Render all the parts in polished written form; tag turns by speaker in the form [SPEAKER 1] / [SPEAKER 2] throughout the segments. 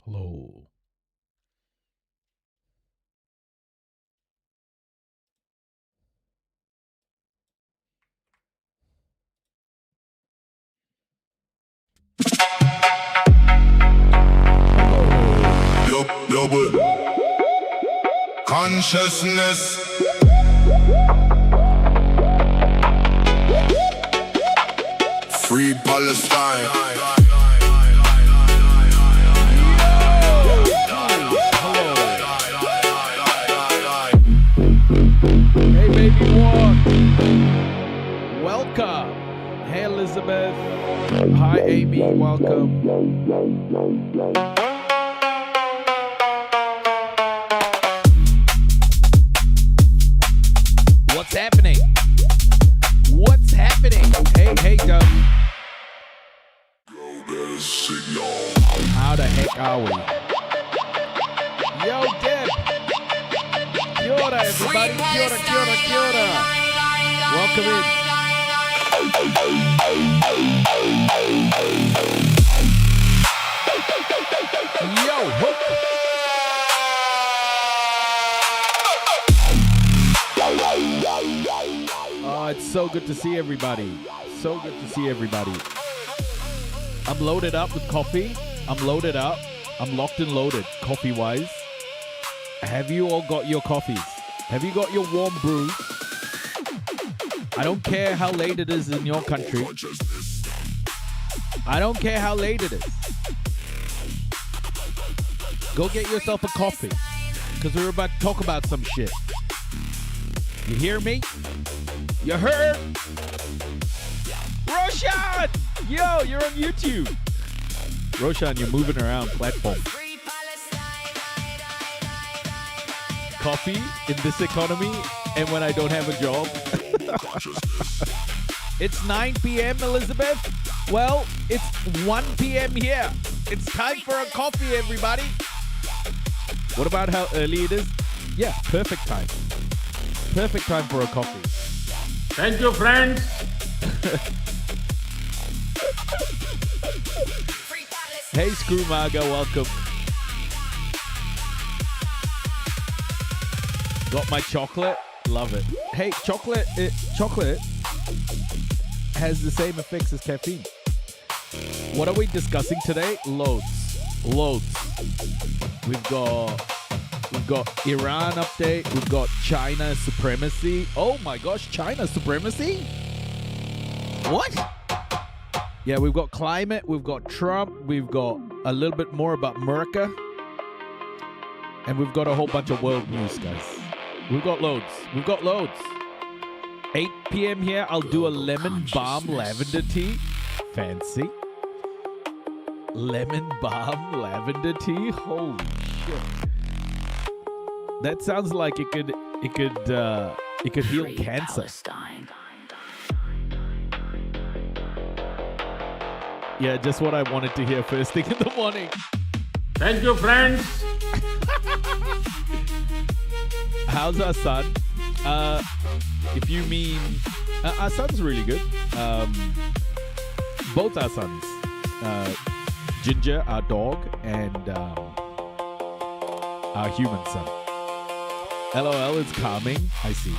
[SPEAKER 1] Hello.
[SPEAKER 2] Double consciousness. Free Palestine.
[SPEAKER 1] Hey, baby, what? Welcome. Hey, Elizabeth. Hi, Amy. Welcome. What's happening? What's happening? Hey, Doug. How the heck are we? Yo, Deb. Kia ora, everybody. Kia ora, kia ora, kia ora. Welcome in. Yo, hook. Oh, it's so good to see everybody. So good to see everybody. I'm loaded up with coffee. I'm loaded up. I'm locked and loaded, coffee-wise. Have you all got your coffees? Have you got your warm brews? I don't care how late it is in your country. I don't care how late it is. Go get yourself a coffee, because we're about to talk about some shit. You hear me? You heard? Roshan! Yo, you're on YouTube. Roshan, you're moving around platform. Coffee in this economy and when I don't have a job. It's 9 p.m., Elizabeth. Well, it's 1 p.m. here. It's time for a coffee, everybody. What about how early it is? Yeah, perfect time. Perfect time for a coffee.
[SPEAKER 3] Thank you, friends.
[SPEAKER 1] Hey, Screw Marga, welcome. Got my chocolate. Love it. Hey, chocolate has the same effects as caffeine. What are we discussing today? Loads. We've got Iran update. We've got China supremacy. Oh my gosh, China supremacy? What? Yeah, we've got climate. We've got Trump. We've got a little bit more about America. And we've got a whole bunch of world news, guys. We've got loads. 8 p.m. here, I'll do a lemon balm lavender tea. Fancy. Lemon balm lavender tea? Holy shit. That sounds like it could heal cancer. Yeah, just what I wanted to hear first thing in the morning.
[SPEAKER 3] Thank you, friends.
[SPEAKER 1] How's our son? If you mean... our son's really good. Both our sons. Ginger, our dog, and our human son. LOL is calming. I see.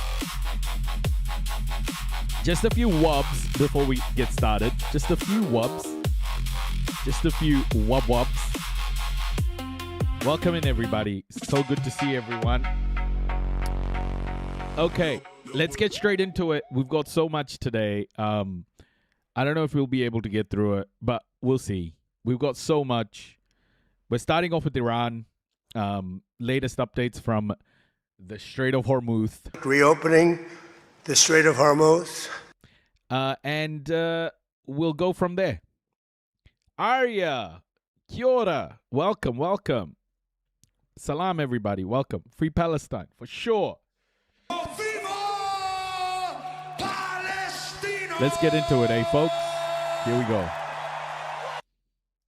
[SPEAKER 1] Just a few wubs before we get started. Just a few wubs. Just a few wubs. Welcome in, everybody. So good to see everyone. Okay, let's get straight into it. We've got so much today. I don't know if we'll be able to get through it, but we'll see. We've got so much. We're starting off with Iran. Latest updates from the Strait of Hormuz.
[SPEAKER 4] Reopening the Strait of Hormuz.
[SPEAKER 1] And we'll go from there. Arya, kia ora. Welcome. Salam, everybody. Welcome. Free Palestine, for sure. Let's get into it, folks? Here we go.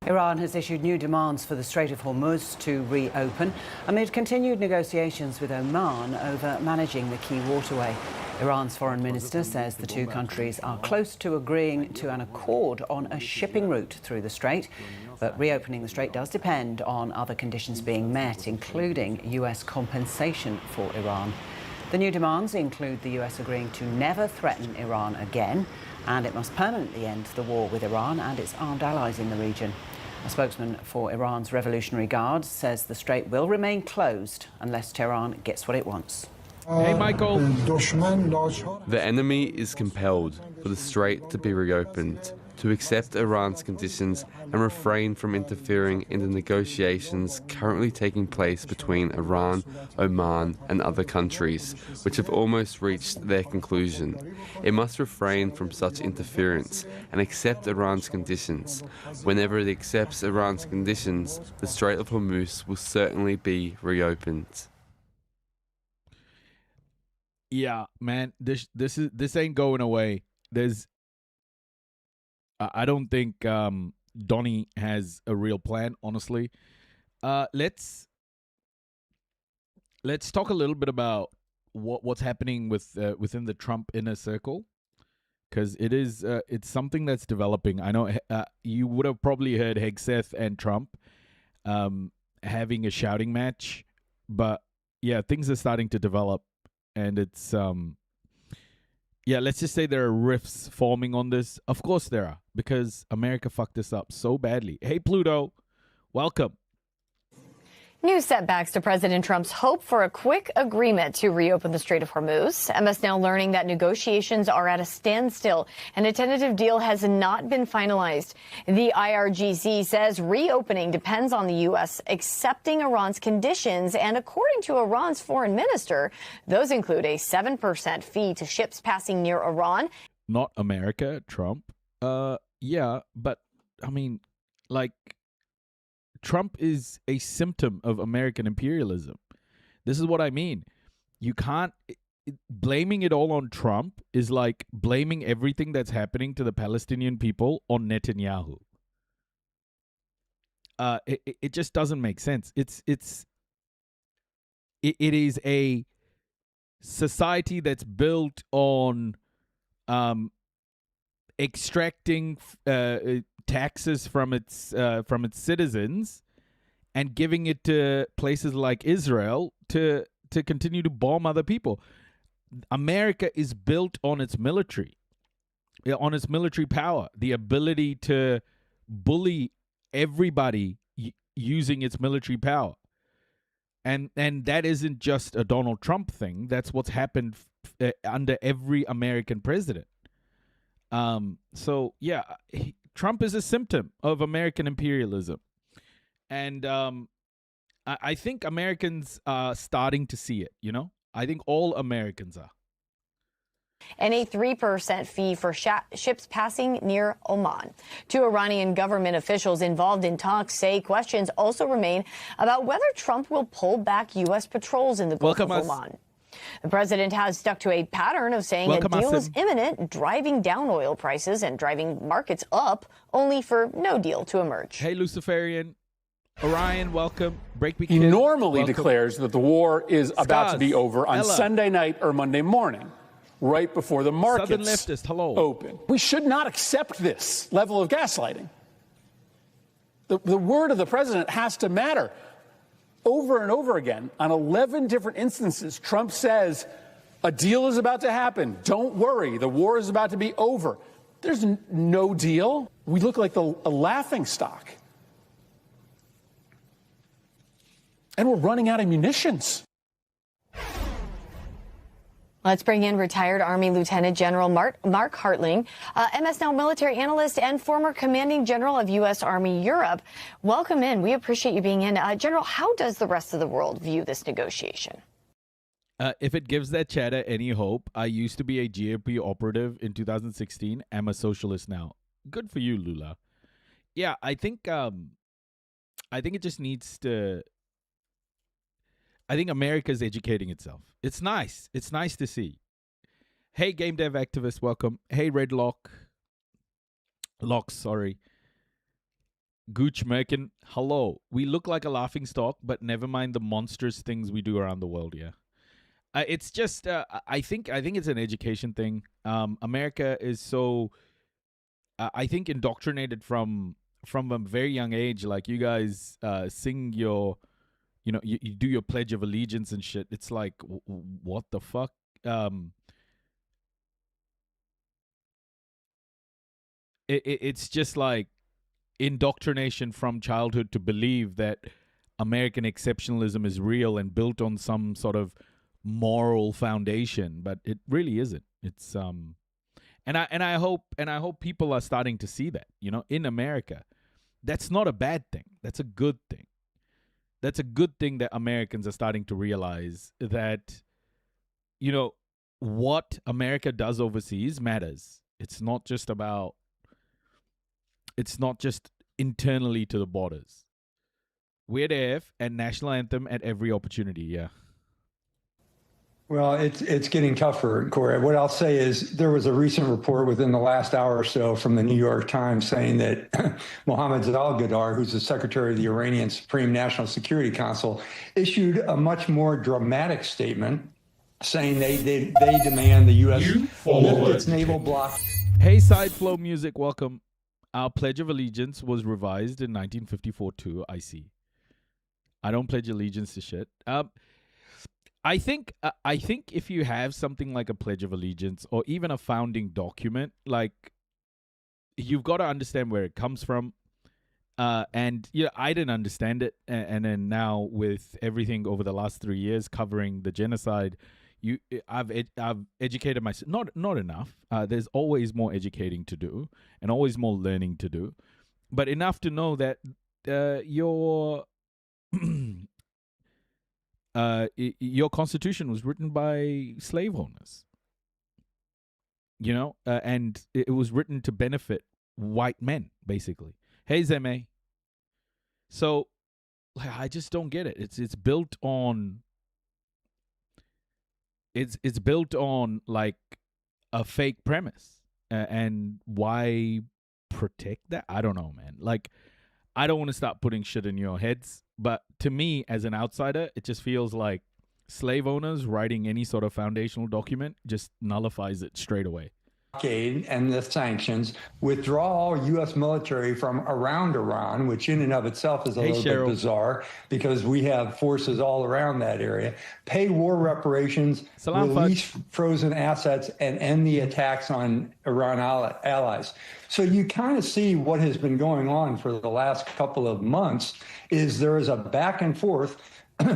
[SPEAKER 5] Iran has issued new demands for the Strait of Hormuz to reopen amid continued negotiations with Oman over managing the key waterway. Iran's foreign minister says the two countries are close to agreeing to an accord on a shipping route through the strait, but reopening the strait does depend on other conditions being met, including US compensation for Iran. The new demands include the US agreeing to never threaten Iran again, and it must permanently end the war with Iran and its armed allies in the region. A spokesman for Iran's Revolutionary Guard says the strait will remain closed unless Tehran gets what it wants.
[SPEAKER 1] Hey, Michael.
[SPEAKER 6] The enemy is compelled for the strait to be reopened, to accept Iran's conditions and refrain from interfering in the negotiations currently taking place between Iran, Oman and other countries, which have almost reached their conclusion. It must refrain from such interference and accept Iran's conditions. Whenever it accepts Iran's conditions, the Strait of Hormuz will certainly be reopened.
[SPEAKER 1] Yeah, man, this ain't going away. I don't think Donnie has a real plan, honestly. Let's talk a little bit about what's happening with within the Trump inner circle, because it's something that's developing. I know you would have probably heard Hegseth and Trump having a shouting match, but yeah, things are starting to develop, and it's yeah, let's just say there are rifts forming on this. Of course there are, because America fucked this up so badly. Hey, Pluto, welcome.
[SPEAKER 7] New setbacks to President Trump's hope for a quick agreement to reopen the Strait of Hormuz. MS now learning that negotiations are at a standstill and a tentative deal has not been finalized. The IRGC says reopening depends on the U.S. accepting Iran's conditions, and according to Iran's foreign minister, those include a 7% fee to ships passing near Iran.
[SPEAKER 1] Not America, Trump. Yeah, but I mean, like, Trump is a symptom of American imperialism. This is what I mean. You can't... Blaming it all on Trump is like blaming everything that's happening to the Palestinian people on Netanyahu. It just doesn't make sense. It is a society that's built on extracting taxes from its citizens and giving it to places like Israel to continue to bomb other people. America is built on its military power, the ability to bully everybody using its military power. And that isn't just a Donald Trump thing. That's what's happened under every American president. So yeah, Trump is a symptom of American imperialism. And I think Americans are starting to see it, you know? I think all Americans are.
[SPEAKER 7] And a 3% fee for ships passing near Oman. Two Iranian government officials involved in talks say questions also remain about whether Trump will pull back U.S. patrols in the Gulf of Oman. The president has stuck to a pattern of saying a deal is imminent, driving down oil prices and driving markets up, only for no deal to emerge.
[SPEAKER 1] Hey, Luciferian. Orion, welcome. Breakbeat
[SPEAKER 8] He
[SPEAKER 1] Kid,
[SPEAKER 8] normally
[SPEAKER 1] welcome.
[SPEAKER 8] declares that the war is about to be over on
[SPEAKER 1] Ella.
[SPEAKER 8] Sunday night or Monday morning, right before the markets
[SPEAKER 1] Southern leftist, hello.
[SPEAKER 8] open. We should not accept this level of gaslighting. The word of the president has to matter. Over and over again, on 11 different instances, Trump says, a deal is about to happen. Don't worry, the war is about to be over. There's no deal. We look like a laughing stock. And we're running out of munitions.
[SPEAKER 7] Let's bring in retired Army Lieutenant General Mark Hartling, MS Now military analyst and former commanding general of U.S. Army Europe. Welcome in. We appreciate you being in. General, how does the rest of the world view this negotiation?
[SPEAKER 1] If it gives that chatter any hope, I used to be a GOP operative in 2016. I'm a socialist now. Good for you, Lula. Yeah, I think it just needs to... I think America's educating itself. It's nice. It's nice to see. Hey, game dev activist, welcome. Hey, Red Locks, sorry. Gooch Merkin, hello. We look like a laughing stock, but never mind the monstrous things we do around the world. Yeah, it's just I think it's an education thing. America is so I think indoctrinated from a very young age. Like you guys sing your, you do your Pledge of Allegiance and shit. It's like what the fuck. It's just like indoctrination from childhood to believe that American exceptionalism is real and built on some sort of moral foundation, but it really isn't. It's and I hope people are starting to see that, in America. That's not a bad thing. That's a good thing. That's a good thing that Americans are starting to realize that, what America does overseas matters. It's not just internally to the borders. Weird AF and national anthem at every opportunity. Yeah.
[SPEAKER 9] Well, it's getting tougher, Corey. What I'll say is there was a recent report within the last hour or so from the New York Times saying that Mohammed Al-Ghadar, who's the secretary of the Iranian Supreme National Security Council, issued a much more dramatic statement saying they demand the U.S. lift its naval block.
[SPEAKER 1] Hey, Side Flow Music, welcome. Our Pledge of Allegiance was revised in 1954 too, I see. I don't pledge allegiance to shit. I think if you have something like a Pledge of Allegiance or even a founding document, like, you've got to understand where it comes from. And I didn't understand it, and then now with everything over the last 3 years covering the genocide, I've educated myself. Not enough. There's always more educating to do, and always more learning to do, but enough to know that your your constitution was written by slave owners. And it was written to benefit white men, basically. Hey, Zeme. So I just don't get it. It's built on. It's built on like a fake premise, and why protect that? I don't know, man. Like, I don't want to start putting shit in your heads, but to me, as an outsider, it just feels like slave owners writing any sort of foundational document just nullifies it straight away.
[SPEAKER 9] And the sanctions, withdraw all U.S. military from around Iran, which in and of itself is a little bit bizarre because we have forces all around that area, pay war reparations, release frozen assets, and end the attacks on Iran allies. So you kind of see what has been going on for the last couple of months is there is a back and forth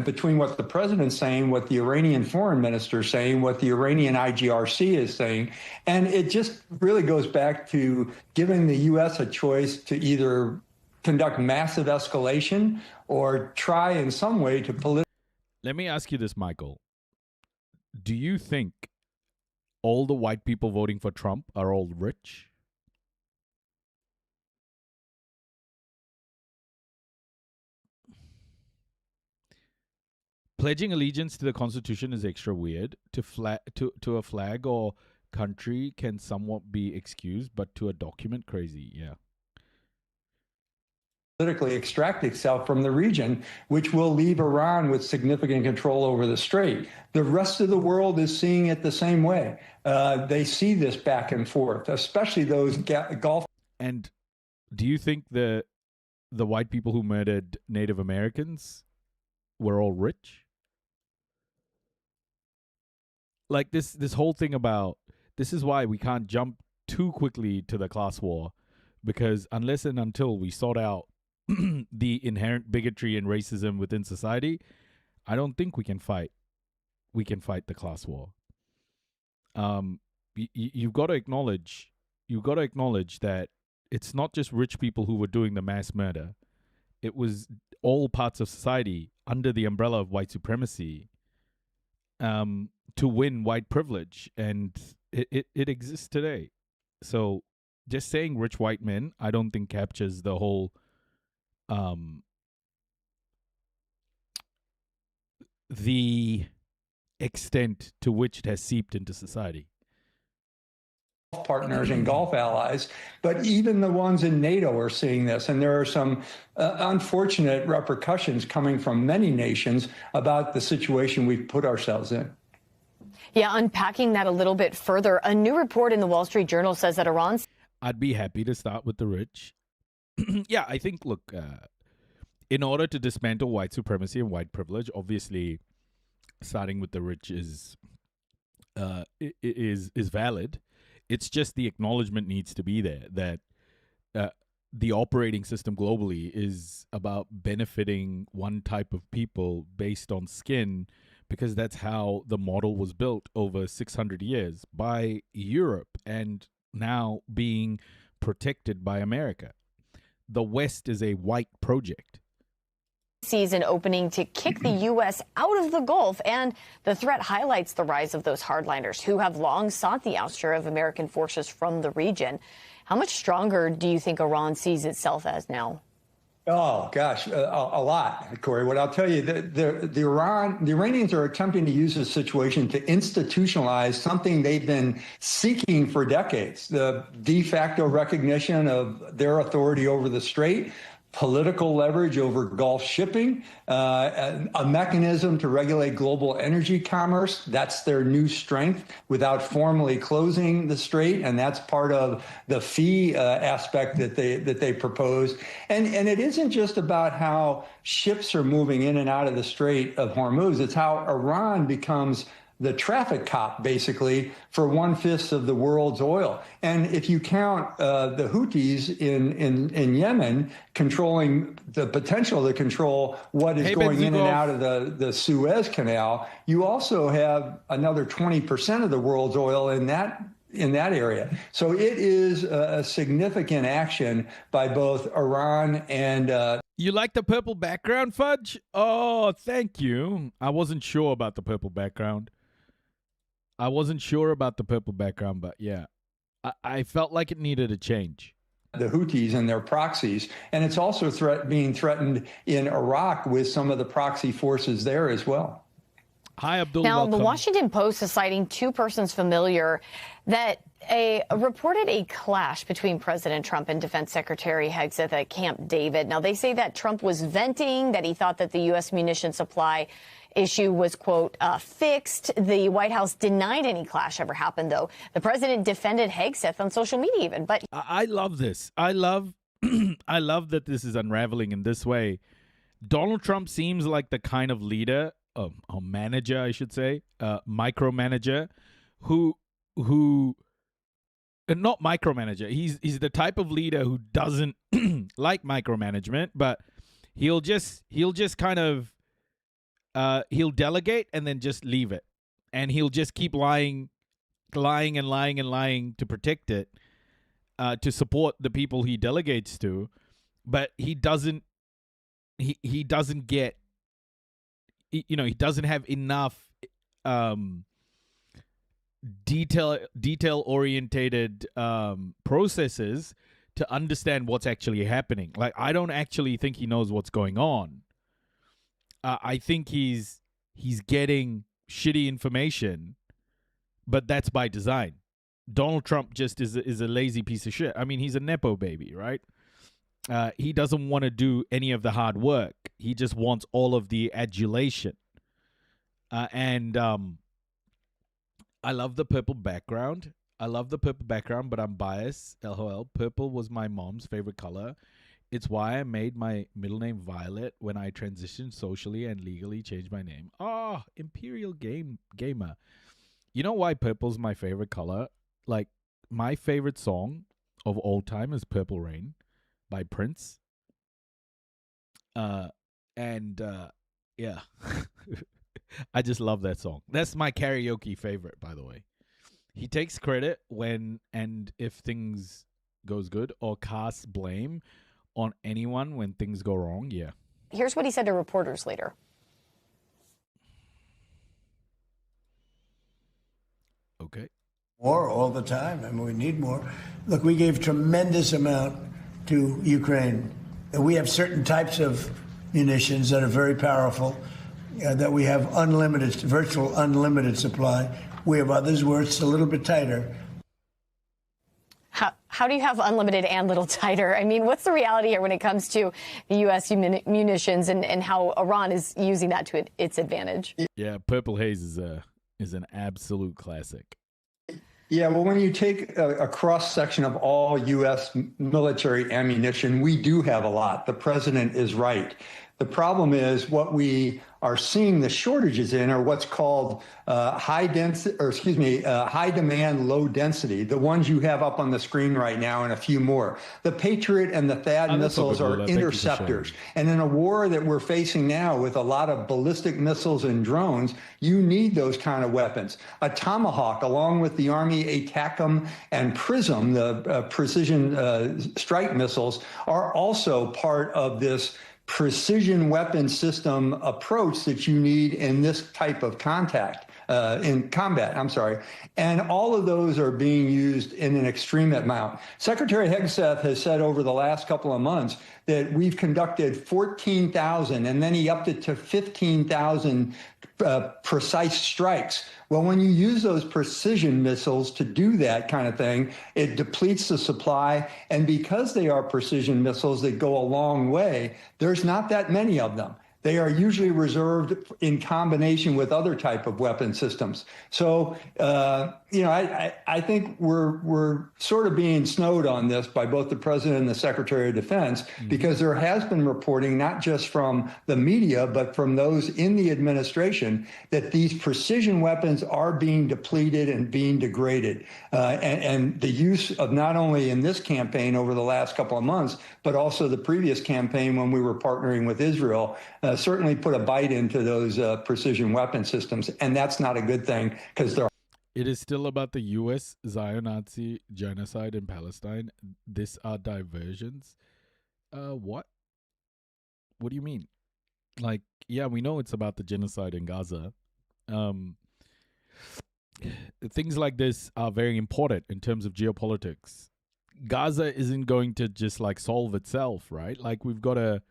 [SPEAKER 9] between what the president's saying, what the Iranian foreign minister is saying, what the Iranian IGRC is saying. And it just really goes back to giving the U.S. a choice to either conduct massive escalation or try in some way to
[SPEAKER 1] Let me ask you this, Michael. Do you think all the white people voting for Trump are all rich? Pledging allegiance to the Constitution is extra weird. To a flag or country can somewhat be excused, but to a document, crazy. Yeah.
[SPEAKER 9] politically extract itself from the region, which will leave Iran with significant control over the strait. The rest of the world is seeing it the same way. They see this back and forth, especially those Gulf.
[SPEAKER 1] And do you think the white people who murdered Native Americans were all rich? Like this whole thing about, this is why we can't jump too quickly to the class war, because unless and until we sort out the inherent bigotry and racism within society, I don't think we can fight the class war. You've got to acknowledge that it's not just rich people who were doing the mass murder. It was all parts of society under the umbrella of white supremacy, to win white privilege, and it exists today. So just saying rich white men, I don't think captures the whole the extent to which it has seeped into society.
[SPEAKER 9] partners and Gulf allies, but even the ones in NATO are seeing this. And there are some unfortunate repercussions coming from many nations about the situation we've put ourselves in.
[SPEAKER 7] Yeah, unpacking that a little bit further, a new report in the Wall Street Journal says that Iran's...
[SPEAKER 1] I'd be happy to start with the rich. Yeah, I think, look, in order to dismantle white supremacy and white privilege, obviously starting with the rich is valid. It's just the acknowledgement needs to be there that the operating system globally is about benefiting one type of people based on skin, because that's how the model was built over 600 years by Europe and now being protected by America. The West is a white project.
[SPEAKER 7] Sees an opening to kick the U.S. out of the Gulf, and the threat highlights the rise of those hardliners who have long sought the ouster of American forces from the region. How much stronger do you think Iran sees itself as now?
[SPEAKER 9] Oh, gosh, a lot, Corey. What I'll tell you, the Iranians are attempting to use this situation to institutionalize something they've been seeking for decades, the de facto recognition of their authority over the strait, political leverage over Gulf shipping, a mechanism to regulate global energy commerce. That's their new strength without formally closing the strait, and that's part of the fee aspect that they propose. And it isn't just about how ships are moving in and out of the Strait of Hormuz. It's how Iran becomes the traffic cop, basically, for 1/5 of the world's oil. And if you count the Houthis in Yemen controlling the potential to control what is going in and out of the Suez Canal, you also have another 20% of the world's oil in that area. So it is a significant action by both Iran and...
[SPEAKER 1] You like the purple background, Fudge? Oh, thank you. I wasn't sure about the purple background. But yeah, I felt like it needed a change.
[SPEAKER 9] The Houthis and their proxies, and it's also being threatened in Iraq with some of the proxy forces there as well.
[SPEAKER 1] Hi, Abdul.
[SPEAKER 7] Now,
[SPEAKER 1] welcome.
[SPEAKER 7] The Washington Post is citing two persons familiar that reported a clash between President Trump and Defense Secretary Hegseth at Camp David. Now, they say that Trump was venting, that he thought that the U.S. munition supply issue was, quote, fixed. The White House denied any clash ever happened, though. The president defended Hegseth on social media even. But
[SPEAKER 1] I love this. I love that this is unraveling in this way. Donald Trump seems like the kind of leader, or manager, I should say, micromanager, who not micromanager. He's the type of leader who doesn't like micromanagement, but he'll just kind of he'll delegate and then just leave it, and he'll just keep lying to protect it, to support the people he delegates to, but he doesn't get, he doesn't have enough detail orientated processes to understand what's actually happening. Like, I don't actually think he knows what's going on. I think he's getting shitty information, but that's by design. Donald Trump just is a lazy piece of shit. I mean, he's a Nepo baby, right? He doesn't want to do any of the hard work. He just wants all of the adulation. And I love the purple background. But I'm biased. LOL. Purple was my mom's favorite color. It's why I made my middle name Violet when I transitioned socially and legally changed my name. Oh, Imperial Gamer. You know why purple's my favorite color? Like, my favorite song of all time is Purple Rain by Prince. Yeah. I just love that song. That's my karaoke favorite, by the way. He takes credit when and if things goes good, or casts blame on anyone when things go wrong. Yeah.
[SPEAKER 7] here's what he said to reporters later.
[SPEAKER 1] Okay.
[SPEAKER 4] More all the time. I mean, we need more. Look, we gave tremendous amount to Ukraine. We have certain types of munitions that are very powerful, that we have virtual unlimited supply. We have others where it's a little bit tighter.
[SPEAKER 7] How do you have unlimited and little tighter? I mean, what's the reality here when it comes to the U.S. munitions and how Iran is using that to its advantage?
[SPEAKER 1] Yeah, Purple Haze is an absolute classic.
[SPEAKER 9] Yeah, well, when you take a cross section of all U.S. military ammunition, we do have a lot. The president is right. The problem is what we are seeing the shortages in are what's called high demand, low density. The ones you have up on the screen right now, and a few more. The Patriot and the THAAD missiles are interceptors. And in a war that we're facing now with a lot of ballistic missiles and drones, you need those kind of weapons. A Tomahawk, along with the Army ATACMS and PRISM, the precision strike missiles, are also part of this precision weapon system approach that you need in this type of in combat, And all of those are being used in an extreme amount. Secretary Hegseth has said over the last couple of months that we've conducted 14,000, and then he upped it to 15,000 precise strikes. Well, when you use those precision missiles to do that kind of thing, it depletes the supply. And because they are precision missiles that go a long way, there's not that many of them. They are usually reserved in combination with other type of weapon systems. So, I think we're sort of being snowed on this by both the president and the secretary of defense, because there has been reporting, not just from the media, but from those in the administration, that these precision weapons are being depleted and being degraded. And the use of not only in this campaign over the last couple of months, but also the previous campaign when we were partnering with Israel, certainly put a bite into those precision weapon systems. And that's not a good thing, because they're...
[SPEAKER 1] It is still about the U.S. Zion-Nazi genocide in Palestine. These are diversions. What? What do you mean? Like, yeah, we know it's about the genocide in Gaza. Things like this are very important in terms of geopolitics. Gaza isn't going to just like solve itself, right? Like we've got to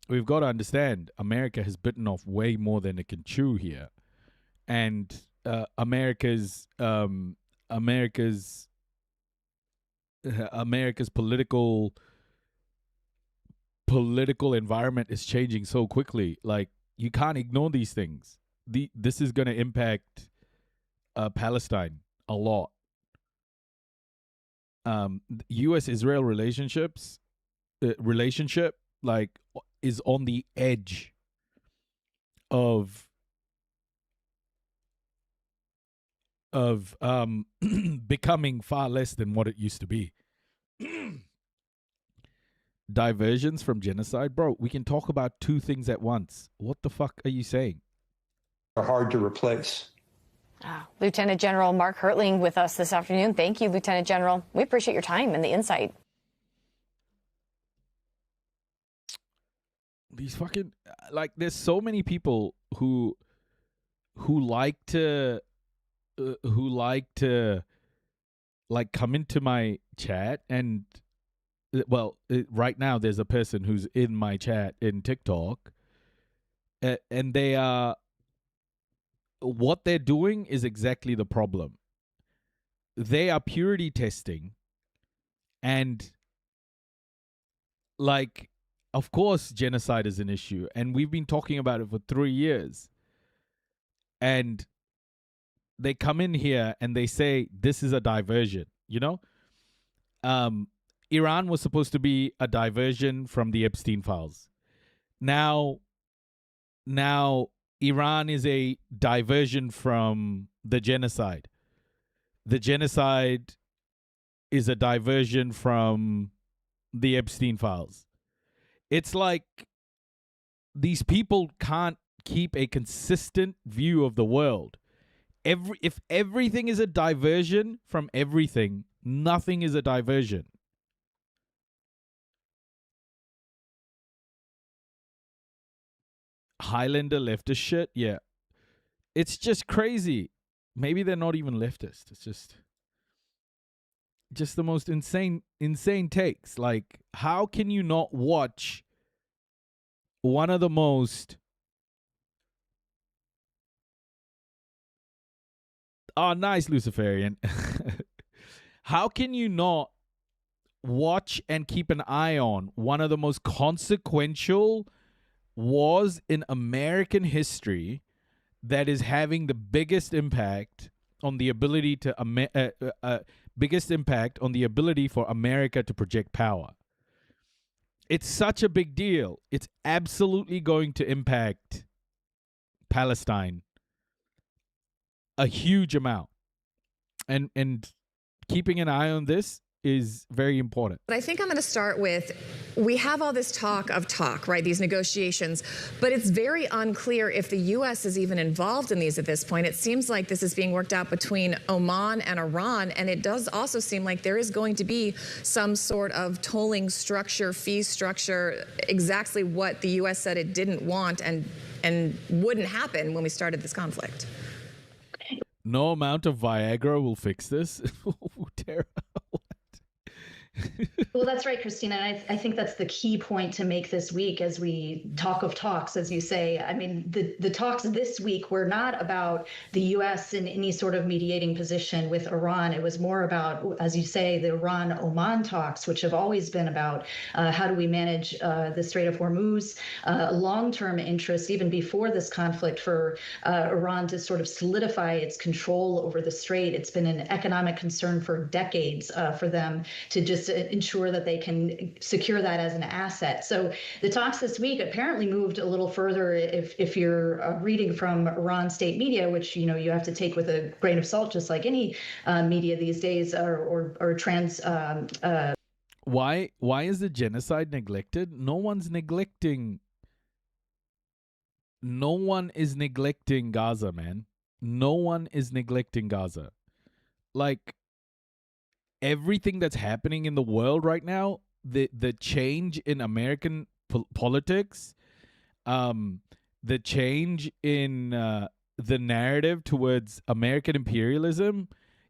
[SPEAKER 1] understand America has bitten off way more than it can chew here, and America's political environment is changing so quickly. Like you can't ignore these things. This is going to impact Palestine a lot. U.S.-Israel relationship like is on the edge of becoming far less than what it used to be. Diversions from genocide, bro. We can talk about two things at once. What the fuck are you saying?
[SPEAKER 9] Are hard to replace.
[SPEAKER 7] Lieutenant General Mark Hertling with us this afternoon. Thank you, Lieutenant General. We appreciate your time and the insight.
[SPEAKER 1] These fucking there's so many people who like to come into my chat, and right now there's a person who's in my chat in TikTok, and they are, what they're doing is exactly the problem. They are purity testing, and of course genocide is an issue, and we've been talking about it for 3 years, and they come in here and they say this is a diversion. Iran was supposed to be a diversion from the Epstein files. Now Iran is a diversion from the genocide. The genocide is a diversion from the Epstein files. It's like these people can't keep a consistent view of the world. If everything is a diversion from everything, nothing is a diversion. Highlander leftist shit, yeah. It's just crazy. Maybe they're not even leftist. It's just the most insane takes. Like, how can you not watch one of the most nice Luciferian. How can you not watch and keep an eye on one of the most consequential wars in American history that is having the biggest impact on the ability to biggest impact on the ability for America to project power? It's such a big deal. It's absolutely going to impact Palestine a huge amount. And keeping an eye on this is very important.
[SPEAKER 10] But I think I'm going to start with, we have all this talk, right, these negotiations, but it's very unclear if the U.S. is even involved in these at this point. It seems like this is being worked out between Oman and Iran, and it does also seem like there is going to be some sort of tolling structure, fee structure, exactly what the U.S. said it didn't want and wouldn't happen when we started this conflict.
[SPEAKER 1] No amount of Viagra will fix this. Tara.
[SPEAKER 11] Well, that's right, Christina. And I think that's the key point to make this week as we talk of talks, as you say. I mean, the talks this week were not about the U.S. in any sort of mediating position with Iran. It was more about, as you say, the Iran-Oman talks, which have always been about how do we manage the Strait of Hormuz, long-term interest, even before this conflict, for Iran to sort of solidify its control over the strait. It's been an economic concern for decades for them to just ensure that they can secure that as an asset. So the talks this week apparently moved a little further if you're reading from Iran state media, which, you know, you have to take with a grain of salt, just like any media these days, or trans.
[SPEAKER 1] Why is the genocide neglected? No one's neglecting. No one is neglecting Gaza, man. No one is neglecting Gaza. Like, everything that's happening in the world right now, the change in American politics, the change in the narrative towards American imperialism,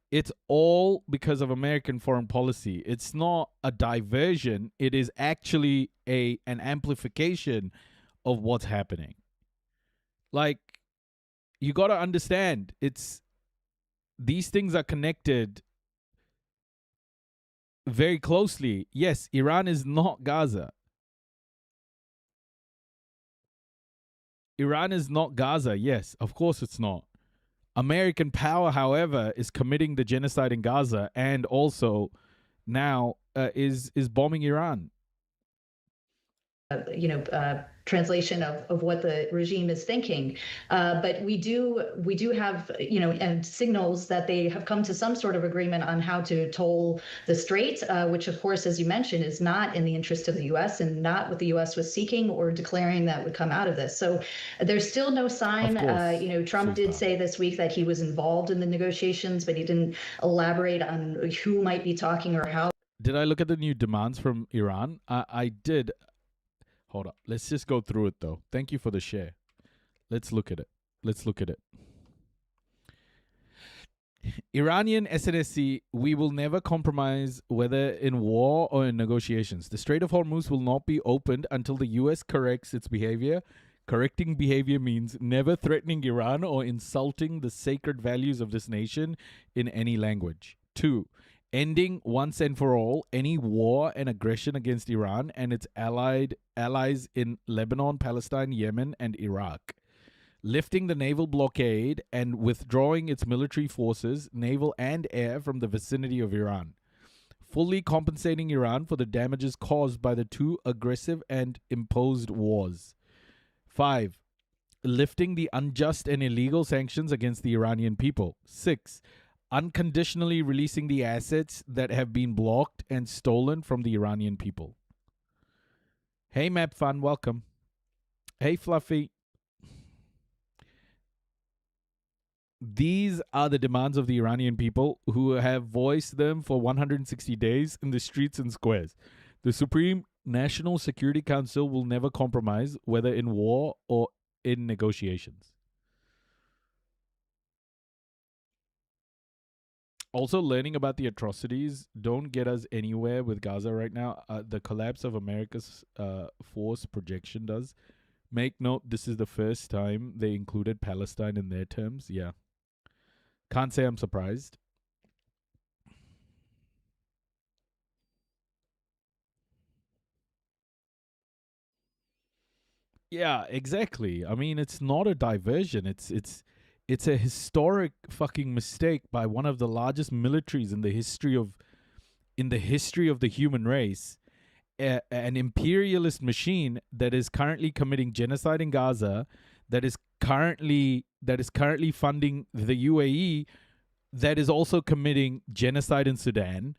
[SPEAKER 1] it's all because of American foreign policy. It's not a diversion. It is actually an amplification of what's happening. Like, you got to understand, these things are connected very closely. Yes, Iran is not Gaza. Iran is not Gaza. Yes, of course it's not. American power, however, is committing the genocide in Gaza and also now is bombing Iran.
[SPEAKER 11] Translation of what the regime is thinking, but we do have and signals that they have come to some sort of agreement on how to toll the strait, which of course, as you mentioned, is not in the interest of the U.S. and not what the U.S. was seeking or declaring that would come out of this. So there's still no sign. Trump did say this week that he was involved in the negotiations, but he didn't elaborate on who might be talking or how.
[SPEAKER 1] Did I look at the new demands from Iran? I did. Hold up. Let's just go through it, though. Thank you for the share. Let's look at it. Iranian SNSC, we will never compromise, whether in war or in negotiations. The Strait of Hormuz will not be opened until the U.S. corrects its behavior. Correcting behavior means never threatening Iran or insulting the sacred values of this nation in any language. 2. Ending once and for all any war and aggression against Iran and its allies in Lebanon, Palestine, Yemen, and Iraq. Lifting the naval blockade and withdrawing its military forces, naval and air, from the vicinity of Iran. Fully compensating Iran for the damages caused by the two aggressive and imposed wars. 5. Lifting the unjust and illegal sanctions against the Iranian people. 6. Unconditionally releasing the assets that have been blocked and stolen from the Iranian people. Hey, Map Fun, welcome. Hey, Fluffy. These are the demands of the Iranian people who have voiced them for 160 days in the streets and squares. The Supreme National Security Council will never compromise, whether in war or in negotiations. Also, learning about the atrocities don't get us anywhere with Gaza right now. The collapse of America's force projection does. Make note, this is the first time they included Palestine in their terms. Yeah. Can't say I'm surprised. Yeah, exactly. I mean, it's not a diversion. It's a historic fucking mistake by one of the largest militaries in the history of the human race. An imperialist machine that is currently committing genocide in Gaza, that is currently funding the UAE, that is also committing genocide in Sudan,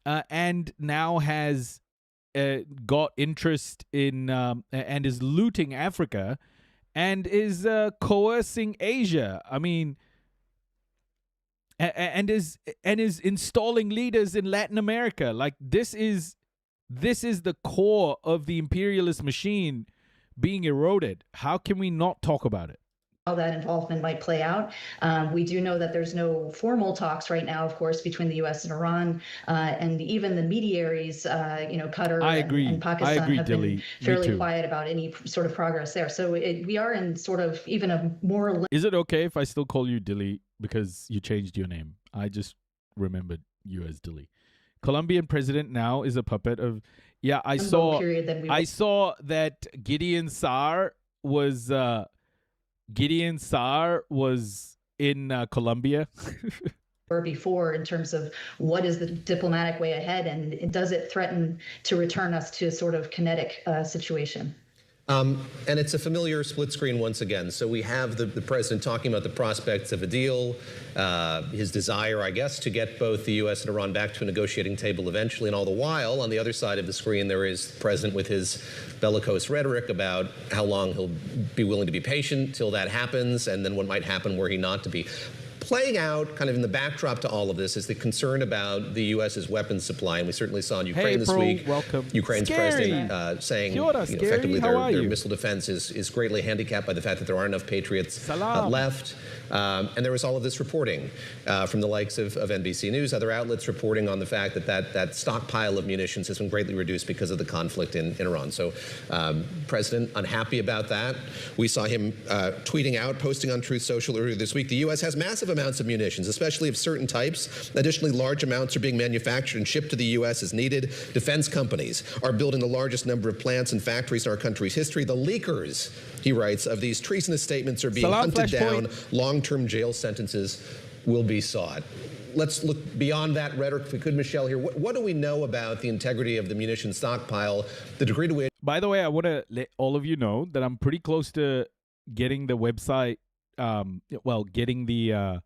[SPEAKER 1] and now has got interest in and is looting Africa, and is coercing Asia. I mean, and is installing leaders in Latin America. Like this is the core of the imperialist machine being eroded. How can we not talk about it?
[SPEAKER 11] How that involvement might play out. We do know that there's no formal talks right now, of course, between the U.S. and Iran, and even the mediaries, Qatar and Pakistan have been fairly quiet about any sort of progress there. So we are in sort of even a more...
[SPEAKER 1] Is it okay if I still call you Dilly because you changed your name? I just remembered you as Dilly. Colombian president now is a puppet of... Yeah, I saw that Gideon Saar was... Gideon Saar was in Colombia.
[SPEAKER 11] Or before, in terms of what is the diplomatic way ahead, and does it threaten to return us to a sort of kinetic situation?
[SPEAKER 12] And it's a familiar split screen once again. So we have the president talking about the prospects of a deal, his desire, I guess, to get both the U.S. and Iran back to a negotiating table eventually. And all the while, on the other side of the screen, there is the president with his bellicose rhetoric about how long he'll be willing to be patient till that happens, and then what might happen were he not to be. Playing out kind of in the backdrop to all of this is the concern about the U.S.'s weapons supply. And we certainly saw in Ukraine this week, Ukraine's president saying effectively their missile defense is greatly handicapped by the fact that there aren't enough Patriots left. And there was all of this reporting from the likes of NBC News, other outlets reporting on the fact that stockpile of munitions has been greatly reduced because of the conflict in Iran. So President unhappy about that. We saw him tweeting out, posting on Truth Social earlier this week, the U.S. has massive amounts of munitions, especially of certain types. Additionally, large amounts are being manufactured and shipped to the U.S. as needed. Defense companies are building the largest number of plants and factories in our country's history. The leakers, he writes, of these treasonous statements are being hunted down. Long-term jail sentences will be sought. Let's look beyond that rhetoric, if we could, Michelle, here. What do we know about the integrity of the munition stockpile, the degree to which...
[SPEAKER 1] By the way, I want to let all of you know that I'm pretty close to getting the website, getting the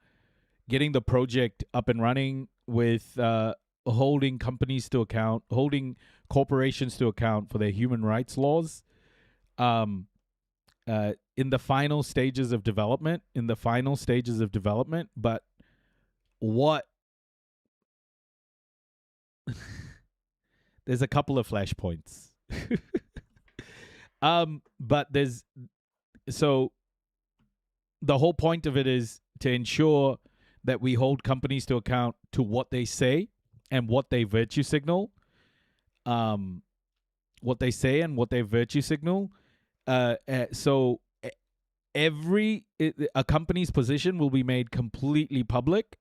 [SPEAKER 1] project up and running with holding companies to account, holding corporations to account for their human rights laws. In the final stages of development, but what there's a couple of flashpoints. But so the whole point of it is to ensure that we hold companies to account to what they say and what they virtue signal. What they say and what they virtue signal. So a company's position will be made completely public.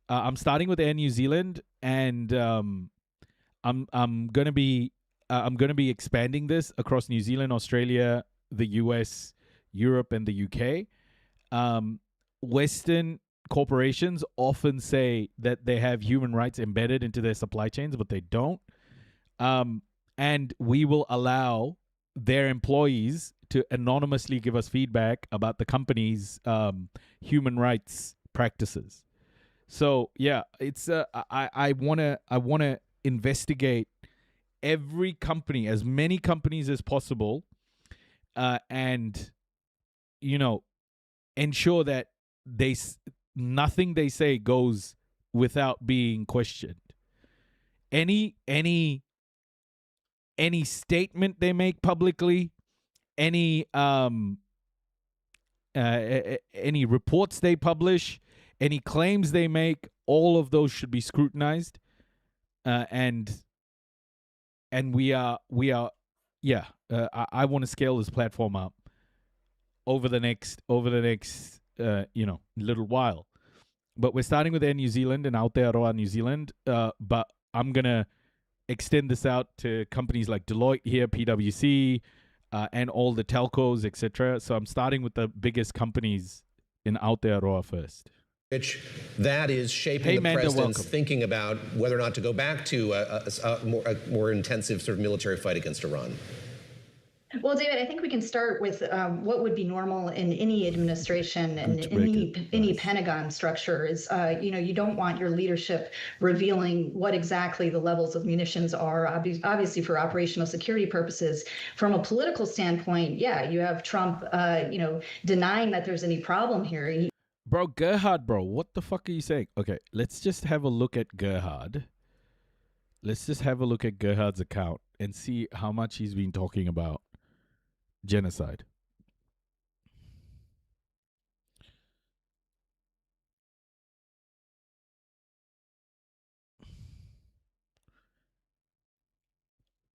[SPEAKER 1] I'm starting with Air New Zealand, and I'm gonna be expanding this across New Zealand, Australia, the US, Europe, and the UK. Western corporations often say that they have human rights embedded into their supply chains, but they don't. And we will allow their employees to anonymously give us feedback about the company's human rights practices. So yeah, it's I wanna investigate every company, as many companies as possible, and ensure that nothing they say goes without being questioned. Any statement they make publicly, any reports they publish, any claims they make, all of those should be scrutinized. And we are I want to scale this platform up over the next little while. But we're starting with Air New Zealand and Aotearoa New Zealand. But I'm gonna extend this out to companies like Deloitte here, PwC, and all the telcos, etc. So I'm starting with the biggest companies in Aotearoa first.
[SPEAKER 12] Which that is shaping
[SPEAKER 1] Hey,
[SPEAKER 12] the
[SPEAKER 1] Manda,
[SPEAKER 12] president's
[SPEAKER 1] welcome.
[SPEAKER 12] thinking about whether or not to go back to a more intensive sort of military fight against Iran.
[SPEAKER 11] Well, David, I think we can start with what would be normal in any administration and any Pentagon structure is, you don't want your leadership revealing what exactly the levels of munitions are, obviously for operational security purposes. From a political standpoint, yeah, you have Trump, denying that there's any problem here.
[SPEAKER 1] Bro, Gerhard, bro, what the fuck are you saying? Okay, let's just have a look at Gerhard. Let's just have a look at Gerhard's account and see how much he's been talking about genocide.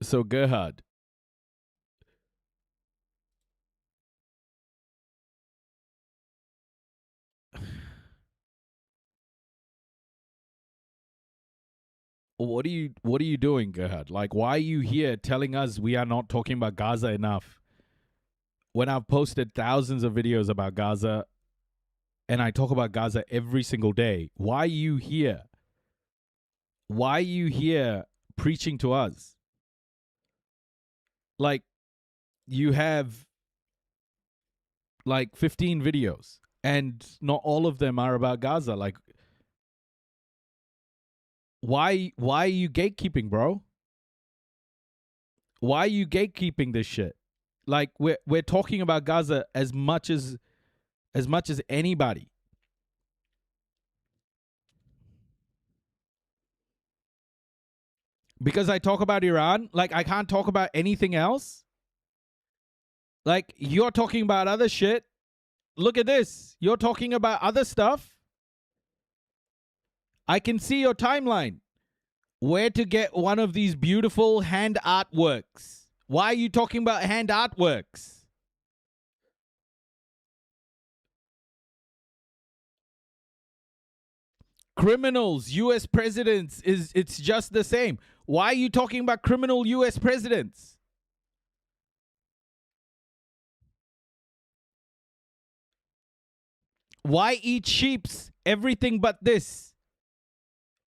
[SPEAKER 1] So, Gerhard. What are you doing, Gerhard? Like, why are you here telling us we are not talking about Gaza enough when I've posted thousands of videos about Gaza and I talk about Gaza every single day? Why are you here? Why are you here preaching to us? Like, you have like 15 videos and not all of them are about Gaza. Like, why are you gatekeeping, bro? Why are you gatekeeping this shit? Like, we're talking about Gaza as much as anybody. Because I talk about Iran, like I can't talk about anything else. Like, you're talking about other shit. Look at this. You're talking about other stuff. I can see your timeline. Where to get one of these beautiful hand artworks. Why are you talking about hand artworks? Criminals, US presidents, it's just the same. Why are you talking about criminal US presidents? Why eat sheeps? Everything but this.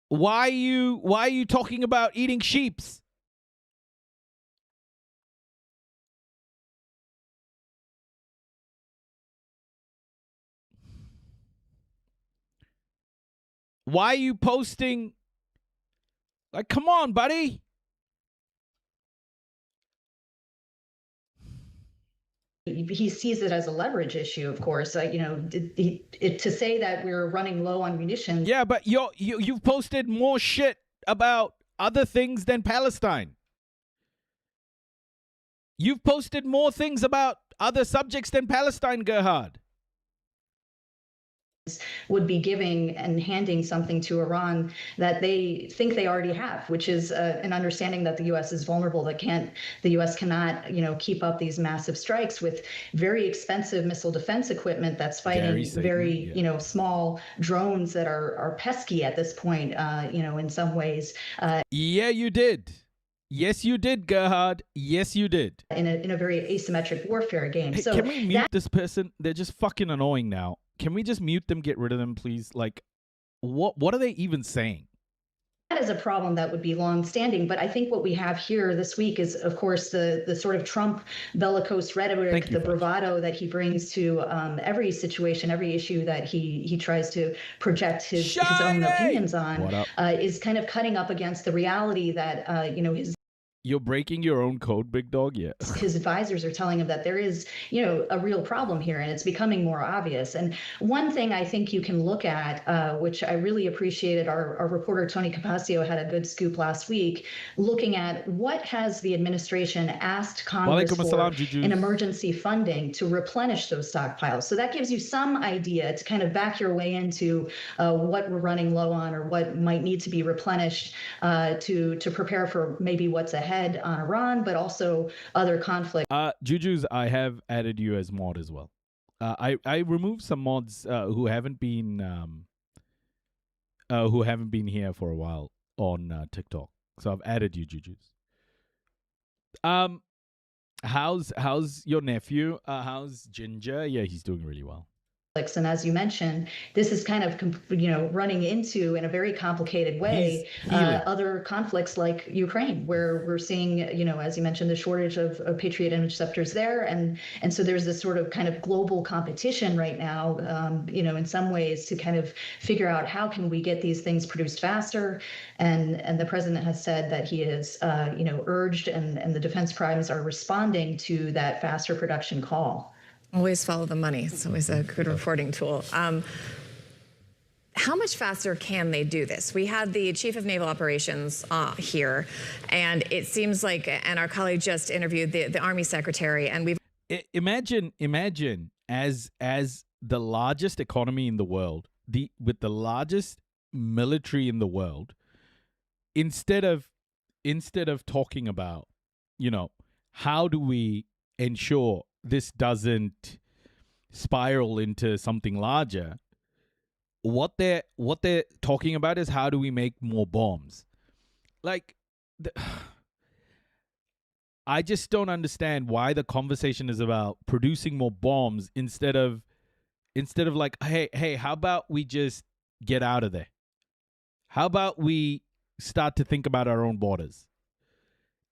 [SPEAKER 1] Why are you talking about eating sheeps? Why are you posting? Like, come on, buddy.
[SPEAKER 11] He sees it as a leverage issue, of course. To say that we're running low on munitions.
[SPEAKER 1] Yeah, but you've posted more shit about other things than Palestine. You've posted more things about other subjects than Palestine, Gerhard.
[SPEAKER 11] Would be giving and handing something to Iran that they think they already have, which is an understanding that the U.S. is vulnerable, the U.S. cannot, keep up these massive strikes with very expensive missile defense equipment that's fighting very small drones that are pesky at this point, in some ways.
[SPEAKER 1] Yeah, you did. Yes, you did, Gerhard. Yes, you did.
[SPEAKER 11] In a very asymmetric warfare game.
[SPEAKER 1] Hey,
[SPEAKER 11] so
[SPEAKER 1] can we mute this person? They're just fucking annoying now. Can we just mute them, get rid of them, please? Like, what are they even saying?
[SPEAKER 11] That is a problem that would be long-standing, but I think what we have here this week is, of course, the sort of Trump bellicose rhetoric, the bravado that he brings to every situation, every issue that he tries to project his own opinions on, is kind of cutting up against the reality that his.
[SPEAKER 1] You're breaking your own code, big dog? Yeah.
[SPEAKER 11] His advisors are telling him that there is, a real problem here, and it's becoming more obvious. And one thing I think you can look at, which I really appreciated, our reporter Tony Capaccio had a good scoop last week, looking at what has the administration asked Congress for in emergency funding to replenish those stockpiles. So that gives you some idea to kind of back your way into what we're running low on or what might need to be replenished to prepare for maybe what's ahead on Iran, but also other conflicts.
[SPEAKER 1] Juju's, I have added you as mod as well. I removed some mods who haven't been here for a while on TikTok. So I've added you, Juju's. How's your nephew? How's Ginger? Yeah, he's doing really well.
[SPEAKER 11] And as you mentioned, this is kind of, running into, in a very complicated way, other conflicts like Ukraine, where we're seeing, as you mentioned, the shortage of Patriot interceptors there. And so there's this sort of kind of global competition right now, in some ways to kind of figure out how can we get these things produced faster. And the president has said that he has, urged and the defense primes are responding to that faster production call.
[SPEAKER 10] Always follow the money. It's always a good reporting tool. How much faster can they do this? We had the chief of naval operations here, and it seems like, and our colleague just interviewed the Army secretary, and we've
[SPEAKER 1] imagine as the largest economy in the world, with the largest military in the world, instead of talking about, how do we ensure this doesn't spiral into something larger, what they're talking about is how do we make more bombs. Like, I just don't understand why the conversation is about producing more bombs instead of like, hey, how about we just get out of there? How about we start to think about our own borders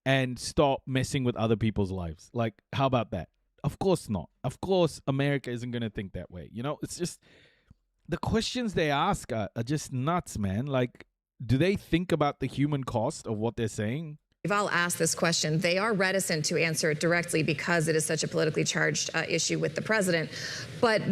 [SPEAKER 1] and stop messing with other people's lives? Like, how about that? Of course not. Of course, America isn't going to think that way. It's just the questions they ask are just nuts, man. Like, do they think about the human cost of what they're saying?
[SPEAKER 10] We've all asked this question. They are reticent to answer it directly because it is such a politically charged issue with the president. But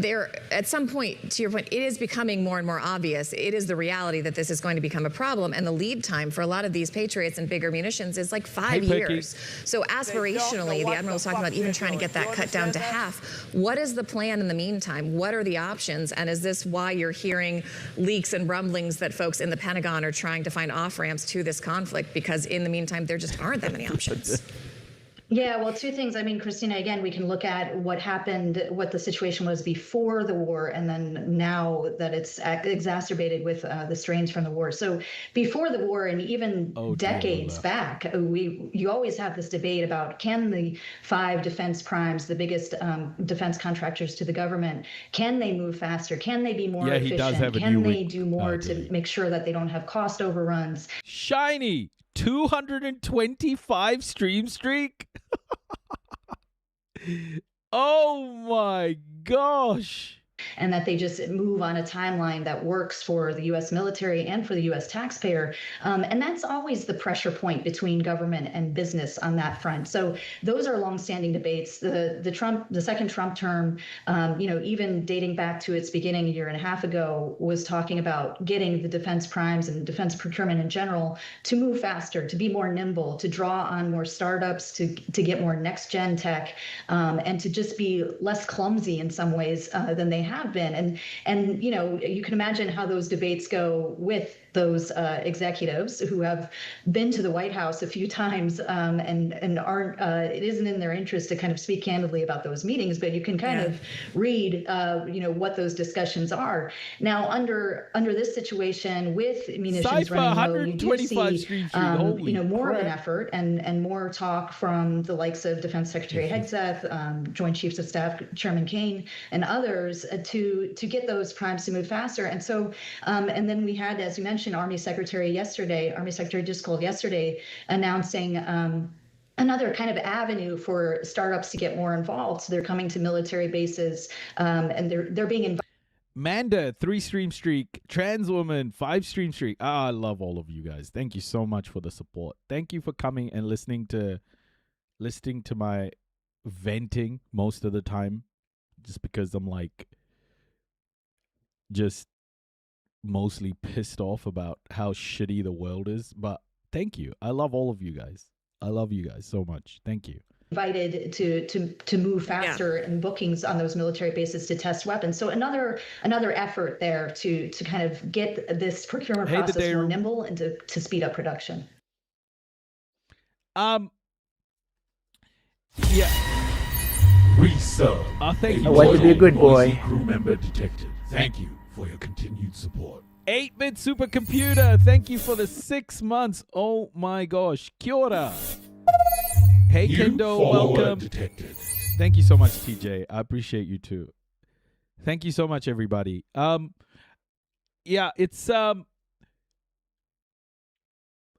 [SPEAKER 10] at some point, to your point, it is becoming more and more obvious. It is the reality that this is going to become a problem. And the lead time for a lot of these Patriots and bigger munitions is like 5 years. So aspirationally, the Admiral was talking about even trying to get that cut down to half. What is the plan in the meantime? What are the options? And is this why you're hearing leaks and rumblings that folks in the Pentagon are trying to find off-ramps to this conflict? Because in the meantime, there just aren't that many options.
[SPEAKER 11] Yeah, well, two things. I mean, Christina, again, we can look at what happened, what the situation was before the war, and then now that it's exacerbated with the strains from the war. So before the war, and even decades back, you always have this debate about, can the 5 defense primes, the biggest defense contractors to the government, can they move faster? Can they be more efficient? Can they do more to make sure that they don't have cost overruns?
[SPEAKER 1] Shiny 225 stream streak. Oh my gosh.
[SPEAKER 11] And that they just move on a timeline that works for the U.S. military and for the U.S. taxpayer. And that's always the pressure point between government and business on that front. So those are longstanding debates. The second Trump term, even dating back to its beginning a year and a half ago, was talking about getting the defense primes and defense procurement in general to move faster, to be more nimble, to draw on more startups, to get more next gen tech, and to just be less clumsy in some ways than they have been. And you can imagine how those debates go with those executives who have been to the White House a few times and aren't. It isn't in their interest to kind of speak candidly about those meetings, but you can kind of read, what those discussions are. Now, under this situation with munitions running low, you do see more of an effort and more talk from the likes of Defense Secretary Hegseth, Joint Chiefs of Staff Chairman Kane, and others to get those primes to move faster. And so, and then we had, as you mentioned, Army Secretary Driscoll yesterday announcing another kind of avenue for startups to get more involved. So they're coming to military bases and they're being invited.
[SPEAKER 1] Manda, 3 stream streak. Trans woman, 5 stream streak. I love all of you guys. Thank you so much for the support. Thank you for coming and listening to my venting most of the time, just because I'm just mostly pissed off about how shitty the world is. But thank you. I love all of you guys. I love you guys so much. Thank you.
[SPEAKER 11] Invited to move faster in bookings on those military bases to test weapons. So another effort there to kind of get this procurement process more nimble and to speed up production.
[SPEAKER 1] Yeah.
[SPEAKER 13] Resub.
[SPEAKER 1] Thank you.
[SPEAKER 13] I want to be a good boy. Crew member detected. Thank you for your continued support.
[SPEAKER 1] 8-bit supercomputer. Thank you for the 6 months. Oh my gosh. Kia ora. Hey,
[SPEAKER 13] New
[SPEAKER 1] Kendo,
[SPEAKER 13] follower
[SPEAKER 1] welcome.
[SPEAKER 13] detected.
[SPEAKER 1] Thank you so much, TJ. I appreciate you too. Thank you so much, everybody. Yeah, it's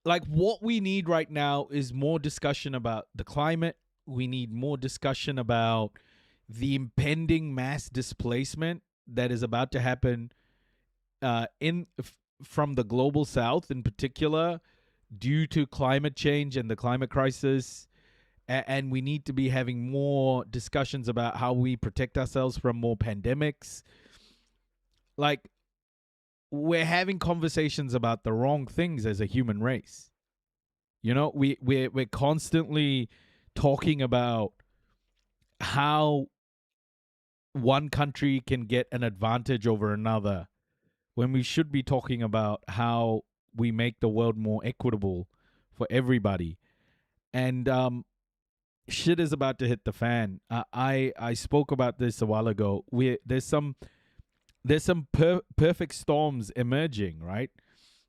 [SPEAKER 1] like what we need right now is more discussion about the climate. We need more discussion about the impending mass displacement that is about to happen from the global south in particular due to climate change and the climate crisis. And we need to be having more discussions about how we protect ourselves from more pandemics. Like, we're having conversations about the wrong things as a human race. You know, we're constantly talking about how one country can get an advantage over another when we should be talking about how we make the world more equitable for everybody. And shit is about to hit the fan. I spoke about this a while ago. There's some perfect storms emerging, right?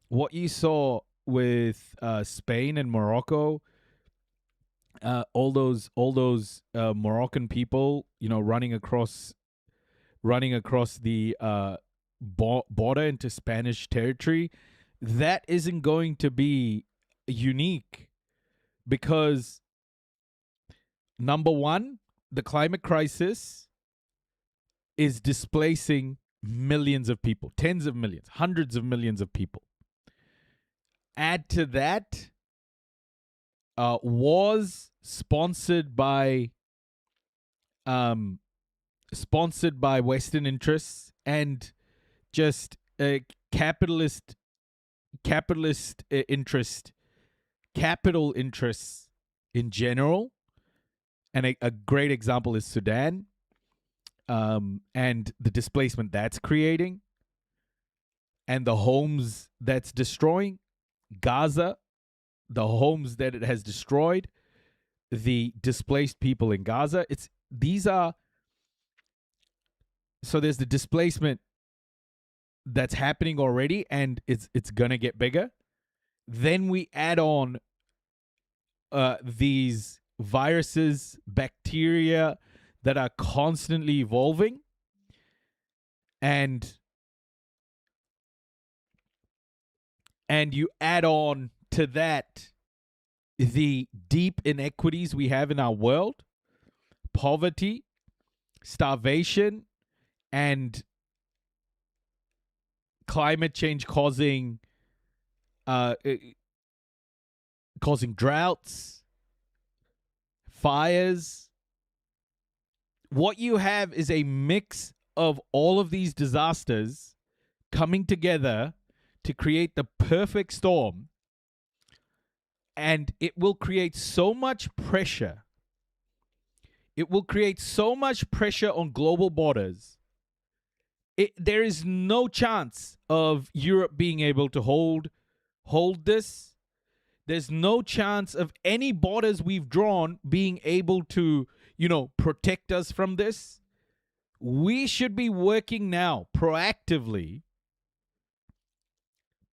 [SPEAKER 1] What you saw with Spain and Morocco, all those Moroccan people, running across the border into Spanish territory, that isn't going to be unique because, number one, the climate crisis is displacing millions of people, tens of millions, hundreds of millions of people. Add to that, wars sponsored by Western interests and just capitalist interest, capital interests in general. And a great example is Sudan, and the displacement that's creating, and the homes that's destroying. Gaza, the homes that it has destroyed, the displaced people in Gaza. So there's the displacement that's happening already, and it's gonna get bigger. Then we add on these viruses, bacteria that are constantly evolving, and you add on to that the deep inequities we have in our world, poverty, starvation, and climate change causing droughts, fires. What you have is a mix of all of these disasters coming together to create the perfect storm, and it will create so much pressure. It will create so much pressure on global borders. There is no chance of Europe being able to hold this. There's no chance of any borders we've drawn being able to, protect us from this. We should be working now proactively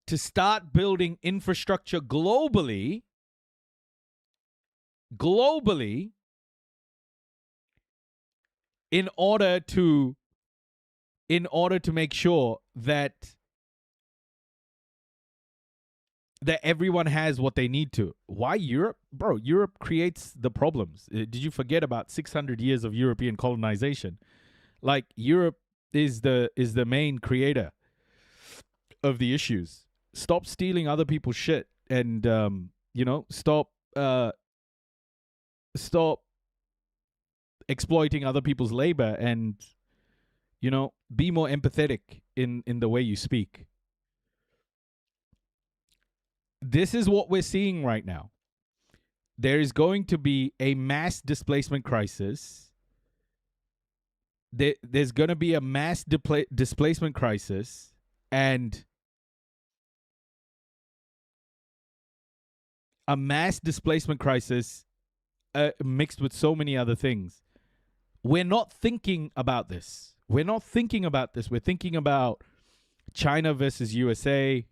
[SPEAKER 1] to start building infrastructure globally in order to make sure that everyone has what they need to. Why Europe? Bro, Europe creates the problems. Did you forget about 600 years of European colonization? Like, Europe is the main creator of the issues. Stop stealing other people's shit, and stop exploiting other people's labor, and be more empathetic in the way you speak. This is what we're seeing right now. There is going to be a mass displacement crisis. There's going to be a mass displacement crisis, and a mass displacement crisis mixed with so many other things. We're not thinking about this. We're thinking about China versus USA.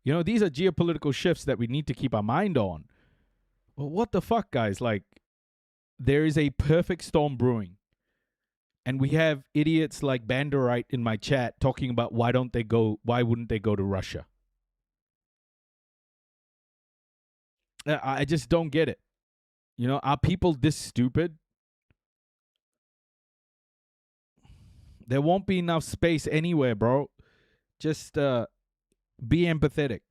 [SPEAKER 1] These are geopolitical shifts that we need to keep our mind on. Well, what the fuck, guys? Like, there is a perfect storm brewing. And we have idiots like Banderite in my chat talking about why wouldn't they go to Russia? I just don't get it. You know, are people this stupid? There won't be enough space anywhere, bro. Just be empathetic.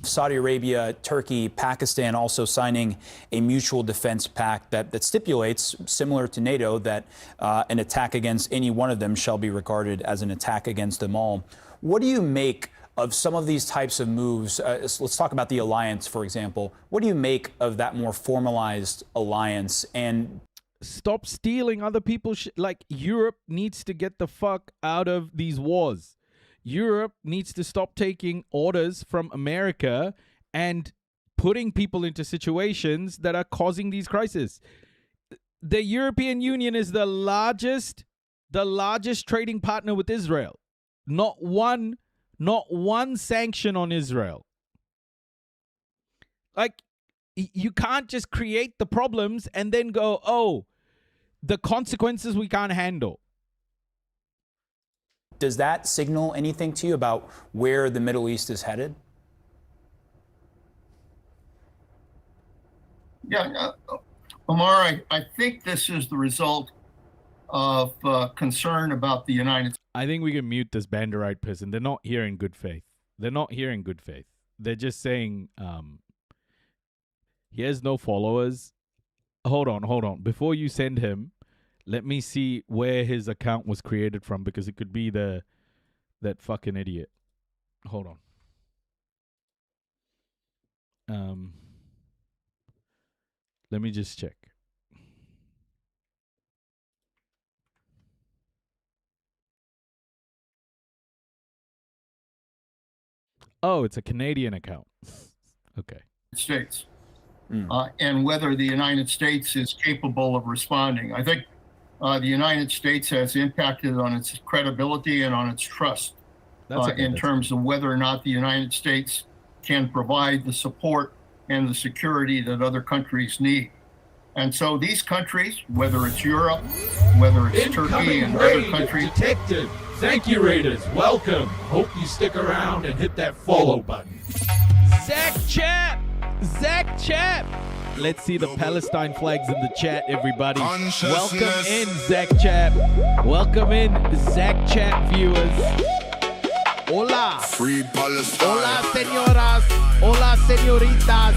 [SPEAKER 14] Saudi Arabia, Turkey, Pakistan also signing a mutual defense pact that stipulates, similar to NATO, that an attack against any one of them shall be regarded as an attack against them all. What do you make of some of these types of moves? Let's talk about the alliance, for example. What do you make of that more formalized alliance? And
[SPEAKER 1] stop stealing other people's like, Europe needs to get the fuck out of these wars. Europe needs to stop taking orders from America and putting people into situations that are causing these crises. The European Union is the largest trading partner with Israel. Not one sanction on Israel. Like, you can't just create the problems and then go, oh, the consequences we can't handle.
[SPEAKER 14] does that signal anything to you about where the Middle East is headed?
[SPEAKER 15] Yeah, Omar, I think this is the result of concern about the United States.
[SPEAKER 1] I think we can mute this Banderite person. They're not here in good faith. They're not here in good faith. They're just saying he has no followers. Hold on. Before you send him, let me see where his account was created from, because it could be that fucking idiot. Hold on. Let me just check. Oh, it's a Canadian account. Okay.
[SPEAKER 15] States. And whether the United States is capable of responding. I think the United States has impacted on its credibility and on its trust in terms of whether or not the United States can provide the support and the security that other countries need. And so these countries, whether it's Europe, whether it's Turkey and other countries.
[SPEAKER 13] Detected. Thank you, Raiders. Welcome. Hope you stick around and hit that follow button.
[SPEAKER 1] Zach Chap! Let's see the Palestine flags in the chat, everybody. Welcome in, Zach Chap. Welcome in, Zach Chap viewers. Hola.
[SPEAKER 2] Free Palestine.
[SPEAKER 1] Hola, señoras. Hola, señoritas.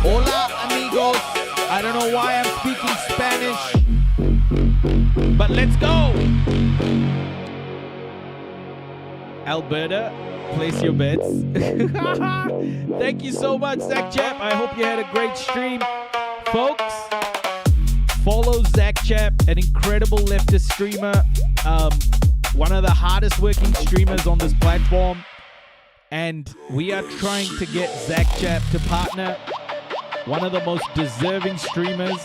[SPEAKER 1] Hola, amigos. I don't know why I'm speaking Spanish, but let's go. Alberta, place your bets. Thank you so much, Zach Chap. I hope you had a great stream. Folks, follow Zach Chap, an incredible leftist streamer, one of the hardest working streamers on this platform. And we are trying to get Zach Chap to partner, one of the most deserving streamers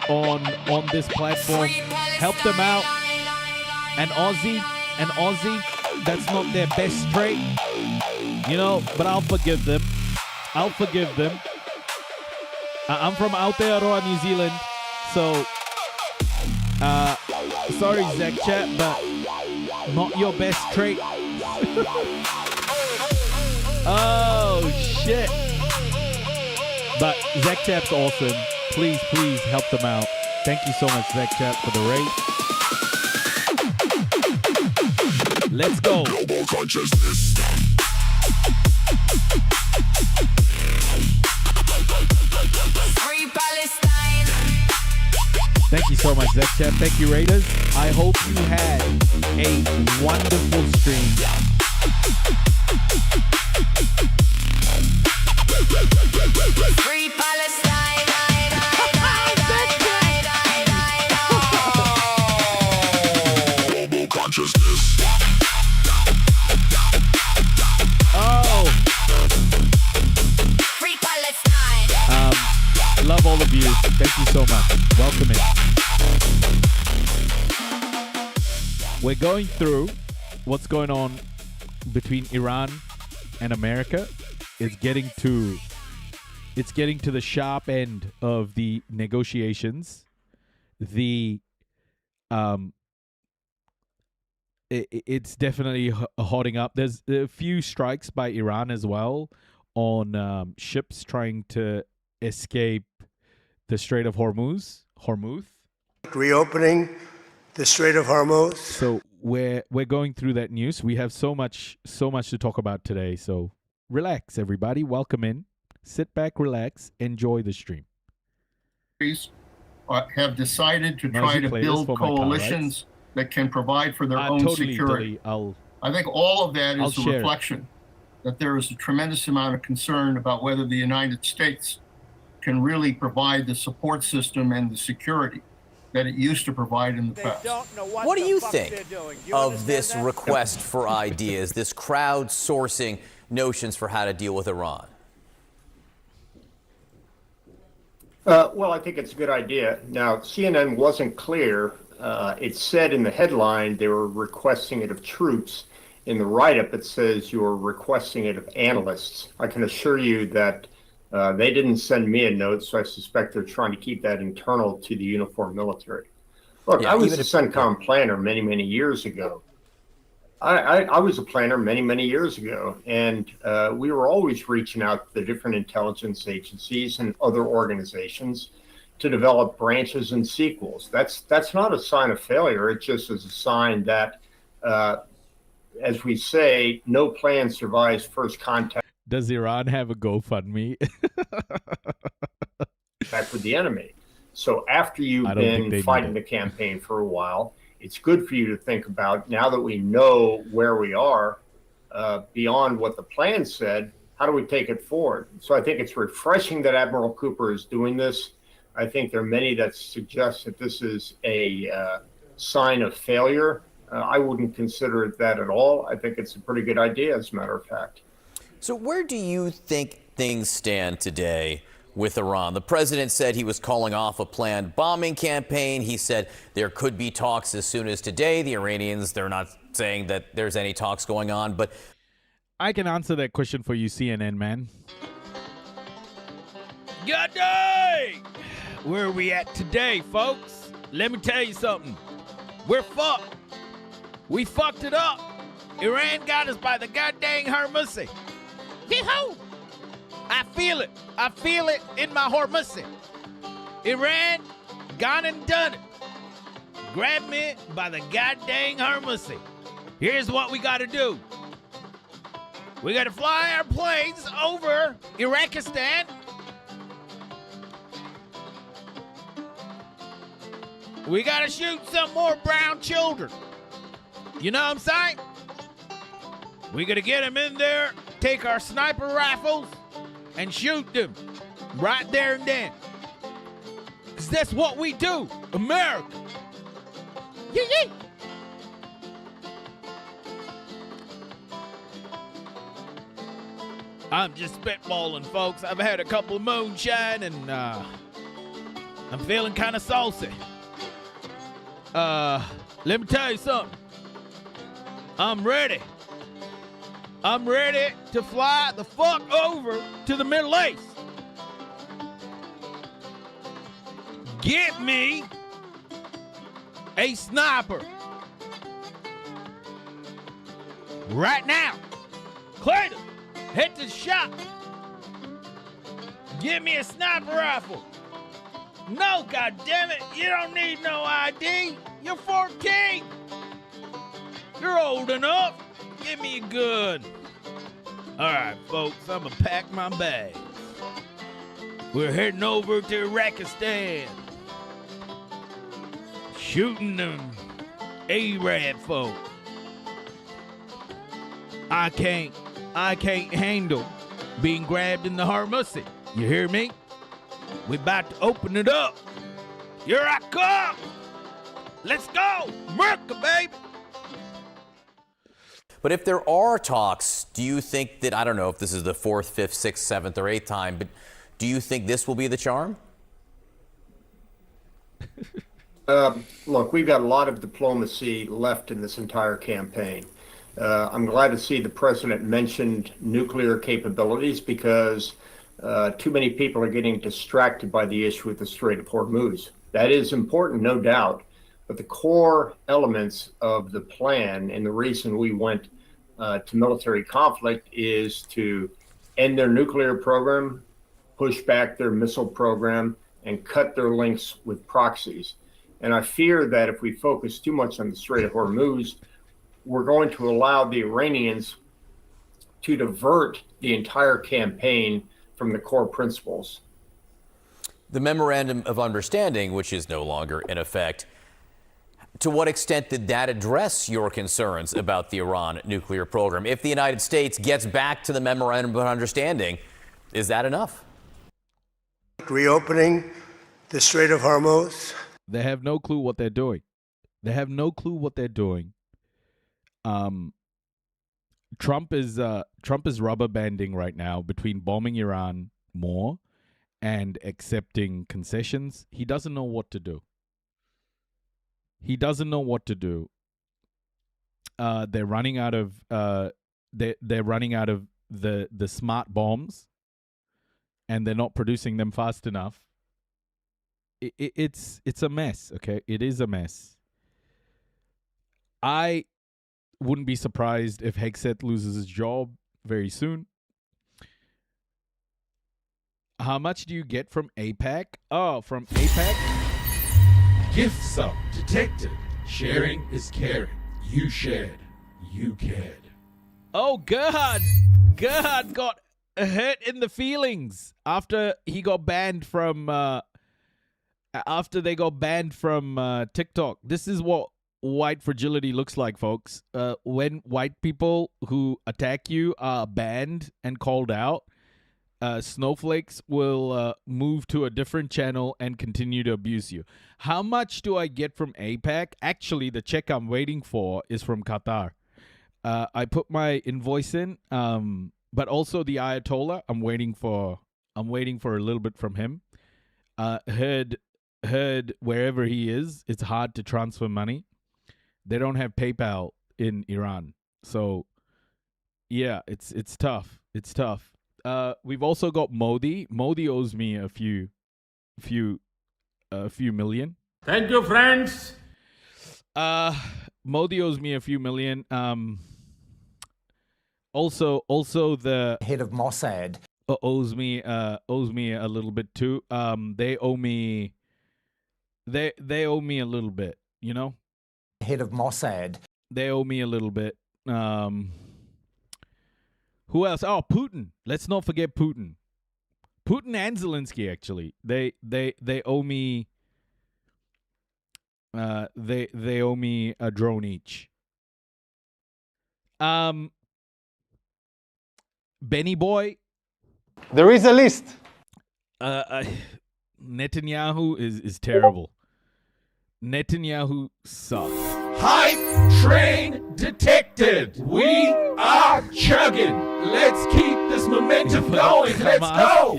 [SPEAKER 1] on this platform. Help them out. An Aussie, that's not their best trait, you know, but I'll forgive them. I'm from Aotearoa, New Zealand, so sorry, Zach Chap, but not your best trait. Oh shit. But Zach Chap's awesome. Please help them out. Thank you so much, Zach Chap, for the raid. Let's go.
[SPEAKER 2] Global consciousness.
[SPEAKER 16] Free Palestine.
[SPEAKER 1] Thank you so much, Zach Chap. Thank you, Raiders. I hope you had a wonderful stream.
[SPEAKER 16] Free Palestine.
[SPEAKER 2] Global consciousness.
[SPEAKER 1] Oh.
[SPEAKER 16] Free Palestine.
[SPEAKER 1] Love all of you. Thank you so much. Welcome in. We're going through what's going on between Iran and America. It's getting to it's getting to the sharp end of the negotiations. It's definitely hotting up. There's a few strikes by Iran as well on ships trying to escape the Strait of Hormuz.
[SPEAKER 4] Reopening the Strait of Hormuz.
[SPEAKER 1] So we're going through that news. We have so much to talk about today. So relax, everybody. Welcome in. Sit back, relax, enjoy the stream.
[SPEAKER 15] Have decided to try to build coalitions that can provide for their own security. I think all of that is a reflection that there is a tremendous amount of concern about whether the United States can really provide the support system and the security that it used to provide in the past.
[SPEAKER 17] What do you think of this request for ideas, this crowdsourcing notions for how to deal with Iran?
[SPEAKER 18] Well, I think it's a good idea. Now, CNN wasn't clear. It said in the headline they were requesting it of troops. In the write-up, it says you're requesting it of analysts. I can assure you that they didn't send me a note, so I suspect they're trying to keep that internal to the uniformed military. Look, I was a CENTCOM planner many, many years ago. I was a planner many years ago, and we were always reaching out to the different intelligence agencies and other organizations to develop branches and sequels. That's not a sign of failure. It just is a sign that, as we say, no plan survives first contact.
[SPEAKER 1] Does Iran have a GoFundMe?
[SPEAKER 18] Back with the enemy. So after you've been fighting the campaign for a while, it's good for you to think about, now that we know where we are, beyond what the plan said, how do we take it forward? So I think it's refreshing that Admiral Cooper is doing this. I think there are many that suggest that this is a sign of failure. I wouldn't consider it that at all. I think it's a pretty good idea, as a matter of fact.
[SPEAKER 17] So where do you think things stand today with Iran? The president said he was calling off a planned bombing campaign. He said there could be talks as soon as today. The Iranians, they're not saying that there's any talks going on, but
[SPEAKER 1] I can answer that question for you, CNN, man. Good day! Where are we at today, folks? Let me tell you something. We're fucked. We fucked it up. Iran got us by the goddamn Hormuz. Yee-hoo! I feel it. I feel it in my Hormuz. Iran gone and done it. Grab me by the goddamn Hormuz. Here's what we got to do. We got to fly our planes over Iraqistan. We got to shoot some more brown children. You know what I'm saying? We got to get them in there, take our sniper rifles, and shoot them right there and then. Because that's what we do, America. Yee-yee. I'm just spitballing, folks. I've had a couple of moonshine, and I'm feeling kind of saucy. Let me tell you something. I'm ready. I'm ready to fly the fuck over to the Middle East. Get me a sniper. Right now. Clayton, hit the shop. Give me a sniper rifle. No, goddammit, you don't need no ID. You're 14. You're old enough. Give me a gun. All right, folks, I'm gonna pack my bags. We're heading over to Iraqistan. Shooting them Arab folk. I can't handle being grabbed in the Hormuz. You hear me? We about to open it up. Here I come. Let's go. America, baby.
[SPEAKER 17] But if there are talks, do you think that, I don't know if this is the 4th, 5th, 6th, 7th, or 8th time, but do you think this will be the charm?
[SPEAKER 18] Look, we've got a lot of diplomacy left in this entire campaign. I'm glad to see the president mentioned nuclear capabilities, because too many people are getting distracted by the issue with the Strait of Hormuz. That is important, no doubt, but the core elements of the plan and the reason we went to military conflict is to end their nuclear program, push back their missile program, and cut their links with proxies. And I fear that if we focus too much on the Strait of Hormuz, we're going to allow the Iranians to divert the entire campaign from the core principles.
[SPEAKER 17] The Memorandum of Understanding, which is no longer in effect, to what extent did that address your concerns about the Iran nuclear program? If the United States gets back to the Memorandum of Understanding, is that enough?
[SPEAKER 4] Reopening the Strait of Hormuz.
[SPEAKER 1] They have no clue what they're doing. They have no clue what they're doing. Trump is rubber banding right now between bombing Iran more and accepting concessions. He doesn't know what to do. He doesn't know what to do. They're running out of they're running out of the smart bombs, and they're not producing them fast enough. It's a mess. Okay, it is a mess. I wouldn't be surprised if Hegseth loses his job very soon. How much do you get from APAC? Oh, from APAC?
[SPEAKER 13] Gift sub detected. Sharing is caring. You shared. You cared.
[SPEAKER 1] Oh, Gerhard got hurt in the feelings after he got banned from TikTok. This is what white fragility looks like, folks. When white people who attack you are banned and called out, snowflakes will move to a different channel and continue to abuse you. How much do I get from APAC? Actually, the check I'm waiting for is from Qatar. I put my invoice in, but also the Ayatollah. I'm waiting for a little bit from him. Heard wherever he is, it's hard to transfer money. They don't have PayPal in Iran, so yeah, it's tough. It's tough. We've also got Modi. Modi owes me a few million.
[SPEAKER 3] Thank you, friends.
[SPEAKER 1] Modi owes me a few million. Also the
[SPEAKER 19] head of Mossad
[SPEAKER 1] owes me a little bit too. They owe me a little bit, you know?
[SPEAKER 19] Head of Mossad.
[SPEAKER 1] They owe me a little bit. Who else? Oh, Putin. Let's not forget Putin. Putin and Zelensky, actually. They owe me they owe me a drone each. Benny Boy.
[SPEAKER 8] There is a list.
[SPEAKER 1] Netanyahu is terrible. Netanyahu sucks.
[SPEAKER 13] Hype train detected. We are chugging. Let's keep this momentum going. Let's go.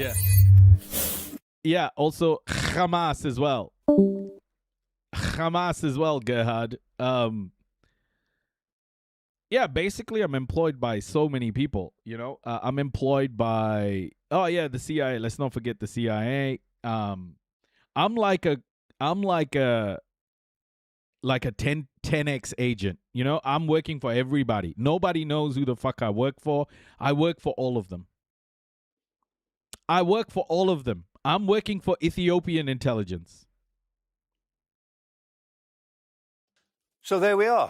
[SPEAKER 1] Yeah. Also Hamas as well. Gerhard. Yeah, basically I'm employed by so many people, you know. I'm employed by the CIA. Let's not forget the CIA. I'm like a 10x agent, you know. I'm working for everybody. Nobody knows who the fuck I work for. I work for all of them. I'm working for Ethiopian intelligence.
[SPEAKER 20] So there we are.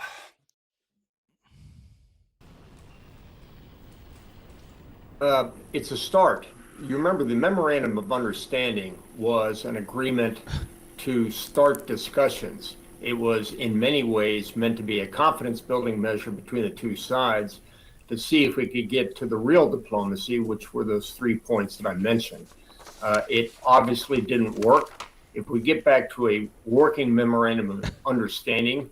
[SPEAKER 18] It's a start. You remember the Memorandum of Understanding was an agreement to start discussions. It was in many ways meant to be a confidence building measure between the two sides to see if we could get to the real diplomacy, which were those 3 points that I mentioned. It obviously didn't work. If we get back to a working Memorandum of Understanding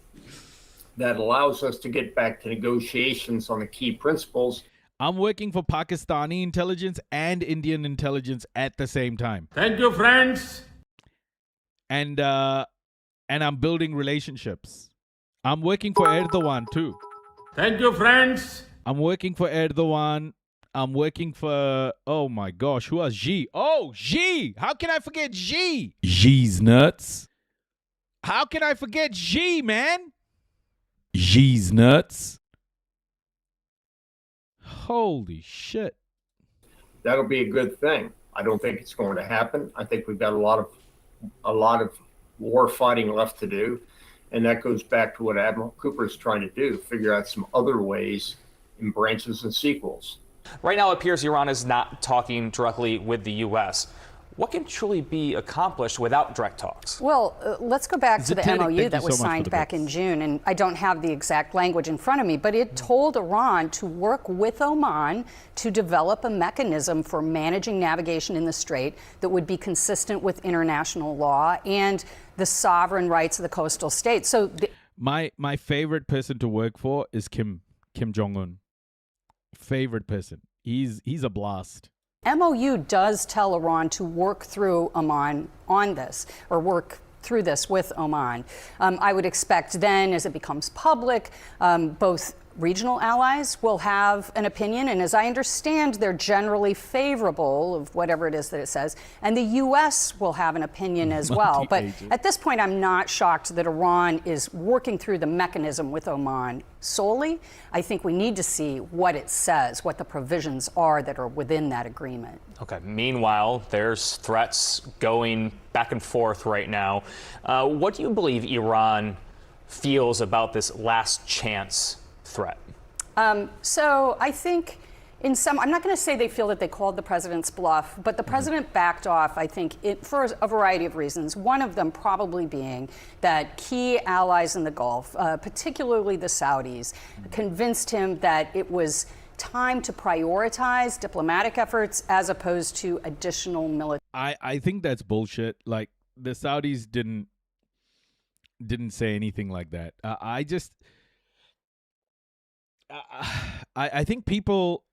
[SPEAKER 18] that allows us to get back to negotiations on the key principles.
[SPEAKER 1] I'm working for Pakistani intelligence and Indian intelligence at the same time.
[SPEAKER 3] Thank you, friends.
[SPEAKER 1] And I'm building relationships. I'm working for Erdogan too.
[SPEAKER 3] Thank you, friends.
[SPEAKER 1] I'm working for Erdogan. I'm working for, oh my gosh, who else? Xi. Oh, Xi. How can I forget Xi? Xi's nuts. How can I forget Xi, man? Xi's nuts. Holy shit.
[SPEAKER 18] That'll be a good thing. I don't think it's going to happen. I think we've got a lot of war fighting left to do. And that goes back to what Admiral Cooper is trying to do, figure out some other ways in branches and sequels.
[SPEAKER 21] Right now, it appears Iran is not talking directly with the U.S. What can truly be accomplished without direct talks?
[SPEAKER 22] Well, let's go back to the
[SPEAKER 1] Zatetic,
[SPEAKER 22] MOU
[SPEAKER 1] thank
[SPEAKER 22] that
[SPEAKER 1] you
[SPEAKER 22] was
[SPEAKER 1] so much for
[SPEAKER 22] signed
[SPEAKER 1] the
[SPEAKER 22] back in
[SPEAKER 1] bits.
[SPEAKER 22] June, and I don't have the exact language in front of me, but it told Iran to work with Oman to develop a mechanism for managing navigation in the Strait that would be consistent with international law and the sovereign rights of the coastal states. So
[SPEAKER 1] My favorite person to work for is Kim Jong-un. Favorite person. He's a blast.
[SPEAKER 22] MOU does tell Iran to work through Oman on this, or work through this with Oman. I would expect then, as it becomes public, both regional allies will have an opinion, and as I understand, they're generally favorable of whatever it is that it says, and the U.S. will have an opinion as well. But at this point, I'm not shocked that Iran is working through the mechanism with Oman solely. I think we need to see what it says, what the provisions are that are within that agreement.
[SPEAKER 21] Okay. Meanwhile, there's threats going back and forth right now. What do you believe Iran feels about this last chance threat?
[SPEAKER 22] So I think I'm not going to say they feel that they called the president's bluff, but the president backed off, I think, for a variety of reasons. One of them probably being that key allies in the Gulf, particularly the Saudis, convinced him that it was time to prioritize diplomatic efforts as opposed to additional military.
[SPEAKER 1] I think that's bullshit. Like, the Saudis didn't say anything like that. I think people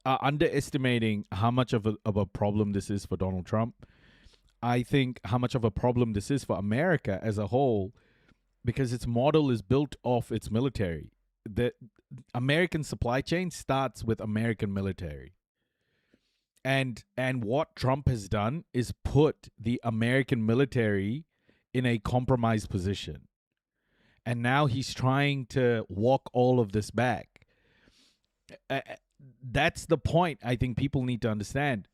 [SPEAKER 1] are underestimating how much of a problem this is for Donald Trump. I think how much of a problem this is for America as a whole, because its model is built off its military. The American supply chain starts with American military. And what Trump has done is put the American military in a compromised position. And now he's trying to walk all of this back. That's the point I think people need to understand.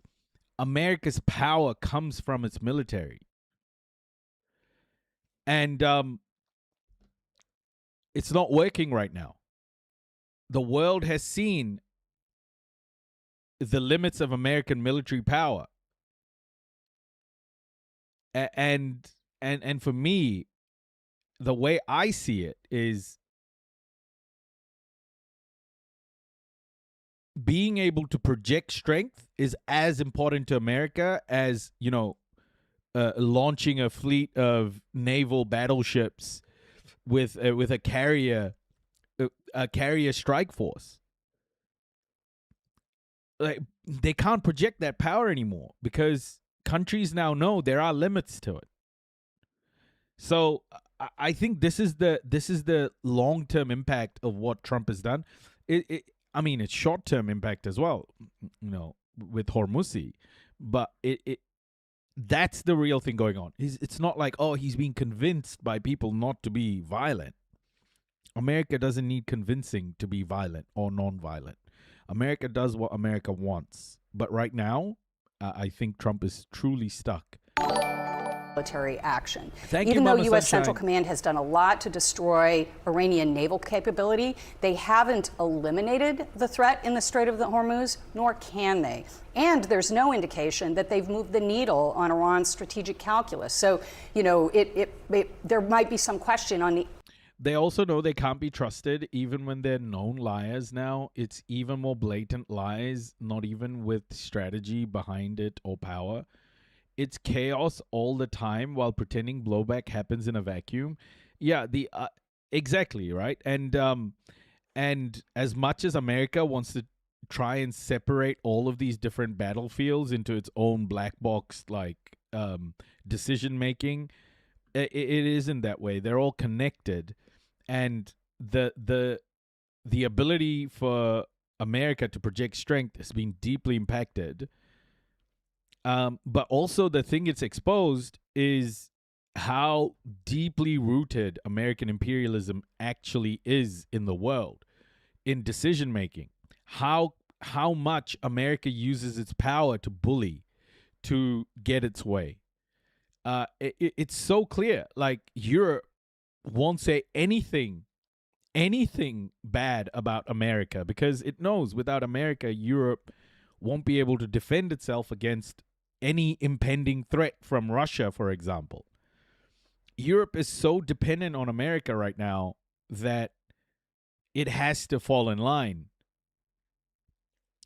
[SPEAKER 1] America's power comes from its military. And it's not working right now. The world has seen the limits of American military power. And for me, the way I see it is being able to project strength is as important to America as, launching a fleet of naval battleships with a carrier strike force. Like, they can't project that power anymore because countries now know there are limits to it. So I think this is the long-term impact of what Trump has done. It's short-term impact as well, with Hormuzzi, but that's the real thing going on. It's not like, he's being convinced by people not to be violent. America doesn't need convincing to be violent or non-violent. America does what America wants. But right now, I think Trump is truly stuck.
[SPEAKER 22] Military action.
[SPEAKER 1] Thank you,
[SPEAKER 22] Even though
[SPEAKER 1] Mama
[SPEAKER 22] U.S.
[SPEAKER 1] Sunshine.
[SPEAKER 22] Central Command has done a lot to destroy Iranian naval capability, they haven't eliminated the threat in the Strait of the Hormuz, nor can they. And there's no indication that they've moved the needle on Iran's strategic calculus. So, there might be some question on the.
[SPEAKER 1] They also know they can't be trusted, even when they're known liars now. It's even more blatant lies, not even with strategy behind it or power. It's chaos all the time while pretending blowback happens in a vacuum. Yeah, exactly, right? And as much as America wants to try and separate all of these different battlefields into its own black box, like decision making, it isn't that way. They're all connected, and the ability for America to project strength has been deeply impacted. But also the thing it's exposed is how deeply rooted American imperialism actually is in the world, in decision making. How much America uses its power to bully, to get its way. It's so clear. Like, Europe won't say anything bad about America because it knows without America, Europe won't be able to defend itself against any impending threat from Russia, for example. Europe is so dependent on America right now that it has to fall in line.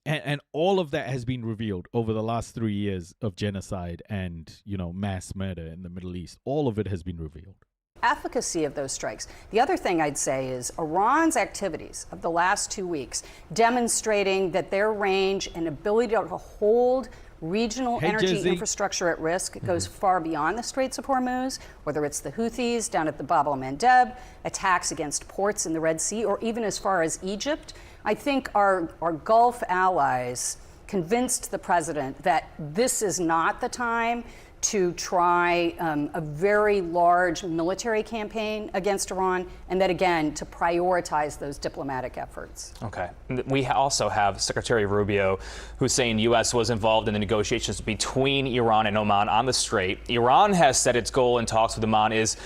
[SPEAKER 1] And all of that has been revealed over the last 3 years of genocide and, mass murder in the Middle East. All of it has been revealed.
[SPEAKER 22] Efficacy of those strikes. The other thing I'd say is Iran's activities of the last 2 weeks demonstrating that their range and ability to hold regional energy infrastructure at risk goes far beyond the Straits of Hormuz, whether it's the Houthis down at the Bab el-Mandeb, attacks against ports in the Red Sea, or even as far as Egypt. I think our Gulf allies convinced the president that this is not the time to try a very large military campaign against Iran, and that, again, to prioritize those diplomatic efforts.
[SPEAKER 21] Okay. We also have Secretary Rubio, who's saying U.S. was involved in the negotiations between Iran and Oman on the Strait. Iran has said its goal in talks with Oman is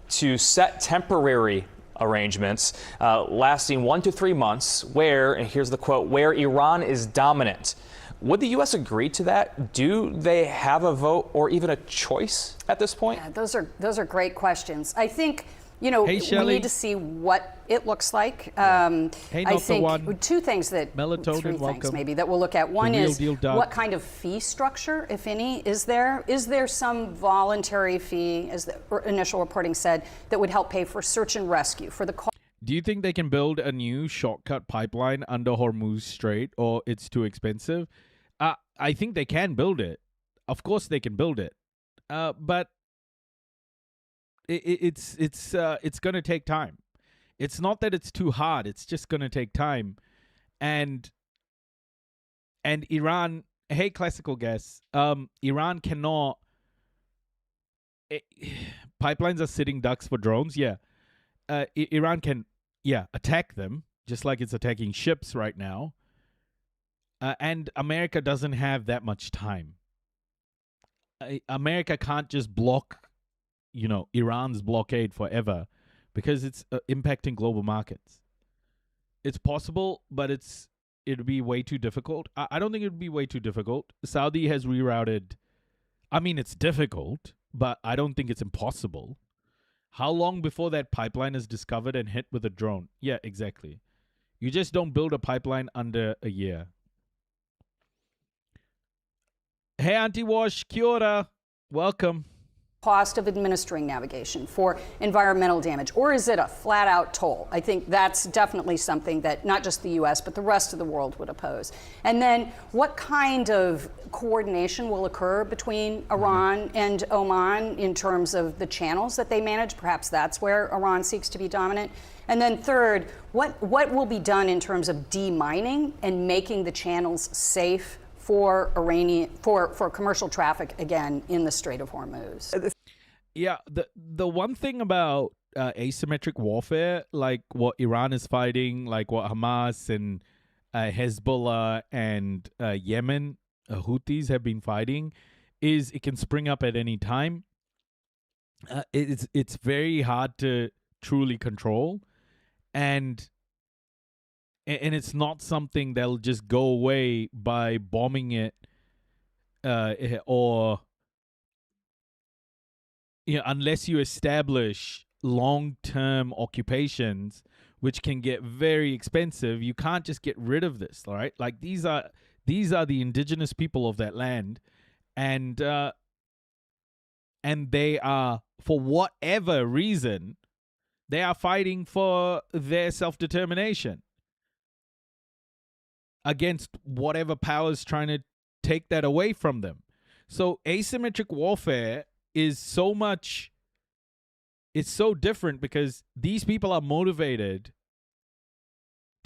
[SPEAKER 21] to set temporary arrangements lasting 1 to 3 months where, and here's the quote, where Iran is dominant. Would the U.S. agree to that? Do they have a vote or even a choice at this point?
[SPEAKER 22] Yeah, those are great questions. I think, we need to see what it looks like. I think two things three things maybe that we'll look at. One is what kind of fee structure, if any, is there? Is there some voluntary fee, as the initial reporting said, that would help pay for search and rescue for the cost?
[SPEAKER 1] Do you think they can build a new shortcut pipeline under Hormuz Strait, or it's too expensive? I think they can build it. Of course they can build it. But it's going to take time. It's not that it's too hard. It's just going to take time. And Iran, hey, classical guests, Iran cannot... pipelines are sitting ducks for drones, yeah. Iran can, attack them, just like it's attacking ships right now. And America doesn't have that much time. America can't just block, Iran's blockade forever because it's impacting global markets. It's possible, but it'd be way too difficult. I don't think it would be way too difficult. Saudi has rerouted. I mean, it's difficult, but I don't think it's impossible. How long before that pipeline is discovered and hit with a drone? Yeah, exactly. You just don't build a pipeline under a year. Hey, Auntie Wash, kia ora. Welcome.
[SPEAKER 22] Cost of administering navigation for environmental damage, or is it a flat-out toll? I think that's definitely something that not just the U.S., but the rest of the world would oppose. And then what kind of coordination will occur between Iran and Oman in terms of the channels that they manage? Perhaps that's where Iran seeks to be dominant. And then third, what will be done in terms of demining and making the channels safe for for commercial traffic, again, in the Strait of Hormuz?
[SPEAKER 1] Yeah, the one thing about asymmetric warfare, like what Iran is fighting, like what Hamas and Hezbollah and Yemen, Houthis have been fighting, is it can spring up at any time. It's very hard to truly control, and it's not something that'll just go away by bombing it or unless you establish long-term occupations, which can get very expensive. You can't just get rid of this, all right? Like these are the indigenous people of that land, and they are, for whatever reason, they are fighting for their self-determination against whatever power is trying to take that away from them. So asymmetric warfare is it's so different because these people are motivated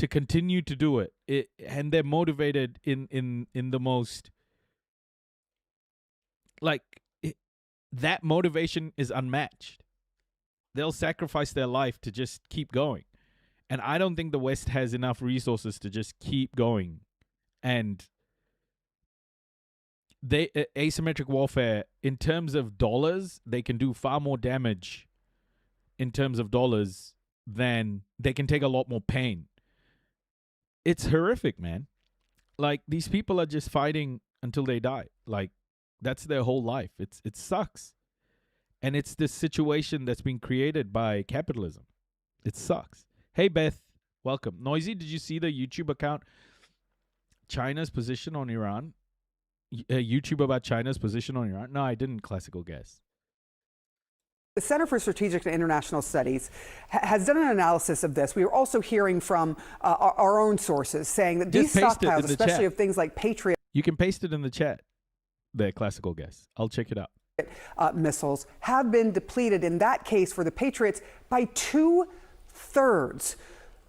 [SPEAKER 1] to continue to do it. And they're motivated in the most, like, that motivation is unmatched. They'll sacrifice their life to just keep going. And I don't think the West has enough resources to just keep going. And asymmetric warfare, in terms of dollars, they can do far more damage in terms of dollars than they can take a lot more pain. It's horrific, man. Like, these people are just fighting until they die. Like, that's their whole life. It sucks. And it's this situation that's been created by capitalism. It sucks. Hey, Beth, welcome. Noisy, did you see the YouTube account? China's position on Iran? YouTube about China's position on Iran? No, I didn't. Classical guess.
[SPEAKER 5] The Center for Strategic and International Studies has done an analysis of this. We are also hearing from our own sources saying that these stockpiles, especially of things like Patriot.
[SPEAKER 1] You can paste it in the chat. The classical guess. I'll check it out.
[SPEAKER 5] Missiles have been depleted in that case for the Patriots by 2/3.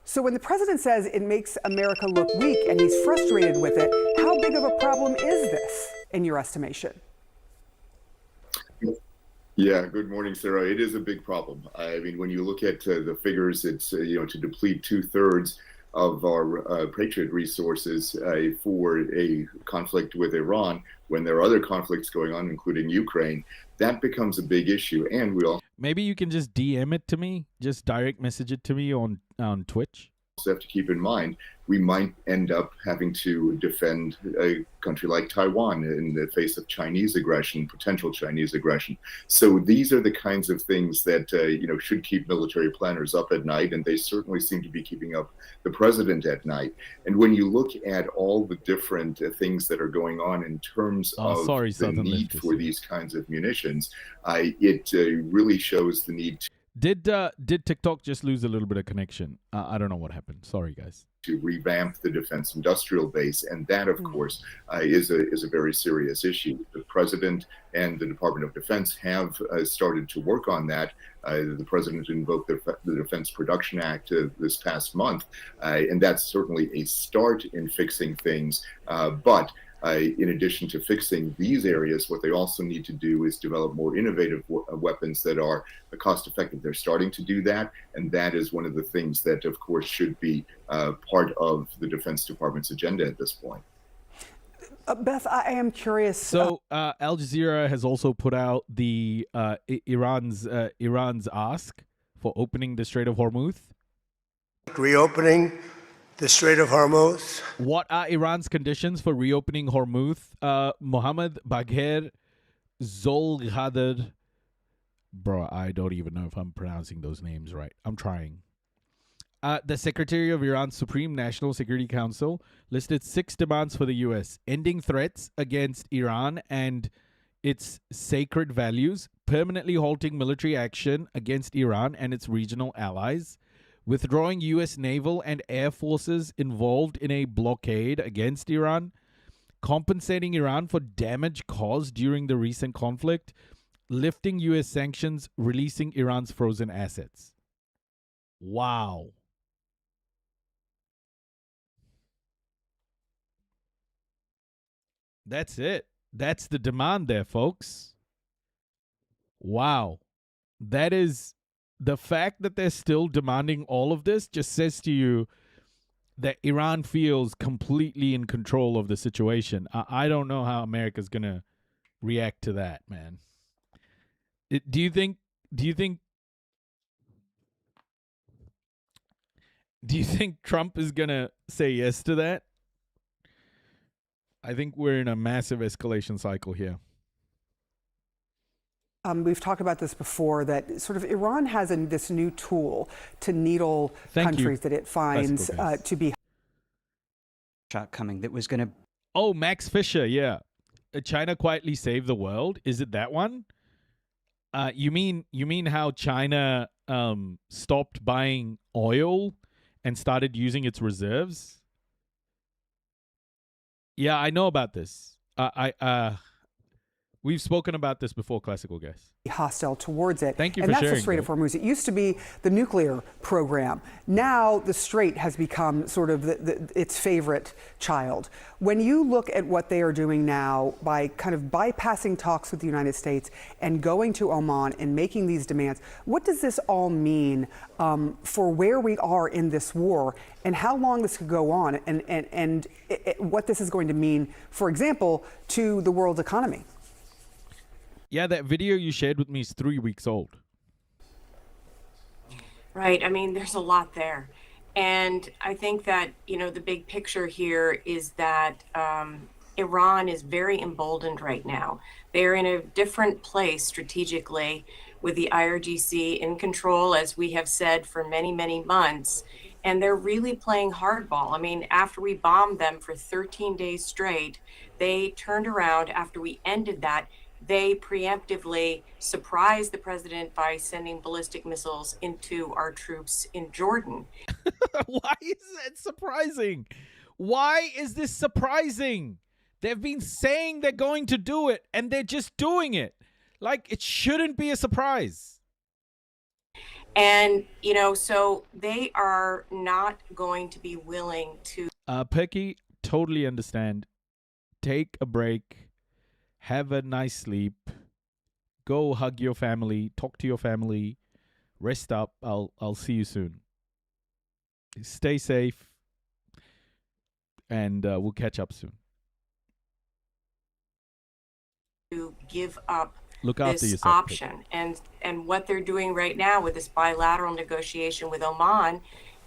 [SPEAKER 5] So when the president says it makes America look weak and he's frustrated with it, how big of a problem is this in your estimation?
[SPEAKER 6] Yeah, good morning, Sarah. It is a big problem. I mean, when you look at the figures, it's, to deplete 2/3 of our Patriot resources for a conflict with Iran, when there are other conflicts going on, including Ukraine, that becomes a big issue. And we also
[SPEAKER 1] maybe you can just DM it to me, just direct message it to me on Twitch.
[SPEAKER 6] have to keep in mind, we might end up having to defend a country like Taiwan in the face of Chinese aggression, potential Chinese aggression. So these are the kinds of things that, should keep military planners up at night, and they certainly seem to be keeping up the president at night. And when you look at all the different things that are going on in terms of the need for these kinds of munitions, it really shows the need to
[SPEAKER 1] Did TikTok just lose a little bit of connection? I don't know what happened. Sorry, guys.
[SPEAKER 6] To revamp the defense industrial base, and that, of course, is a very serious issue. The president and the Department of Defense have started to work on that. The president invoked the Defense Production Act this past month, and that's certainly a start in fixing things. But in addition to fixing these areas, what they also need to do is develop more innovative weapons that are cost-effective. They're starting to do that, and that is one of the things that, of course, should be part of the Defense Department's agenda at this point.
[SPEAKER 5] Beth, I am curious.
[SPEAKER 1] So Al Jazeera has also put out the Iran's ask for opening the Strait of Hormuz.
[SPEAKER 4] Reopening the Strait of Hormuz.
[SPEAKER 1] What are Iran's conditions for reopening Hormuz? Mohammed Bagher Zolghadr. Bro, I don't even know if I'm pronouncing those names right. I'm trying. The Secretary of Iran's Supreme National Security Council listed 6 demands for the U.S. ending threats against Iran and its sacred values, permanently halting military action against Iran and its regional allies, withdrawing U.S. naval and air forces involved in a blockade against Iran, compensating Iran for damage caused during the recent conflict, lifting U.S. sanctions, releasing Iran's frozen assets. Wow. That's it. That's the demand there, folks. Wow. That is... The fact that they're still demanding all of this just says to you that Iran feels completely in control of the situation. I don't know how America's going to react to that, man. Do you think Trump is going to say yes to that? I think we're in a massive escalation cycle here.
[SPEAKER 5] We've talked about this before, that sort of Iran has this new tool to needle countries that it finds to be
[SPEAKER 23] coming that was going to.
[SPEAKER 1] Oh, Max Fisher, yeah. China quietly saved the world. Is it that one? You mean how China stopped buying oil and started using its reserves? Yeah, I know about this. We've spoken about this before, classical guests.
[SPEAKER 5] Hostile towards it.
[SPEAKER 1] Thank you
[SPEAKER 5] and
[SPEAKER 1] for
[SPEAKER 5] that's
[SPEAKER 1] sharing.
[SPEAKER 5] the Strait of Hormuz. It used to be the nuclear program. Now the Strait has become sort of its favorite child. When you look at what they are doing now by kind of bypassing talks with the United States and going to Oman and making these demands, what does this all mean for where we are in this war and how long this could go on and what this is going to mean, for example, to the world's economy?
[SPEAKER 1] Yeah, that video you shared with me is 3 weeks old.
[SPEAKER 7] Right. I mean, there's a lot there. And I think that, you know, the big picture here is that Iran is very emboldened right now. They're in a different place strategically with the IRGC in control, as we have said for many, many months. And they're really playing hardball. I mean, after we bombed them for 13 days straight, they turned around after we ended that. They preemptively surprised the president by sending ballistic missiles into our troops in Jordan.
[SPEAKER 1] Why is that surprising? Why is this surprising? They've been saying they're going to do it, and they're just doing it. Like, it shouldn't be a surprise.
[SPEAKER 7] And, you know, so they are not going to be willing to.
[SPEAKER 1] Pecky, totally understand. Take a break. Have a nice sleep. Go hug your family. Talk to your family. Rest up. I'll see you soon. Stay safe. And we'll catch up soon.
[SPEAKER 7] To give up
[SPEAKER 1] Look after
[SPEAKER 7] this
[SPEAKER 1] yourself,
[SPEAKER 7] option. And what they're doing right now with this bilateral negotiation with Oman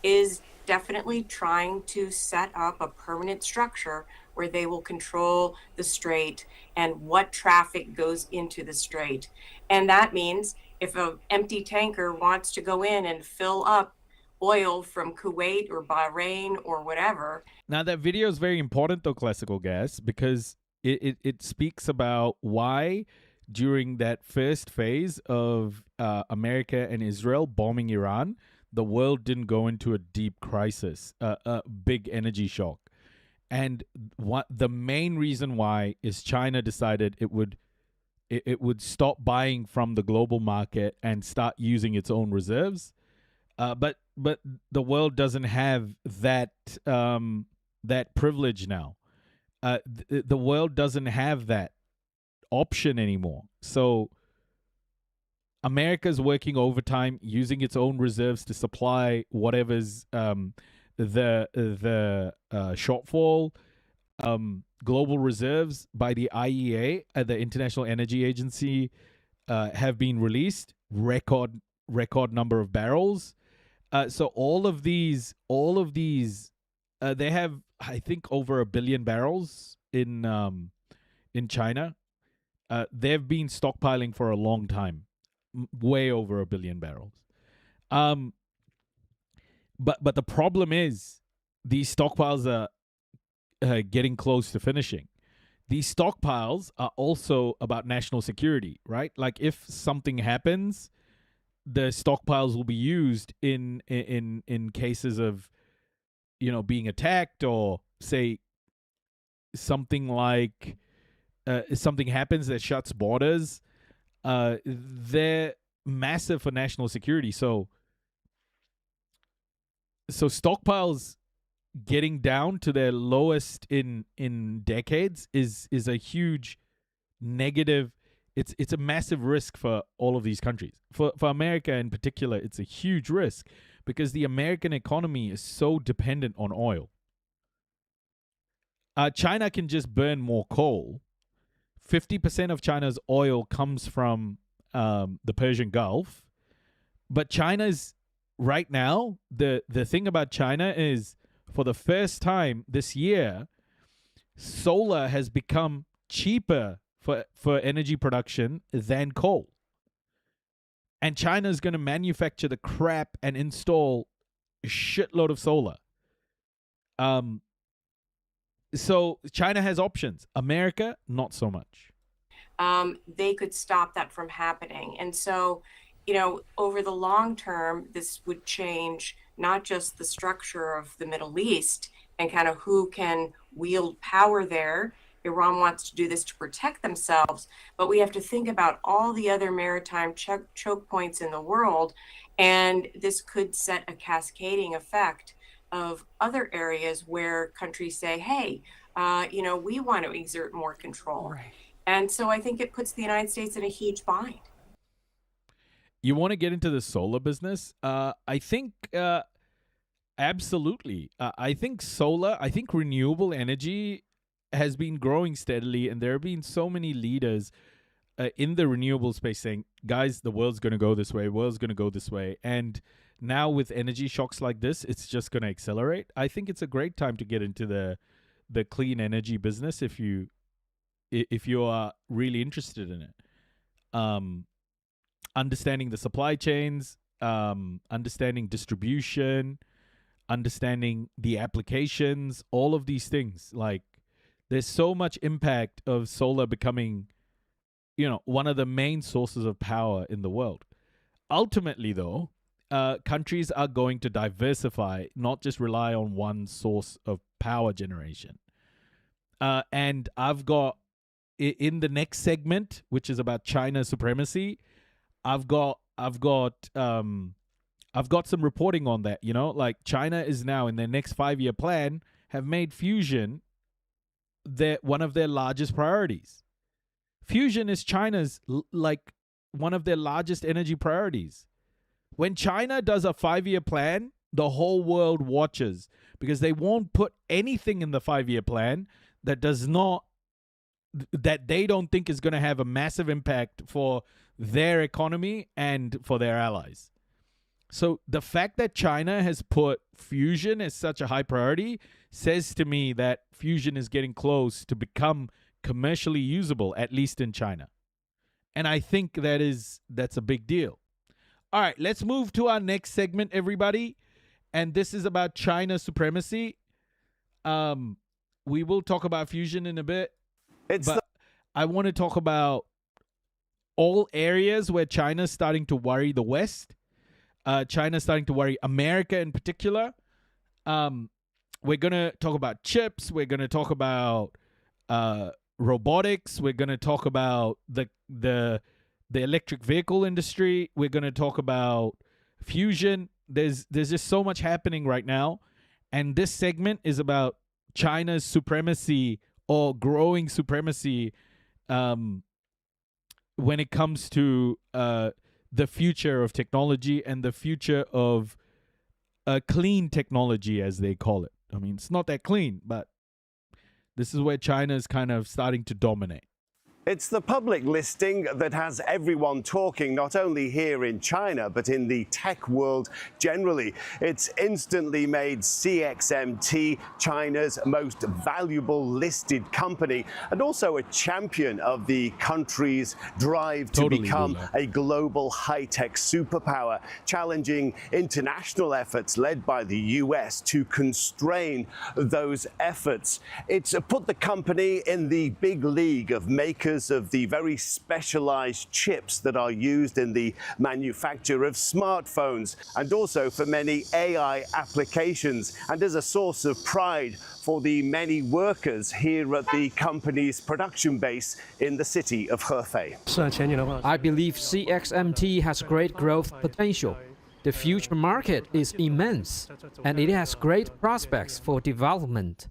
[SPEAKER 7] is definitely trying to set up a permanent structure where they will control the strait and what traffic goes into the strait. And that means if an empty tanker wants to go in and fill up oil from Kuwait or Bahrain or whatever.
[SPEAKER 1] Now, that video is very important, though, classical gas, because it speaks about why during that first phase of America and Israel bombing Iran, the world didn't go into a deep crisis, a big energy shock. And what the main reason why is China decided it would stop buying from the global market and start using its own reserves. But the world doesn't have that that privilege now. The world doesn't have that option anymore. So America's working overtime, using its own reserves to supply whatever's the shortfall. Global reserves by the IEA, the International Energy Agency, have been released. Record number of barrels. So all of these, they have, I think, over 1 billion barrels in China. They've been stockpiling for a long time, way over 1 billion barrels. But the problem is these stockpiles are getting close to finishing. These stockpiles are also about national security, right? Like if something happens, the stockpiles will be used in cases of, you know, being attacked, or say something like something happens that shuts borders. They're massive for national security. So stockpiles getting down to their lowest in decades is a huge negative. It's a massive risk for all of these countries. For America in particular, it's a huge risk because the American economy is so dependent on oil. China can just burn more coal. 50% of China's oil comes from the Persian Gulf. But China's right now, the thing about China is, for the first time this year, solar has become cheaper for energy production than coal. And China is going to manufacture the crap and install a shitload of solar. So China has options. America, not so much.
[SPEAKER 7] They could stop that from happening. And so, you know, over the long term, this would change not just the structure of the Middle East and kind of who can wield power there, Iran wants to do this to protect themselves, but we have to think about all the other maritime choke points in the world, and this could set a cascading effect of other areas where countries say, hey, we want to exert more control. Right. And so I think it puts the United States in a huge bind.
[SPEAKER 1] You want to get into the solar business? I think absolutely. I think renewable energy has been growing steadily, and there have been so many leaders in the renewable space saying, guys, the world's going to go this way, And now with energy shocks like this, it's just going to accelerate. I think it's a great time to get into the clean energy business if you are really interested in it. Understanding the supply chains, understanding distribution, understanding the applications, all of these things. Like, there's so much impact of solar becoming, one of the main sources of power in the world. Ultimately, though, countries are going to diversify, not just rely on one source of power generation. And I've got, in the next segment, which is about China supremacy, I've got some reporting on that. Like, China is now in their next 5-year plan have made fusion one of their largest priorities. Fusion is China's one of their largest energy priorities. When China does a 5-year plan, the whole world watches, because they won't put anything in the 5-year plan that they don't think is going to have a massive impact for their economy and for their allies. So the fact that China has put fusion as such a high priority says to me that fusion is getting close to become commercially usable, at least in China. And I think that's a big deal. All right, let's move to our next segment, everybody. And this is about China supremacy. We will talk about fusion in a bit. I want to talk about all areas where China's starting to worry the West. China's starting to worry America in particular. We're going to talk about chips. We're going to talk about robotics. We're going to talk about the electric vehicle industry. We're going to talk about fusion. There's just so much happening right now. And this segment is about China's supremacy or growing supremacy when it comes to the future of technology and the future of clean technology, as they call it. I mean, it's not that clean, but this is where China is kind of starting to dominate.
[SPEAKER 9] It's the public listing that has everyone talking, not only here in China, but in the tech world generally. It's instantly made CXMT China's most valuable listed company, and also a champion of the country's drive to become a global high-tech superpower, challenging international efforts led by the US to constrain those efforts. It's put the company in the big league of makers of the very specialized chips that are used in the manufacture of smartphones, and also for many AI applications, and as a source of pride for the many workers here at the company's production base in the city of Hefei.
[SPEAKER 10] I believe CXMT has great growth potential. The future market is immense, and it has great prospects for development.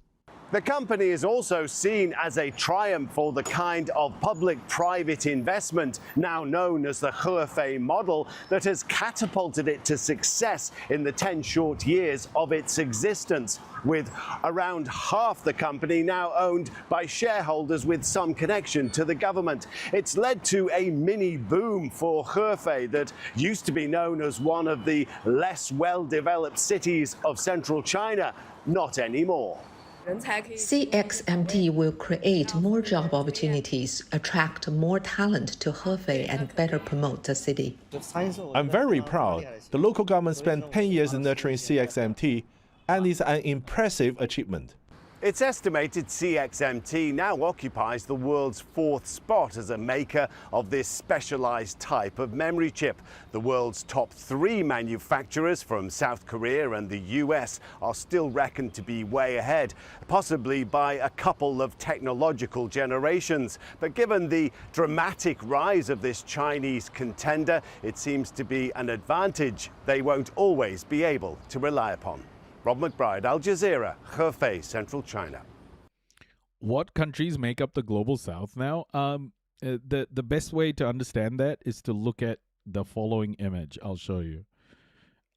[SPEAKER 9] The company is also seen as a triumph for the kind of public-private investment now known as the Hefei model that has catapulted it to success in the 10 short years of its existence, with around half the company now owned by shareholders with some connection to the government. It's led to a mini boom for Hefei that used to be known as one of the less well-developed cities of central China. Not anymore.
[SPEAKER 12] CXMT will create more job opportunities, attract more talent to Hefei, and better promote the city.
[SPEAKER 24] I'm very proud. The local government spent 10 years in nurturing CXMT, and it's an impressive achievement.
[SPEAKER 9] It's estimated CXMT now occupies the world's 4th spot as a maker of this specialized type of memory chip. The world's top 3 manufacturers from South Korea and the US are still reckoned to be way ahead, possibly by a couple of technological generations. But given the dramatic rise of this Chinese contender, it seems to be an advantage they won't always be able to rely upon. Rob McBride, Al Jazeera, Hefei, Central China.
[SPEAKER 1] What countries make up the global south now? The best way to understand that is to look at the following image. I'll show you.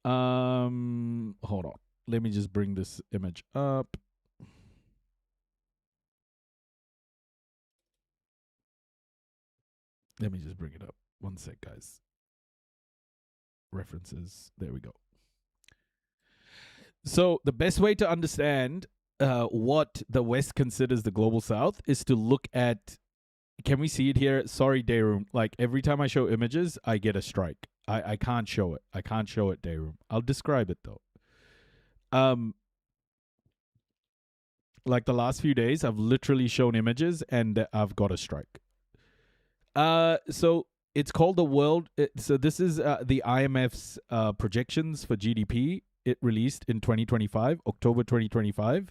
[SPEAKER 1] Hold on. Let me just bring this image up. Let me just bring it up. One sec, guys. References. There we go. So the best way to understand what the West considers the global South is to look at, can we see it here? Sorry, Dayroom. Like every time I show images, I get a strike. I can't show it. I can't show it, Dayroom. I'll describe it though. Like the last few days, I've literally shown images and I've got a strike. So it's called the world. So this is the IMF's projections for GDP. It released in 2025, October 2025.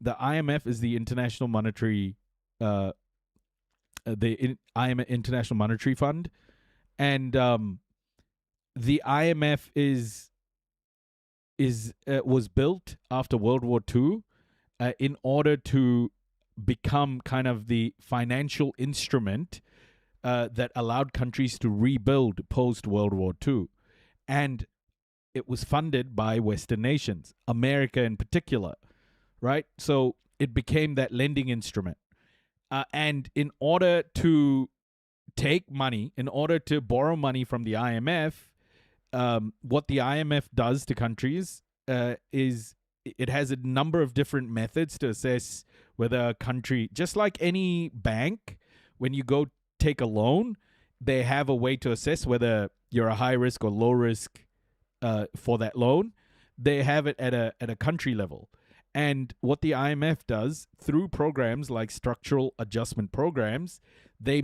[SPEAKER 1] The IMF is the International Monetary, IMF International Monetary Fund, and the IMF was built after World War II in order to become kind of the financial instrument that allowed countries to rebuild post World War II, and it was funded by Western nations, America in particular, right? So it became that lending instrument. And in order to take money, in order to borrow money from the IMF, what the IMF does to countries is it has a number of different methods to assess whether a country, just like any bank, when you go take a loan, they have a way to assess whether you're a high risk or low risk for that loan. They have it at a country level. And what the IMF does through programs like structural adjustment programs, they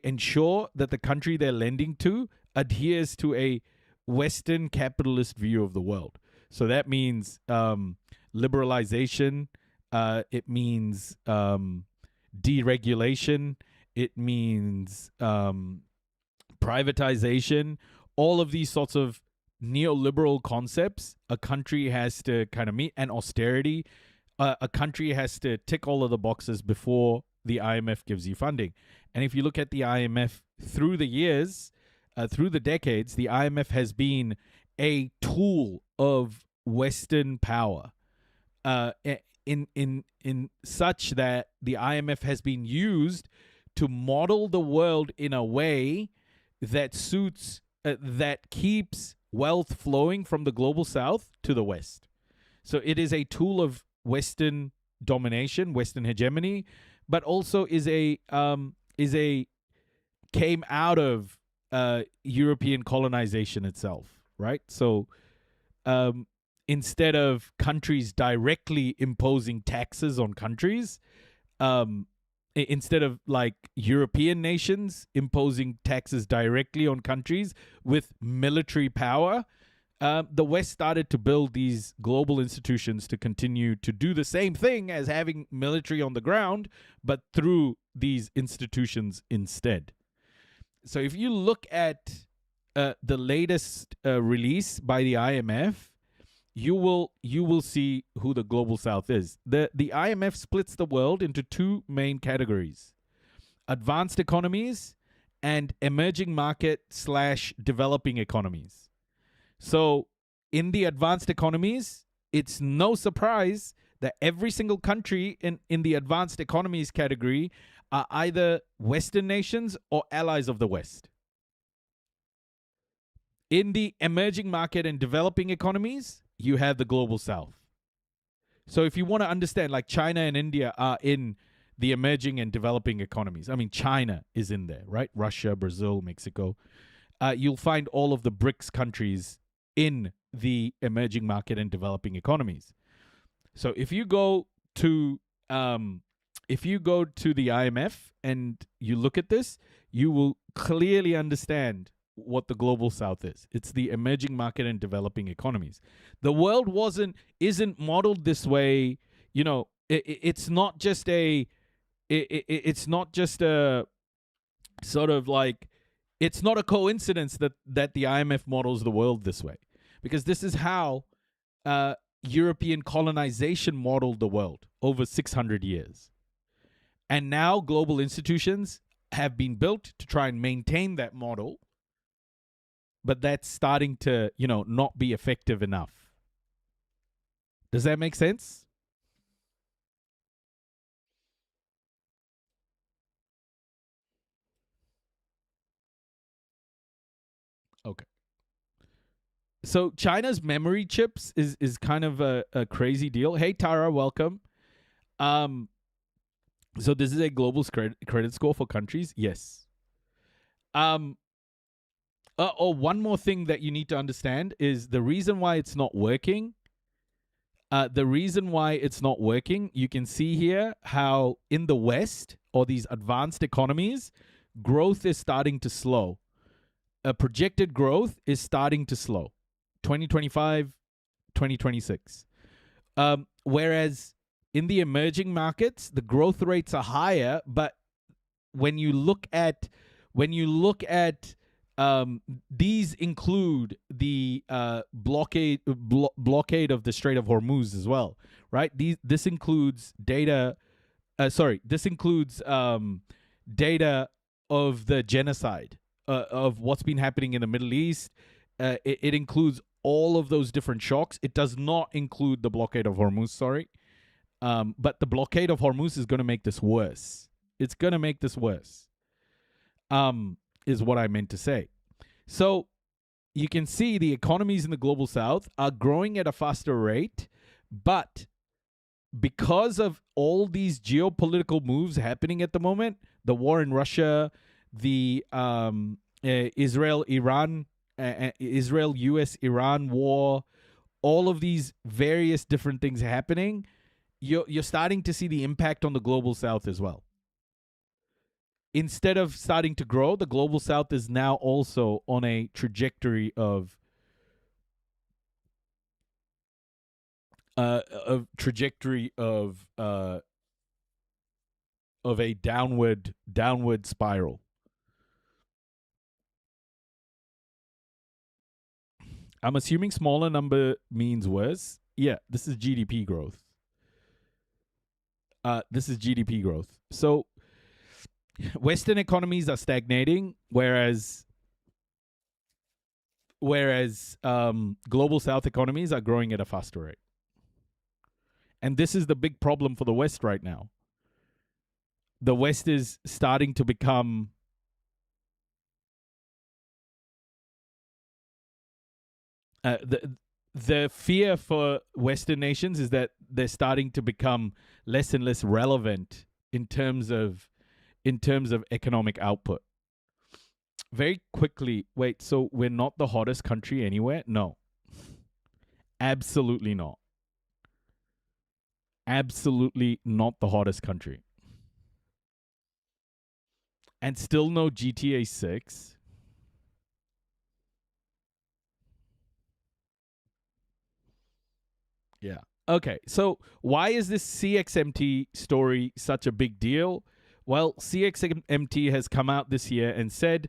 [SPEAKER 1] ensure that the country they're lending to adheres to a Western capitalist view of the world. So that means liberalization, it means deregulation, it means privatization, all of these sorts of neoliberal concepts a country has to kind of meet, and austerity. A country has to tick all of the boxes before the IMF gives you funding. And if you look at the IMF through the years, through the decades, the IMF has been a tool of Western power in such that the IMF has been used to model the world in a way that suits, that keeps wealth flowing from the global south to the West. So it is a tool of Western domination, Western hegemony, but also is a came out of European colonization itself, right? So instead of countries directly imposing taxes on countries, instead of like European nations imposing taxes directly on countries with military power, the West started to build these global institutions to continue to do the same thing as having military on the ground, but through these institutions instead. So if you look at the latest release by the IMF, you will see who the global south is. The IMF splits the world into two main categories: advanced economies and emerging market / developing economies. So in the advanced economies, it's no surprise that every single country in the advanced economies category are either Western nations or allies of the West. In the emerging market and developing economies, you have the global south. So if you want to understand, like China and India are in the emerging and developing economies. I mean, China is in there, right? Russia, Brazil, Mexico. You'll find all of the BRICS countries in the emerging market and developing economies. So if you go to if you go to the IMF and you look at this, you will clearly understand what the global south is. It's the emerging market and developing economies. The world isn't modeled this way. You know, it's not just a sort of like, it's not a coincidence that the IMF models the world this way, because this is how European colonization modeled the world over 600 years. And now global institutions have been built to try and maintain that model, but that's starting to, not be effective enough. Does that make sense? Okay. So China's memory chips is kind of a crazy deal. Hey, Tara, welcome. So this is a global credit score for countries? Yes. One more thing that you need to understand is the reason why it's not working. You can see here how in the West, or these advanced economies, growth is starting to slow. Projected growth is starting to slow. 2025, 2026. Whereas in the emerging markets, the growth rates are higher, but when you look at these include the blockade of the Strait of Hormuz as well, right? This includes data. This includes data of the genocide of what's been happening in the Middle East. It includes all of those different shocks. It does not include the blockade of Hormuz. Sorry. But the blockade of Hormuz is going to make this worse. It's going to make this worse, is what I meant to say. So you can see the economies in the global south are growing at a faster rate, but because of all these geopolitical moves happening at the moment, the war in Russia, the Israel-US-Iran war, all of these various different things happening, you're starting to see the impact on the global south as well. Instead of starting to grow, the global south is now also on a trajectory of a downward spiral. I'm assuming smaller number means worse. Yeah, this is GDP growth. So Western economies are stagnating, whereas global south economies are growing at a faster rate. And this is the big problem for the West right now. The West is starting to become the fear for Western nations is that they're starting to become less and less relevant in terms of economic output. Very quickly, wait, so we're not the hottest country anywhere? No. Absolutely not. Absolutely not the hottest country. And still no GTA 6. Yeah. Okay, so why is this CXMT story such a big deal? Well, CXMT has come out this year and said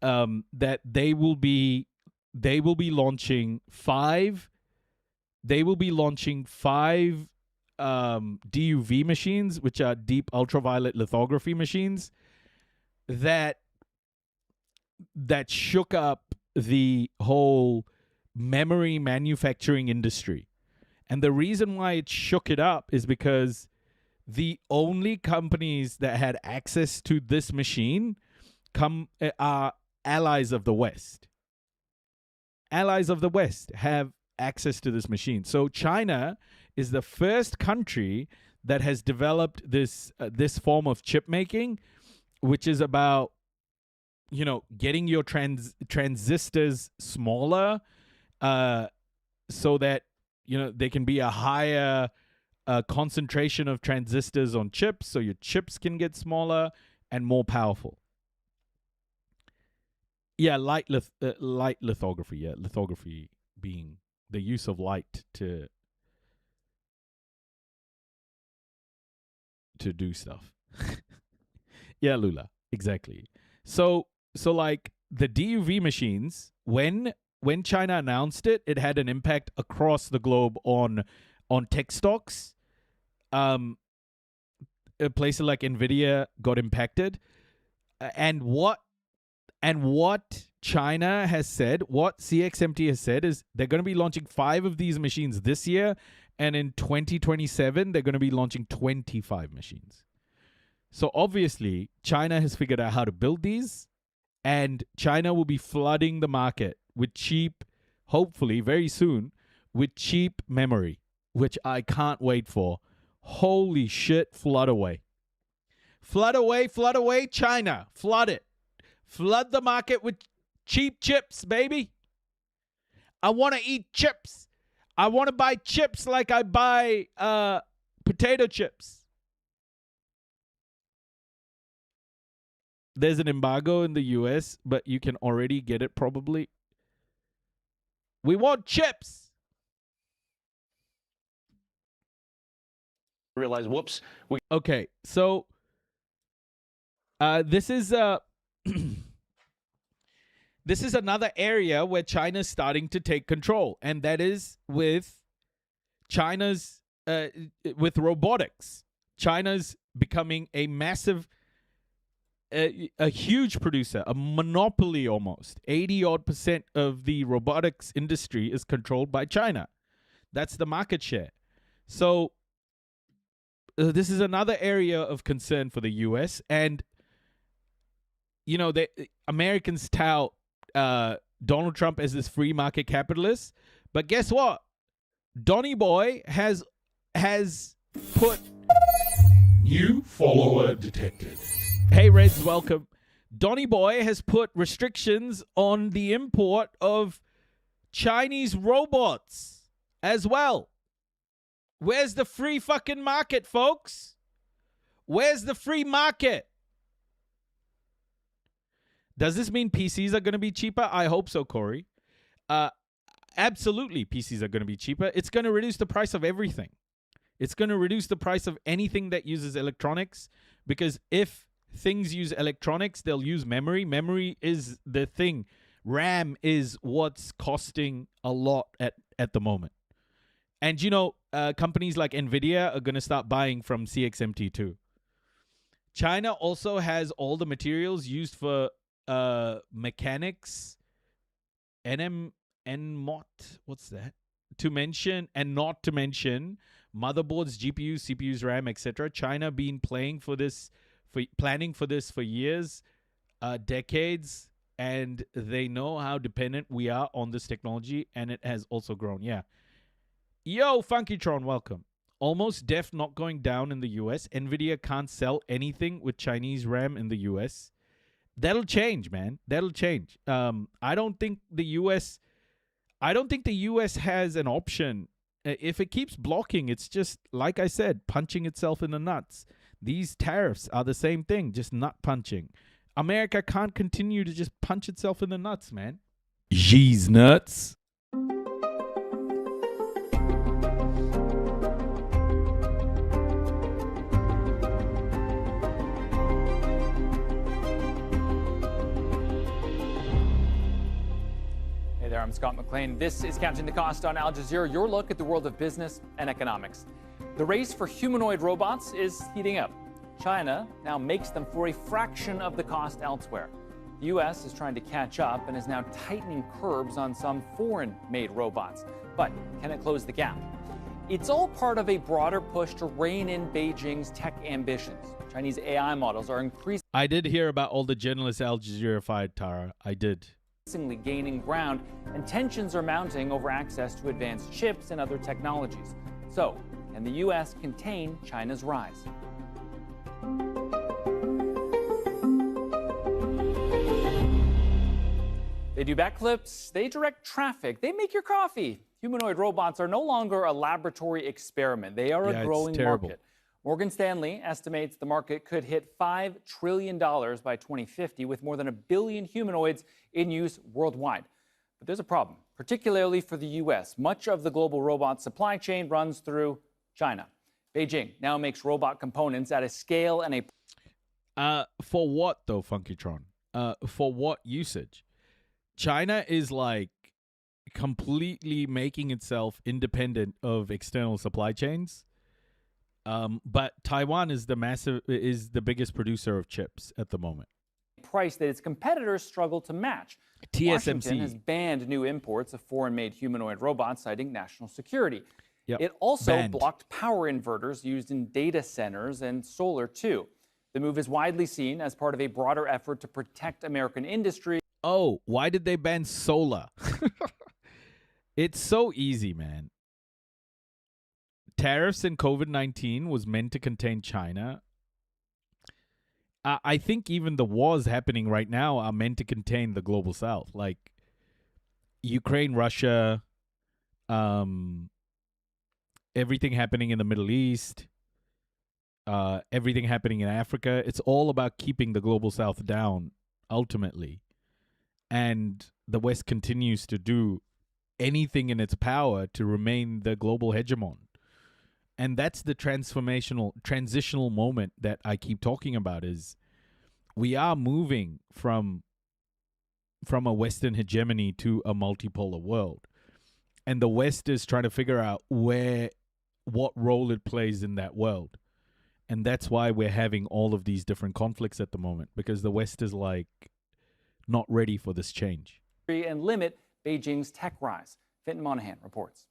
[SPEAKER 1] that they will be launching five DUV machines, which are deep ultraviolet lithography machines, that shook up the whole memory manufacturing industry. And the reason why it shook it up is because the only companies that had access to this machine are allies of the West. Allies of the West have access to this machine. So China is the first country that has developed this form of chip making, which is about, getting your transistors smaller, so that they can be a higher concentration of transistors on chips, so your chips can get smaller and more powerful. Yeah, light lithography. Yeah, lithography being the use of light to do stuff. Yeah, Lula, exactly. So like the DUV machines, when China announced it, it had an impact across the globe on tech stocks. Places like Nvidia got impacted, and what China has said, what CXMT has said, is they're going to be launching 5 of these machines this year, and in 2027 they're going to be launching 25 machines. So obviously China has figured out how to build these, and China will be flooding the market with cheap, hopefully very soon, with cheap memory, which I can't wait for. Holy shit, flood away. Flood away, China. Flood it. Flood the market with cheap chips, baby. I want to eat chips. I want to buy chips like I buy potato chips. There's an embargo in the US, but you can already get it probably. We want chips.
[SPEAKER 24] Realize, whoops.
[SPEAKER 1] Okay, so this is this is another area where China's starting to take control, and that is with China's with robotics. China's becoming a massive, a huge producer, a monopoly almost. 80-odd% of the robotics industry is controlled by China. That's the market share. So this is another area of concern for the U.S. And, you know, the Americans tout Donald Trump as this free market capitalist. But guess what? Donny Boy has put...
[SPEAKER 13] New follower detected.
[SPEAKER 1] Hey, Reds, welcome. Donny Boy has put restrictions on the import of Chinese robots as well. Where's the free fucking market, folks? Where's the free market? Does this mean PCs are going to be cheaper? I hope so, Corey. Absolutely, PCs are going to be cheaper. It's going to reduce the price of everything. It's going to reduce the price of anything that uses electronics, because if things use electronics, they'll use memory. Memory is the thing. RAM is what's costing a lot at the moment. And, you know, companies like NVIDIA are going to start buying from CXMT too. China also has all the materials used for mechanics, NMOT, what's that? Not to mention motherboards, GPUs, CPUs, RAM, etc. China been planning for this for years, decades, and they know how dependent we are on this technology, and it has also grown. Yeah. Yo, Funkytron, welcome. Almost def not going down in the US. NVIDIA can't sell anything with Chinese RAM in the US. That'll change, man. That'll change. I don't think the US has an option. If it keeps blocking, it's just, like I said, punching itself in the nuts. These tariffs are the same thing, just nut punching. America can't continue to just punch itself in the nuts, man. Jeez nuts.
[SPEAKER 2] I'm Scott McLean. This is Counting the Cost on Al Jazeera, your look at the world of business and economics. The race for humanoid robots is heating up. China now makes them for a fraction of the cost elsewhere. The U.S. is trying to catch up and is now tightening curbs on some foreign-made robots. But can it close the gap? It's all part of a broader push to rein in Beijing's tech ambitions. Chinese AI models are increasingly...
[SPEAKER 1] I did hear about all the journalists Al Jazeera fired, Tara. I did.
[SPEAKER 2] Gaining ground, and tensions are mounting over access to advanced chips and other technologies. So, can the U.S. contain China's rise? They do backflips, they direct traffic, they make your coffee. Humanoid robots are no longer a laboratory experiment. They are a growing market. Morgan Stanley estimates the market could hit $5 trillion by 2050, with more than 1 billion humanoids in use worldwide. But there's a problem, particularly for the U.S. Much of the global robot supply chain runs through China. Beijing now makes robot components at a scale and a...
[SPEAKER 1] For what, though, Funkytron? For what usage? China is like completely making itself independent of external supply chains. But Taiwan is the biggest producer of chips at the moment.
[SPEAKER 2] Price that its competitors struggle to match.
[SPEAKER 1] TSMC
[SPEAKER 2] Washington has banned new imports of foreign-made humanoid robots, citing national security. It also blocked power inverters used in data centers and solar, too. The move is widely seen as part of a broader effort to protect American industry.
[SPEAKER 1] Oh, why did they ban solar? It's so easy, man. Tariffs and COVID-19 was meant to contain China. I think even the wars happening right now are meant to contain the global south. Like Ukraine, Russia, everything happening in the Middle East, everything happening in Africa. It's all about keeping the global south down, ultimately. And the West continues to do anything in its power to remain the global hegemon. And that's the transitional moment that I keep talking about, is we are moving from a Western hegemony to a multipolar world. And the West is trying to figure out what role it plays in that world. And that's why we're having all of these different conflicts at the moment, because the West is like not ready for this change.
[SPEAKER 2] And limit Beijing's tech rise. Fintan Monahan reports.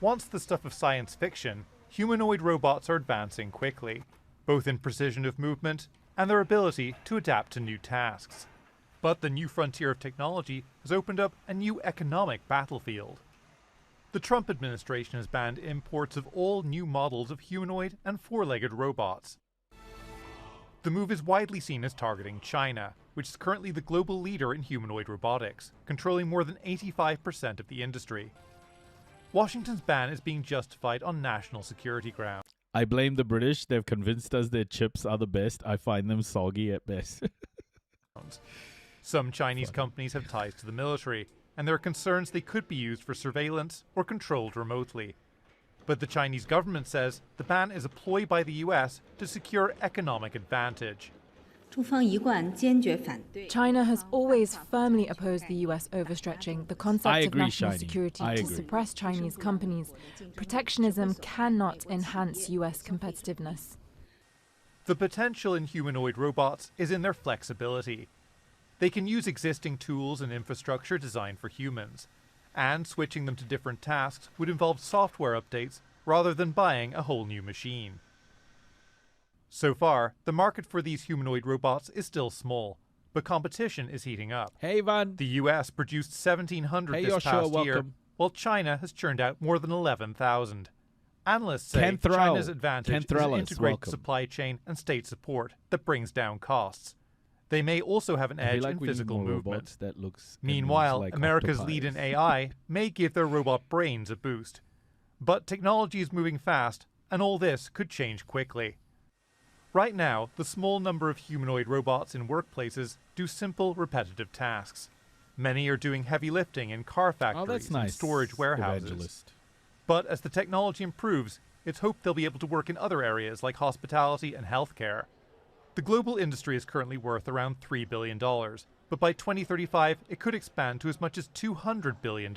[SPEAKER 11] Once the stuff of science fiction, humanoid robots are advancing quickly, both in precision of movement and their ability to adapt to new tasks. But the new frontier of technology has opened up a new economic battlefield. The Trump administration has banned imports of all new models of humanoid and four-legged robots. The move is widely seen as targeting China, which is currently the global leader in humanoid robotics, controlling more than 85% of the industry. Washington's ban is being justified on national security grounds.
[SPEAKER 1] I blame the British. They've convinced us their chips are the best. I find them soggy at best.
[SPEAKER 11] Some Chinese companies have ties to the military, and there are concerns they could be used for surveillance or controlled remotely. But the Chinese government says the ban is a ploy by the US to secure economic advantage.
[SPEAKER 14] China has always firmly opposed the US overstretching the concept of national security to suppress Chinese companies. Protectionism cannot enhance US competitiveness.
[SPEAKER 11] The potential in humanoid robots is in their flexibility. They can use existing tools and infrastructure designed for humans, and switching them to different tasks would involve software updates rather than buying a whole new machine. So far, the market for these humanoid robots is still small, but competition is heating up.
[SPEAKER 1] Hey, Van.
[SPEAKER 11] The US produced 1,700 this past year, while China has churned out more than 11,000. Analysts say China's advantage is an integrated supply chain and state support that brings down costs. They may also have an edge in physical movement. Meanwhile, America's lead in AI may give their robot brains a boost. But technology is moving fast, and all this could change quickly. Right now, the small number of humanoid robots in workplaces do simple, repetitive tasks. Many are doing heavy lifting in car factories and storage warehouses. But as the technology improves, it's hoped they'll be able to work in other areas like hospitality and healthcare. The global industry is currently worth around $3 billion, but by 2035, it could expand to as much as $200 billion.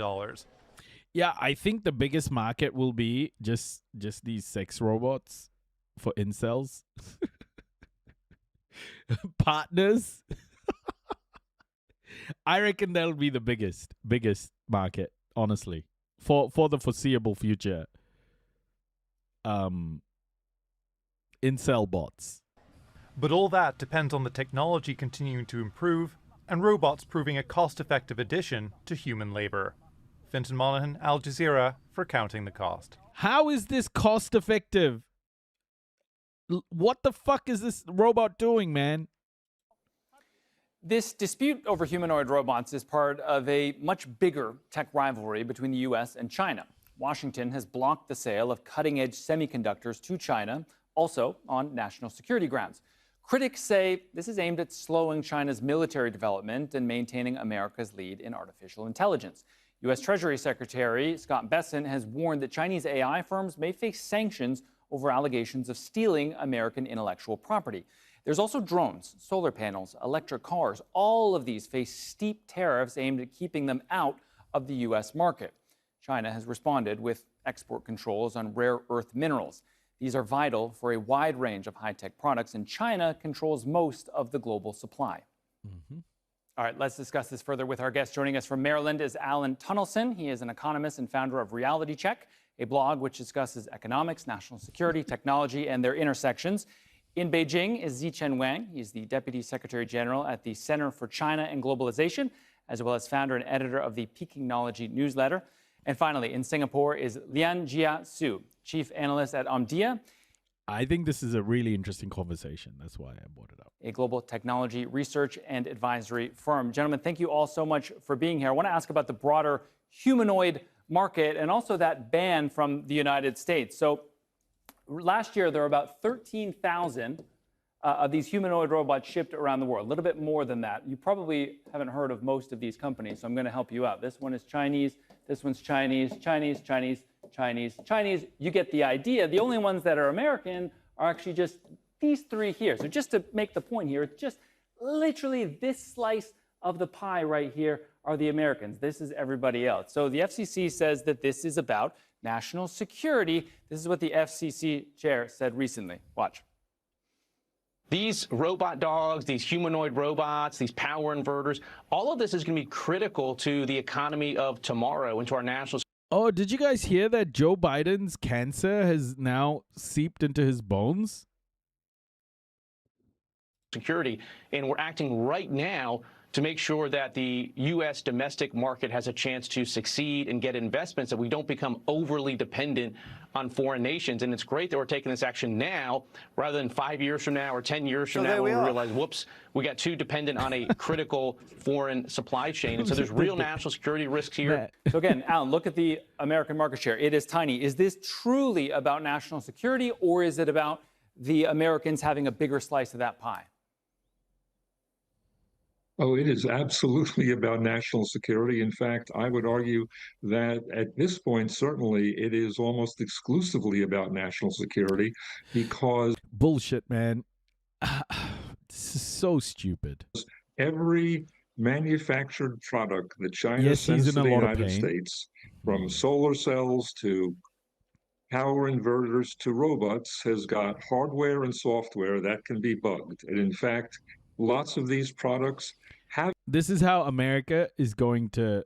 [SPEAKER 1] Yeah, I think the biggest market will be just these sex robots for incels. Partners. I reckon that'll be the biggest market, honestly, for the foreseeable future. Incel bots.
[SPEAKER 11] But all that depends on the technology continuing to improve and robots proving a cost-effective addition to human labor. Fintan Monahan, Al Jazeera, for Counting the Cost.
[SPEAKER 1] How is this cost-effective? What the fuck is this robot doing, man?
[SPEAKER 2] This dispute over humanoid robots is part of a much bigger tech rivalry between the U.S. and China. Washington has blocked the sale of cutting-edge semiconductors to China, also on national security grounds. Critics say this is aimed at slowing China's military development and maintaining America's lead in artificial intelligence. U.S. Treasury Secretary Scott Bessent has warned that Chinese AI firms may face sanctions over allegations of stealing American intellectual property. There's also drones, solar panels, electric cars. All of these face steep tariffs aimed at keeping them out of the U.S. market. China has responded with export controls on rare earth minerals. These are vital for a wide range of high-tech products, and China controls most of the global supply. All right, let's discuss this further with our guest. Joining us from Maryland is Alan Tunnelson. He is an economist and founder of Reality Check, a blog which discusses economics, national security, technology, and their intersections. In Beijing is Zichen Wang. He's the Deputy Secretary General at the Center for China and Globalization, as well as founder and editor of the Pekingnology newsletter. And finally, in Singapore is Lian Jia Su, Chief Analyst at Omdia.
[SPEAKER 1] I think this is a really interesting conversation. That's why I brought it up.
[SPEAKER 2] A global technology research and advisory firm. Gentlemen, thank you all so much for being here. I want to ask about the broader humanoid market and also that ban from the United States. So last year, there were about 13,000 of these humanoid robots shipped around the world, a little bit more than that. You probably haven't heard of most of these companies, so I'm going to help you out. This one is Chinese, this one's Chinese, Chinese, Chinese, Chinese, Chinese. You get the idea. The only ones that are American are actually just these three here. So just to make the point here, it's just literally this slice of the pie right here are the Americans. This is everybody else. So the FCC says that this is about national security. This is what the FCC chair said recently. Watch.
[SPEAKER 15] These robot dogs, these humanoid robots, these power inverters, all of this is going to be critical to the economy of tomorrow and to our national.
[SPEAKER 1] Oh, did you guys hear that Joe Biden's cancer has now seeped into his bones?
[SPEAKER 15] Security, and we're acting right now to make sure that the U.S. domestic market has a chance to succeed and get investments, that we don't become overly dependent on foreign nations. And it's great that we're taking this action now rather than 5 years from now or 10 years from now when we realize, whoops, we got too dependent on a critical foreign supply chain. And so there's real national security risks here.
[SPEAKER 2] So again, Alan, look at the American market share. It is tiny. Is this truly about national security, or is it about the Americans having a bigger slice of that pie?
[SPEAKER 16] Oh, it is absolutely about national security. In fact, I would argue that at this point, certainly, it is almost exclusively about national security because...
[SPEAKER 1] Bullshit, man. This is so stupid.
[SPEAKER 16] Every manufactured product that China sends to the United States, from solar cells to power inverters to robots, has got hardware and software that can be bugged. And in fact, lots of these products have.
[SPEAKER 1] This is how America is going to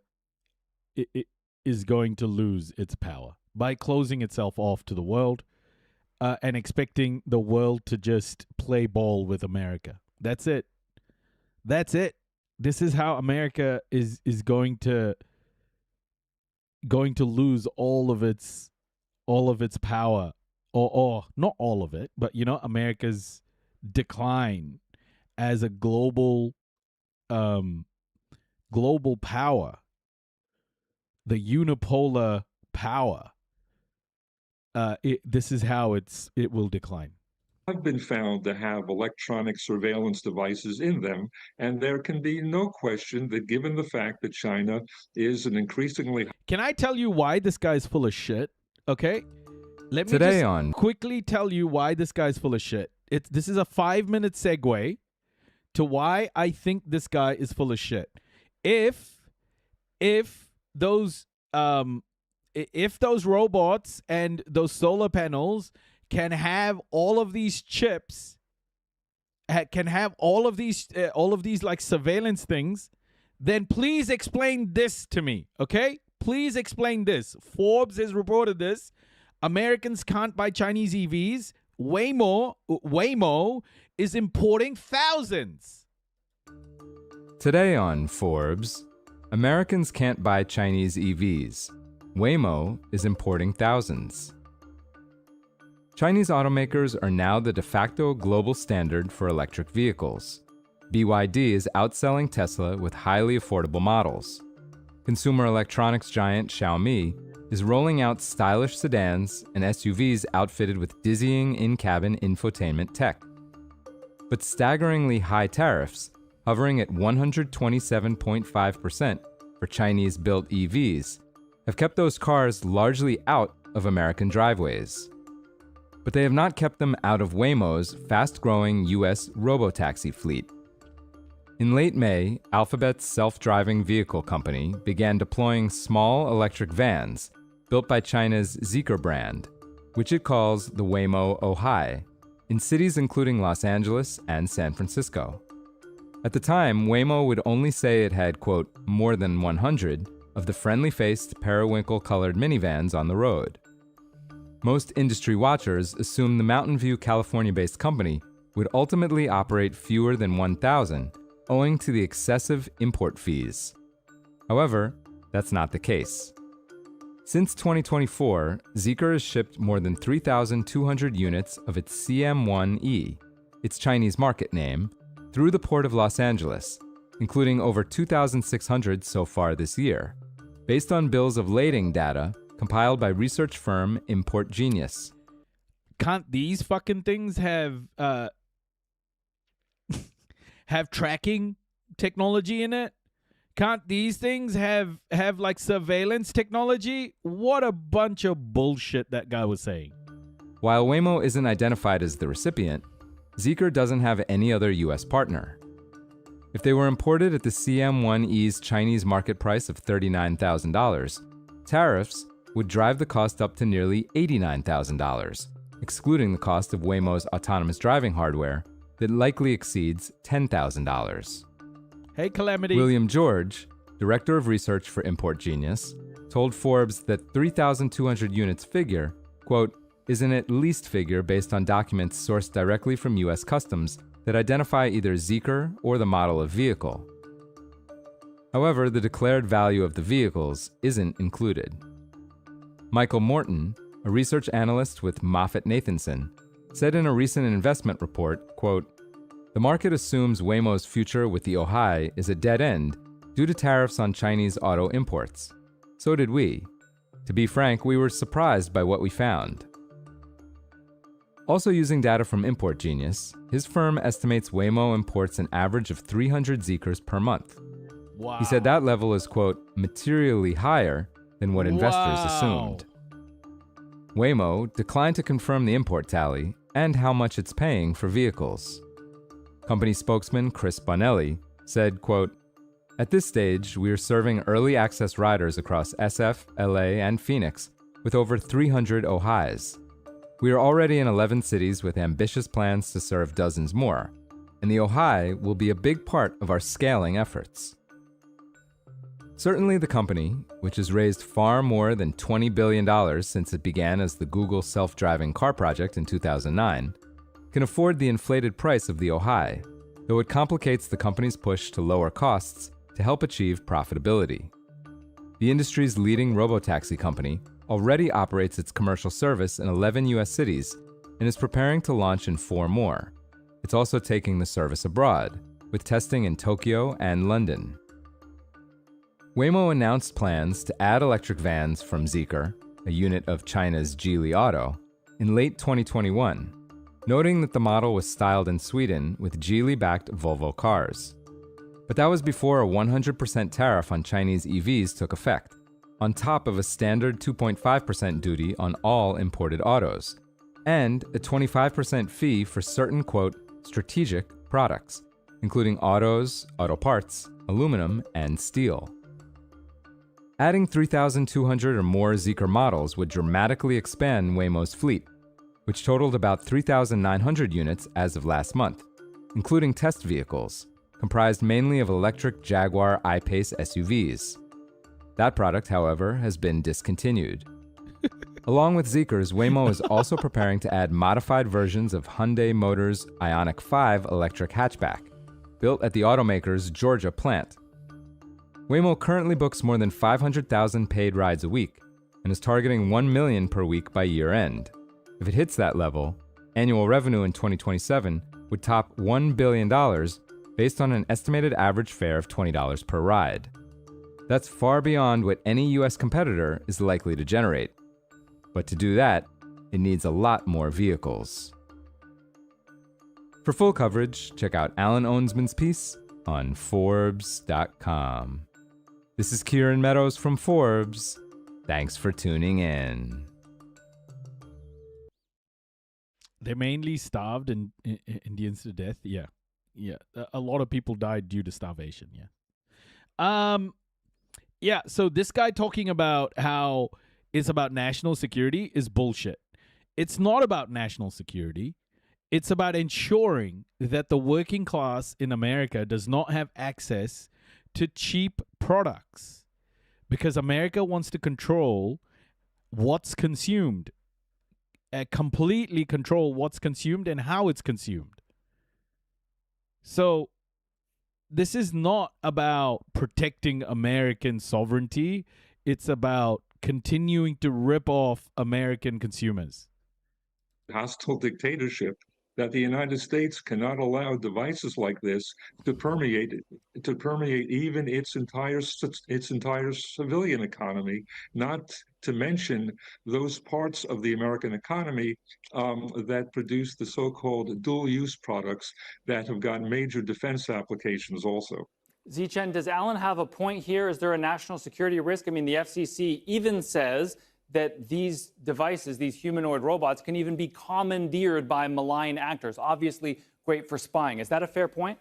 [SPEAKER 1] lose its power, by closing itself off to the world and expecting the world to just play ball with America. That's it. That's it. This is how America is going to lose all of its power, or not all of it, but America's decline as a global power, the unipolar power. This is how it will decline.
[SPEAKER 16] Have been found to have electronic surveillance devices in them, and there can be no question that given the fact that China is an increasingly...
[SPEAKER 1] Can I tell you why this guy's full of shit? Okay? Let me
[SPEAKER 17] Today
[SPEAKER 1] just
[SPEAKER 17] on
[SPEAKER 1] quickly tell you why this guy's full of shit. This is a 5-minute segue to why I think this guy is full of shit. If those robots and those solar panels can have all of these chips, can have all of these like surveillance things, then please explain this to me, okay? Please explain this. Forbes has reported this. Americans can't buy Chinese EVs. Waymo is importing thousands.
[SPEAKER 17] Today on Forbes, Americans can't buy Chinese EVs. Waymo is importing thousands. Chinese automakers are now the de facto global standard for electric vehicles. BYD is outselling Tesla with highly affordable models. Consumer electronics giant Xiaomi is rolling out stylish sedans and SUVs outfitted with dizzying in-cabin infotainment tech. But staggeringly high tariffs, hovering at 127.5% for Chinese-built EVs, have kept those cars largely out of American driveways. But they have not kept them out of Waymo's fast-growing US robotaxi fleet. In late May, Alphabet's self-driving vehicle company began deploying small electric vans built by China's Zeekr brand, which it calls the Waymo Ojai, in cities including Los Angeles and San Francisco. At the time, Waymo would only say it had, quote, more than 100 of the friendly-faced periwinkle-colored minivans on the road. Most industry watchers assumed the Mountain View, California-based company would ultimately operate fewer than 1,000, owing to the excessive import fees. However, that's not the case. Since 2024, Zeekr has shipped more than 3,200 units of its CM1E, its Chinese market name, through the port of Los Angeles, including over 2,600 so far this year, based on bills of lading data compiled by research firm Import Genius.
[SPEAKER 1] Can't these fucking things have tracking technology in it? Can't these things have like surveillance technology? What a bunch of bullshit that guy was saying.
[SPEAKER 17] While Waymo isn't identified as the recipient, Zeekr doesn't have any other US partner. If they were imported at the CM1E's Chinese market price of $39,000, tariffs would drive the cost up to nearly $89,000, excluding the cost of Waymo's autonomous driving hardware that likely exceeds $10,000.
[SPEAKER 1] Hey, Calamity.
[SPEAKER 17] William George, director of research for Import Genius, told Forbes that 3,200 units figure, quote, is an at least figure based on documents sourced directly from US Customs that identify either Zeekr or the model of vehicle. However, the declared value of the vehicles isn't included. Michael Morton, a research analyst with MoffettNathanson, said in a recent investment report, quote, the market assumes Waymo's future with the Ojai is a dead end due to tariffs on Chinese auto imports. So did we. To be frank, we were surprised by what we found. Also using data from Import Genius, his firm estimates Waymo imports an average of 300 Zeekrs per month.
[SPEAKER 1] Wow.
[SPEAKER 17] He said that level is, quote, materially higher than what investors assumed. Waymo declined to confirm the import tally and how much it's paying for vehicles. Company spokesman Chris Bonelli said, quote, at this stage, we are serving early access riders across SF, LA, and Phoenix with over 300 Ojais. We are already in 11 cities with ambitious plans to serve dozens more, and the Ojai will be a big part of our scaling efforts. Certainly the company, which has raised far more than $20 billion since it began as the Google self-driving car project in 2009, can afford the inflated price of the Ojai, though it complicates the company's push to lower costs to help achieve profitability. The industry's leading robotaxi company already operates its commercial service in 11 US cities and is preparing to launch in 4 more. It's also taking the service abroad, with testing in Tokyo and London. Waymo announced plans to add electric vans from Zeekr, a unit of China's Geely Auto, in late 2021, noting that the model was styled in Sweden with Geely-backed Volvo cars. But that was before a 100% tariff on Chinese EVs took effect, on top of a standard 2.5% duty on all imported autos, and a 25% fee for certain, quote, strategic products, including autos, auto parts, aluminum, and steel. Adding 3,200 or more Zeekr models would dramatically expand Waymo's fleet, which totaled about 3,900 units as of last month, including test vehicles, comprised mainly of electric Jaguar I-Pace SUVs. That product, however, has been discontinued. Along with Zeekrs, Waymo is also preparing to add modified versions of Hyundai Motors' Ioniq 5 electric hatchback, built at the automaker's Georgia plant. Waymo currently books more than 500,000 paid rides a week and is targeting 1 million per week by year-end. If it hits that level, annual revenue in 2027 would top $1 billion based on an estimated average fare of $20 per ride. That's far beyond what any US competitor is likely to generate. But to do that, it needs a lot more vehicles. For full coverage, check out Alan Owensman's piece on Forbes.com. This is Kieran Meadows from Forbes. Thanks for tuning in.
[SPEAKER 1] They mainly starved Indians to death. Yeah. A lot of people died due to starvation. Yeah. So this guy talking about how it's about national security is bullshit. It's not about national security. It's about ensuring that the working class in America does not have access to cheap products, because America wants to control what's consumed, completely control what's consumed and how it's consumed. So this is not about protecting American sovereignty. It's about continuing to rip off American consumers.
[SPEAKER 16] Hostile dictatorship that the United States cannot allow devices like this to permeate even its entire civilian economy, not to mention those parts of the American economy that produce the so-called dual-use products that have got major defense applications also.
[SPEAKER 2] Zichen, does Alan have a point here? Is there a national security risk? I mean, the FCC even says that these devices, these humanoid robots, can even be commandeered by malign actors. Obviously great for spying. Is that a fair point?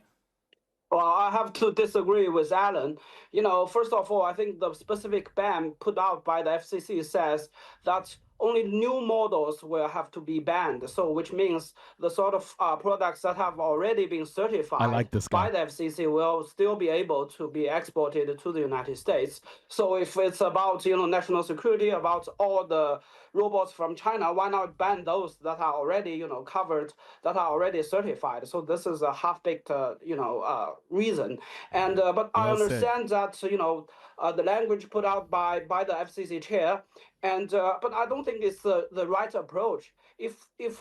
[SPEAKER 3] Well, I have to disagree with Alan. First of all, I think the specific ban put out by the FCC says that only new models will have to be banned. So, which means the sort of products that have already been certified by the FCC will still be able to be exported to the United States. So, if it's about national security, about all the robots from China, why not ban those that are already covered, that are already certified? So this is a half-baked reason. And but I understand that the language put out by the FCC chair. And but I don't think it's the right approach. If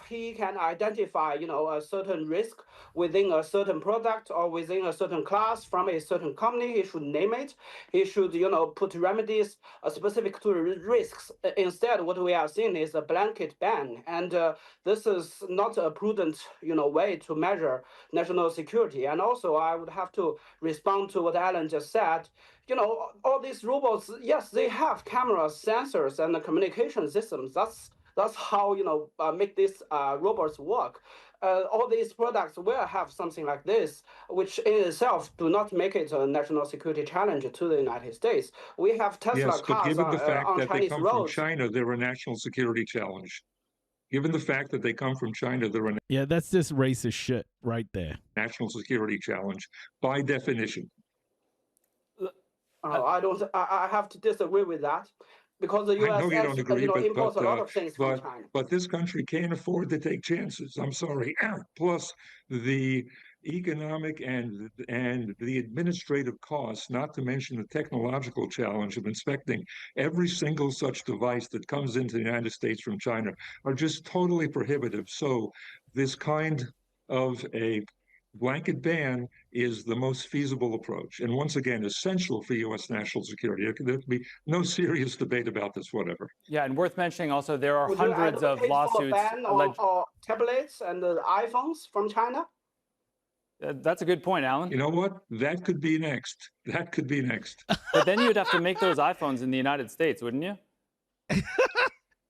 [SPEAKER 3] he can identify a certain risk within a certain product or within a certain class from a certain company, he should name it. He should put remedies specific to risks. Instead, what we are seeing is a blanket ban, and this is not a prudent way to measure national security. And also, I would have to respond to what Alan just said. All these robots, yes, they have cameras, sensors, and the communication systems. That's how make these robots work. All these products will have something like this, which in itself do not make it a national security challenge to the United States. We have Tesla cars
[SPEAKER 16] but given the fact
[SPEAKER 3] on
[SPEAKER 16] that
[SPEAKER 3] Chinese
[SPEAKER 16] they come
[SPEAKER 3] roads.
[SPEAKER 16] from China, they're a national security challenge. Given the fact that they come from China, they're a
[SPEAKER 1] that's just racist shit right there.
[SPEAKER 16] National security challenge by definition.
[SPEAKER 3] I have to disagree with that, because the
[SPEAKER 16] I know you don't agree,
[SPEAKER 3] imports a lot of things from China.
[SPEAKER 16] But this country can't afford to take chances. I'm sorry. Plus, the economic and the administrative costs, not to mention the technological challenge of inspecting every single such device that comes into the United States from China, are just totally prohibitive. So this kind of a blanket ban is the most feasible approach, and once again, essential for U.S. national security. There can be no serious debate about this, whatever.
[SPEAKER 2] Yeah, and worth mentioning also, there are hundreds of lawsuits.
[SPEAKER 3] Ban on tablets and iPhones from China?
[SPEAKER 2] That's a good point, Alan.
[SPEAKER 16] You know what? That could be next. That could be next.
[SPEAKER 2] But then you'd have to make those iPhones in the United States, wouldn't you?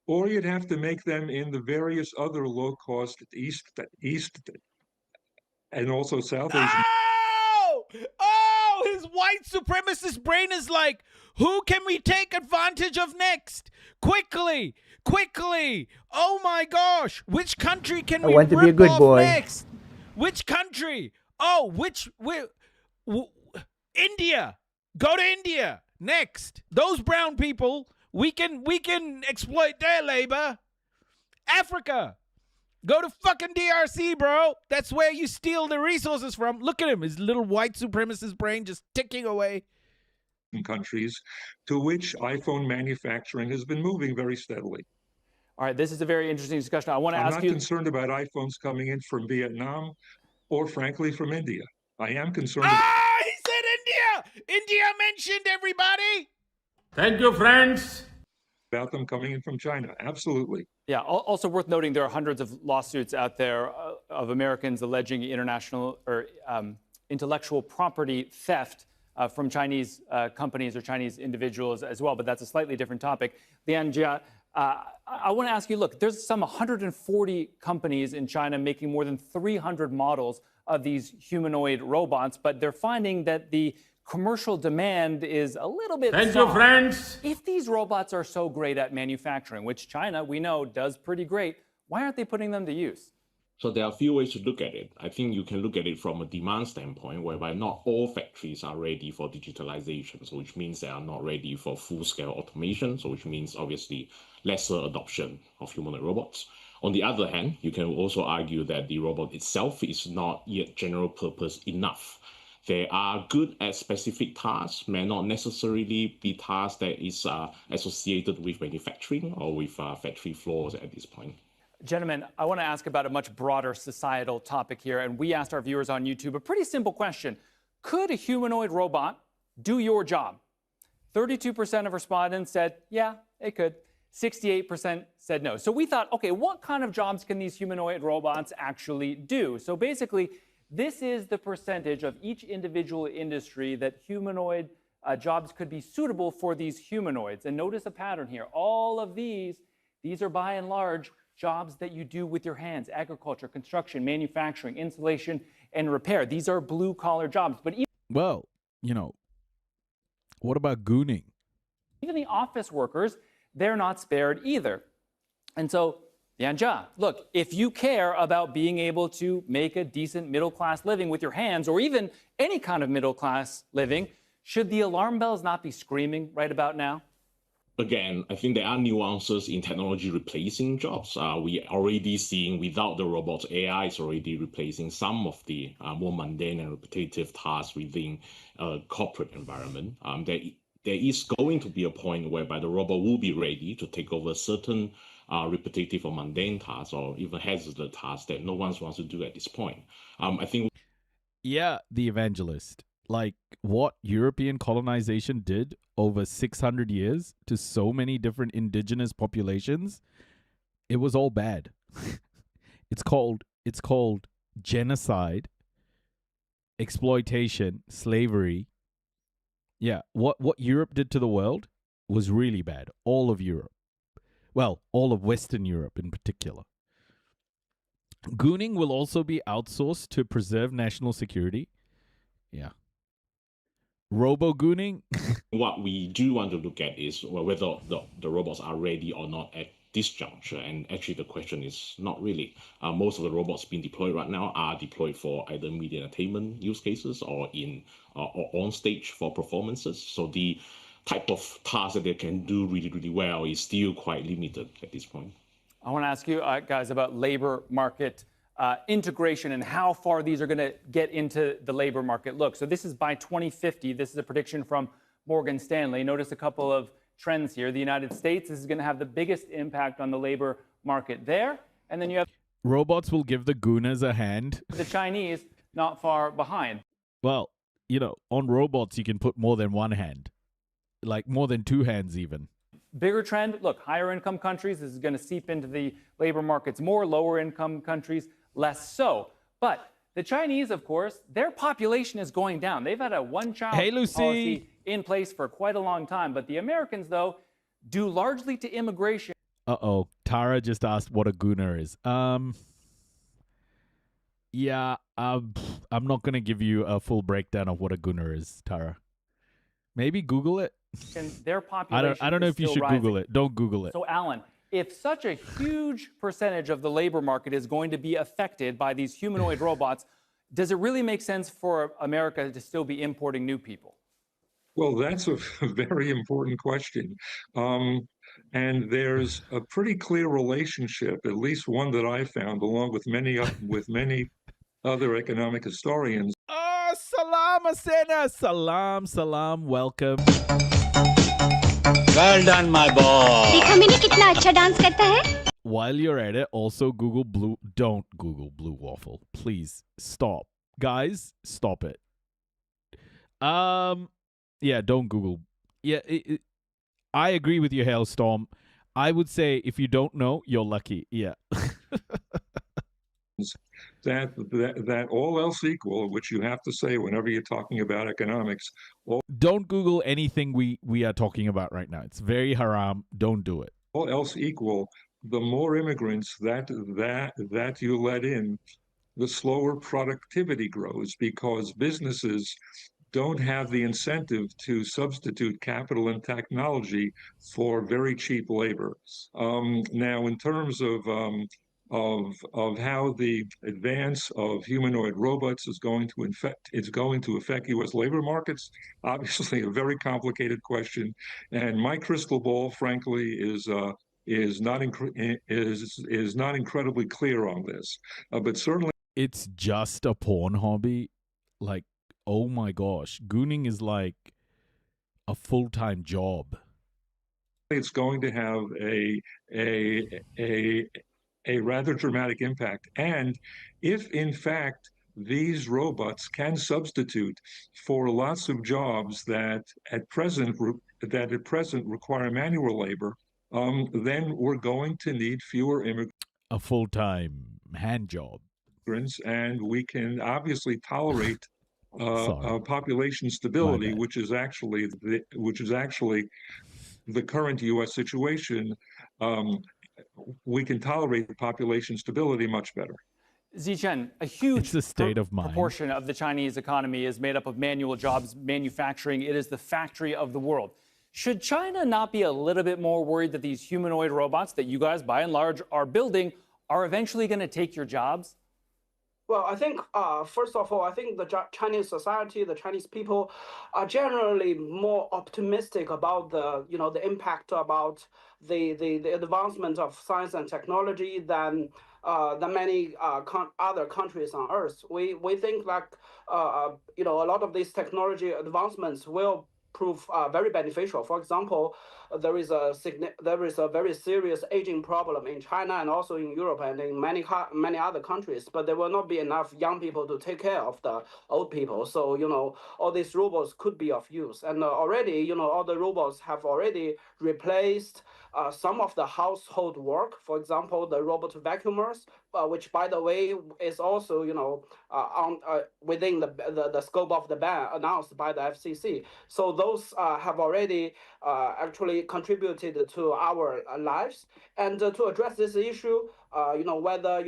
[SPEAKER 16] Or you'd have to make them in the various other low-cost East and also South Asian.
[SPEAKER 1] Oh, his white supremacist brain is like, who can we take advantage of next? Quickly. Oh my gosh, which country can we rip off next? Which country? Oh, India. Go to India next. Those brown people, we can exploit their labor. Africa. Go to fucking DRC, bro. That's where you steal the resources from. Look at him, his little white supremacist brain just ticking away.
[SPEAKER 16] Countries to which iPhone manufacturing has been moving very steadily.
[SPEAKER 2] All right, this is a very interesting discussion. I want to ask you.
[SPEAKER 16] I'm not concerned about iPhones coming in from Vietnam or, frankly, from India. I am concerned.
[SPEAKER 13] He said India! India mentioned, everybody! Thank you, friends.
[SPEAKER 16] About them coming in from China. Absolutely.
[SPEAKER 2] Yeah, also worth noting there are hundreds of lawsuits out there of Americans alleging international or intellectual property theft from Chinese companies or Chinese individuals as well, but that's a slightly different topic. Lian Jia, I want to ask you, look, there's some 140 companies in China making more than 300 models of these humanoid robots, but they're finding that the commercial demand is a little bit
[SPEAKER 13] Thank
[SPEAKER 2] soft.
[SPEAKER 13] you, friends.
[SPEAKER 2] If these robots are so great at manufacturing, which China, we know, does pretty great, why aren't they putting them to use?
[SPEAKER 8] So there are a few ways to look at it. I think you can look at it from a demand standpoint, whereby not all factories are ready for digitalization, so which means they are not ready for full-scale automation, so which means obviously lesser adoption of humanoid robots. On the other hand, you can also argue that the robot itself is not yet general purpose enough. They are good at specific tasks, may not necessarily be tasks that is associated with manufacturing or with factory floors at this point.
[SPEAKER 2] Gentlemen, I want to ask about a much broader societal topic here, and we asked our viewers on YouTube a pretty simple question. Could a humanoid robot do your job? 32% of respondents said, yeah, it could. 68% said no. So we thought, okay, what kind of jobs can these humanoid robots actually do? So basically, this is the percentage of each individual industry that humanoid jobs could be suitable for these humanoids. And notice a pattern here. All of these are by and large jobs that you do with your hands: agriculture, construction, manufacturing, installation, and repair. These are blue-collar jobs. But
[SPEAKER 1] well, what about gooning?
[SPEAKER 2] Even the office workers, they're not spared either. And so, Lian Jia, look, if you care about being able to make a decent middle-class living with your hands, or even any kind of middle-class living, should the alarm bells not be screaming right about now?
[SPEAKER 8] Again, I think there are nuances in technology replacing jobs. We are already seeing, without the robots, AI is already replacing some of the more mundane and repetitive tasks within a corporate environment. There is going to be a point whereby the robot will be ready to take over certain repetitive or mundane tasks, or even hazardous tasks that no one wants to do at this point. I think.
[SPEAKER 1] Yeah, the evangelist. Like what European colonization did over 600 years to so many different indigenous populations, it was all bad. It's called genocide, exploitation, slavery. Yeah, what Europe did to the world was really bad. All of Europe. Well, all of Western Europe in particular. Gooning will also be outsourced to preserve national security. Yeah. Robo-gooning?
[SPEAKER 8] What we do want to look at is whether the robots are ready or not at this juncture. And actually the question is not really. Most of the robots being deployed right now are deployed for either media entertainment use cases or or on stage for performances. So the type of task that they can do really, really well is still quite limited at this point.
[SPEAKER 2] I want to ask you guys about labor market integration and how far these are going to get into the labor market. Look, so this is by 2050. This is a prediction from Morgan Stanley. Notice a couple of trends here. The United States, this is going to have the biggest impact on the labor market there. And then you have
[SPEAKER 1] robots will give the gooners a hand.
[SPEAKER 2] The Chinese not far behind.
[SPEAKER 1] Well, on robots, you can put more than one hand, like more than two hands even.
[SPEAKER 2] Bigger trend, look, higher income countries, this is going to seep into the labor markets more, lower income countries, less so. But the Chinese, of course, their population is going down. They've had a one-child policy in place for quite a long time. But the Americans, though, due largely to immigration.
[SPEAKER 1] Uh-oh. Tara just asked what a gooner is. Yeah, I'm not going to give you a full breakdown of what a gooner is, Tara. Maybe Google it.
[SPEAKER 2] And their population
[SPEAKER 1] I don't know if you should
[SPEAKER 2] rising.
[SPEAKER 1] Google it. Don't Google it.
[SPEAKER 2] So, Alan, if such a huge percentage of the labor market is going to be affected by these humanoid robots, does it really make sense for America to still be importing new people?
[SPEAKER 16] Well, that's a very important question. And there's a pretty clear relationship, at least one that I found, along with many other economic historians.
[SPEAKER 1] Oh, salam, Asena. Salam. Welcome.
[SPEAKER 18] Well done, my boy. देखो मैंने कितना अच्छा dance करता है.
[SPEAKER 1] While you're at it, also Google Blue. Don't Google Blue Waffle. Please stop. Guys, stop it. Yeah, don't Google. Yeah, I agree with you, Hailstorm. I would say if you don't know, you're lucky. Yeah.
[SPEAKER 16] that all else equal, which you have to say whenever you're talking about economics.
[SPEAKER 1] Don't Google anything we are talking about right now. It's very haram. Don't do it.
[SPEAKER 16] All else equal, the more immigrants that you let in, the slower productivity grows, because businesses don't have the incentive to substitute capital and technology for very cheap labor. Now, in terms of how the advance of humanoid robots is going to affect U.S. labor markets, obviously a very complicated question, and my crystal ball, frankly, is not incredibly clear on this, but certainly
[SPEAKER 1] it's just a porn hobby. Like, oh my gosh, gooning is like a full-time job.
[SPEAKER 16] It's going to have a rather dramatic impact. And if in fact these robots can substitute for lots of jobs that at present require manual labor, then we're going to need fewer immigrants.
[SPEAKER 1] A full-time hand job.
[SPEAKER 16] And we can obviously tolerate population stability, which is actually the current U.S. situation. We can tolerate the population stability much better.
[SPEAKER 2] Zichen, a huge proportion of the Chinese economy is made up of manual jobs, manufacturing. It is the factory of the world. Should China not be a little bit more worried that these humanoid robots that you guys, by and large, are building are eventually going to take your jobs?
[SPEAKER 3] Well, I think, first of all, I think the Chinese society, the Chinese people are generally more optimistic about the impact about the advancement of science and technology than many other countries on Earth. We think like, a lot of these technology advancements will prove very beneficial. For example, there is a very serious aging problem in China and also in Europe and in many other countries. But there will not be enough young people to take care of the old people. So all these robots could be of use. And already all the robots have already replaced some of the household work. For example, the robot vacuumers, which by the way is also within the scope of the ban announced by the FCC. So those have already actually contributed to our lives. And to address this issue, whether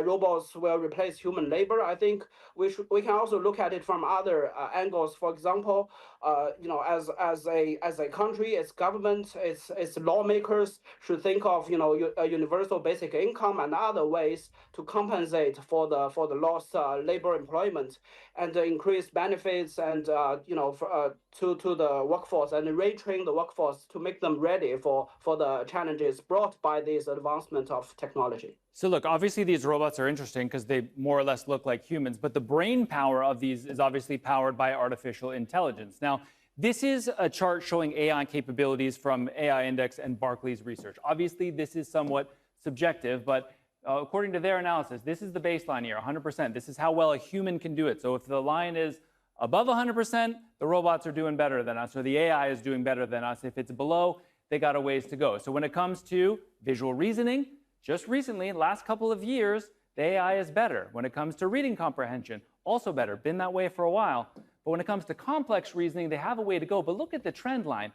[SPEAKER 3] robots will replace human labor, I think we can also look at it from other angles. For example, as a country, its government, its lawmakers should think of a universal basic income and other ways to compensate for the lost labor employment and increase benefits and to the workforce and retrain the workforce to make them ready for the challenges brought by this advancement of technology.
[SPEAKER 2] So look, obviously these robots are interesting because they more or less look like humans, but the brain power of these is obviously powered by artificial intelligence. Now, this is a chart showing AI capabilities from AI Index and Barclays Research. Obviously, this is somewhat subjective, but according to their analysis, this is the baseline here, 100%. This is how well a human can do it. So if the line is above 100%, the robots are doing better than us, or the AI is doing better than us. If it's below, they got a ways to go. So when it comes to visual reasoning, just recently, last couple of years, the AI is better. When it comes to reading comprehension, also better, been that way for a while. But when it comes to complex reasoning, they have a way to go. But look at the trend line.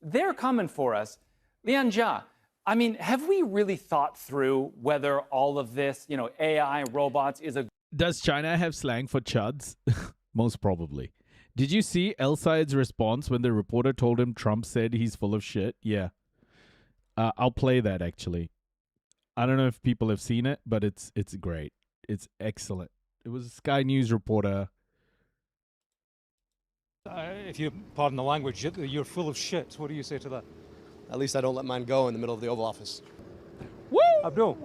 [SPEAKER 2] They're coming for us. Lian Jia, I mean, have we really thought through whether all of this, AI, robots is a...
[SPEAKER 1] Does China have slang for chuds? Most probably. Did you see El Sayed's response when the reporter told him Trump said he's full of shit? Yeah. I'll play that, actually. I don't know if people have seen it, but it's great. It's excellent. It was a Sky News reporter.
[SPEAKER 19] If you pardon the language, you're full of shit. What do you say to that?
[SPEAKER 20] At least I don't let mine go in the middle of the Oval Office.
[SPEAKER 19] Woo! Abdul,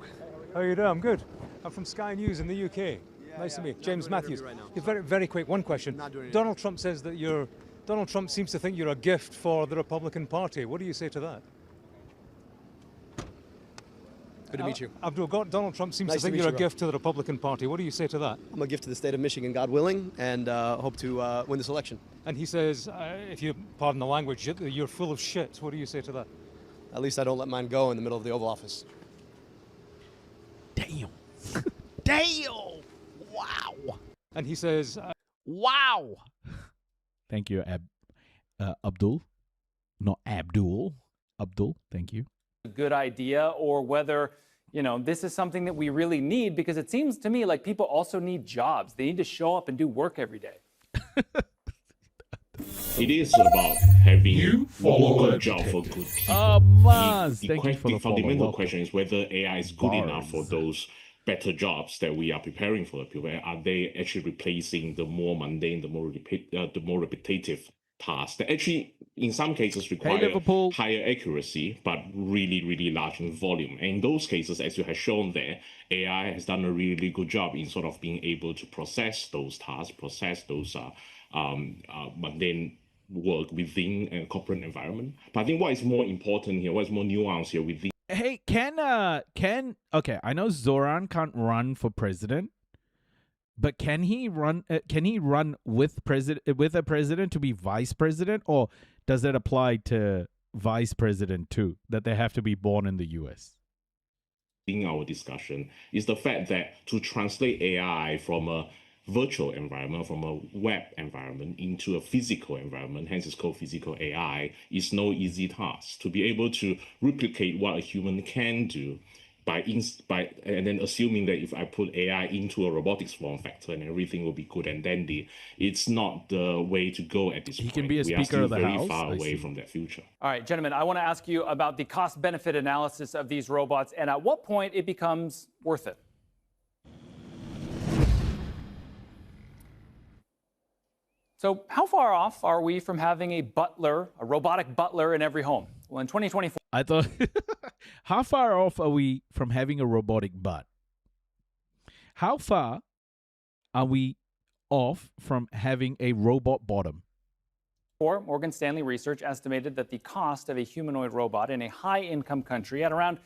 [SPEAKER 19] how are you doing? I'm good. I'm from Sky News in the UK. Yeah, nice to meet you. James Matthews. Right now. Very, very quick, one question. Donald Trump says that Donald Trump seems to think you're a gift for the Republican Party. What do you say to that?
[SPEAKER 20] Good to meet you.
[SPEAKER 19] Abdul, Donald Trump seems
[SPEAKER 20] Nice
[SPEAKER 19] to think
[SPEAKER 20] to meet
[SPEAKER 19] you're
[SPEAKER 20] you,
[SPEAKER 19] a gift to the Republican Party. What do you say to that?
[SPEAKER 20] I'm a gift to the state of Michigan, God willing, and hope to win this election.
[SPEAKER 19] And he says, if you pardon the language, you're full of shit. What do you say to that?
[SPEAKER 20] At least I don't let mine go in the middle of the Oval Office.
[SPEAKER 1] Damn. Damn. Wow.
[SPEAKER 19] And he says,
[SPEAKER 1] wow. Thank you, Abdul. Not Abdul. Abdul, thank you.
[SPEAKER 2] A good idea, or whether, you know, this is something that we really need, because it seems to me like people also need jobs. They need to show up and do work every day.
[SPEAKER 8] It is about having one good job for good people. The fundamental question is whether AI is good enough for those better jobs that we are preparing for the people. Are they actually replacing the more mundane, the more repetitive tasks that actually, in some cases, require higher accuracy, but really, really large in volume? And in those cases, as you have shown there, AI has done a really good job in sort of being able to process those tasks, process those mundane work within a corporate environment. But I think what is more important here, what is more nuanced here within.
[SPEAKER 1] Hey, okay, I know Zoran can't run for president, but can he run with a president to be vice president, or does that apply to vice president too, that they have to be born in the US?
[SPEAKER 8] In our discussion is the fact that to translate AI from a virtual environment, from a web environment into a physical environment, hence it's called physical AI, is no easy task. To be able to replicate what a human can do and then assuming that if I put AI into a robotics form factor and everything will be good and dandy, it's not the way to go at this point.
[SPEAKER 1] He can be a speaker of the House.
[SPEAKER 8] We are still very far away from that future.
[SPEAKER 2] All right, gentlemen, I want to ask you about the cost-benefit analysis of these robots and at what point it becomes worth it. So how far off are we from having a robotic butler in every home? Well, in 2024...
[SPEAKER 1] I thought, how far off are we from having a robotic butt? How far are we off from having a robot bottom?
[SPEAKER 2] Morgan Stanley Research estimated that the cost of a humanoid robot in a high-income country at around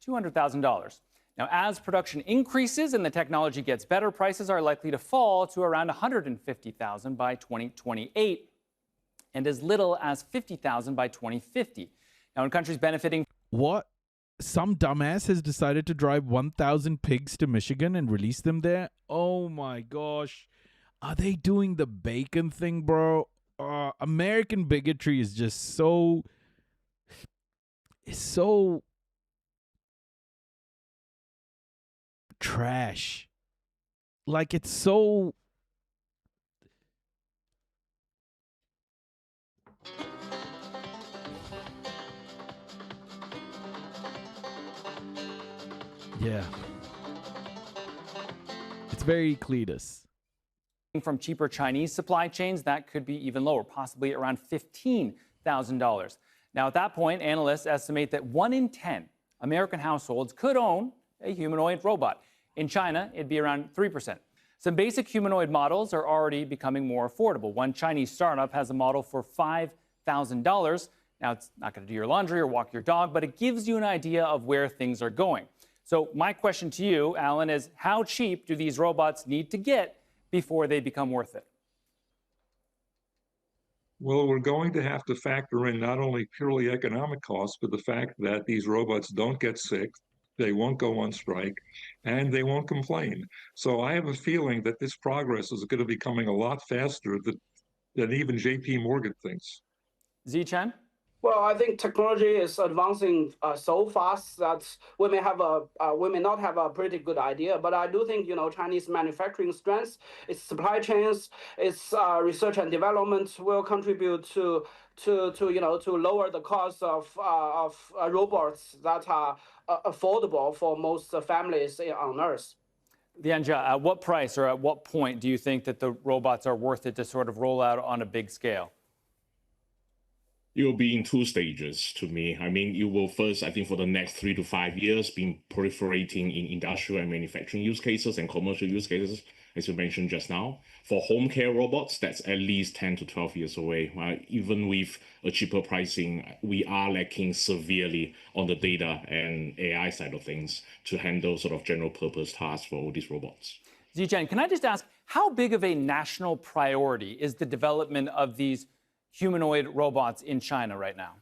[SPEAKER 2] $200,000. Now, as production increases and the technology gets better, prices are likely to fall to around $150,000 by 2028 and as little as $50,000 by 2050. Now, in countries benefiting...
[SPEAKER 1] What? Some dumbass has decided to drive 1,000 pigs to Michigan and release them there? Oh my gosh. Are they doing the bacon thing, bro? American bigotry is just so... It's so... trash. Like, it's so... Yeah. It's very Cletus.
[SPEAKER 2] From cheaper Chinese supply chains, that could be even lower, possibly around $15,000. Now, at that point, analysts estimate that 1 in 10 American households could own a humanoid robot. In China, it'd be around 3%. Some basic humanoid models are already becoming more affordable. One Chinese startup has a model for $5,000. Now, it's not going to do your laundry or walk your dog, but it gives you an idea of where things are going. So my question to you, Alan, is how cheap do these robots need to get before they become worth it?
[SPEAKER 16] Well, we're going to have to factor in not only purely economic costs, but the fact that these robots don't get sick, they won't go on strike, and they won't complain. So I have a feeling that this progress is going to be coming a lot faster than even J.P. Morgan thinks.
[SPEAKER 2] Zichan?
[SPEAKER 3] Well, I think technology is advancing so fast that we may not have a pretty good idea. But I do think, Chinese manufacturing strengths, its supply chains, its research and development will contribute to lower the cost of robots that are affordable for most families on Earth.
[SPEAKER 2] Lianja, at what price or at what point do you think that the robots are worth it to sort of roll out on a big scale?
[SPEAKER 8] It will be in two stages to me. I mean, it will first, I think, for the next 3 to 5 years, be proliferating in industrial and manufacturing use cases and commercial use cases, as you mentioned just now. For home care robots, that's at least 10 to 12 years away. Even with a cheaper pricing, we are lacking severely on the data and AI side of things to handle sort of general purpose tasks for all these robots.
[SPEAKER 2] Zichen, can I just ask, how big of a national priority is the development of these humanoid robots in China right now?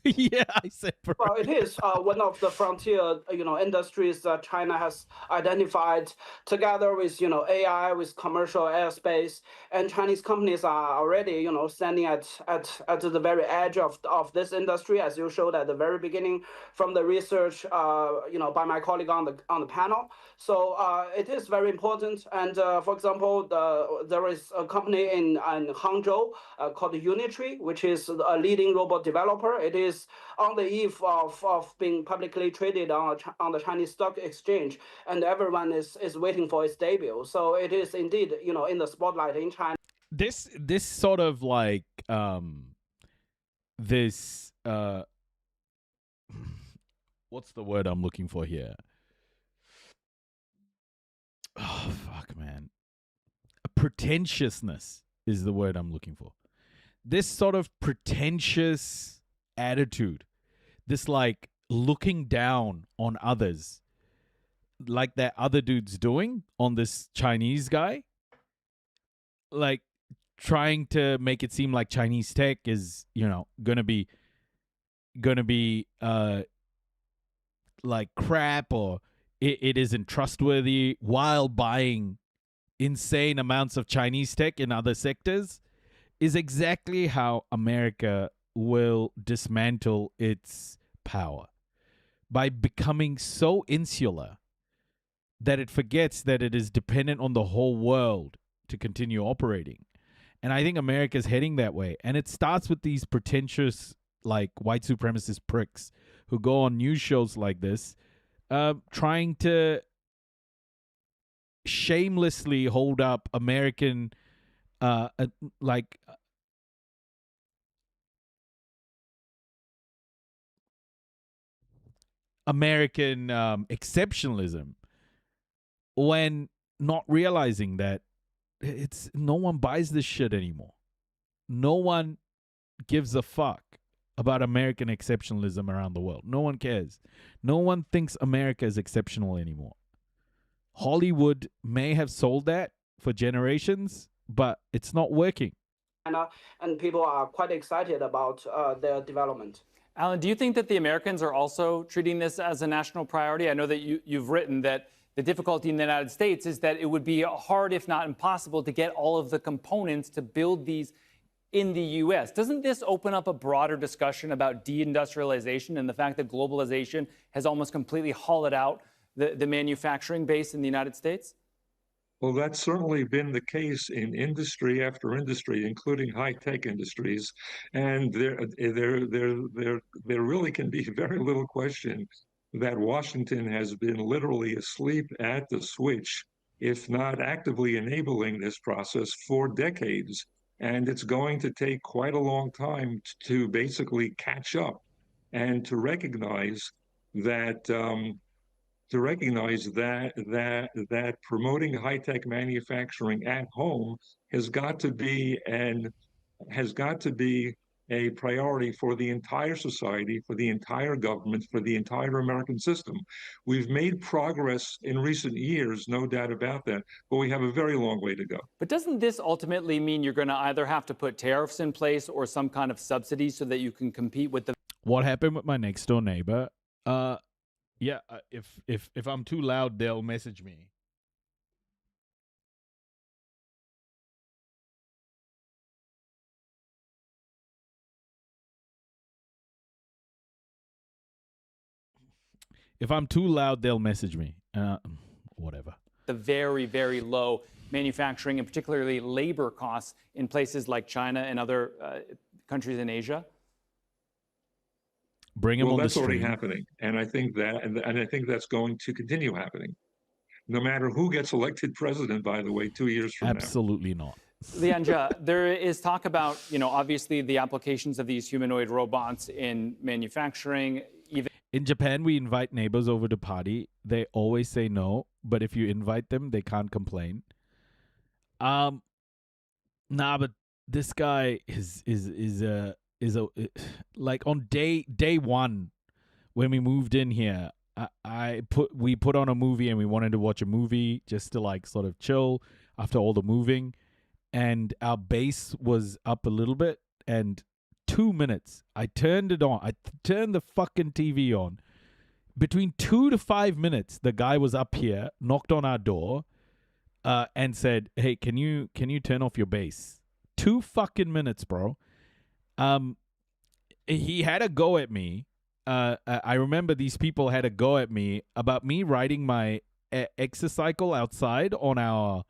[SPEAKER 1] Yeah, I said.
[SPEAKER 3] Well, it is one of the frontier, industries that China has identified together with, AI, with commercial airspace, and Chinese companies are already, standing at the very edge of this industry, as you showed at the very beginning from the research, by my colleague on the panel. So it is very important. And for example, there is a company in Hangzhou called Unitree, which is a leading robot developer. It is on the eve of being publicly traded on the Chinese stock exchange, and everyone is waiting for its debut. So it is indeed, in the spotlight in China.
[SPEAKER 1] This sort of like this what's the word I'm looking for here? Oh fuck, man. Pretentiousness is the word I'm looking for. This sort of pretentious attitude, this like looking down on others, like that other dude's doing on this Chinese guy, like trying to make it seem like Chinese tech is, gonna be like crap, or it isn't trustworthy, while buying insane amounts of Chinese tech in other sectors, is exactly how America will dismantle its power, by becoming so insular that it forgets that it is dependent on the whole world to continue operating. And I think America is heading that way. And it starts with these pretentious, like, white supremacist pricks who go on news shows like this, trying to shamelessly hold up American, American exceptionalism, when not realizing that it's no one buys this shit anymore. No one gives a fuck about American exceptionalism around the world. No one cares. No one thinks America is exceptional anymore. Hollywood may have sold that for generations, but it's not working.
[SPEAKER 3] And people are quite excited about their development.
[SPEAKER 2] Alan, do you think that the Americans are also treating this as a national priority? I know that you've written that the difficulty in the United States is that it would be hard, if not impossible, to get all of the components to build these in the U.S. Doesn't this open up a broader discussion about deindustrialization and the fact that globalization has almost completely hollowed out the manufacturing base in the United States?
[SPEAKER 16] Well, that's certainly been the case in industry after industry, including high-tech industries, and there really can be very little question that Washington has been literally asleep at the switch, if not actively enabling this process for decades. And it's going to take quite a long time to basically catch up and to recognize that that promoting high-tech manufacturing at home has got to be a priority for the entire society, for the entire government, for the entire American system. We've made progress in recent years, no doubt about that, but we have a very long way to go.
[SPEAKER 2] But doesn't this ultimately mean you're going to either have to put tariffs in place or some kind of subsidy so that you can compete with the...
[SPEAKER 1] What happened with my next door neighbor? Yeah, if I'm too loud, they'll message me. If I'm too loud, they'll message me. Whatever.
[SPEAKER 2] The very, very low manufacturing and particularly labor costs in places like China and other countries in Asia?
[SPEAKER 1] Bring them on the stream.
[SPEAKER 16] Well, that's already happening, and I think that's going to continue happening, no matter who gets elected president. By the way, 2 years from now.
[SPEAKER 1] Absolutely not.
[SPEAKER 2] Lianja, there is talk about, obviously the applications of these humanoid robots in manufacturing. Even
[SPEAKER 1] in Japan, we invite neighbors over to party. They always say no, but if you invite them, they can't complain. Nah, but this guy is like on day one when we moved in here. We put on a movie and we wanted to watch a movie just to like sort of chill after all the moving. And our bass was up a little bit, and 2 minutes, I turned it on. I turned the fucking TV on. Between 2 to 5 minutes, the guy was up here, knocked on our door, and said, "Hey, can you turn off your bass?" 2 fucking minutes, bro. He had a go at me. I remember these people had a go at me about me riding my exercycle outside on our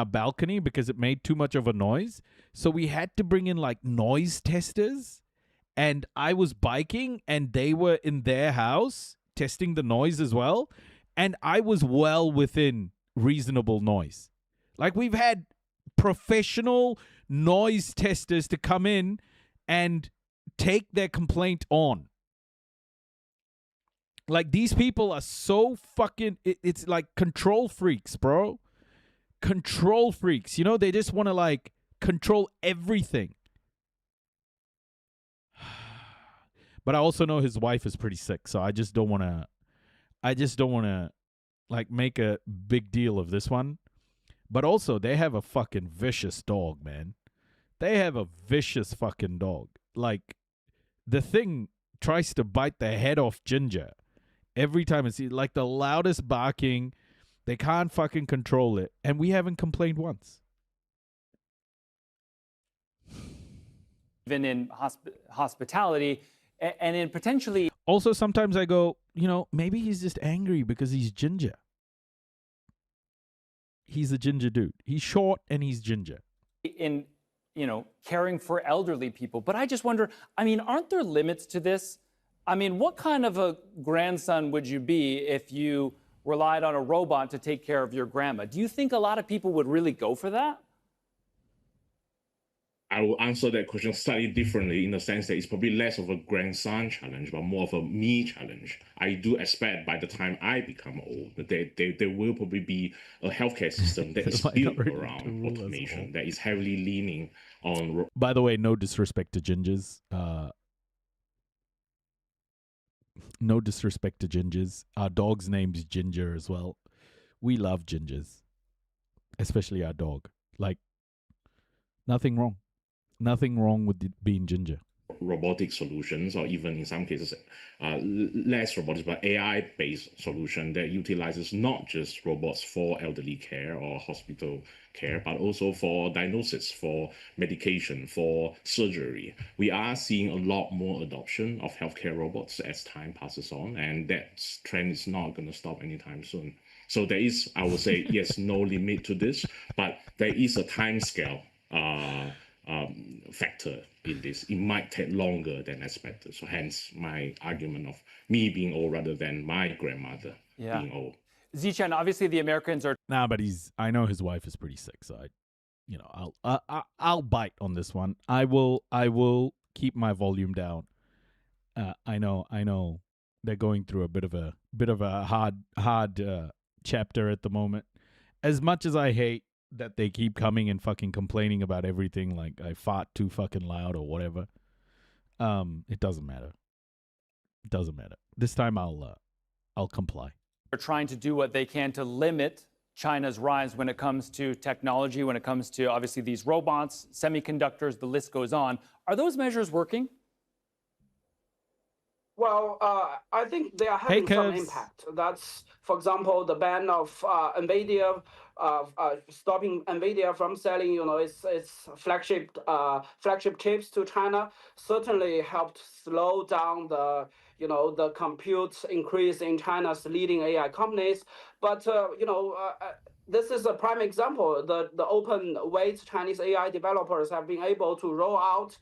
[SPEAKER 1] balcony because it made too much of a noise. So we had to bring in like noise testers, and I was biking and they were in their house testing the noise as well. And I was well within reasonable noise. Like we've had professional noise testers to come in and take their complaint on. Like these people are so fucking, it's like control freaks, bro. Control freaks, they just want to like control everything. But I also know his wife is pretty sick, so I just don't want to like make a big deal of this one. But also they have a fucking vicious dog, man. They have a vicious fucking dog. Like the thing tries to bite the head off Ginger every time. It's like the loudest barking. They can't fucking control it. And we haven't complained once.
[SPEAKER 2] Even in hospitality and in potentially...
[SPEAKER 1] Also, sometimes I go, maybe he's just angry because he's ginger. He's a ginger dude. He's short and he's ginger.
[SPEAKER 2] In, caring for elderly people. But I just wonder, aren't there limits to this? What kind of a grandson would you be if you relied on a robot to take care of your grandma? Do you think a lot of people would really go for that?
[SPEAKER 8] I will answer that question slightly differently in the sense that it's probably less of a grandson challenge, but more of a me challenge. I do expect by the time I become old, that there will probably be a healthcare system that is built around automation, that is heavily leaning on...
[SPEAKER 1] By the way, no disrespect to gingers. No disrespect to gingers. Our dog's name's Ginger as well. We love gingers, especially our dog. Like, nothing wrong. Nothing wrong with it being ginger.
[SPEAKER 8] Robotic solutions, or even in some cases less robotics, but AI-based solution that utilizes not just robots for elderly care or hospital care, but also for diagnosis, for medication, for surgery. We are seeing a lot more adoption of healthcare robots as time passes on, and that trend is not going to stop anytime soon. So there is, I would say, yes, no limit to this, but there is a time scale factor in this. It might take longer than expected. So hence my argument of me being old rather than my grandmother being old.
[SPEAKER 2] Zichen, obviously the Americans are...
[SPEAKER 1] Nah, but I know his wife is pretty sick, so I'll bite on this one. I will keep my volume down. I know they're going through a bit of a hard chapter at the moment. As much as I hate that they keep coming and fucking complaining about everything, like I fart too fucking loud or whatever. It doesn't matter. It doesn't matter. This time I'll comply.
[SPEAKER 2] They're trying to do what they can to limit China's rise when it comes to technology, when it comes to obviously these robots, semiconductors, the list goes on. Are those measures working?
[SPEAKER 3] Well, I think they are having some impact. That's, for example, the ban of NVIDIA, stopping NVIDIA from selling, its flagship chips to China, certainly helped slow down the compute increase in China's leading AI companies. But this is a prime example. The open weight Chinese AI developers have been able to roll out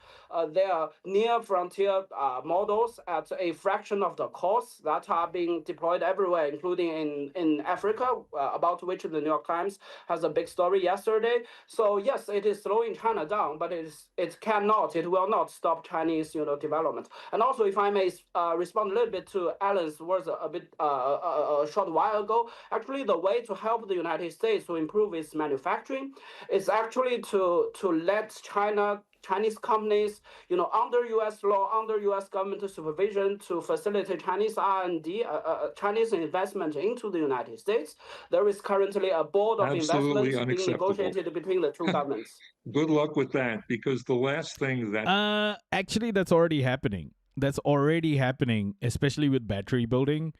[SPEAKER 3] their near frontier models at a fraction of the cost that are being deployed everywhere, including in Africa, about which the New York Times has a big story yesterday. So yes, it is slowing China down, but it will not stop Chinese development. And also, if I may respond a little bit to Alan's words a short while ago, actually the way to help the United States to improve its manufacturing is actually to let Chinese companies, under U.S. law, under U.S. government supervision, to facilitate Chinese R&D, Chinese investment into the United States. There is currently a board of investments being negotiated between the two governments.
[SPEAKER 16] Good luck with that, because the last thing that
[SPEAKER 1] actually that's already happening. That's already happening, especially with battery building.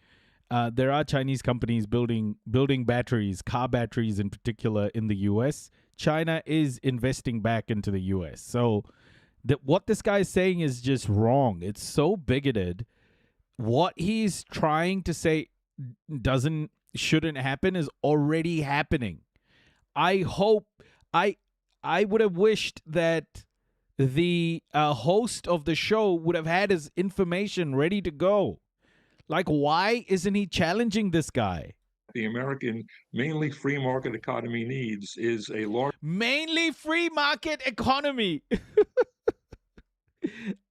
[SPEAKER 1] There are Chinese companies building batteries, car batteries in particular, in the U.S. China is investing back into the U.S. So what this guy is saying is just wrong. It's so bigoted. What he's trying to say shouldn't happen is already happening. I would have wished that the host of the show would have had his information ready to go. Like, why isn't he challenging this guy?
[SPEAKER 16] The American mainly free market economy needs is a large...
[SPEAKER 1] Mainly free market economy.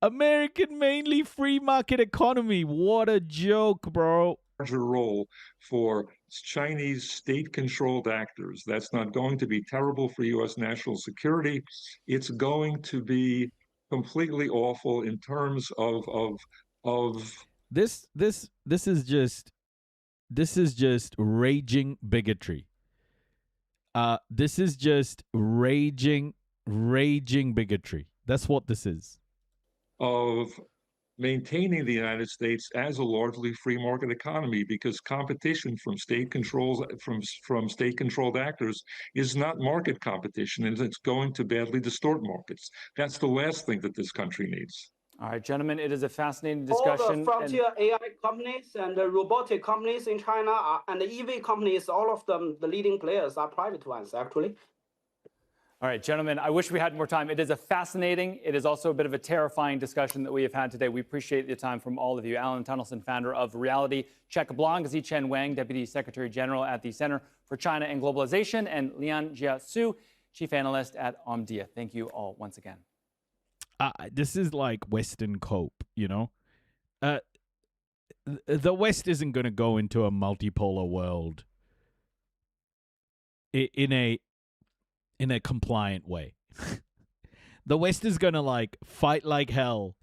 [SPEAKER 1] American mainly free market economy. What a joke, bro.
[SPEAKER 16] Larger role for Chinese state-controlled actors. That's not going to be terrible for U.S. national security. It's going to be completely awful in terms of
[SPEAKER 1] This is just raging bigotry. This is just raging bigotry. That's what this is.
[SPEAKER 16] Of maintaining the United States as a largely free market economy, because competition from state-controlled actors is not market competition, and it's going to badly distort markets. That's the last thing that this country needs.
[SPEAKER 2] All right, gentlemen, it is a fascinating discussion.
[SPEAKER 3] All the frontier AI companies and the robotic companies in China and the EV companies, all of them, the leading players are private ones, actually.
[SPEAKER 2] All right, gentlemen, I wish we had more time. It is a fascinating, it is also a bit of a terrifying discussion that we have had today. We appreciate the time from all of you. Alan Tunnelson, founder of Reality Check Blanc, Zichen Wang, Deputy Secretary General at the Center for China and Globalization, and Lian Jia Su, Chief Analyst at Omdia. Thank you all once again.
[SPEAKER 1] This is like Western cope, the West isn't going to go into a multipolar world in a compliant way. The West is going to fight like hell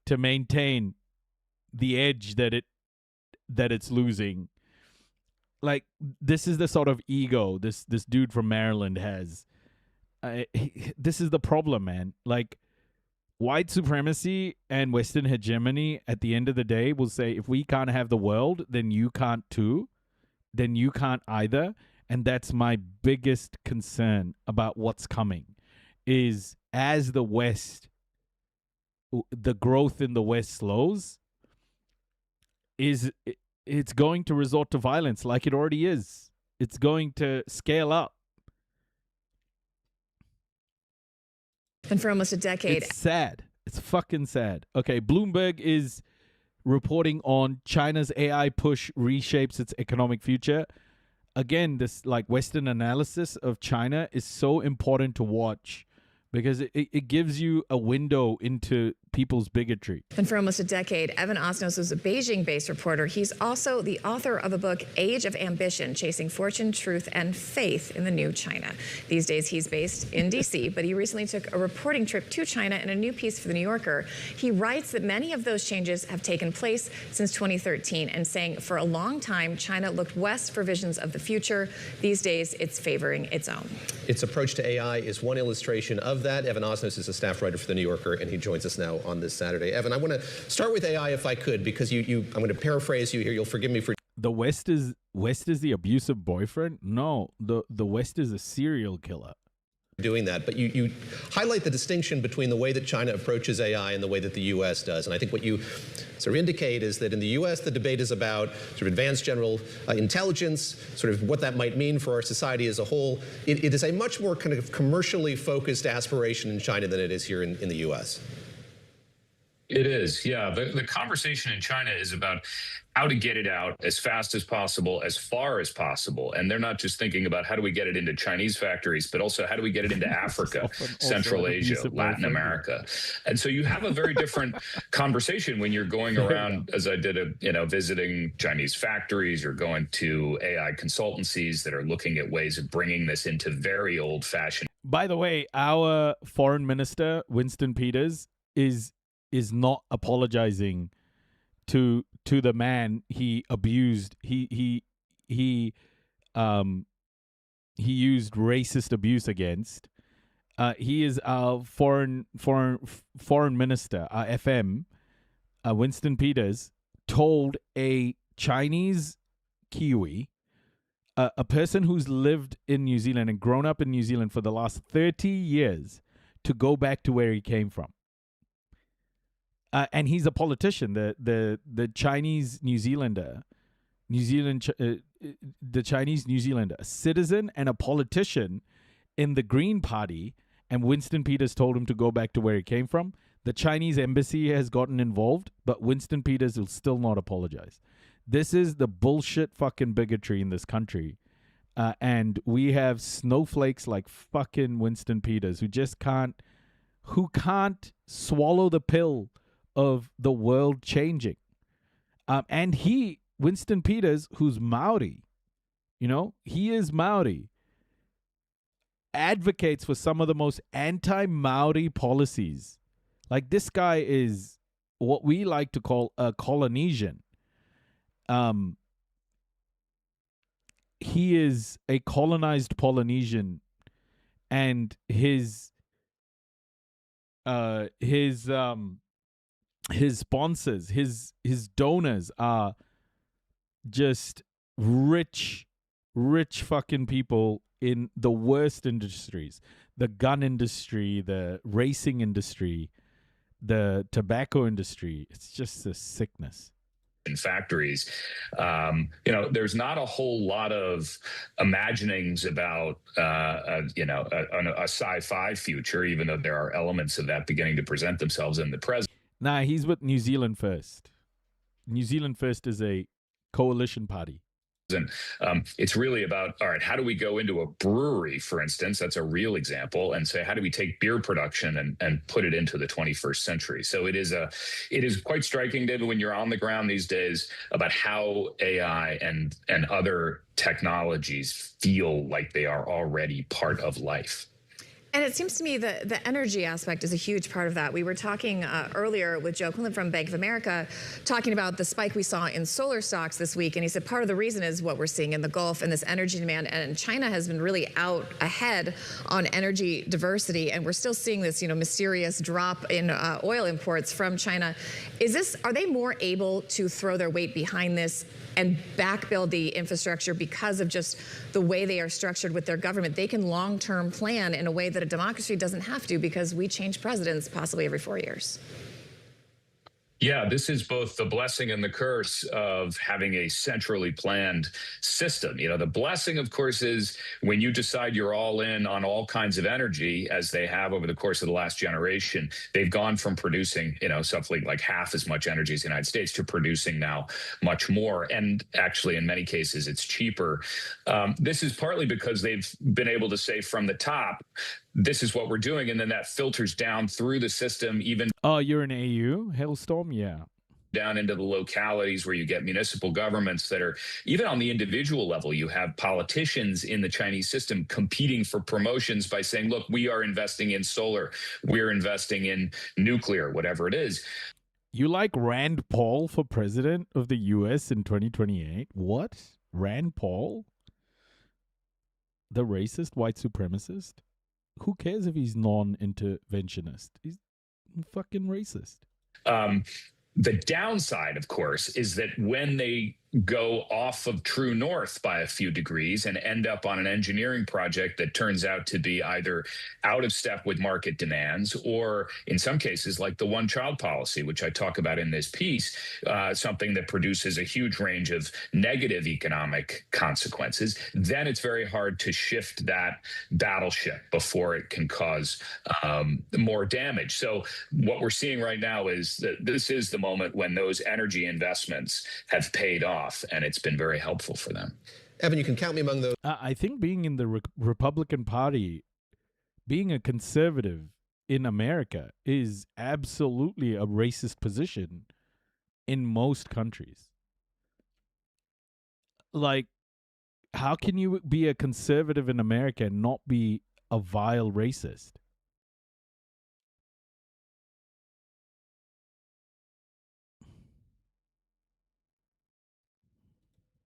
[SPEAKER 1] to maintain the edge that it's losing. Like, this is the sort of ego this dude from Maryland has. This is the problem, man. Like, white supremacy and Western hegemony at the end of the day will say, if we can't have the world, then you can't too. Then you can't either. And that's my biggest concern about what's coming, is as the West, the growth in the West slows, it's going to resort to violence like it already is. It's going to scale up.
[SPEAKER 4] And for almost a decade.
[SPEAKER 1] It's sad. It's fucking sad. Okay, Bloomberg is reporting on China's AI push reshapes its economic future. Again, this Western analysis of China is so important to watch because it gives you a window into people's bigotry.
[SPEAKER 4] And for almost a decade, Evan Osnos was a Beijing-based reporter. He's also the author of a book, Age of Ambition, Chasing Fortune, Truth, and Faith in the New China. These days, he's based in D.C., but he recently took a reporting trip to China in a new piece for The New Yorker. He writes that many of those changes have taken place since 2013, and saying for a long time, China looked west for visions of the future. These days, it's favoring its own.
[SPEAKER 6] Its approach to AI is one illustration of that. Evan Osnos is a staff writer for The New Yorker, and he joins us now on this Saturday. Evan, I want to start with AI if I could, because I'm going to paraphrase you here. You'll forgive me for...
[SPEAKER 1] The West is the abusive boyfriend? No, the West is a serial killer.
[SPEAKER 6] doing that, but you highlight the distinction between the way that China approaches AI and the way that the U.S. does. And I think what you sort of indicate is that in the U.S. the debate is about sort of advanced general intelligence, sort of what that might mean for our society as a whole. It is a much more kind of commercially focused aspiration in China than it is here in the U.S.
[SPEAKER 5] It is, yeah. The conversation in China is about how to get it out as fast as possible, as far as possible. And they're not just thinking about how do we get it into Chinese factories, but also how do we get it into Africa, Central Asia, Latin America. And so you have a very different conversation when you're going around, as I did, visiting Chinese factories or going to AI consultancies that are looking at ways of bringing this into very old-fashioned.
[SPEAKER 1] By the way, our foreign minister, Winston Peters, is not apologizing to the man he abused. He used racist abuse against. He is our foreign minister, our FM. Winston Peters told a Chinese Kiwi, a person who's lived in New Zealand and grown up in New Zealand for the last 30 years, to go back to where he came from. And he's a politician. The Chinese New Zealander, the Chinese New Zealander, a citizen and a politician in the Green Party. And Winston Peters told him to go back to where he came from. The Chinese embassy has gotten involved, but Winston Peters will still not apologize. This is the bullshit fucking bigotry in this country. And we have snowflakes like fucking Winston Peters who can't swallow the pill of the world changing. And Winston Peters, who's Maori, he is Maori, advocates for some of the most anti-Maori policies. Like, this guy is what we like to call a Polynesian. He is a colonized Polynesian, and his sponsors, his donors are just rich fucking people in the worst industries: the gun industry, the racing industry, the tobacco industry. It's just a sickness.
[SPEAKER 5] In factories, there's not a whole lot of imaginings about, a sci-fi future, even though there are elements of that beginning to present themselves in the present.
[SPEAKER 1] Nah, he's with New Zealand First. New Zealand First is a coalition party.
[SPEAKER 5] And it's really about, all right, how do we go into a brewery, for instance? That's a real example, and say, how do we take beer production and put it into the 21st century? So it is quite striking, David, when you're on the ground these days, about how AI and other technologies feel like they are already part of life.
[SPEAKER 4] And it seems to me that the energy aspect is a huge part of that. We were talking earlier with Joe Quinlan from Bank of America, talking about the spike we saw in solar stocks this week. And he said part of the reason is what we're seeing in the Gulf and this energy demand. And China has been really out ahead on energy diversity. And we're still seeing this, mysterious drop in oil imports from China. Are they more able to throw their weight behind this and backbuild the infrastructure because of just the way they are structured with their government? They can long-term plan in a way that a democracy doesn't have to, because we change presidents possibly every 4 years.
[SPEAKER 5] Yeah, this is both the blessing and the curse of having a centrally planned system. The blessing, of course, is when you decide you're all in on all kinds of energy, as they have over the course of the last generation. They've gone from producing, something like half as much energy as the United States to producing now much more. And actually, in many cases, it's cheaper. This is partly because they've been able to say from the top, this is what we're doing, and then that filters down through the system, even.
[SPEAKER 1] Oh, you're an AU? Hailstorm? Yeah.
[SPEAKER 5] Down into the localities where you get municipal governments that are, even on the individual level, you have politicians in the Chinese system competing for promotions by saying, look, we are investing in solar, we're investing in nuclear, whatever it is.
[SPEAKER 1] You like Rand Paul for president of the U.S. in 2028? What? Rand Paul? The racist white supremacist? Who cares if he's non-interventionist? He's fucking racist.
[SPEAKER 5] The downside, of course, is that when they go off of true north by a few degrees and end up on an engineering project that turns out to be either out of step with market demands, or in some cases, like the one-child policy, which I talk about in this piece, something that produces a huge range of negative economic consequences, then it's very hard to shift that battleship before it can cause more damage. So what we're seeing right now is that this is the moment when those energy investments have paid off, and it's been very helpful for them.
[SPEAKER 6] Evan, you can count me among those.
[SPEAKER 1] I think being in the Republican Party, being a conservative in America is absolutely a racist position in most countries. Like, how can you be a conservative in America and not be a vile racist?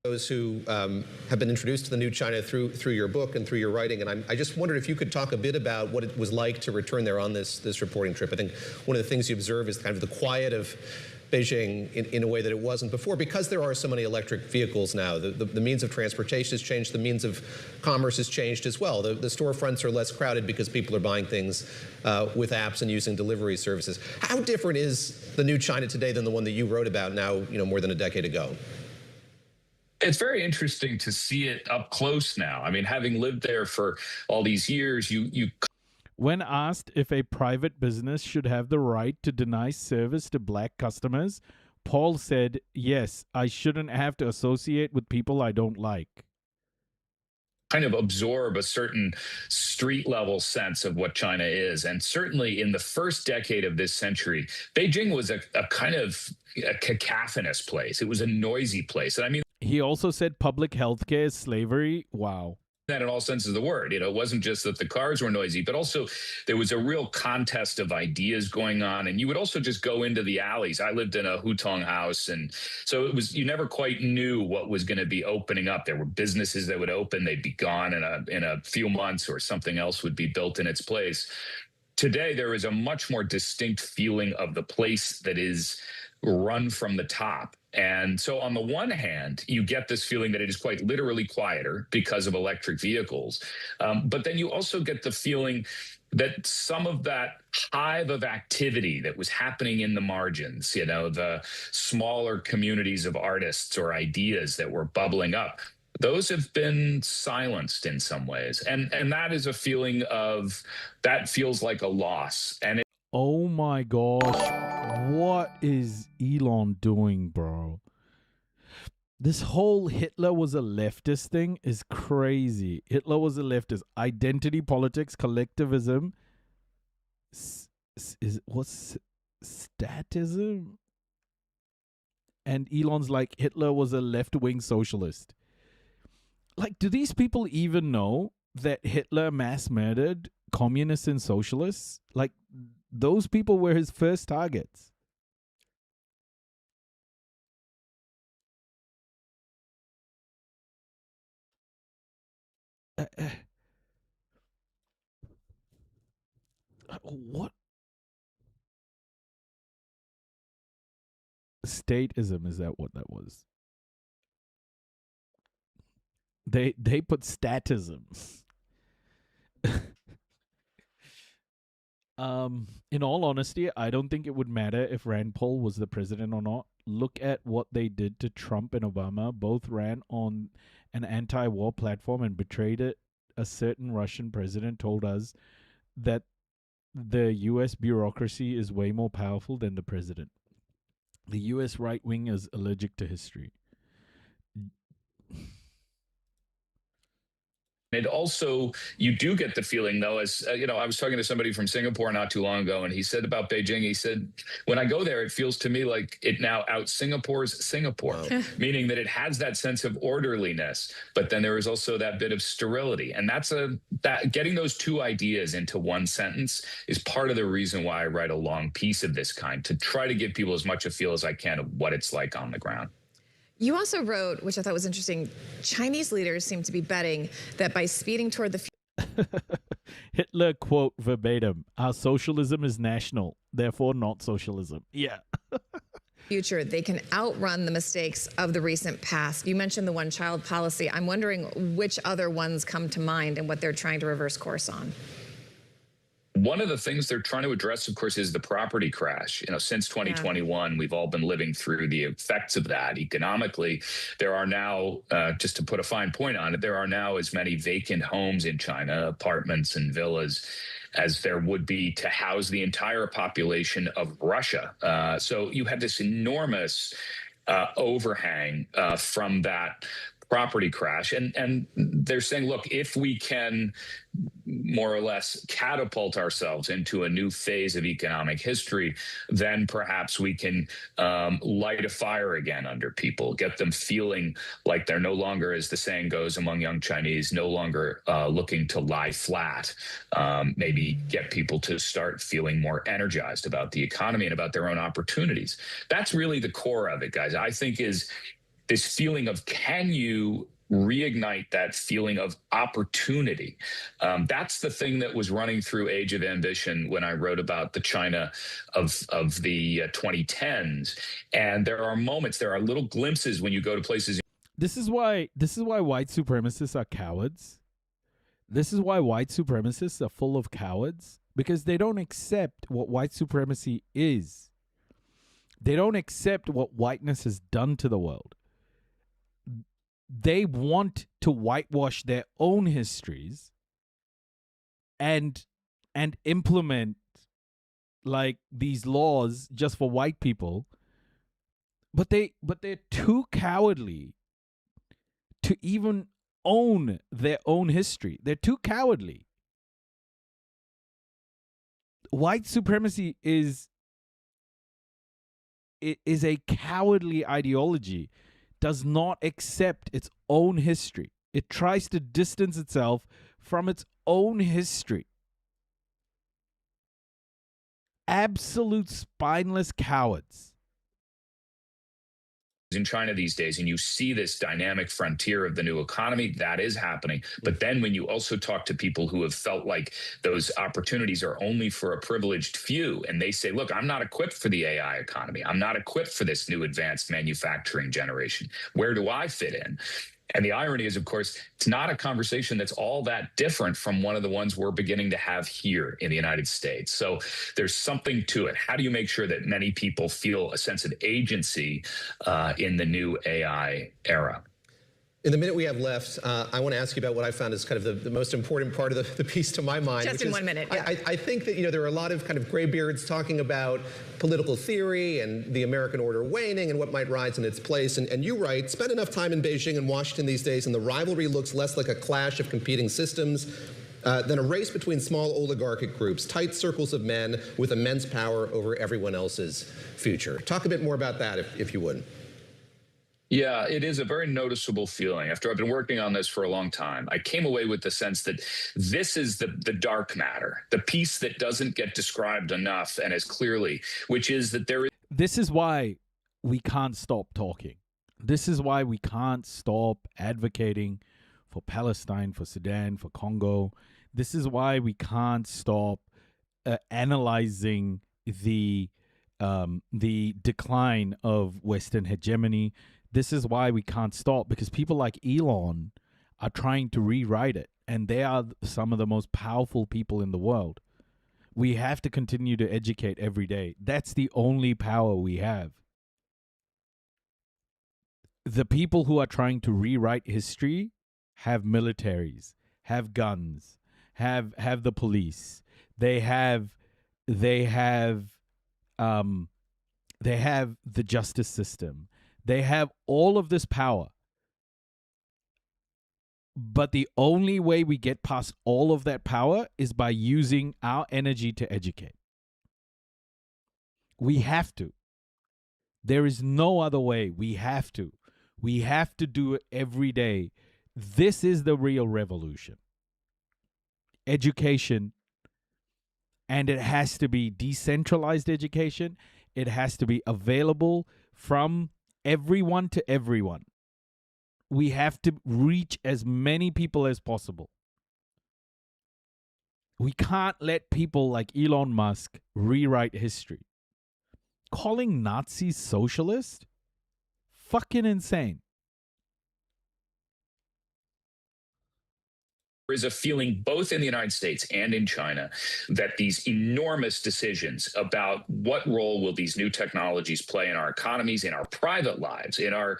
[SPEAKER 6] Those who have been introduced to the new China through your book and through your writing, and I just wondered if you could talk a bit about what it was like to return there on this reporting trip. I think one of the things you observe is kind of the quiet of Beijing in a way that it wasn't before, because there are so many electric vehicles now. The means of transportation has changed, the means of commerce has changed as well. The storefronts are less crowded because people are buying things with apps and using delivery services. How different is the new China today than the one that you wrote about now, more than a decade ago?
[SPEAKER 5] It's very interesting to see it up close now. I mean, having lived there for all these years, you
[SPEAKER 1] When asked if a private business should have the right to deny service to black customers, Paul said, yes, I shouldn't have to associate with people I don't like.
[SPEAKER 5] Kind of absorb a certain street level sense of what China is. And certainly in the first decade of this century, Beijing was a kind of a cacophonous place. It was a noisy place. And I mean,
[SPEAKER 1] he also said public healthcare is slavery. Wow.
[SPEAKER 5] That in all senses of the word. It wasn't just that the cars were noisy, but also there was a real contest of ideas going on. And you would also just go into the alleys. I lived in a hutong house, and so it was, you never quite knew what was going to be opening up. There were businesses that would open, they'd be gone in a few months, or something else would be built in its place. Today, there is a much more distinct feeling of the place that is run from the top. And so on the one hand, you get this feeling that it is quite literally quieter because of electric vehicles. But then you also get the feeling that some of that hive of activity that was happening in the margins, the smaller communities of artists or ideas that were bubbling up, those have been silenced in some ways. And that is a feeling of, that feels like a loss. And
[SPEAKER 1] oh my gosh, what is Elon doing, bro? This whole Hitler was a leftist thing is crazy. Hitler was a leftist. Identity politics, collectivism, what's statism? And Elon's like, Hitler was a left-wing socialist. Like, do these people even know that Hitler mass murdered communists and socialists? Like, those people were his first targets. What? Statism, is that what that was? They put statism. In all honesty, I don't think it would matter if Rand Paul was the president or not. Look at what they did to Trump and Obama. Both ran on an anti-war platform and betrayed it. A certain Russian president told us that the U.S. bureaucracy is way more powerful than the president. The U.S. right wing is allergic to history.
[SPEAKER 5] It also, you do get the feeling, though, as I was talking to somebody from Singapore not too long ago, and he said about Beijing, he said, when I go there, it feels to me like it now out-Singapore's Singapore, meaning that it has that sense of orderliness, but then there is also that bit of sterility. And that getting those two ideas into one sentence is part of the reason why I write a long piece of this kind, to try to give people as much a feel as I can of what it's like on the ground.
[SPEAKER 4] You also wrote, which I thought was interesting, Chinese leaders seem to be betting that by speeding toward the
[SPEAKER 1] Hitler quote verbatim, our socialism is national, therefore not socialism. Yeah.
[SPEAKER 4] future, they can outrun the mistakes of the recent past. You mentioned the one-child policy. I'm wondering which other ones come to mind and what they're trying to reverse course on.
[SPEAKER 5] One of the things they're trying to address, of course, is the property crash. Since 2021, we've all been living through the effects of that. Economically, there are now, just to put a fine point on it, there are now as many vacant homes in China, apartments and villas, as there would be to house the entire population of Russia. So you have this enormous overhang from that property crash. And they're saying, look, if we can more or less catapult ourselves into a new phase of economic history, then perhaps we can light a fire again under people, get them feeling like they're no longer, as the saying goes among young Chinese, no longer looking to lie flat. Maybe get people to start feeling more energized about the economy and about their own opportunities. That's really the core of it, guys. I think is this feeling of, can you reignite that feeling of opportunity? That's the thing that was running through Age of Ambition when I wrote about the China of the 2010s. And there are moments, there are little glimpses when you go to places.
[SPEAKER 1] This is why white supremacists are cowards. This is why white supremacists are full of cowards, because they don't accept what white supremacy is. They don't accept what whiteness has done to the world. They want to whitewash their own histories and implement like these laws just for white people, but they're too cowardly to even own their own history. They're too cowardly. White supremacy is a cowardly ideology. Does not accept its own history. It tries to distance itself from its own history. Absolute spineless cowards.
[SPEAKER 5] In China these days, and you see this dynamic frontier of the new economy that is happening. But then when you also talk to people who have felt like those opportunities are only for a privileged few, and they say, look, I'm not equipped for the AI economy. I'm not equipped for this new advanced manufacturing generation. Where do I fit in? And the irony is, of course, it's not a conversation that's all that different from one of the ones we're beginning to have here in the United States. So there's something to it. How do you make sure that many people feel a sense of agency in the new AI era?
[SPEAKER 6] In the minute we have left, I want to ask you about what I found is kind of the most important part of the piece to my mind.
[SPEAKER 4] Just in 1 minute, yeah.
[SPEAKER 6] I think that, there are a lot of kind of graybeards talking about political theory and the American order waning and what might rise in its place. And you write, spend enough time in Beijing and Washington these days, and the rivalry looks less like a clash of competing systems than a race between small oligarchic groups, tight circles of men with immense power over everyone else's future. Talk a bit more about that, if you would.
[SPEAKER 5] Yeah, it is a very noticeable feeling. After I've been working on this for a long time, I came away with the sense that this is the dark matter, the piece that doesn't get described enough and as clearly, which is that there is...
[SPEAKER 1] This is why we can't stop talking. This is why we can't stop advocating for Palestine, for Sudan, for Congo. This is why we can't stop analyzing the decline of Western hegemony. This is why we can't stop, because people like Elon are trying to rewrite it, and they are some of the most powerful people in the world. We have to continue to educate every day. That's the only power we have. The people who are trying to rewrite history have militaries, have guns, have the police. They have the justice system. They have all of this power. But the only way we get past all of that power is by using our energy to educate. We have to. There is no other way. We have to. We have to do it every day. This is the real revolution. Education. And it has to be decentralized education. It has to be available from everyone to everyone. We have to reach as many people as possible. We can't let people like Elon Musk rewrite history. calling Nazis socialist? Fucking insane.
[SPEAKER 5] There is a feeling both in the United States and in China that these enormous decisions about what role will these new technologies play in our economies, in our private lives, in our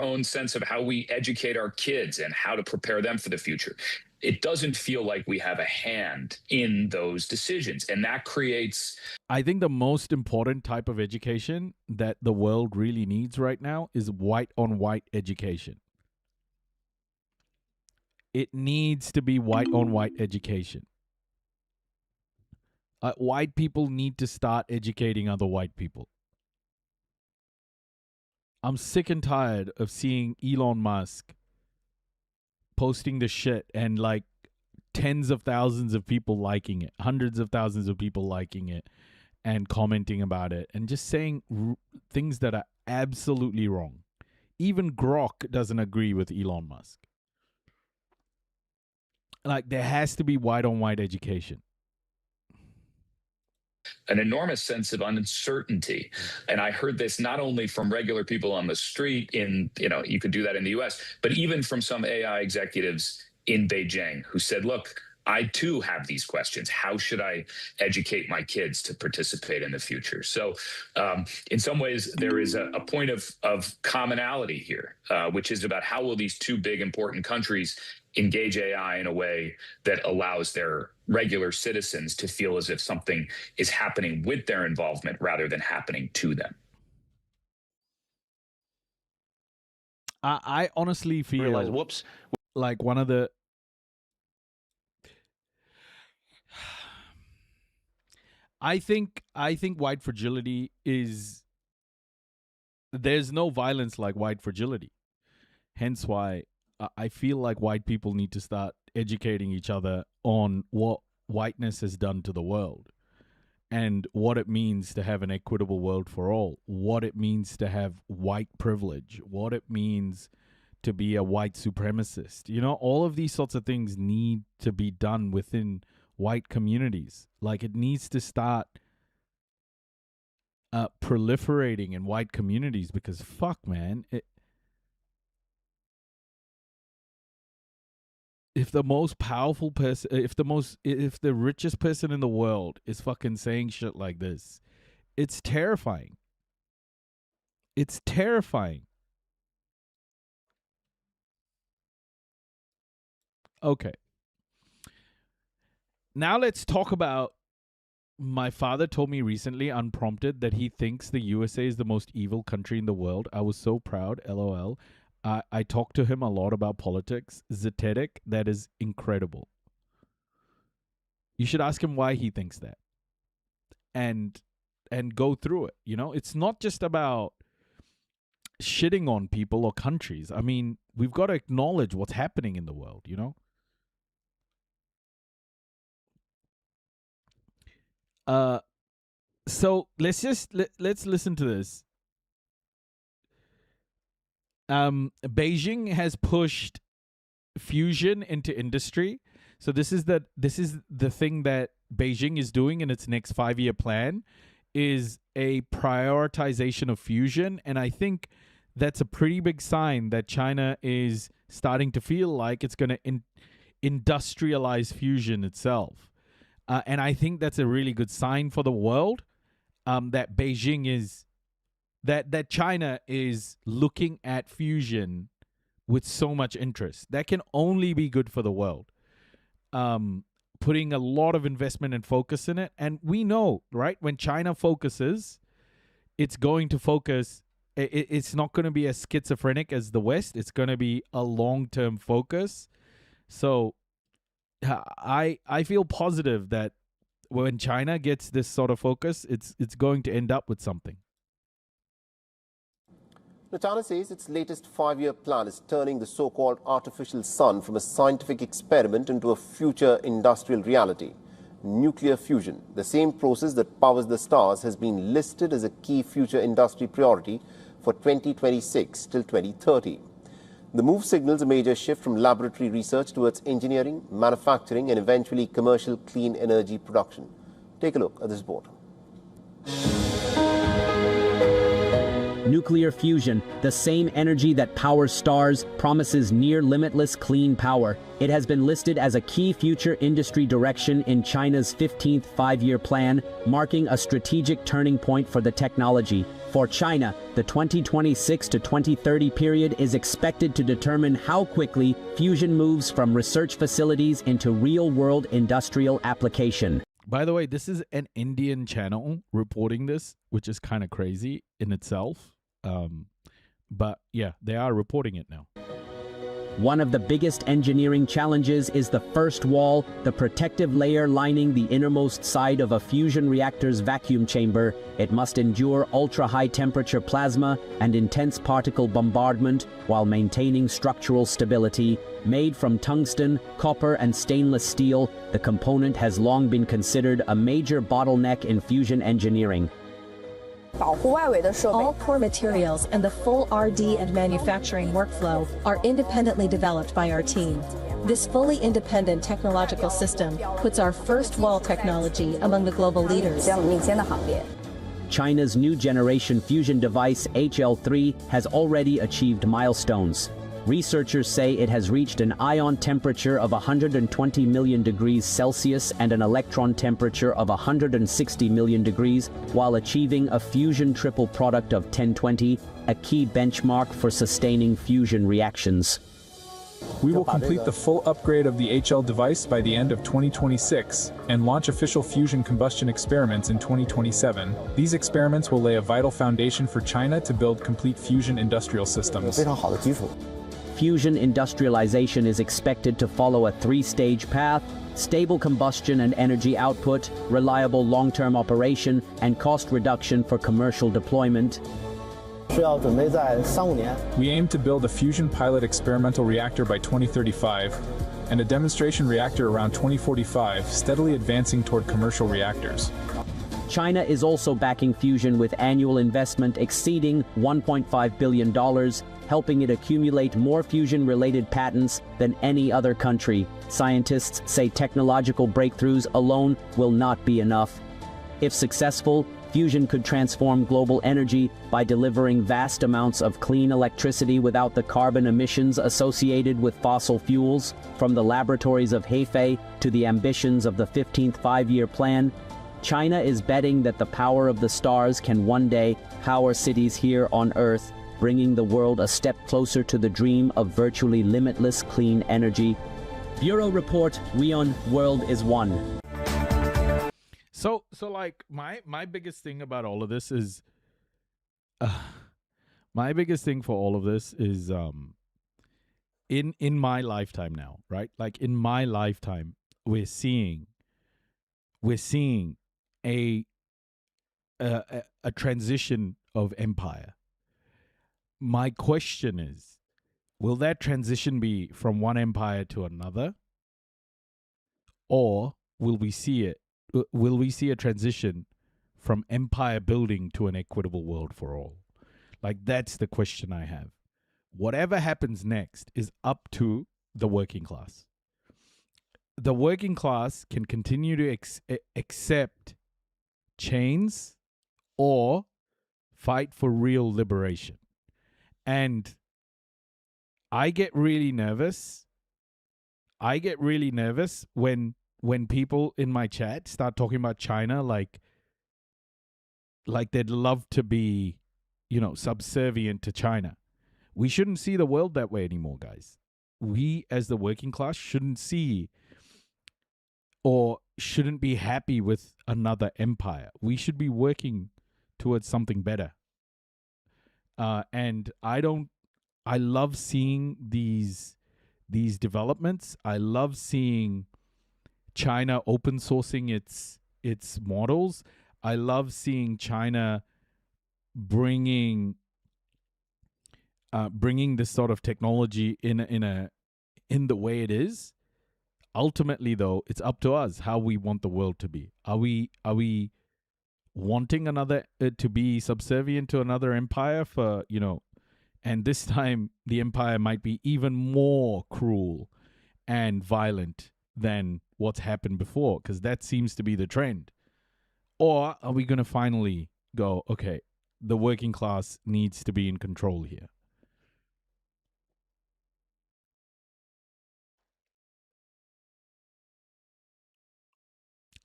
[SPEAKER 5] own sense of how we educate our kids and how to prepare them for the future. It doesn't feel like we have a hand in those decisions. And that creates...
[SPEAKER 1] I think the most important type of education that the world really needs right now is white-on-white education. It needs to be white-on-white education. White people need to start educating other white people. I'm sick and tired of seeing Elon Musk posting the shit and like tens of thousands of people liking it, hundreds of thousands of people liking it and commenting about it and just saying things that are absolutely wrong. Even Grok doesn't agree with Elon Musk. Like, there has to be white-on-white education.
[SPEAKER 5] An enormous sense of uncertainty. And I heard this not only from regular people on the street you could do that in the US, but even from some AI executives in Beijing who said, look, I too have these questions. How should I educate my kids to participate in the future? So in some ways, there is a point of commonality here, which is about how will these two big important countries engage AI in a way that allows their regular citizens to feel as if something is happening with their involvement rather than happening to them.
[SPEAKER 1] I honestly feel like one of the... I think white fragility is... There's no violence like white fragility. Hence why I feel like white people need to start educating each other on what whiteness has done to the world and what it means to have an equitable world for all, what it means to have white privilege, what it means to be a white supremacist. You know, all of these sorts of things need to be done within white communities. Like, it needs to start proliferating in white communities because fuck, man, if the most powerful person, if the richest person in the world is fucking saying shit like this, it's terrifying. It's terrifying. Okay. Now let's talk about, my father told me recently, unprompted, that he thinks the USA is the most evil country in the world. I was so proud, LOL. I talked to him a lot about politics. Zetetic, that is incredible. You should ask him why he thinks that. And go through it, you know? It's not just about shitting on people or countries. I mean, we've got to acknowledge what's happening in the world, you know? So let's listen to this. Beijing has pushed fusion into industry. So this is the thing that Beijing is doing in its next 5-year plan, is a prioritization of fusion. And I think that's a pretty big sign that China is starting to feel like it's going to industrialize fusion itself. And I think that's a really good sign for the world, that Beijing is, that China is looking at fusion with so much interest. That can only be good for the world. Putting a lot of investment and focus in it. And we know, right, when China focuses, it's going to focus, it's not going to be as schizophrenic as the West. It's going to be a long-term focus. So I feel positive that when China gets this sort of focus, it's going to end up with something.
[SPEAKER 7] China says its latest 5-year plan is turning the so-called artificial sun from a scientific experiment into a future industrial reality. Nuclear fusion, the same process that powers the stars, has been listed as a key future industry priority for 2026 till 2030. The move signals a major shift from laboratory research towards engineering, manufacturing, and eventually commercial clean energy production. Take a look at this report.
[SPEAKER 10] Nuclear fusion, the same energy that powers stars, promises near-limitless clean power. It has been listed as a key future industry direction in China's 15th five-year plan, marking a strategic turning point for the technology. For China, the 2026 to 2030 period is expected to determine how quickly fusion moves from research facilities into real-world industrial application.
[SPEAKER 1] By the way, this is an Indian channel reporting this, which is kind of crazy in itself. But yeah, they are reporting it now.
[SPEAKER 10] One of the biggest engineering challenges is the first wall, the protective layer lining the innermost side of a fusion reactor's vacuum chamber. It must endure ultra-high temperature plasma and intense particle bombardment while maintaining structural stability. Made from tungsten, copper, and stainless steel, the component has long been considered a major bottleneck in fusion engineering.
[SPEAKER 21] All core materials and the full R&D and manufacturing workflow are independently developed by our team. This fully independent technological system puts our first wall technology among the global leaders.
[SPEAKER 10] China's new generation fusion device HL3 has already achieved milestones. Researchers say it has reached an ion temperature of 120 million degrees Celsius and an electron temperature of 160 million degrees, while achieving a fusion triple product of 1020, a key benchmark for sustaining fusion reactions.
[SPEAKER 22] We will complete the full upgrade of the HL device by the end of 2026 and launch official fusion combustion experiments in 2027. These experiments will lay a vital foundation for China to build complete fusion industrial systems.
[SPEAKER 10] Fusion industrialization is expected to follow a three-stage path: stable combustion and energy output, reliable long-term operation, and cost reduction for commercial deployment.
[SPEAKER 22] We aim to build a fusion pilot experimental reactor by 2035 and a demonstration reactor around 2045, steadily advancing toward commercial reactors.
[SPEAKER 10] China is also backing fusion with annual investment exceeding $1.5 billion, helping it accumulate more fusion-related patents than any other country. Scientists say technological breakthroughs alone will not be enough. If successful, fusion could transform global energy by delivering vast amounts of clean electricity without the carbon emissions associated with fossil fuels. From the laboratories of Hefei to the ambitions of the 15th five-year plan, China is betting that the power of the stars can one day power cities here on Earth, bringing the world a step closer to the dream of virtually limitless clean energy. Bureau Report, WION, World is One.
[SPEAKER 1] So like my biggest thing about all of this is, my biggest thing for all of this is, in my lifetime now, right? Like in my lifetime, we're seeing a transition of empire. My question is, will that transition be from one empire to another? Or will we see a transition from empire building to an equitable world for all? Like, that's the question I have. Whatever happens next is up to the working class. The working class can continue to accept chains or fight for real liberation. And I get really nervous. When people in my chat start talking about China like they'd love to be, subservient to China. We shouldn't see the world that way anymore, guys. We as the working class shouldn't see or shouldn't be happy with another empire. We should be working towards something better. And I love seeing these developments. I love seeing China open sourcing its models. I love seeing China bringing this sort of technology in the way it is. Ultimately, though, it's up to us how we want the world to be. Are we wanting another to be subservient to another empire for, and this time the empire might be even more cruel and violent than what's happened before, because that seems to be the trend? Or are we going to finally go, okay, the working class needs to be in control here.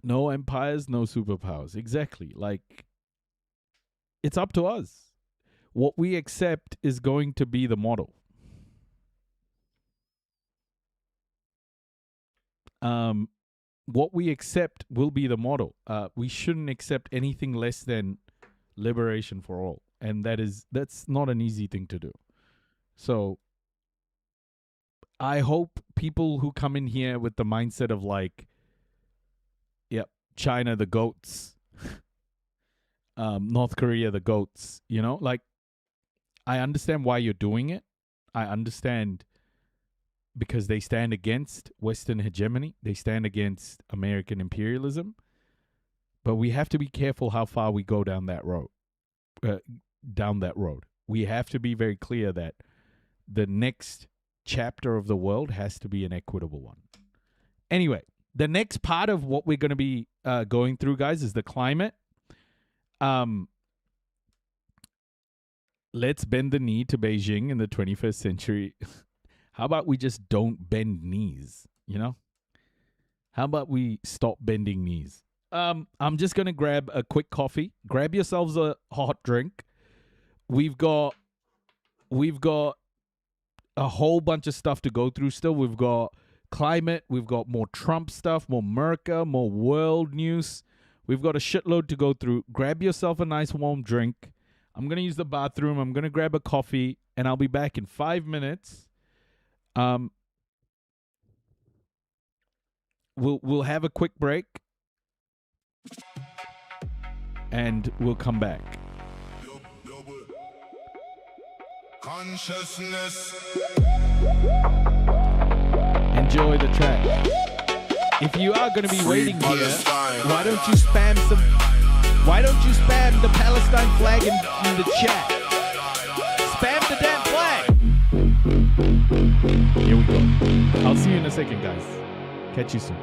[SPEAKER 1] No empires, no superpowers. Exactly. Like, it's up to us. What we accept is going to be the model. What we accept will be the model. We shouldn't accept anything less than liberation for all. And that's not an easy thing to do. So I hope people who come in here with the mindset of like, yep, China, the goats, North Korea, the goats, you know, like, I understand why you're doing it. I understand because they stand against Western hegemony. They stand against American imperialism. But we have to be careful how far we go down that road. We have to be very clear that the next chapter of the world has to be an equitable one. Anyway, the next part of what we're going to be going through, guys, is the climate. Let's bend the knee to Beijing in the 21st century. How about we just don't bend knees, you know? How about we stop bending knees? I'm just going to grab a quick coffee. Grab yourselves a hot drink. We've got a whole bunch of stuff to go through still. We've got climate. We've got more Trump stuff, more Merca, more world news. We've got a shitload to go through. Grab yourself a nice warm drink. I'm going to use the bathroom. I'm going to grab a coffee, and I'll be back in 5 minutes. We'll have a quick break, and we'll come back.
[SPEAKER 9] Consciousness.
[SPEAKER 1] Enjoy the track. If you are going to be waiting here, why don't you spam the Palestine flag in the chat? Spam the damn flag. Here we go. I'll see you in a second, guys. Catch you soon.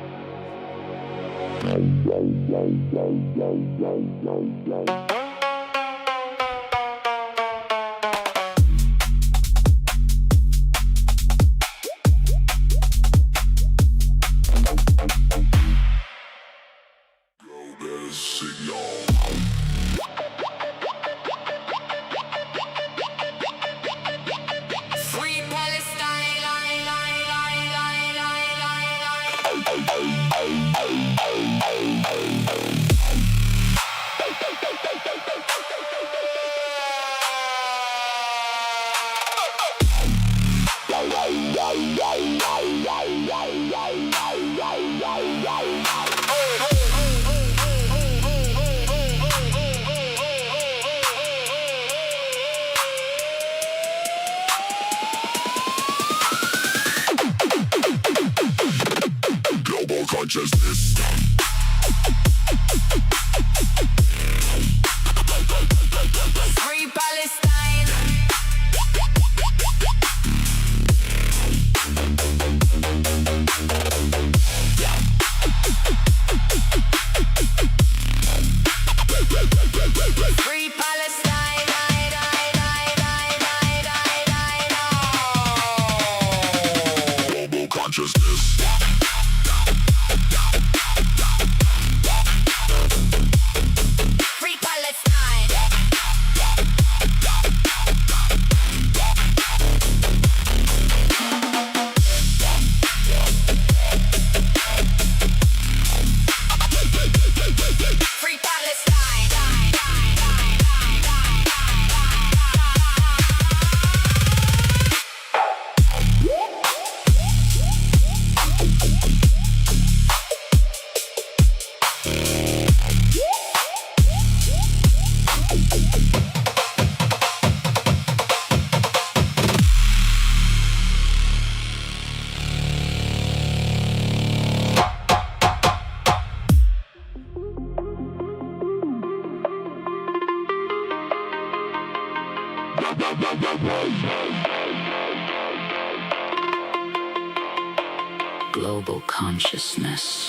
[SPEAKER 9] Global consciousness.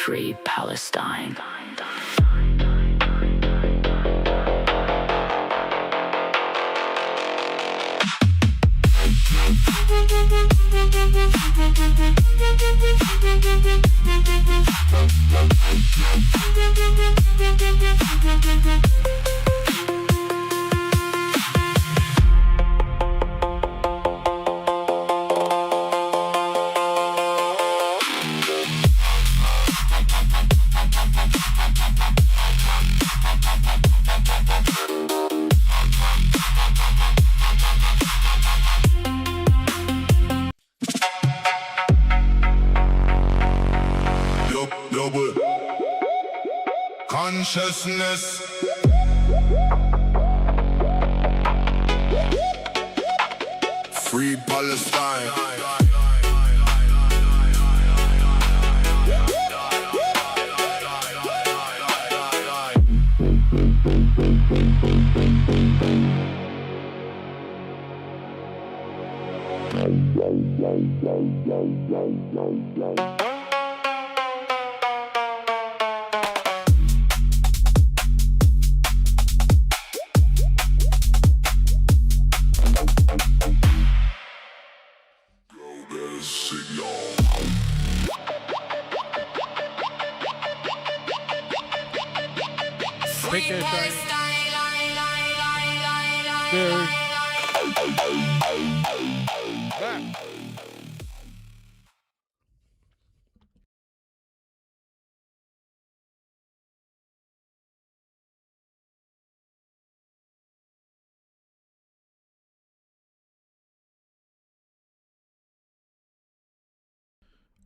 [SPEAKER 9] Free Palestine.
[SPEAKER 12] Consciousness. Free Palestine.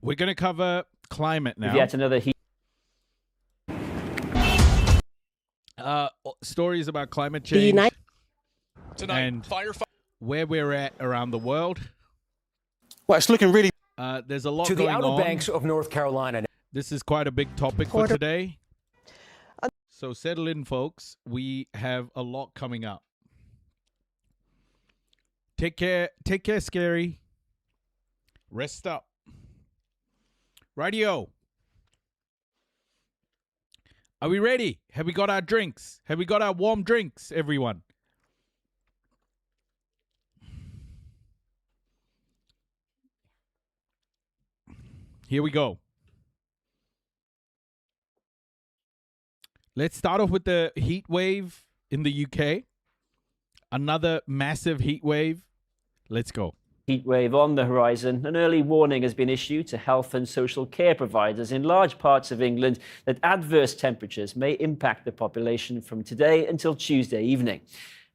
[SPEAKER 1] We're going to cover climate now.
[SPEAKER 10] Yet another heat.
[SPEAKER 1] Stories about climate change and where we're at around the world.
[SPEAKER 14] Well, it's looking really...
[SPEAKER 1] There's a lot
[SPEAKER 14] to
[SPEAKER 1] going
[SPEAKER 14] the Outer
[SPEAKER 1] on.
[SPEAKER 14] Banks of North Carolina.
[SPEAKER 1] This is quite a big topic for today. So settle in, folks. We have a lot coming up. Take care, Scary. Rest up. Radio. Are we ready? Have we got our drinks? Have we got our warm drinks, everyone? Here we go. Let's start off with the heat wave in the UK. Another massive heat wave. Let's go.
[SPEAKER 10] Heat wave on the horizon. An early warning has been issued to health and social care providers in large parts of England that adverse temperatures may impact the population from today until Tuesday evening.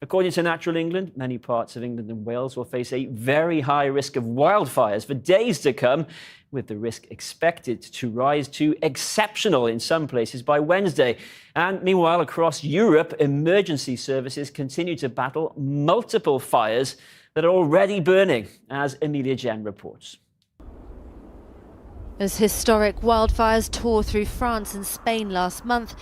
[SPEAKER 10] According to Natural England, many parts of England and Wales will face a very high risk of wildfires for days to come, with the risk expected to rise to exceptional in some places by Wednesday. And meanwhile, across Europe, emergency services continue to battle multiple fires that are already burning, as Emilia Jen reports.
[SPEAKER 23] As historic wildfires tore through France and Spain last month,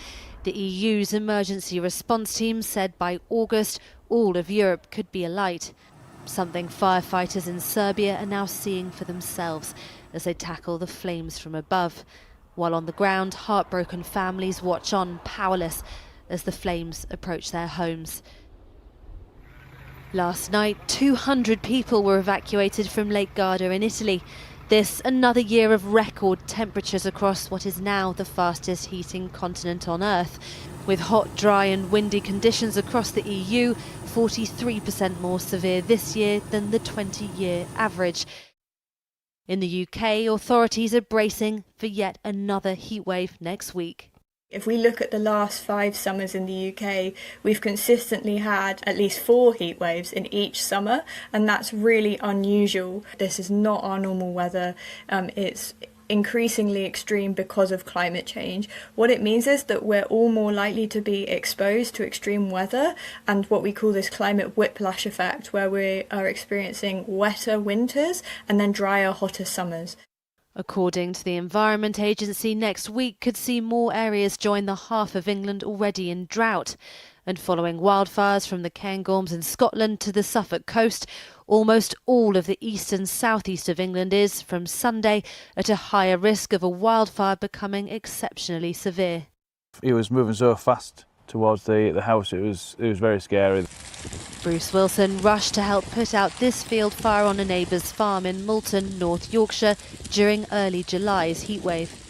[SPEAKER 23] the EU's emergency response team said by August all of Europe could be alight, something firefighters in Serbia are now seeing for themselves as they tackle the flames from above. While on the ground, heartbroken families watch on, powerless, as the flames approach their homes. Last night, 200 people were evacuated from Lake Garda in Italy. This, another year of record temperatures across what is now the fastest heating continent on Earth. With hot, dry and windy conditions across the EU, 43% more severe this year than the 20-year average. In the UK, authorities are bracing for yet another heatwave next week.
[SPEAKER 24] If we look at the last 5 summers in the UK, we've consistently had at least 4 heat waves in each summer, and that's really unusual. This is not our normal weather. It's increasingly extreme because of climate change. What it means is that we're all more likely to be exposed to extreme weather and what we call this climate whiplash effect, where we are experiencing wetter winters and then drier, hotter summers.
[SPEAKER 23] According to the Environment Agency, next week could see more areas join the half of England already in drought. And following wildfires from the Cairngorms in Scotland to the Suffolk coast, almost all of the east and southeast of England is, from Sunday, at a higher risk of a wildfire becoming exceptionally severe.
[SPEAKER 11] He was moving so fast towards the house, it was very scary.
[SPEAKER 23] Bruce Wilson rushed to help put out this field fire on a neighbour's farm in Moulton, North Yorkshire, during early July's heatwave.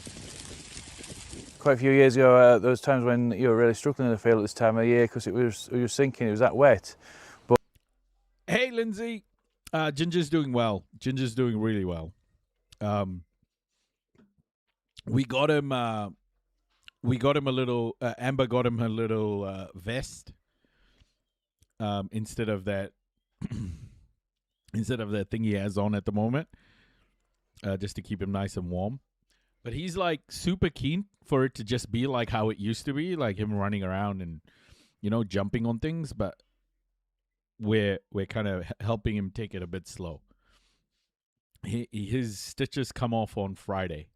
[SPEAKER 11] Quite a few years ago, there was times when you were really struggling in the field at this time of year because it was sinking, it was that wet. But
[SPEAKER 1] hey, Lindsay, Ginger's doing well. Ginger's doing really well. We got him a little. Amber got him a little vest instead of that thing he has on at the moment, just to keep him nice and warm. But he's like super keen for it to just be like how it used to be, like him running around and, jumping on things. But we're kind of helping him take it a bit slow. His stitches come off on Friday,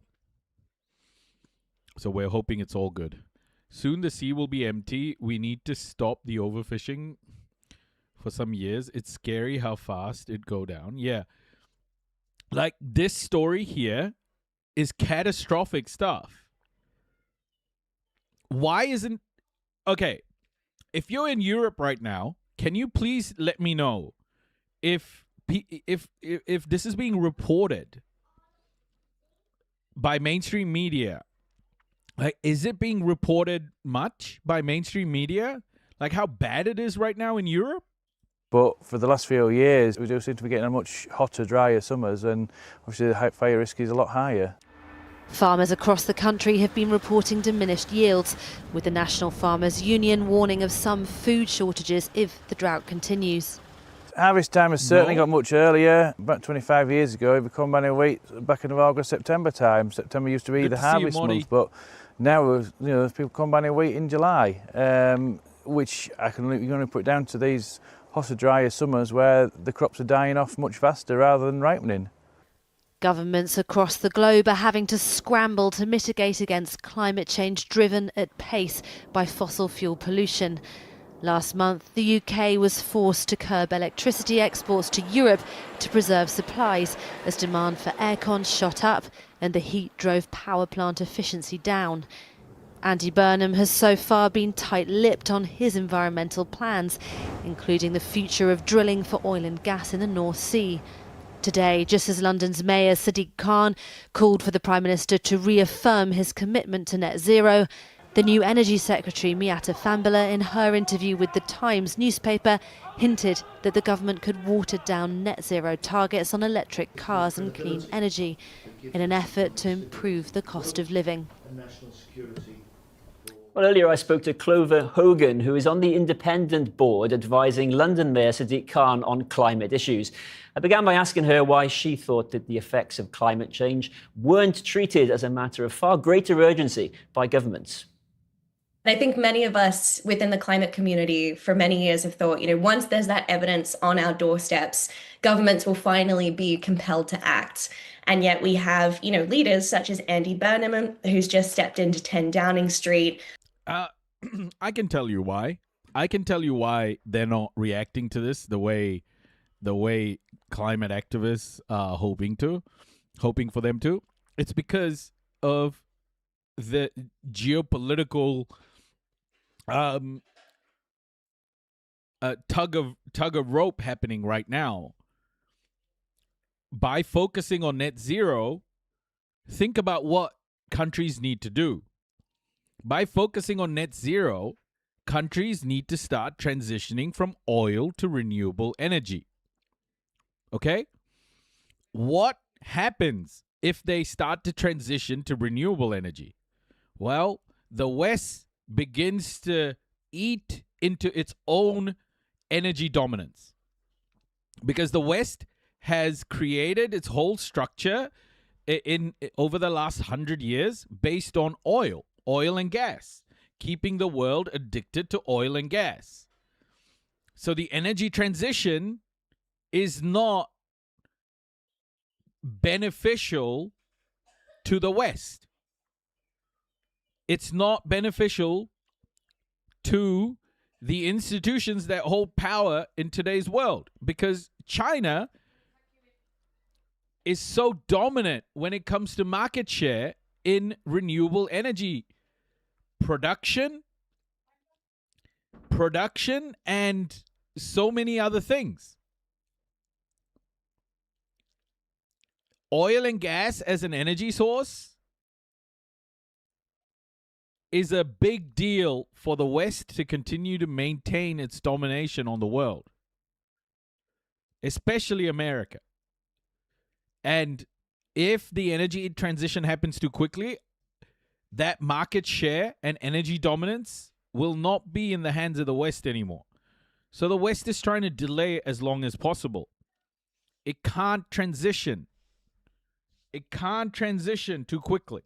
[SPEAKER 1] so we're hoping it's all good. Soon the sea will be empty. We need to stop the overfishing for some years. It's scary how fast it go down. Yeah, like this story here is catastrophic stuff. Why isn't... Okay, if you're in Europe right now, can you please let me know if this is being reported by mainstream media? Like, is it being reported much by mainstream media? Like how bad it is right now in Europe?
[SPEAKER 11] But for the last few years, we do seem to be getting a much hotter, drier summers, and obviously the fire risk is a lot higher.
[SPEAKER 23] Farmers across the country have been reporting diminished yields, with the National Farmers Union warning of some food shortages if the drought continues.
[SPEAKER 11] Harvest time has certainly got much earlier. About 25 years ago, it became combining wheat back in August, September time. September used to be the harvest month, but now there's people combining wheat in July, which you can only put down to these hotter, drier summers where the crops are dying off much faster rather than ripening.
[SPEAKER 23] Governments across the globe are having to scramble to mitigate against climate change driven at pace by fossil fuel pollution. Last month, the UK was forced to curb electricity exports to Europe to preserve supplies as demand for aircon shot up and the heat drove power plant efficiency down. Andy Burnham has so far been tight-lipped on his environmental plans, including the future of drilling for oil and gas in the North Sea. Today, just as London's Mayor Sadiq Khan called for the Prime Minister to reaffirm his commitment to net zero, the new Energy Secretary Miatta Fahnbulleh, in her interview with the Times newspaper, hinted that the government could water down net zero targets on electric cars and clean energy in an effort to improve the cost of living.
[SPEAKER 13] Well, earlier I spoke to Clover Hogan, who is on the independent board advising London Mayor Sadiq Khan on climate issues. I began by asking her why she thought that the effects of climate change weren't treated as a matter of far greater urgency by governments.
[SPEAKER 15] I think many of us within the climate community for many years have thought, once there's that evidence on our doorsteps, governments will finally be compelled to act. And yet we have, leaders such as Andy Burnham, who's just stepped into 10 Downing Street.
[SPEAKER 1] I can tell you why. I can tell you why they're not reacting to this the way climate activists are hoping for them to. It's because of the geopolitical tug of rope happening right now. By focusing on net zero, think about what countries need to do. By focusing on net zero, countries need to start transitioning from oil to renewable energy. Okay? What happens if they start to transition to renewable energy? Well, the West begins to eat into its own energy dominance, because the West has created its whole structure over the last 100 years based on oil and gas, keeping the world addicted to oil and gas. So the energy transition is not beneficial to the West. It's not beneficial to the institutions that hold power in today's world, because China is so dominant when it comes to market share in renewable energy production, and so many other things. Oil and gas as an energy source is a big deal for the West to continue to maintain its domination on the world, especially America. And if the energy transition happens too quickly, that market share and energy dominance will not be in the hands of the West anymore. So the West is trying to delay as long as possible. It can't transition. It can't transition too quickly.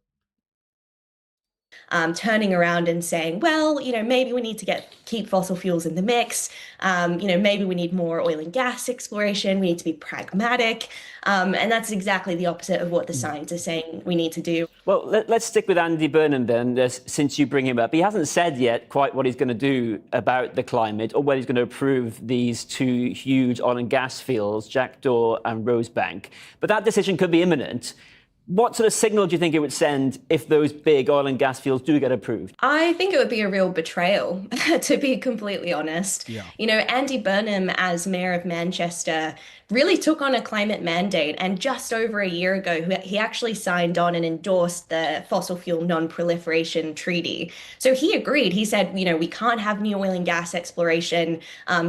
[SPEAKER 15] Turning around and saying, well, maybe we need to keep fossil fuels in the mix. Maybe we need more oil and gas exploration. We need to be pragmatic. And that's exactly the opposite of what the science is saying we need to do.
[SPEAKER 13] Well, let's stick with Andy Burnham then, since you bring him up. He hasn't said yet quite what he's going to do about the climate or whether he's going to approve these two huge oil and gas fields, Jackdaw and Rosebank. But that decision could be imminent. What sort of signal do you think it would send if those big oil and gas fields do get approved?
[SPEAKER 15] I think it would be a real betrayal, to be completely honest.
[SPEAKER 1] Yeah.
[SPEAKER 15] Andy Burnham, as mayor of Manchester, really took on a climate mandate. And just over a year ago, he actually signed on and endorsed the Fossil Fuel Non-Proliferation Treaty. So he agreed. He said, we can't have new oil and gas exploration.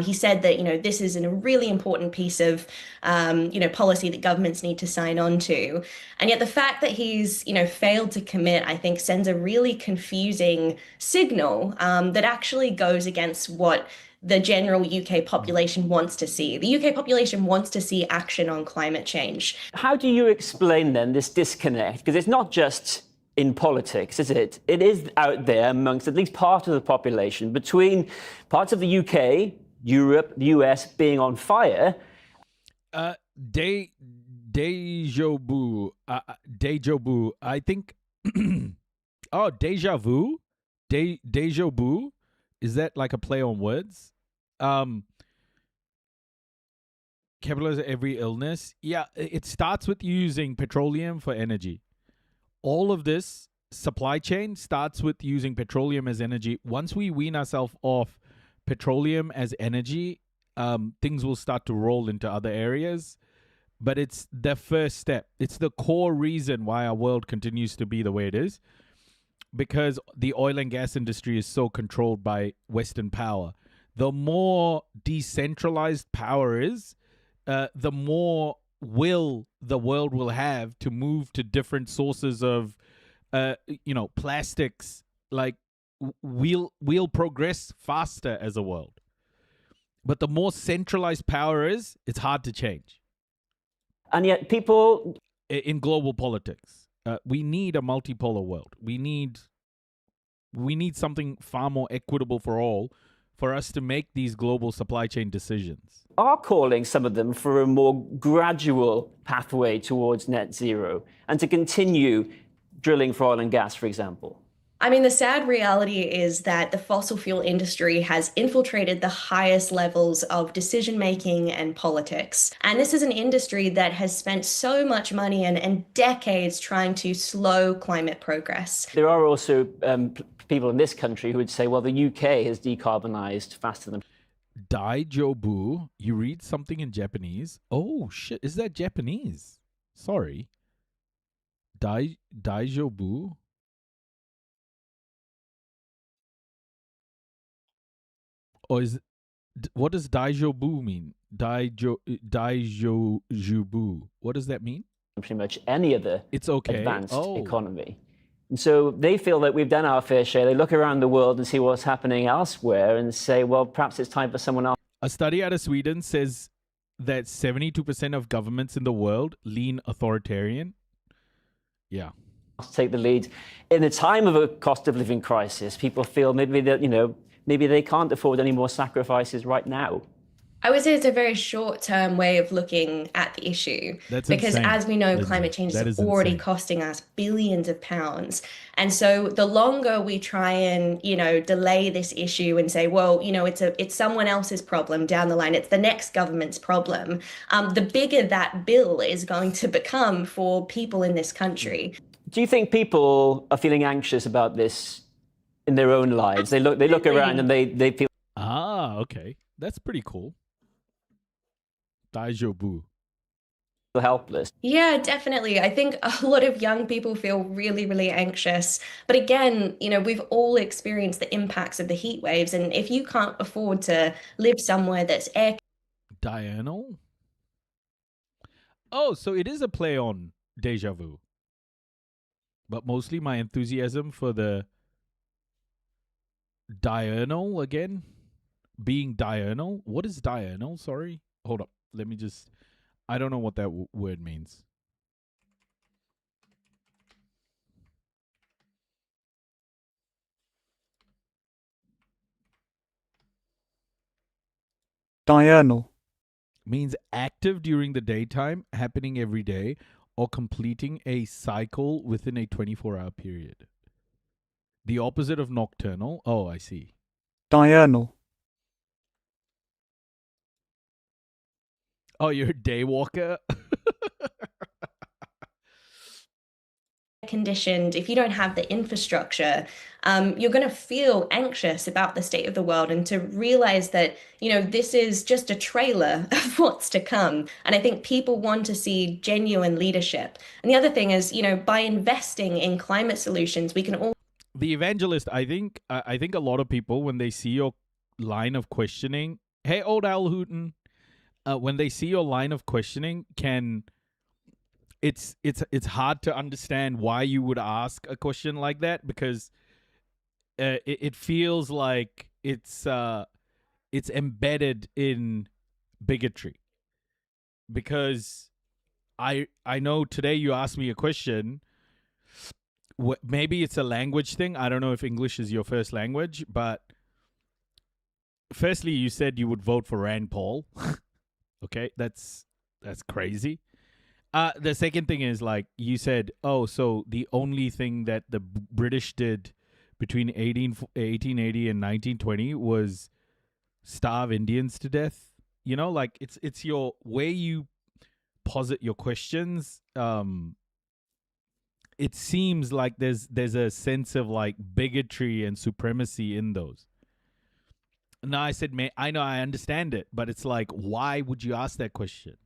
[SPEAKER 15] He said that, this is a really important piece of, policy that governments need to sign on to. And yet the fact that he's, failed to commit, I think, sends a really confusing signal that actually goes against what the general UK population wants to see. The UK population wants to see action on climate change.
[SPEAKER 13] How do you explain then this disconnect? Because it's not just in politics, is it? It is out there amongst at least part of the population, between parts of the UK, Europe, the US being on fire.
[SPEAKER 1] Deja vu. I think. Oh, deja vu. Deja vu. Is that like a play on words? Capitalize every illness. Yeah, it starts with using petroleum for energy. All of this supply chain starts with using petroleum as energy. Once we wean ourselves off petroleum as energy, things will start to roll into other areas. But it's the first step. It's the core reason why our world continues to be the way it is. Because the oil and gas industry is so controlled by Western power. The more decentralized power is, the more will the world will have to move to different sources of, plastics. Like, we'll progress faster as a world. But the more centralized power is, it's hard to change.
[SPEAKER 13] And yet people...
[SPEAKER 1] In global politics. We need a multipolar world. We need something far more equitable for all, for us to make these global supply chain decisions.
[SPEAKER 13] Are calling some of them for a more gradual pathway towards net zero and to continue drilling for oil and gas, for example.
[SPEAKER 15] I mean, the sad reality is that the fossil fuel industry has infiltrated the highest levels of decision-making and politics. And this is an industry that has spent so much money and decades trying to slow climate progress.
[SPEAKER 13] There are also people in this country who would say, well, the UK has decarbonized faster than...
[SPEAKER 1] Daijobu, you read something in Japanese? Oh, shit, is that Japanese? Sorry. Daijobu? Or what does Daijobu mean? Daijobu. What does that mean?
[SPEAKER 13] Pretty much any other advanced
[SPEAKER 1] Oh.
[SPEAKER 13] economy. And so they feel that we've done our fair share. They look around the world and see what's happening elsewhere and say, well, perhaps it's time for someone else.
[SPEAKER 1] A study out of Sweden says that 72% of governments in the world lean authoritarian. Yeah.
[SPEAKER 13] Take the lead. In a time of a cost of living crisis, people feel maybe that, maybe they can't afford any more sacrifices right now.
[SPEAKER 15] I would say it's a very short-term way of looking at the issue.
[SPEAKER 1] That's
[SPEAKER 15] because
[SPEAKER 1] insane,
[SPEAKER 15] as we know,
[SPEAKER 1] Lindsay.
[SPEAKER 15] climate change
[SPEAKER 1] That
[SPEAKER 15] is
[SPEAKER 1] is
[SPEAKER 15] already
[SPEAKER 1] insane.
[SPEAKER 15] costing us billions of pounds. And so the longer we try and, delay this issue and say, well, it's someone else's problem down the line, it's the next government's problem, the bigger that bill is going to become for people in this country.
[SPEAKER 13] Do you think people are feeling anxious about this in their own lives? They look around and they feel...
[SPEAKER 1] Ah, okay. That's pretty cool. Deja vu.
[SPEAKER 13] helpless.
[SPEAKER 15] Yeah, definitely. I think a lot of young people feel really, really anxious. But again, we've all experienced the impacts of the heat waves. And if you can't afford to live somewhere that's air...
[SPEAKER 1] Diurnal? Oh, so it is a play on Deja Vu. But mostly my enthusiasm for the diurnal again. Being diurnal? What is diurnal? Sorry. Hold up. Let me just... I don't know what that word means.
[SPEAKER 11] Diurnal.
[SPEAKER 1] Means active during the daytime, happening every day, or completing a cycle within a 24-hour period. The opposite of nocturnal. Oh, I see.
[SPEAKER 11] Diurnal.
[SPEAKER 1] Oh, you're a day walker?
[SPEAKER 15] Conditioned, if you don't have the infrastructure, you're going to feel anxious about the state of the world, and to realize that, this is just a trailer of what's to come. And I think people want to see genuine leadership. And the other thing is, by investing in climate solutions, we can all...
[SPEAKER 1] The evangelist, I think a lot of people, when they see your line of questioning, hey, old Al Hooten, when they see your line of questioning, it's hard to understand why you would ask a question like that, because it feels like it's embedded in bigotry. Because I know today you asked me a question. Maybe it's a language thing. I don't know if English is your first language, but firstly, you said you would vote for Rand Paul. Okay, that's crazy. The second thing is, like, you said, oh, so the only thing that the British did between 1880 and 1920 was starve Indians to death. Like, it's your way you posit your questions. It seems like there's a sense of, like, bigotry and supremacy in those. Now, I said, I know, I understand it, but it's like, why would you ask that question?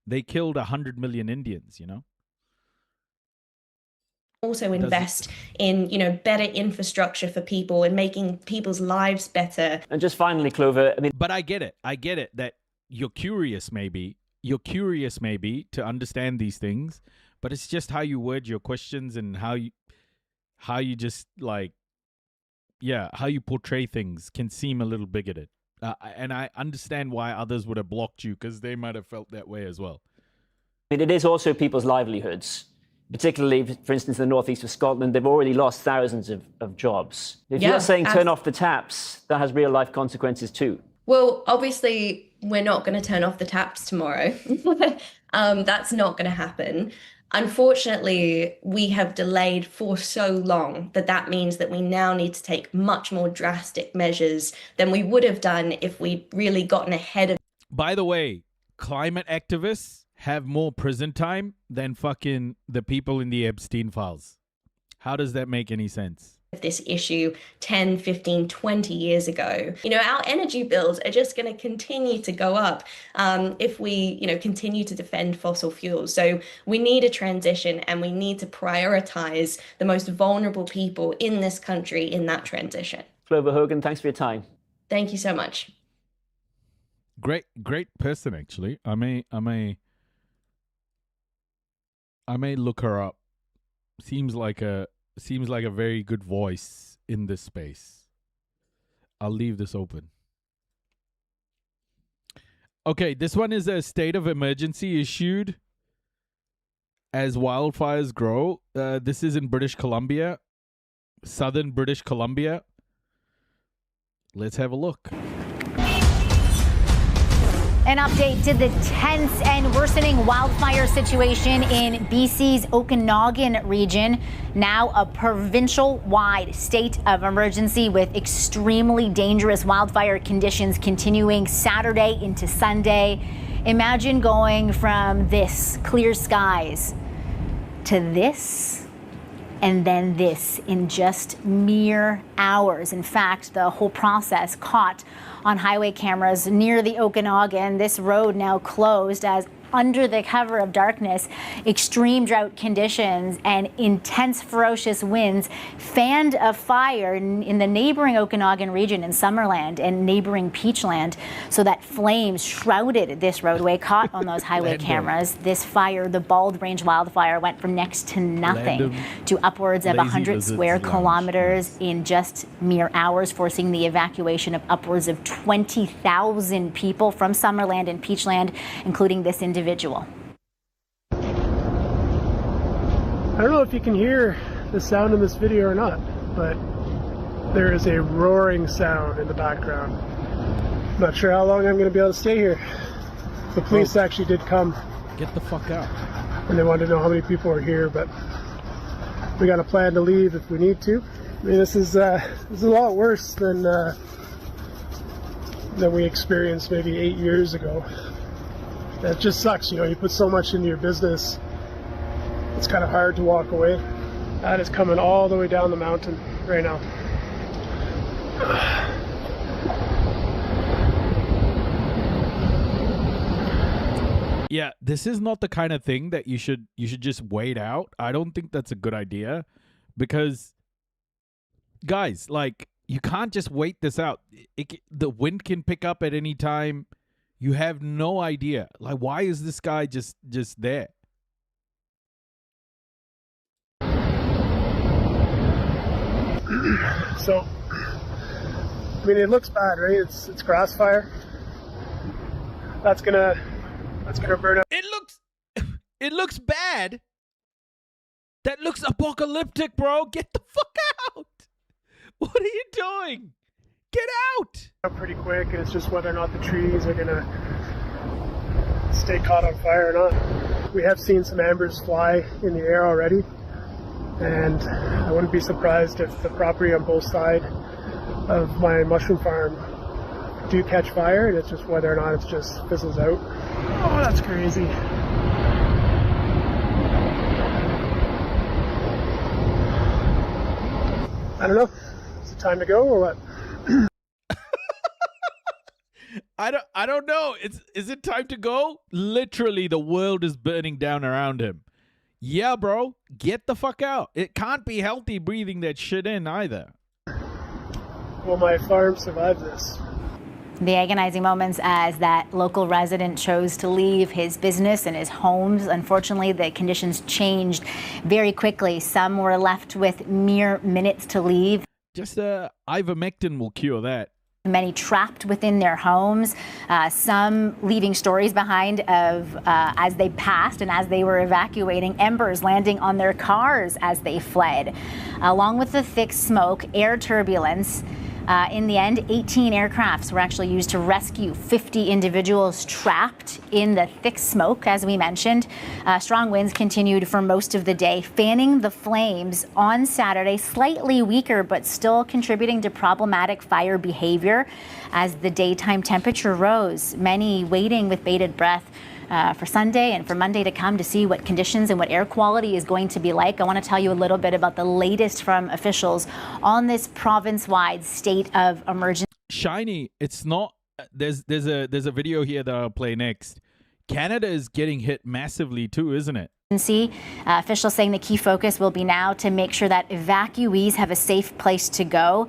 [SPEAKER 1] They killed 100 million Indians,
[SPEAKER 15] also invest in, better infrastructure for people and making people's lives better.
[SPEAKER 13] And just finally, Clover,
[SPEAKER 1] But I get it that you're curious maybe to understand these things, but it's just how you word your questions and how you just, like, how you portray things can seem a little bigoted. And I understand why others would have blocked you, because they might have felt that way as well.
[SPEAKER 13] It is also people's livelihoods, particularly, for instance, in the northeast of Scotland. They've already lost thousands of jobs. If you're saying turn off the taps, that has real life consequences too.
[SPEAKER 15] Well, obviously, we're not going to turn off the taps tomorrow. That's not going to happen. Unfortunately, we have delayed for so long that means that we now need to take much more drastic measures than we would have done if we'd really gotten ahead of...
[SPEAKER 1] By the way, climate activists have more prison time than fucking the people in the Epstein files. How does that make any sense?
[SPEAKER 15] This issue 10, 15, 20 years ago. Our energy bills are just going to continue to go up if we, continue to defend fossil fuels. So we need a transition, and we need to prioritize the most vulnerable people in this country in that transition.
[SPEAKER 13] Clover Hogan, thanks for your time.
[SPEAKER 15] Thank you so much.
[SPEAKER 1] Great person, actually. I may look her up. Seems like a very good voice in this space. I'll leave this open. Okay, this one is a state of emergency issued as wildfires grow. This is in British Columbia, southern British Columbia. Let's have a look.
[SPEAKER 17] An update to the tense and worsening wildfire situation in BC's Okanagan region. Now a provincial-wide state of emergency with extremely dangerous wildfire conditions continuing Saturday into Sunday. Imagine going from this, clear skies, to this, and then this in just mere hours. In fact, the whole process caught on highway cameras near the Okanagan. This road now closed as under the cover of darkness, extreme drought conditions and intense ferocious winds fanned a fire in the neighboring Okanagan region in Summerland and neighboring Peachland, so that flames shrouded this roadway caught on those highway cameras. This fire, the Bald Range wildfire, went from next to nothing to upwards of 100 square kilometers in just mere hours, forcing the evacuation of upwards of 20,000 people from Summerland and Peachland, including this individual.
[SPEAKER 18] I don't know if you can hear the sound in this video or not, but there is a roaring sound in the background. I'm not sure how long I'm going to be able to stay here. The police actually did come.
[SPEAKER 1] Get the fuck out.
[SPEAKER 18] And they wanted to know how many people are here, but we got a plan to leave if we need to. I mean, this is a lot worse than we experienced maybe 8 years ago. That just sucks, you know, you put so much into your business, it's kind of hard to walk away. That is coming all the way down the mountain right now.
[SPEAKER 1] Yeah, this is not the kind of thing that you should just wait out. I don't think that's a good idea, because guys, like, you can't just wait this out. The wind can pick up at any time. You have no idea. Like, why is this guy just there?
[SPEAKER 18] So, I mean, it looks bad, right? It's grass fire. That's gonna burn up.
[SPEAKER 1] It looks bad. That looks apocalyptic, bro. Get the fuck out. What are you doing? Get out!
[SPEAKER 18] Pretty quick, and it's just whether or not the trees are gonna stay caught on fire or not. We have seen some embers fly in the air already, and I wouldn't be surprised if the property on both sides of my mushroom farm do catch fire, and it's just whether or not it just fizzles out. Oh, that's crazy. I don't know. Is it time to go or what?
[SPEAKER 1] I don't know. Is it time to go? Literally, the world is burning down around him. Yeah, bro, get the fuck out. It can't be healthy breathing that shit in either.
[SPEAKER 18] Will my farm survive this?
[SPEAKER 17] The agonizing moments as that local resident chose to leave his business and his homes. Unfortunately, the conditions changed very quickly. Some were left with mere minutes to leave.
[SPEAKER 1] Just ivermectin will cure that.
[SPEAKER 17] Many trapped within their homes, some leaving stories behind of as they passed and as they were evacuating, embers landing on their cars as they fled. Along with the thick smoke, air turbulence. In the end, 18 aircrafts were actually used to rescue 50 individuals trapped in the thick smoke, as we mentioned. Strong winds continued for most of the day, fanning the flames on Saturday, slightly weaker, but still contributing to problematic fire behavior as the daytime temperature rose. Many waiting with bated breath for Sunday and for Monday to come to see what conditions and what air quality is going to be like. I want to tell you a little bit about the latest from officials on this province-wide state of emergency.
[SPEAKER 1] Shiny, it's not. There's a video here that I'll play next. Canada is getting hit massively too, isn't it?
[SPEAKER 17] Officials saying the key focus will be now to make sure that evacuees have a safe place to go.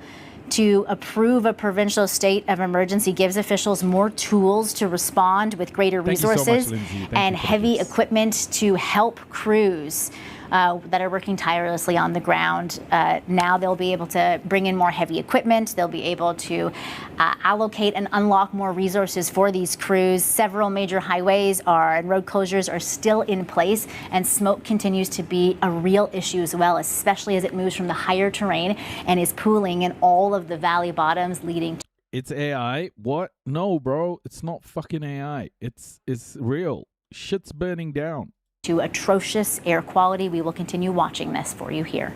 [SPEAKER 17] To approve a provincial state of emergency gives officials more tools to respond with greater resources and heavy equipment to help crews that are working tirelessly on the ground. Now they'll be able to bring in more heavy equipment. They'll be able to allocate and unlock more resources for these crews. Several major highways and road closures are still in place, and smoke continues to be a real issue as well, especially as it moves from the higher terrain and is pooling in all of the valley bottoms leading to
[SPEAKER 1] It's AI. What? No, bro. It's not fucking AI. It's real. Shit's burning down.
[SPEAKER 17] To atrocious air quality. We will continue watching this for you here.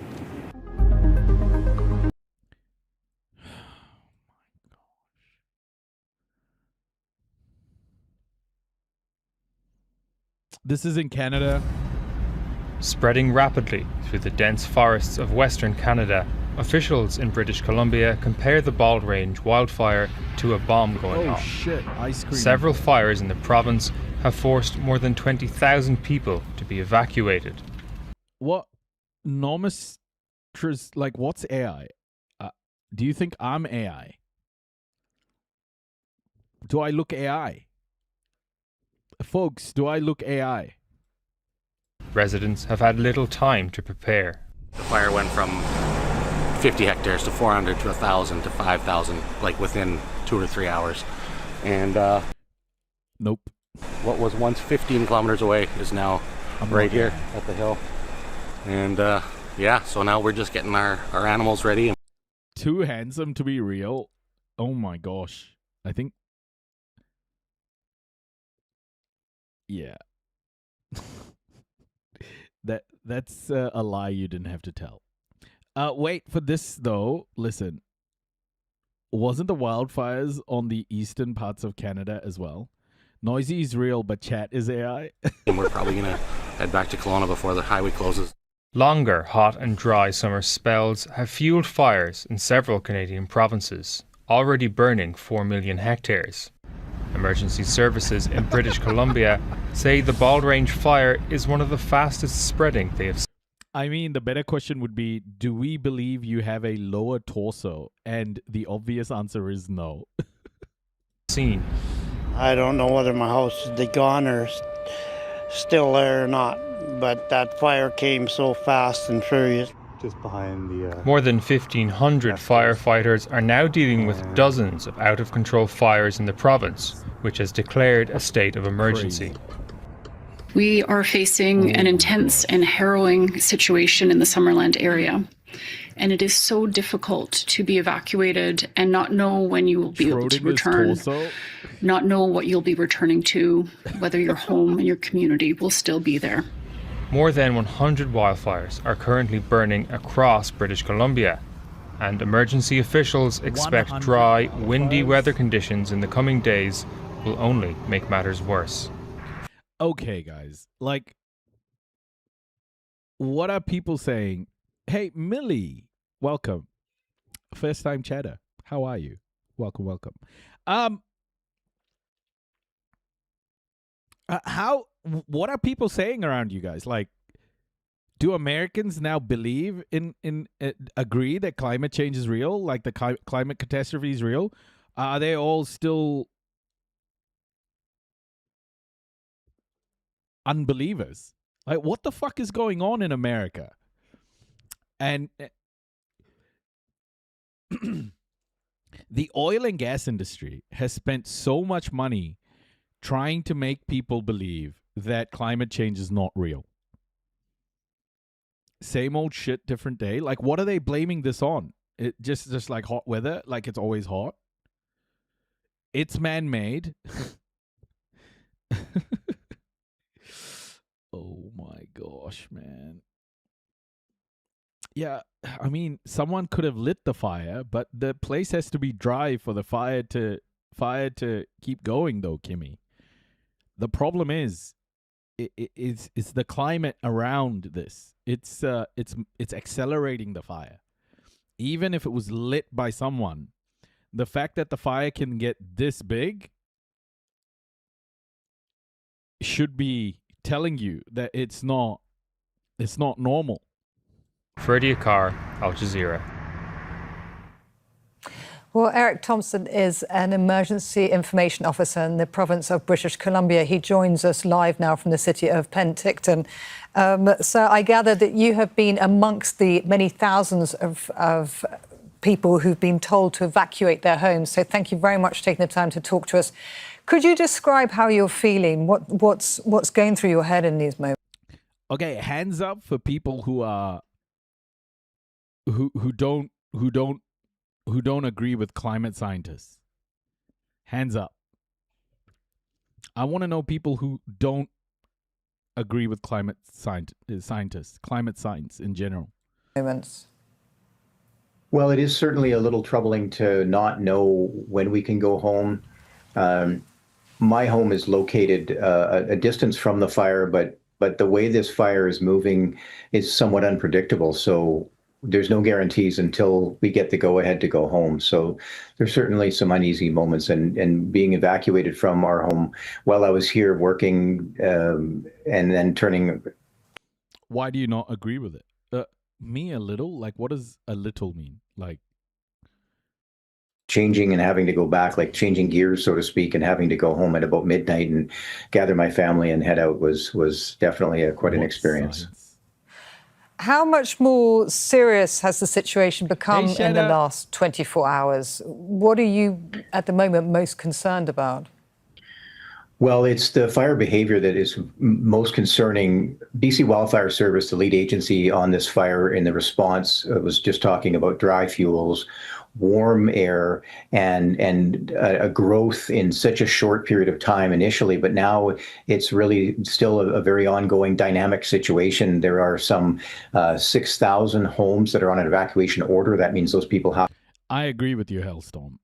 [SPEAKER 1] This is in Canada.
[SPEAKER 8] Spreading rapidly through the dense forests of Western Canada, officials in British Columbia compare the Bald Range wildfire to a bomb going off.
[SPEAKER 1] Oh shit, ice cream.
[SPEAKER 8] Several fires in the province have forced more than 20,000 people to be evacuated.
[SPEAKER 1] What? Like, what's AI? Do you think I'm AI? Do I look AI? Folks, do I look AI?
[SPEAKER 8] Residents have had little time to prepare.
[SPEAKER 14] The fire went from 50 hectares to 400 to 1,000 to 5,000, like within 2 or 3 hours. And
[SPEAKER 1] nope.
[SPEAKER 14] What was once 15 kilometers away is now right here at the hill. And yeah, so now we're just getting our animals ready.
[SPEAKER 1] Too handsome to be real. Oh my gosh. I think. Yeah. That's a lie you didn't have to tell. Wait for this though. Listen. Wasn't the wildfires on the eastern parts of Canada as well? Noisy is real, but chat is AI.
[SPEAKER 14] And we're probably going to head back to Kelowna before the highway closes.
[SPEAKER 8] Longer hot and dry summer spells have fueled fires in several Canadian provinces, already burning 4 million hectares. Emergency services in British Columbia say the Bald Range fire is one of the fastest spreading they have seen.
[SPEAKER 1] I mean, the better question would be, do we believe you have a lower torso? And the obvious answer is no.
[SPEAKER 8] Seen.
[SPEAKER 16] I don't know whether my house is gone or still there or not, but that fire came so fast and furious.
[SPEAKER 19] Just behind the...
[SPEAKER 8] More than 1,500 firefighters are now dealing with dozens of out-of-control fires in the province, which has declared a state of emergency.
[SPEAKER 20] We are facing an intense and harrowing situation in the Summerland area. And it is so difficult to be evacuated and not know when you will be able to return, not know what you'll be returning to, whether your home and your community will still be there.
[SPEAKER 8] More than 100 wildfires are currently burning across British Columbia, and emergency officials expect dry, windy weather conditions in the coming days will only make matters worse.
[SPEAKER 1] Okay, guys, like, what are people saying? Hey, Millie, welcome. First time chatter. How are you? Welcome, welcome. What are people saying around you guys? Like, do Americans now believe agree that climate change is real? Like the climate catastrophe is real? Are they all still unbelievers? Like, what the fuck is going on in America? And the oil and gas industry has spent so much money trying to make people believe that climate change is not real. Same old shit, different day. Like, what are they blaming this on? It just like hot weather, like it's always hot. It's man-made. Oh my gosh, man. Yeah, I mean, someone could have lit the fire, but the place has to be dry for the fire to keep going, though, Kimmy. The problem is, it's the climate around this. It's accelerating the fire. Even if it was lit by someone, the fact that the fire can get this big should be telling you that it's not normal.
[SPEAKER 8] Freddie Akar, Al Jazeera.
[SPEAKER 25] Well, Eric Thompson is an emergency information officer in the province of British Columbia. He joins us live now from the city of Penticton. So I gather that you have been amongst the many thousands of people who've been told to evacuate their homes. So thank you very much for taking the time to talk to us. Could you describe how you're feeling? What's going through your head in these moments?
[SPEAKER 1] Okay, hands up for people who are who don't agree with climate scientists. Hands up. I want to know people who don't agree with climate scientists, climate science in general.
[SPEAKER 2] Well, it is certainly a little troubling to not know when we can go home. My home is located a distance from the fire, but the way this fire is moving is somewhat unpredictable. So there's no guarantees until we get the go-ahead to go home. So there's certainly some uneasy moments, and being evacuated from our home while I was here working and then turning.
[SPEAKER 1] Why do you not agree with it? Me a little? Like, what does a little mean? Like
[SPEAKER 2] changing and having to go back, like changing gears, so to speak, and having to go home at about midnight and gather my family and head out was definitely quite an experience.
[SPEAKER 1] Science?
[SPEAKER 25] How much more serious has the situation become
[SPEAKER 1] Hey,
[SPEAKER 25] in the last 24 hours? What are you, at the moment, most concerned about?
[SPEAKER 2] Well, it's the fire behavior that is most concerning. BC Wildfire Service, the lead agency on this fire in the response, was just talking about dry fuels, warm air, and a growth in such a short period of time initially. But now it's really still a very ongoing dynamic situation. There are some 6,000 homes that are on an evacuation order. That means those people have.
[SPEAKER 1] I agree with you, Hellstorm.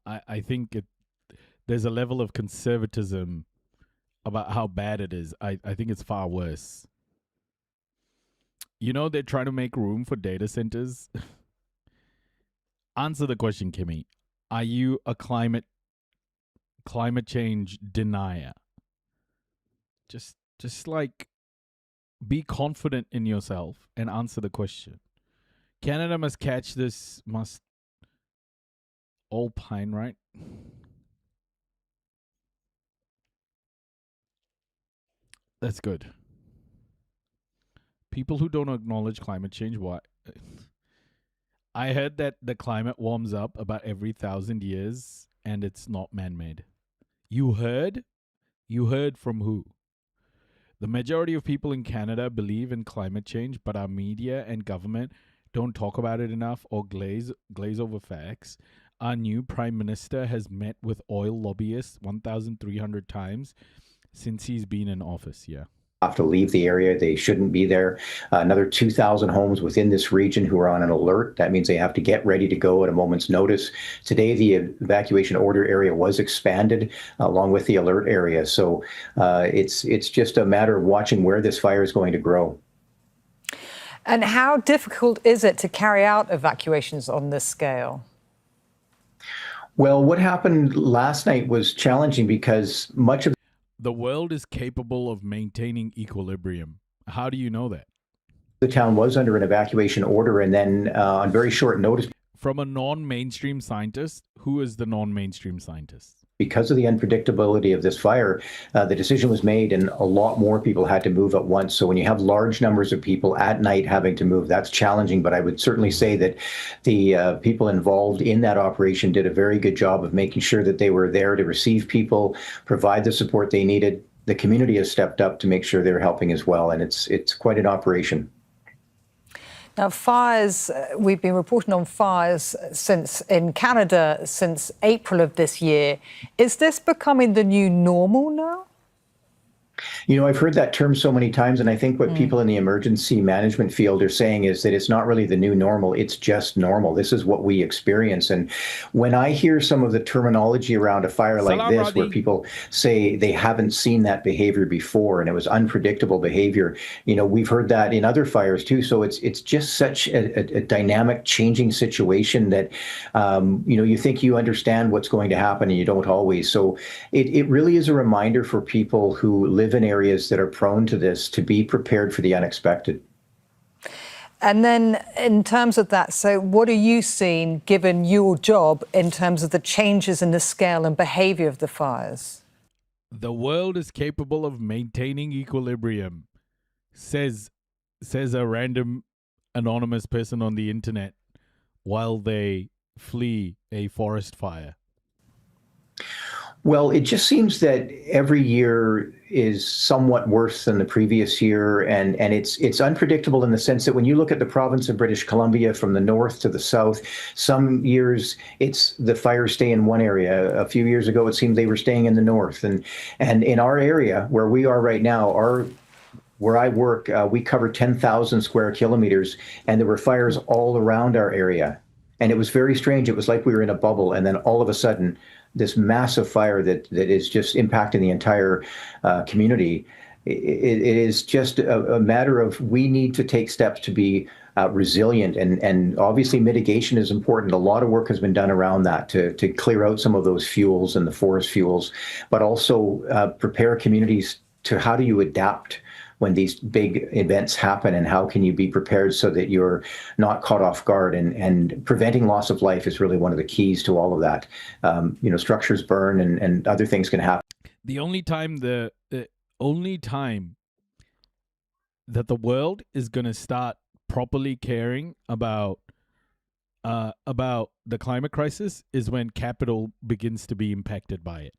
[SPEAKER 1] I think there's a level of conservatism about how bad it is. I think it's far worse. You know, they're trying to make room for data centers. Answer the question, Kimmy. Are you a climate change denier? Just like be confident in yourself and answer the question. Canada must catch this, must all pine, right? That's good. People who don't acknowledge climate change, why? I heard that the climate warms up about every 1,000 years and it's not man-made. You heard? You heard from who? The majority of people in Canada believe in climate change, but our media and government don't talk about it enough or glaze over facts. Our new Prime Minister has met with oil lobbyists 1,300 times since he's been in office, yeah.
[SPEAKER 2] Have to leave the area. They shouldn't be there. Another 2,000 homes within this region who are on an alert. That means they have to get ready to go at a moment's notice. Today, the evacuation order area was expanded along with the alert area. So it's just a matter of watching where this fire is going to grow.
[SPEAKER 25] And how difficult is it to carry out evacuations on this scale?
[SPEAKER 2] Well, what happened last night was challenging because much of
[SPEAKER 1] the world is capable of maintaining equilibrium. How do you know that?
[SPEAKER 2] The town was under an evacuation order, and then on very short notice.
[SPEAKER 1] From a non-mainstream scientist? Who is the non-mainstream scientist?
[SPEAKER 2] Because of the unpredictability of this fire, the decision was made and a lot more people had to move at once. So when you have large numbers of people at night having to move, that's challenging. But I would certainly say that the people involved in that operation did a very good job of making sure that they were there to receive people, provide the support they needed. The community has stepped up to make sure they're helping as well. And it's quite an operation.
[SPEAKER 25] Now, fires, we've been reporting on fires in Canada since April of this year. Is this becoming the new normal now?
[SPEAKER 2] You know, I've heard that term so many times, and I think what people in the emergency management field are saying is that it's not really the new normal, it's just normal. This is what we experience. And when I hear some of the terminology around a fire like this, where people say they haven't seen that behavior before and it was unpredictable behavior, you know, we've heard that in other fires too. So it's just such a dynamic, changing situation that, you know, you think you understand what's going to happen and you don't always. So it really is a reminder for people who live in areas that are prone to this to be prepared for the unexpected.
[SPEAKER 25] And then in terms of that, so what are you seeing, given your job, in terms of the changes in the scale and behavior of the fires?
[SPEAKER 1] The world is capable of maintaining equilibrium, says a random anonymous person on the internet while they flee a forest fire.
[SPEAKER 2] Well, it just seems that every year is somewhat worse than the previous year, and it's unpredictable in the sense that when you look at the province of British Columbia from the north to the south, some years it's the fires stay in one area. A few years ago, it seemed they were staying in the north, and in our area where we are right now, where I work, we cover 10,000 square kilometers, and there were fires all around our area. And it was very strange. It was like we were in a bubble, and then all of a sudden, this massive fire that is just impacting the entire community. It is just a matter of we need to take steps to be resilient, and obviously mitigation is important. A lot of work has been done around that to clear out some of those fuels and the forest fuels, but also prepare communities to how do you adapt when these big events happen, and how can you be prepared so that you're not caught off guard, and preventing loss of life is really one of the keys to all of that. Structures burn and other things can happen.
[SPEAKER 1] The only time that the world is going to start properly caring about the climate crisis is when capital begins to be impacted by it.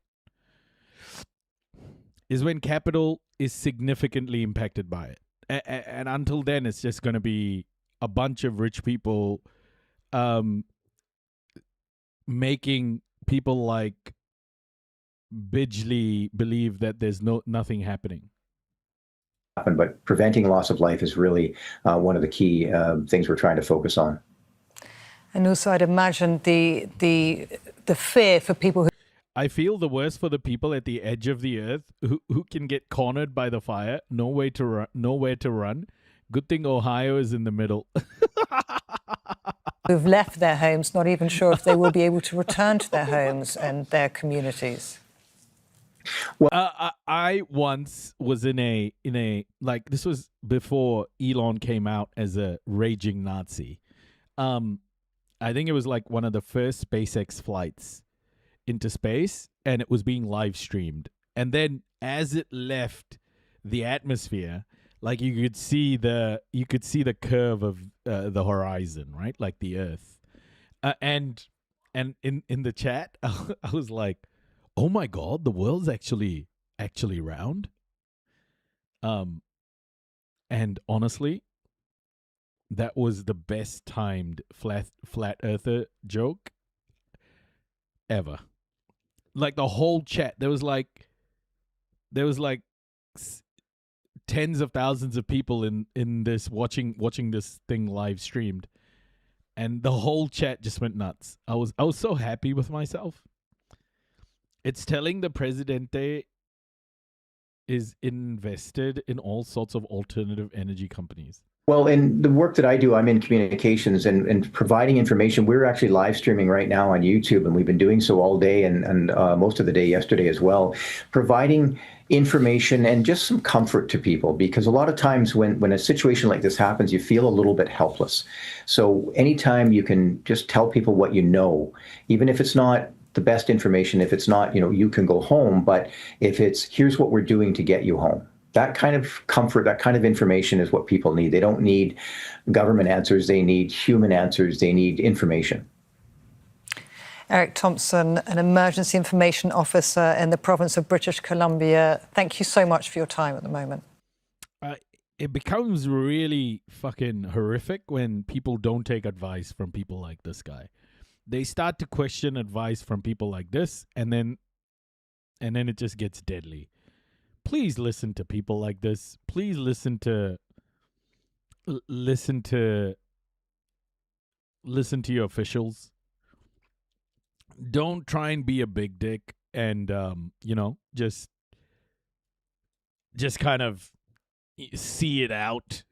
[SPEAKER 1] Is when capital is significantly impacted by it. And until then, it's just going to be a bunch of rich people making people like Bidgley believe that there's nothing happening.
[SPEAKER 2] But preventing loss of life is really one of the key things we're trying to focus on.
[SPEAKER 25] And also, I'd imagine the fear for people who...
[SPEAKER 1] I feel the worst for the people at the edge of the earth who can get cornered by the fire, nowhere to run. Good thing Ohio is in the middle.
[SPEAKER 25] Who've left their homes, not even sure if they will be able to return to their homes and their communities.
[SPEAKER 1] Well, I once was in a like, this was before Elon came out as a raging Nazi. I think it was like one of the first SpaceX flights into space, and it was being live streamed. And then as it left the atmosphere, like you could see the curve of the horizon, right? Like the Earth. And in the chat, I was like, "Oh my God, the world's actually round." And honestly, that was the best timed flat earther joke ever. Like the whole chat, there was like tens of thousands of people in this watching this thing live streamed, and the whole chat just went nuts. I was so happy with myself. It's telling the Presidente is invested in all sorts of alternative energy companies.
[SPEAKER 2] Well, in the work that I do, I'm in communications and providing information. We're actually live streaming right now on YouTube, and we've been doing so all day and most of the day yesterday as well, providing information and just some comfort to people, because a lot of times when a situation like this happens, you feel a little bit helpless. So anytime you can just tell people what you know, even if it's not the best information, if it's not, you can go home, but if it's, here's what we're doing to get you home. That kind of comfort, that kind of information is what people need. They don't need government answers. They need human answers. They need information.
[SPEAKER 25] Eric Thompson, an emergency information officer in the province of British Columbia. Thank you so much for your time at the moment.
[SPEAKER 1] It becomes really fucking horrific when people don't take advice from people like this guy. They start to question advice from people like this, and then it just gets deadly. Please listen to people like this. Please listen to your officials. Don't try and be a big dick and just kind of see it out.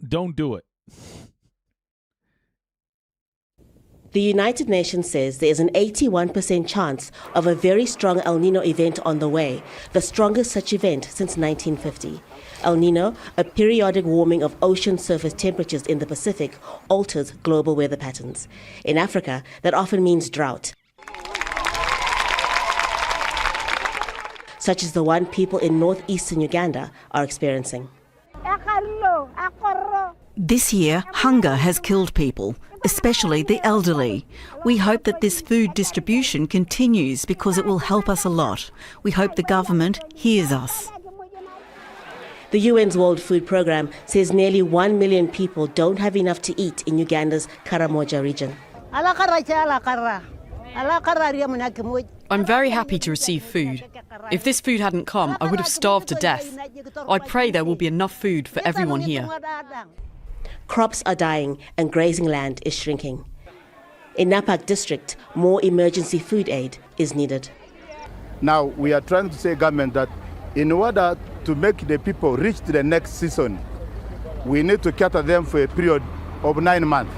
[SPEAKER 1] Don't do it.
[SPEAKER 3] The United Nations says there is an 81% chance of a very strong El Niño event on the way, the strongest such event since 1950. El Niño, a periodic warming of ocean surface temperatures in the Pacific, alters global weather patterns. In Africa, that often means drought, such as the one people in northeastern Uganda are experiencing.
[SPEAKER 4] This year, hunger has killed people, especially the elderly. We hope that this food distribution continues because it will help us a lot. We hope the government hears us.
[SPEAKER 3] The UN's World Food Programme says nearly 1 million people don't have enough to eat in Uganda's Karamoja region.
[SPEAKER 5] I'm very happy to receive food. If this food hadn't come, I would have starved to death. I pray there will be enough food for everyone here.
[SPEAKER 3] Crops are dying and grazing land is shrinking. In Napak district, more emergency food aid is needed.
[SPEAKER 6] Now we are trying to say government that in order to make the people reach to the next season, we need to cater them for a period of 9 months.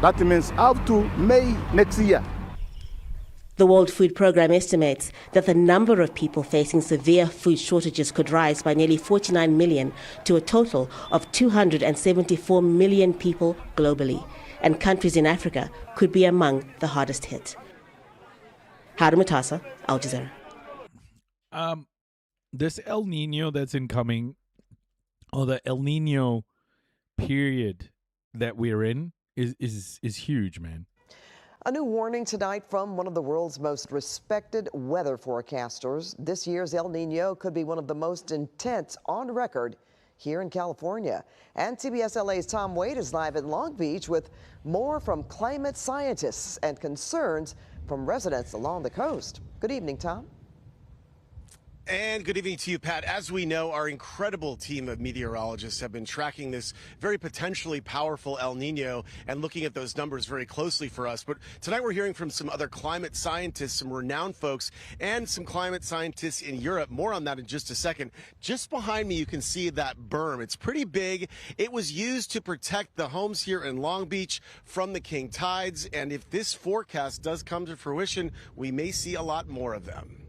[SPEAKER 6] That means up to May next year.
[SPEAKER 3] The World Food Programme estimates that the number of people facing severe food shortages could rise by nearly 49 million to a total of 274 million people globally, and countries in Africa could be among the hardest hit. Hadi Matasa, Al Jazeera.
[SPEAKER 1] This El Nino that's incoming, or the El Nino period that we're in, is huge, man.
[SPEAKER 7] A new warning tonight from one of the world's most respected weather forecasters. This year's El Nino could be one of the most intense on record here in California. And CBS LA's Tom Wade is live in Long Beach with more from climate scientists and concerns from residents along the coast. Good evening, Tom.
[SPEAKER 19] And good evening to you, Pat. As we know, our incredible team of meteorologists have been tracking this very potentially powerful El Nino and looking at those numbers very closely for us. But tonight we're hearing from some other climate scientists, some renowned folks, and some climate scientists in Europe. More on that in just a second. Just behind me, you can see that berm. It's pretty big. It was used to protect the homes here in Long Beach from the king tides. And if this forecast does come to fruition, we may see a lot more of them.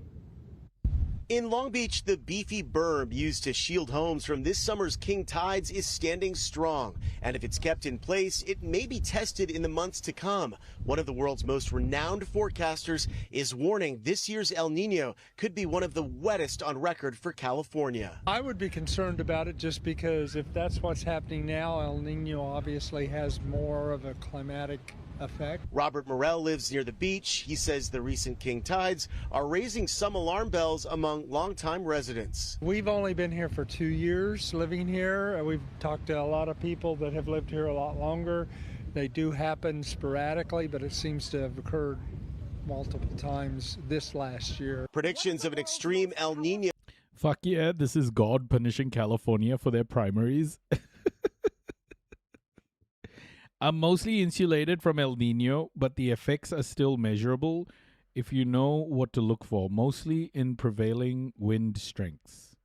[SPEAKER 19] In Long Beach, the beefy berm used to shield homes from this summer's king tides is standing strong. And if it's kept in place, it may be tested in the months to come. One of the world's most renowned forecasters is warning this year's El Nino could be one of the wettest on record for California.
[SPEAKER 26] I would be concerned about it just because if that's what's happening now, El Nino obviously has more of a climatic effect.
[SPEAKER 19] Robert Morell lives near the beach. He says the recent king tides are raising some alarm bells among longtime residents.
[SPEAKER 26] We've only been here for 2 years living here. We've talked to a lot of people that have lived here a lot longer. They do happen sporadically, but it seems to have occurred multiple times this last year.
[SPEAKER 19] Predictions of an extreme El Nino.
[SPEAKER 1] Fuck yeah, this is God punishing California for their primaries. I'm mostly insulated from El Nino, but the effects are still measurable if you know what to look for, mostly in prevailing wind strengths.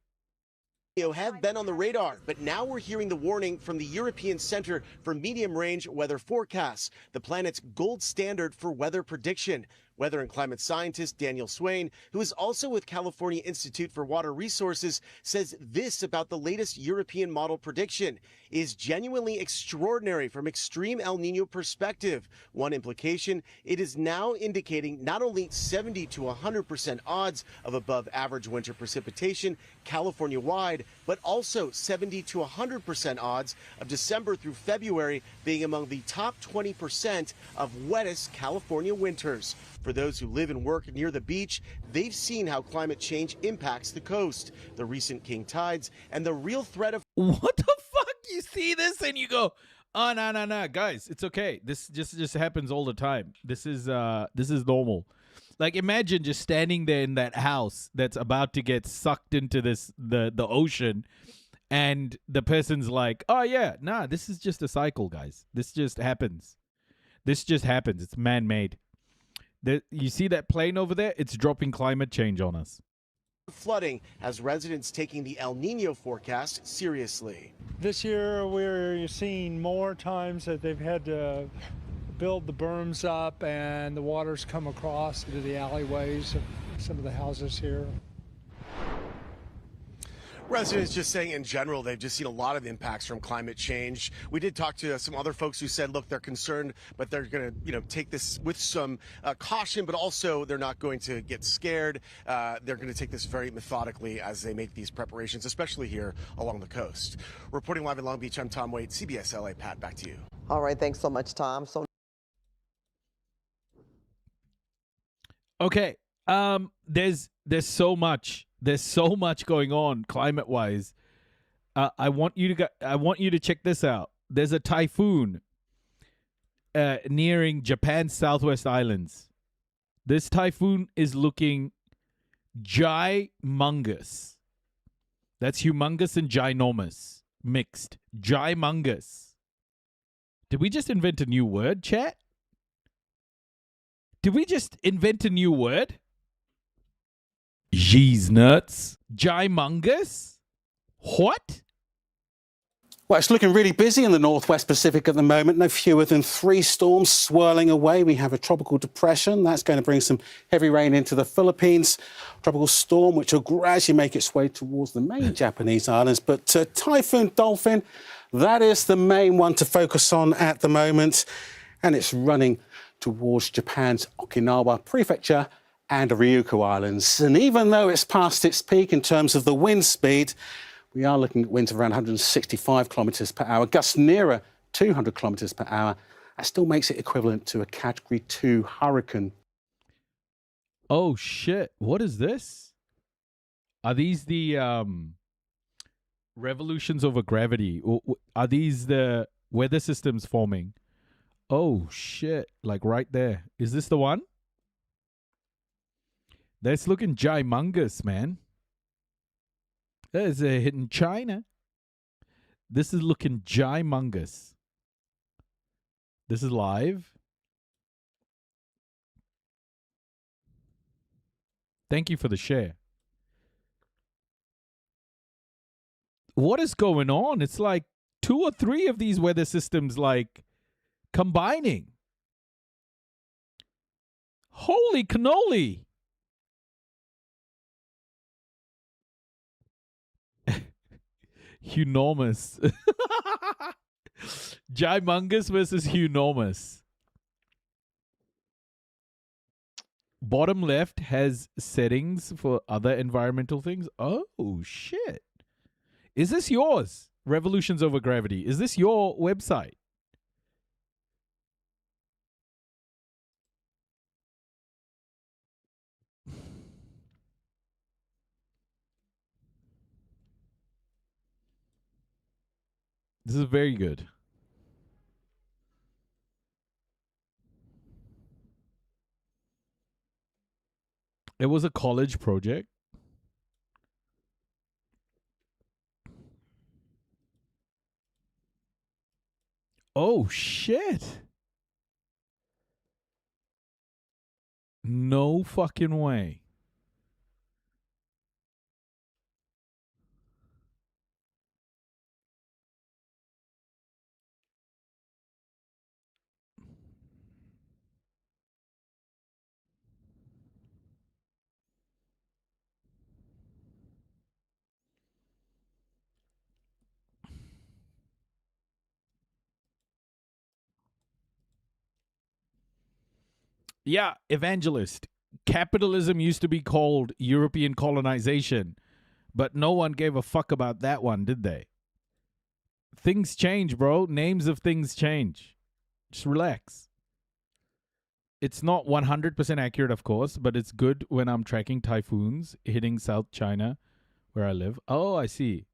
[SPEAKER 19] Have been on the radar, but now we're hearing the warning from the European Center for Medium-Range Weather Forecasts, the planet's gold standard for weather prediction. Weather and climate scientist Daniel Swain, who is also with California Institute for Water Resources, says this about the latest European model prediction is genuinely extraordinary from extreme El Nino perspective. One implication, it is now indicating not only 70 to 100% odds of above average winter precipitation California-wide, but also 70 to 100% odds of December through February being among the top 20% of wettest California winters. For those who live and work near the beach, they've seen how climate change impacts the coast, the recent king tides, and the real threat of...
[SPEAKER 1] What the fuck? You see this and you go, oh, no, guys, it's okay. This just happens all the time. This is normal. Like, imagine just standing there in that house that's about to get sucked into the ocean, and the person's like, oh, yeah, nah, this is just a cycle, guys. This just happens. It's man-made. You see that plane over there? It's dropping climate change on us.
[SPEAKER 19] Flooding has residents taking the El Nino forecast seriously.
[SPEAKER 26] This year we're seeing more times that they've had to build the berms up and the water's come across into the alleyways of some of the houses here.
[SPEAKER 19] Residents just saying in general, they've just seen a lot of impacts from climate change. We did talk to some other folks who said, look, they're concerned, but they're going to, take this with some caution, but also they're not going to get scared. They're going to take this very methodically as they make these preparations, especially here along the coast. Reporting live in Long Beach, I'm Tom Waite, CBS LA. Pat, back to you.
[SPEAKER 7] All right, thanks so much, Tom. So.
[SPEAKER 1] Okay, there's so much. There's so much going on climate-wise. I want you to check this out. There's a typhoon nearing Japan's Southwest Islands. This typhoon is looking gymongous. That's humongous and ginormous mixed. Gymongous. Did we just invent a new word, chat? Did we just invent a new word? Jeez nuts. Gymongous? What?
[SPEAKER 9] Well, it's looking really busy in the northwest Pacific at the moment. No fewer than 3 storms swirling away. We have a tropical depression. That's going to bring some heavy rain into the Philippines. Tropical storm, which will gradually make its way towards the main Japanese islands. But Typhoon Dolphin, that is the main one to focus on at the moment. And it's running towards Japan's Okinawa Prefecture and Ryukyu Islands. And even though it's past its peak in terms of the wind speed, we are looking at winds of around 165 kilometres per hour, gusts nearer 200 kilometres per hour. That still makes it equivalent to a Category 2 hurricane.
[SPEAKER 1] Oh, shit. What is this? Are these the revolutions over gravity? Are these the weather systems forming? Oh, shit. Like right there. Is this the one? That's looking gymongous, man. There's a hit in China. This is looking gymongous. This is live. Thank you for the share. What is going on? It's like 2 or 3 of these weather systems like combining. Holy cannoli. Hunormous. Gymongous versus hunormous. Bottom left has settings for other environmental things. Oh, shit. Is this yours? Revolutions Over Gravity. Is this your website? This is very good. It was a college project. Oh, shit. No fucking way. Yeah, evangelist. Capitalism used to be called European colonization, but no one gave a fuck about that one, did they? Things change, bro. Names of things change. Just relax. It's not 100% accurate, of course, but it's good when I'm tracking typhoons hitting South China, where I live. Oh, I see.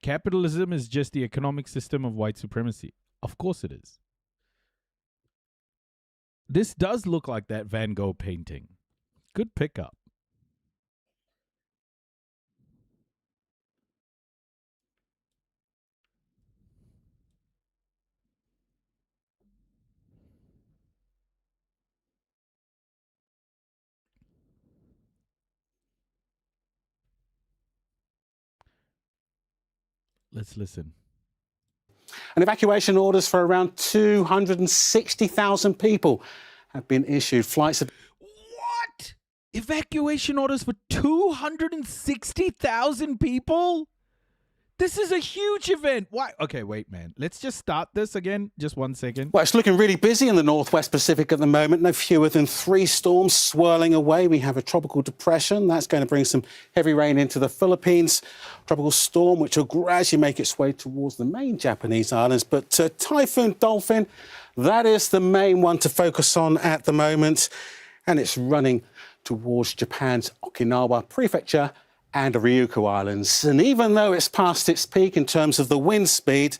[SPEAKER 1] Capitalism is just the economic system of white supremacy. Of course it is. This does look like that Van Gogh painting. Good pickup. Let's listen.
[SPEAKER 9] And evacuation orders for around 260,000 people have been issued. Flights have...
[SPEAKER 1] What? Evacuation orders for 260,000 people? This is a huge event. Why? Okay, wait, man. Let's just start this again. Just 1 second.
[SPEAKER 9] Well, it's looking really busy in the northwest Pacific at the moment. No fewer than 3 storms swirling away. We have a tropical depression. That's going to bring some heavy rain into the Philippines. Tropical storm, which will gradually make its way towards the main Japanese islands. But Typhoon Dolphin, that is the main one to focus on at the moment. And it's running towards Japan's Okinawa Prefecture and the Ryukyu Islands. And even though it's past its peak in terms of the wind speed,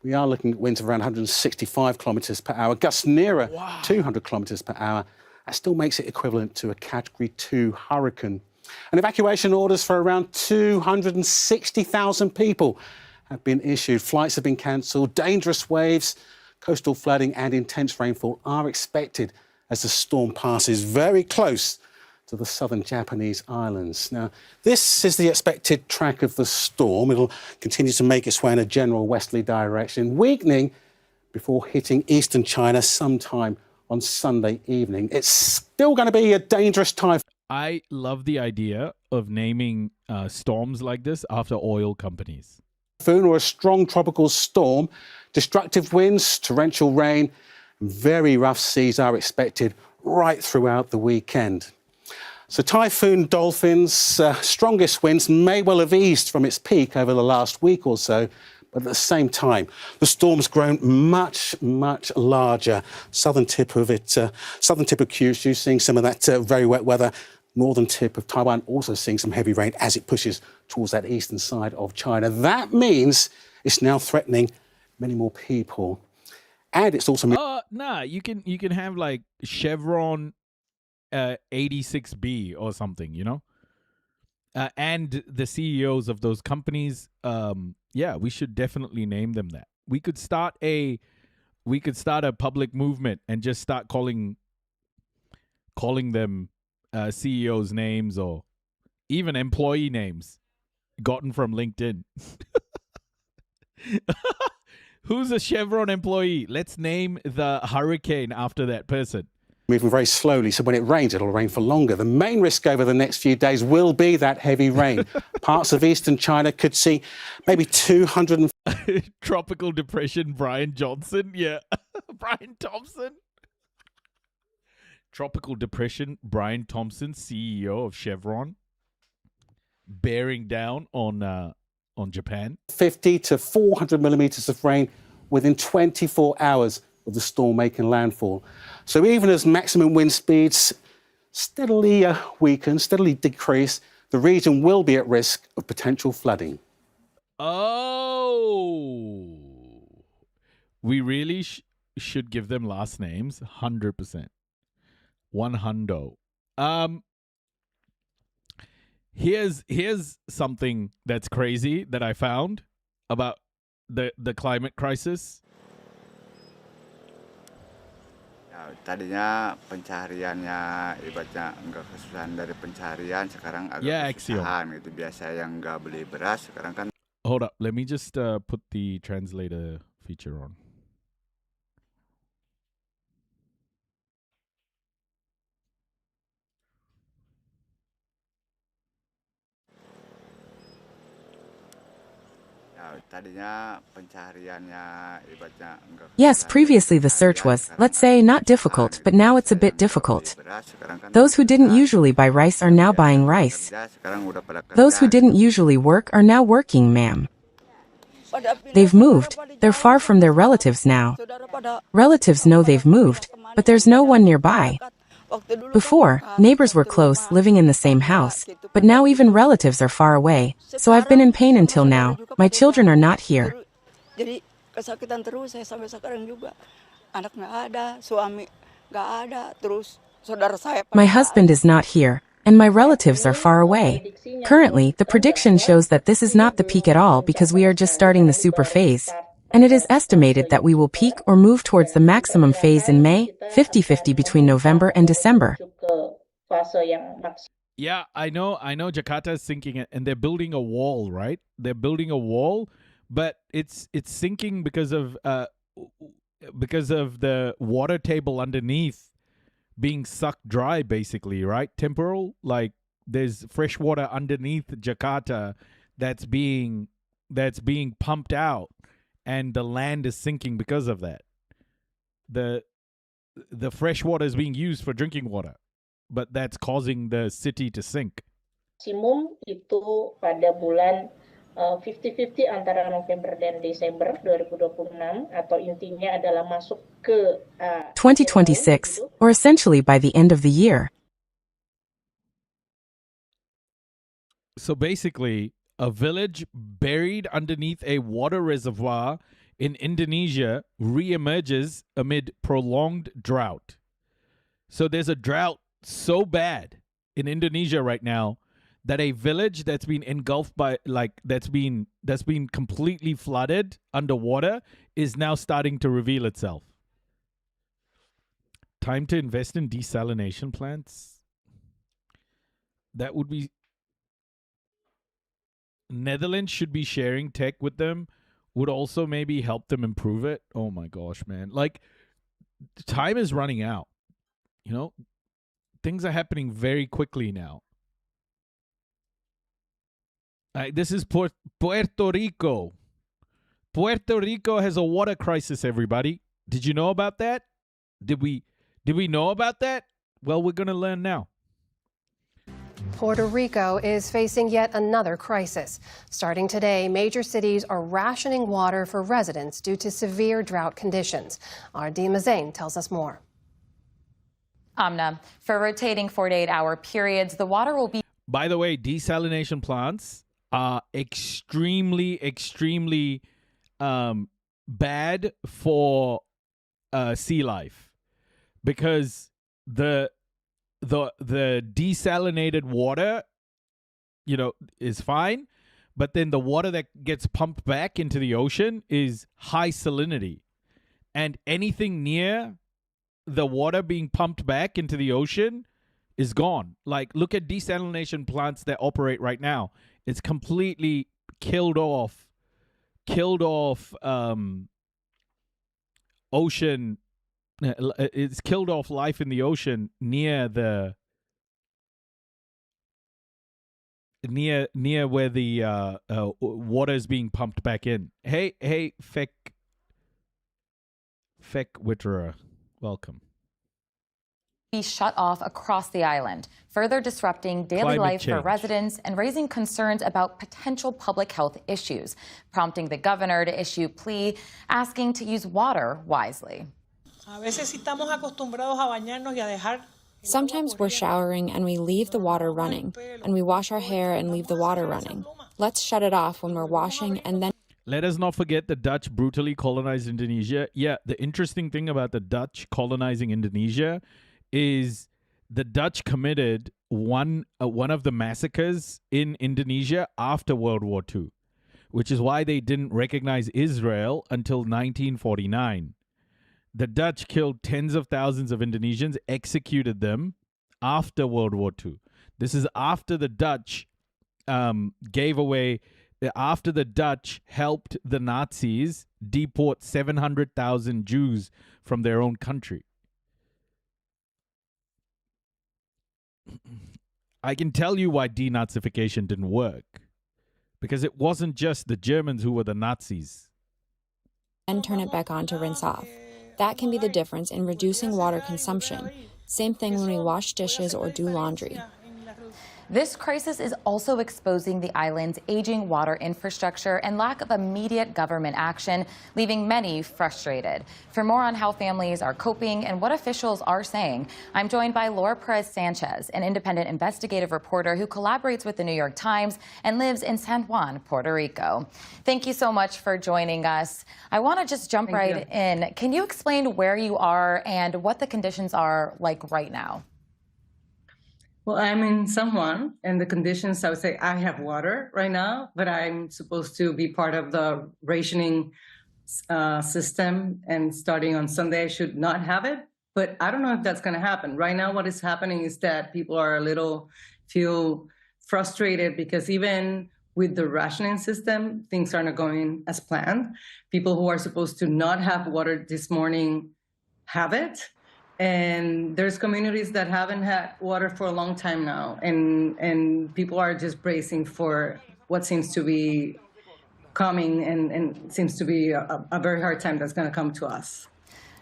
[SPEAKER 9] we are looking at winds of around 165 kilometres per hour, gusts nearer 200 kilometres per hour. That still makes it equivalent to a Category 2 hurricane. And evacuation orders for around 260,000 people have been issued. Flights have been cancelled. Dangerous waves, coastal flooding and intense rainfall are expected as the storm passes very close to the southern Japanese islands. Now, this is the expected track of the storm. It'll continue to make its way in a general westerly direction, weakening before hitting eastern China sometime on Sunday evening. It's still going to be a dangerous typhoon.
[SPEAKER 1] I love the idea of naming storms like this after oil companies.
[SPEAKER 9] Or a strong tropical storm, destructive winds, torrential rain, very rough seas are expected right throughout the weekend. So Typhoon Dolphin's strongest winds may well have eased from its peak over the last week or so, but at the same time, the storm's grown much, much larger. Southern tip of Kyushu seeing some of that very wet weather. Northern tip of Taiwan also seeing some heavy rain as it pushes towards that eastern side of China. That means it's now threatening many more people. And it's also...
[SPEAKER 1] you can have like Chevron 86B or something, you know? And the CEOs of those companies, we should definitely name them that. We could start a public movement and just start calling them CEOs' names or even employee names gotten from LinkedIn. Who's a Chevron employee? Let's name the hurricane after that person.
[SPEAKER 9] Moving very slowly, so when it rains, it'll rain for longer. The main risk over the next few days will be that heavy rain. Parts of eastern China could see maybe 200...
[SPEAKER 1] Tropical depression, Brian Johnson. Yeah. Brian Thompson. Tropical depression, Brian Thompson, CEO of Chevron, bearing down on Japan.
[SPEAKER 9] 50 to 400 millimetres of rain within 24 hours of the storm making landfall. So even as maximum wind speeds steadily weaken, steadily decrease, the region will be at risk of potential flooding.
[SPEAKER 1] Oh, we really should give them last names, 100%. 100. Here's something that's crazy that I found about the climate crisis.
[SPEAKER 10] Tadinya pencahariannya ibaratnya enggak kesusahan dari pencaharian, sekarang agak kesusahan gitu. Biasa yang enggak beli beras sekarang kan.
[SPEAKER 1] Hold up, let me just put the translator feature on.
[SPEAKER 12] Yes, previously the search was, let's say, not difficult, but now it's a bit difficult. Those who didn't usually buy rice are now buying rice. Those who didn't usually work are now working, ma'am. They've moved. They're far from their relatives now. Relatives know they've moved, but there's no one nearby. Before, neighbors were close, living in the same house, but now even relatives are far away. So I've been in pain until now. My children are not here. My husband is not here, and my relatives are far away. Currently, the prediction shows that this is not the peak at all because we are just starting the super phase. And it is estimated that we will peak or move towards the maximum phase in May, 50-50 between November and December.
[SPEAKER 1] Yeah, I know Jakarta is sinking and they're building a wall, right? They're building a wall, but it's sinking because of the water table underneath being sucked dry, basically, right? Temporal, like there's fresh water underneath Jakarta that's being pumped out, and the land is sinking because of that. The fresh water is being used for drinking water, but that's causing the city to sink.
[SPEAKER 11] Maksimum itu pada bulan 50-50 antara November dan Desember 2026, atau intinya adalah masuk ke
[SPEAKER 12] 2026, or essentially by the end of the year.
[SPEAKER 1] So basically, a village buried underneath a water reservoir in Indonesia reemerges amid prolonged drought. So there's a drought so bad in Indonesia right now that a village that's been engulfed by, that's been completely flooded underwater is now starting to reveal itself. Time to invest in desalination plants? That would be... Netherlands should be sharing tech with them, would also maybe help them improve it. Oh my gosh, man. Like, time is running out. You know, things are happening very quickly now. This is Puerto Rico. Puerto Rico has a water crisis, everybody. Did you know about that? Did we know about that? Well, we're going to learn now.
[SPEAKER 13] Puerto Rico is facing yet another crisis. Starting today, major cities are rationing water for residents due to severe drought conditions. Our Dima Zain tells us more.
[SPEAKER 21] Amna, for rotating 48-hour periods, the water will be...
[SPEAKER 1] By the way, desalination plants are extremely bad for sea life, because the desalinated water, you know, is fine, but then the water that gets pumped back into the ocean is high salinity, and anything near the water being pumped back into the ocean is gone. Like, look at desalination plants that operate right now. It's completely killed off ocean. It's killed off life in the ocean near where the water is being pumped back in. Hey, Feck Witterer, welcome.
[SPEAKER 21] Be shut off across the island, further disrupting daily life for residents and raising concerns about potential public health issues, prompting the governor to issue a plea asking to use water wisely.
[SPEAKER 22] Sometimes we're showering and we leave the water running, and we wash our hair and leave the water running. Let's shut it off when we're washing and then...
[SPEAKER 1] Let us not forget the Dutch brutally colonized Indonesia. Yeah, the interesting thing about the Dutch colonizing Indonesia is the Dutch committed one of the massacres in Indonesia after World War II, which is why they didn't recognize Israel until 1949. The Dutch killed tens of thousands of Indonesians, executed them after World War II. This is after the Dutch after the Dutch helped the Nazis deport 700,000 Jews from their own country. I can tell you why denazification didn't work. Because it wasn't just the Germans who were the Nazis.
[SPEAKER 22] And turn it back on to rinse off. That can be the difference in reducing water consumption. Same thing when we wash dishes or do laundry.
[SPEAKER 21] This crisis is also exposing the island's aging water infrastructure and lack of immediate government action, leaving many frustrated. For more on how families are coping and what officials are saying, I'm joined by Laura Perez-Sanchez, an independent investigative reporter who collaborates with the New York Times and lives in San Juan, Puerto Rico. Thank you so much for joining us. I want to just jump right in. Can you explain where you are and what the conditions are like right now?
[SPEAKER 23] Well, I'm in San Juan, and the conditions, I would say I have water right now, but I'm supposed to be part of the rationing system, and starting on Sunday, I should not have it. But I don't know if that's going to happen. Right now, what is happening is that people are feel frustrated because even with the rationing system, things are not going as planned. People who are supposed to not have water this morning have it. And there's communities that haven't had water for a long time now, and people are just bracing for what seems to be coming, and seems to be a very hard time that's going to come to us.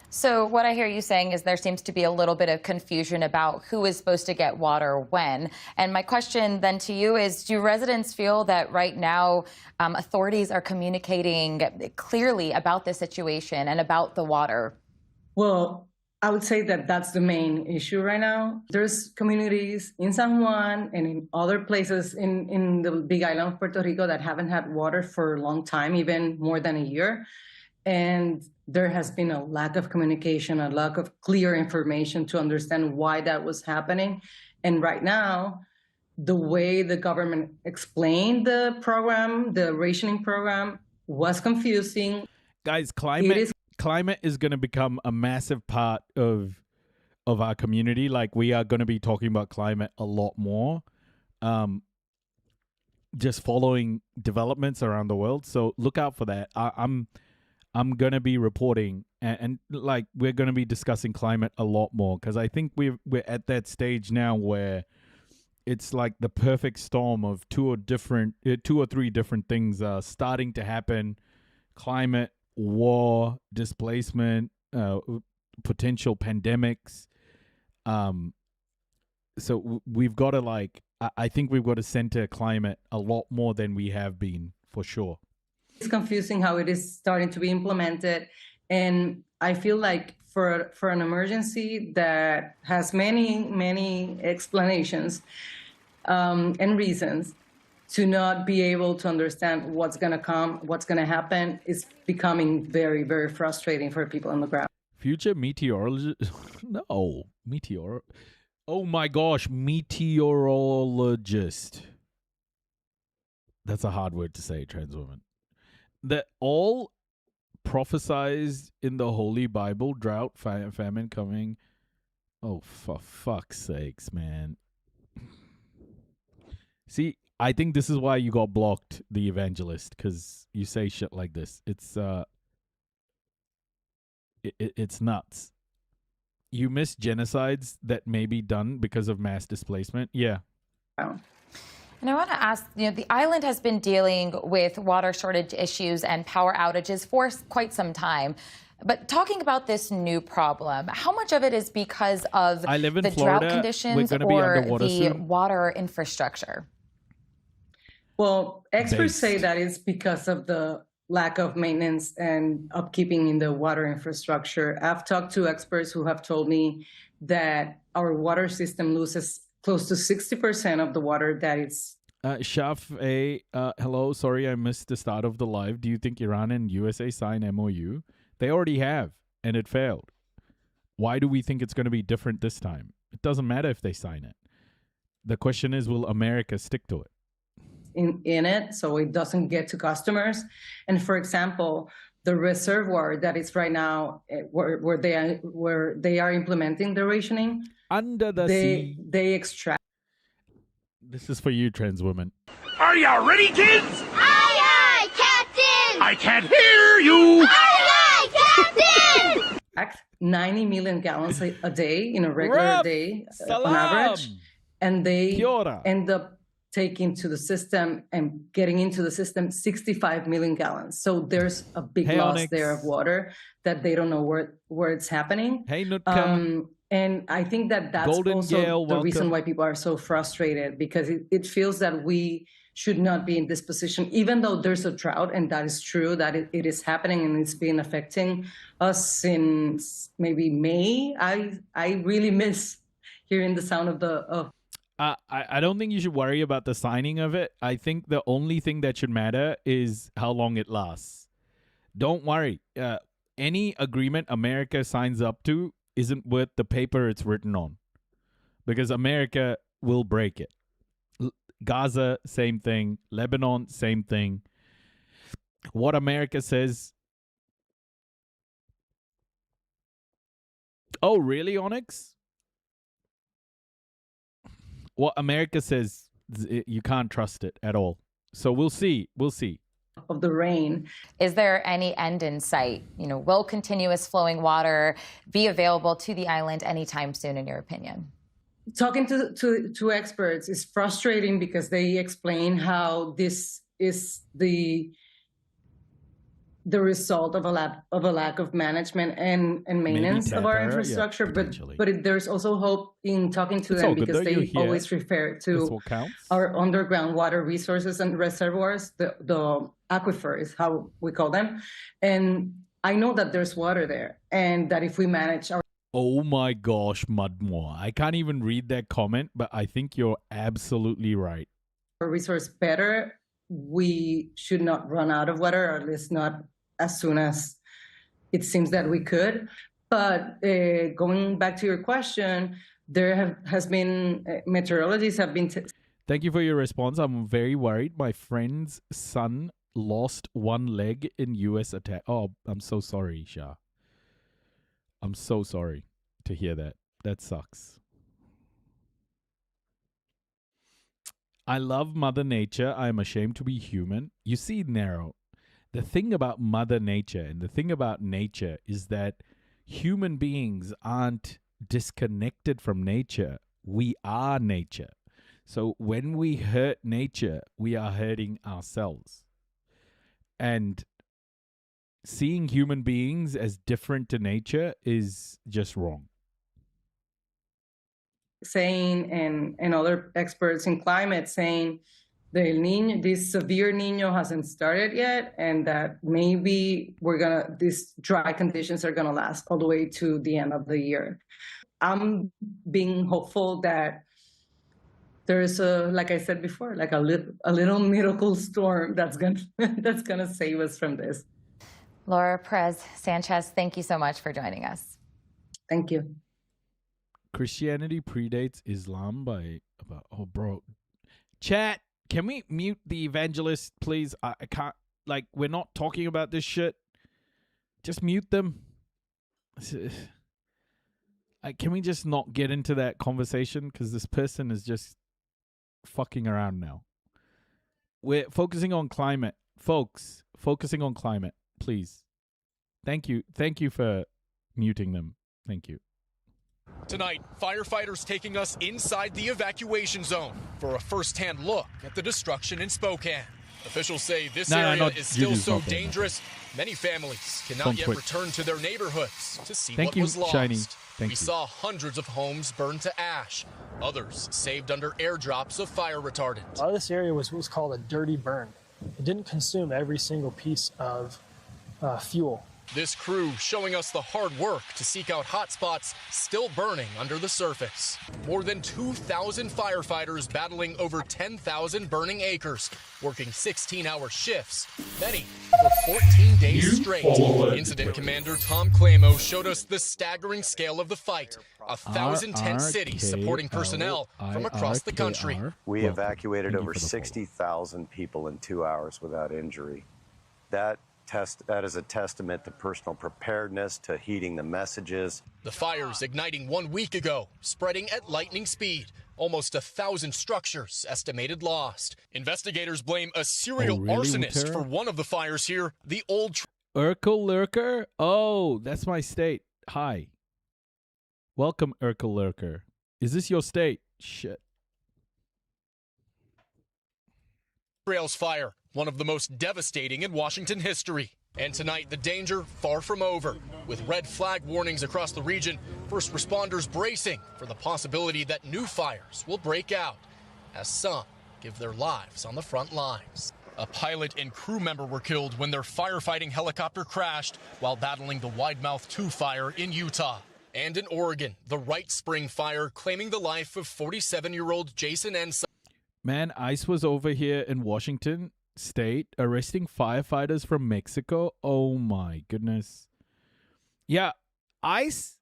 [SPEAKER 21] So what I hear you saying is there seems to be a little bit of confusion about who is supposed to get water when. And my question then to you is, do residents feel that right now authorities are communicating clearly about the situation and about the water?
[SPEAKER 23] Well, I would say that that's the main issue right now. There's communities in San Juan and in other places in the Big Island of Puerto Rico that haven't had water for a long time, even more than a year. And there has been a lack of communication, a lack of clear information to understand why that was happening. And right now, the way the government explained the program, the rationing program, was confusing.
[SPEAKER 1] Guys, climate is going to become a massive part of our community. Like, we are going to be talking about climate a lot more. Just following developments around the world. So look out for that. I'm going to be reporting and like we're going to be discussing climate a lot more, because I think we're at that stage now where it's like the perfect storm of two or three different things starting to happen: climate, war, displacement, potential pandemics. So we've got to I think we've got to center climate a lot more than we have been, for sure.
[SPEAKER 23] It's confusing how it is starting to be implemented. And I feel like for an emergency that has many explanations and reasons, to not be able to understand what's going to come, what's going to happen, is becoming very, very frustrating for people on the ground.
[SPEAKER 1] Future meteorologist? No, oh my gosh, meteorologist. That's a hard word to say, trans woman. That all prophesized in the Holy Bible, drought, famine coming. Oh, for fuck's sakes, man. See, I think this is why you got blocked, the evangelist, because you say shit like this. It's it's nuts. You miss genocides that may be done because of mass displacement. Yeah.
[SPEAKER 21] And I want to ask, the island has been dealing with water shortage issues and power outages for quite some time. But talking about this new problem, how much of it is because of the drought conditions or the water infrastructure?
[SPEAKER 23] Well, experts say that it's because of the lack of maintenance and upkeeping in the water infrastructure. I've talked to experts who have told me that our water system loses close to 60% of the water that it's...
[SPEAKER 1] Shaf A, hello, sorry I missed the start of the live. Do you think Iran and USA sign MOU? They already have, and it failed. Why do we think it's going to be different this time? It doesn't matter if they sign it. The question is, will America stick to it?
[SPEAKER 23] In it, so it doesn't get to customers. And for example, the reservoir that is right now where they are implementing the rationing,
[SPEAKER 1] under the sea,
[SPEAKER 23] they extract.
[SPEAKER 1] This is for you, trans woman.
[SPEAKER 14] Are you ready, kids?
[SPEAKER 15] Aye, aye, Captain!
[SPEAKER 14] I can't hear you!
[SPEAKER 15] Aye, aye, Captain!
[SPEAKER 23] 90 million gallons a day in a regular day on average. And they end up taking to the system and getting into the system 65 million gallons. So there's a big loss there of water that they don't know where it's happening.
[SPEAKER 1] Hey,
[SPEAKER 23] and I think that that's
[SPEAKER 1] Golden
[SPEAKER 23] also
[SPEAKER 1] Gale,
[SPEAKER 23] the reason why people are so frustrated, because it feels that we should not be in this position, even though there's a drought, and that is true, that it is happening and it's been affecting us since maybe May. I really miss hearing the sound of
[SPEAKER 1] I don't think you should worry about the signing of it. I think the only thing that should matter is how long it lasts. Don't worry. Any agreement America signs up to isn't worth the paper it's written on, because America will break it. Gaza, same thing. Lebanon, same thing. What America says... Oh, really, Onyx? What America says, you can't trust it at all. So we'll see. We'll see.
[SPEAKER 23] of the rain.
[SPEAKER 21] Is there any end in sight? Will continuous flowing water be available to the island anytime soon, in your opinion?
[SPEAKER 23] Talking to experts is frustrating because they explain how this is the result of a lack of management and maintenance of our infrastructure. But there's also hope in talking to them because they always refer to our underground water resources and reservoirs. The aquifer is how we call them. And I know that there's water there and that if we manage our
[SPEAKER 1] Oh my gosh, Mudmore. I can't even read that comment, but I think you're absolutely right.
[SPEAKER 23] Resource better, we should not run out of water, or at least not as soon as it seems that we could. But going back to your question, there has been meteorologists have been.
[SPEAKER 1] Thank you for your response. I'm very worried. My friend's son lost one leg in U.S. attack. Oh, I'm so sorry, Shah. I'm so sorry to hear that. That sucks. I love Mother Nature. I'm ashamed to be human. You see, Nero, the thing about Mother Nature and the thing about nature is that human beings aren't disconnected from nature. We are nature. So when we hurt nature, we are hurting ourselves. And seeing human beings as different to nature is just wrong.
[SPEAKER 23] Saying and other experts in climate saying the El Niño, this severe Niño hasn't started yet, and that maybe these dry conditions are gonna last all the way to the end of the year. I'm being hopeful that there's like I said before, like a little miracle storm that's gonna save us from this.
[SPEAKER 21] Laura Perez Sanchez, thank you so much for joining us.
[SPEAKER 23] Thank you.
[SPEAKER 1] Christianity predates Islam by about. Oh, bro, chat. Can we mute the evangelist, please? I can't. Like, we're not talking about this shit. Just mute them. Can we just not get into that conversation? Because this person is just fucking around now. We're focusing on climate, folks. Focusing on climate, please. Thank you. Thank you for muting them. Thank you.
[SPEAKER 8] Tonight, firefighters taking us inside the evacuation zone for a first-hand look at the destruction in Spokane. Officials say this area is still so dangerous, many families cannot yet return to their neighborhoods to see what was lost.
[SPEAKER 1] Shiny.
[SPEAKER 8] We saw hundreds of homes burned to ash, others saved under airdrops of fire retardant.
[SPEAKER 16] This area was what was called a dirty burn. It didn't consume every single piece of fuel.
[SPEAKER 8] This crew showing us the hard work to seek out hotspots still burning under the surface. More than 2,000 firefighters battling over 10,000 burning acres, working 16-hour shifts, many for 14 days straight. Incident Commander Tom Clamo showed us the staggering scale of the fight. 1,000 tent cities supporting personnel from across the country.
[SPEAKER 17] We evacuated over 60,000 people in 2 hours without injury. That is a testament to personal preparedness, to heeding the messages.
[SPEAKER 8] The fires igniting 1 week ago, spreading at lightning speed. Almost 1,000 structures estimated lost. Investigators blame a serial arsonist for one of the fires here, the old...
[SPEAKER 1] Urkel Lurker? Oh, that's my state. Hi. Welcome, Urkel Lurker. Is this your state? Shit.
[SPEAKER 8] Trails fire, one of the most devastating in Washington history. And tonight, the danger far from over. With red flag warnings across the region, first responders bracing for the possibility that new fires will break out, as some give their lives on the front lines. A pilot and crew member were killed when their firefighting helicopter crashed while battling the Widemouth 2 fire in Utah. And in Oregon, the Wright Spring fire claiming the life of 47-year-old Jason Ensign.
[SPEAKER 1] Man, ICE was over here in Washington State arresting firefighters from Mexico. Oh my goodness. Yeah, ICE,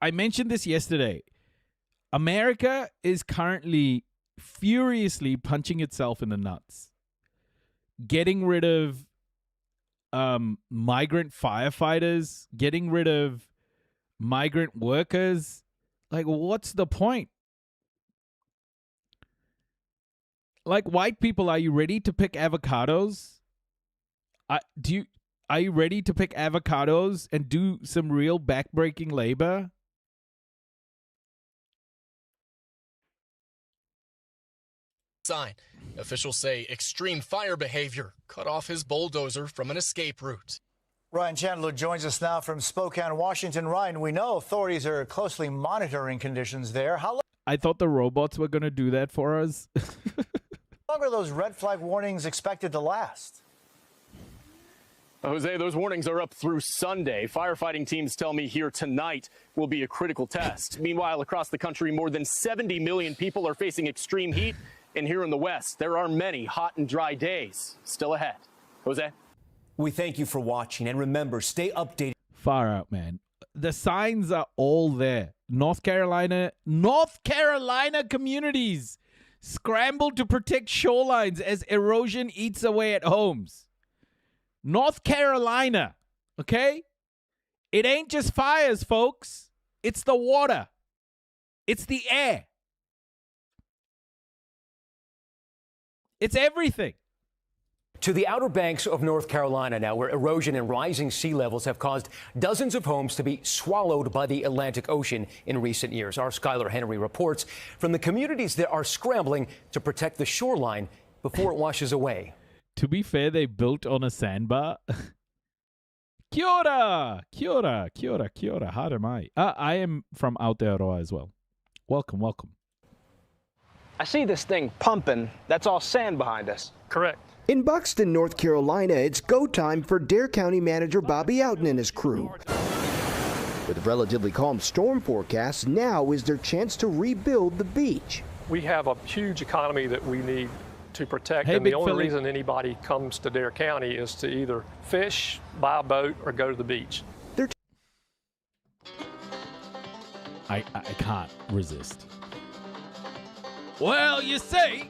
[SPEAKER 1] I mentioned this yesterday. America is currently furiously punching itself in the nuts. Getting rid of migrant firefighters, getting rid of migrant workers. Like, what's the point? Like, white people, are you ready to pick avocados? Are you ready to pick avocados and do some real backbreaking labor?
[SPEAKER 8] Sign. Officials say extreme fire behavior cut off his bulldozer from an escape route.
[SPEAKER 2] Ryan Chandler joins us now from Spokane, Washington. Ryan, we know authorities are closely monitoring conditions there. How
[SPEAKER 1] I thought the robots were going to do that for us.
[SPEAKER 2] long are those red flag warnings expected to last?
[SPEAKER 4] Jose, those warnings are up through Sunday. Firefighting teams tell me here tonight will be a critical test. Meanwhile, across the country, more than 70 million people are facing extreme heat. And here in the West, there are many hot and dry days still ahead. Jose?
[SPEAKER 18] We thank you for watching. And remember, stay updated.
[SPEAKER 1] Far out, man. The signs are all there. North Carolina communities scramble to protect shorelines as erosion eats away at homes. North Carolina, okay? It ain't just fires, folks. It's the water. It's the air. It's everything.
[SPEAKER 18] To the Outer Banks of North Carolina now, where erosion and rising sea levels have caused dozens of homes to be swallowed by the Atlantic Ocean in recent years. Our Skylar Henry reports from the communities that are scrambling to protect the shoreline before it washes away.
[SPEAKER 1] To be fair, they built on a sandbar. Kia ora, kia ora, kia ora, kia ora. How am I? I am from Aotearoa as well. Welcome, welcome.
[SPEAKER 20] I see this thing pumping. That's all sand behind us.
[SPEAKER 16] Correct.
[SPEAKER 24] In Buxton, North Carolina, it's go time for Dare County manager Bobby Outen and his crew. With relatively calm storm forecasts, now is their chance to rebuild the beach.
[SPEAKER 16] We have a huge economy that we need to protect, and the only reason anybody comes to Dare County is to either fish, buy a boat, or go to the beach.
[SPEAKER 1] I can't resist. Well, you see,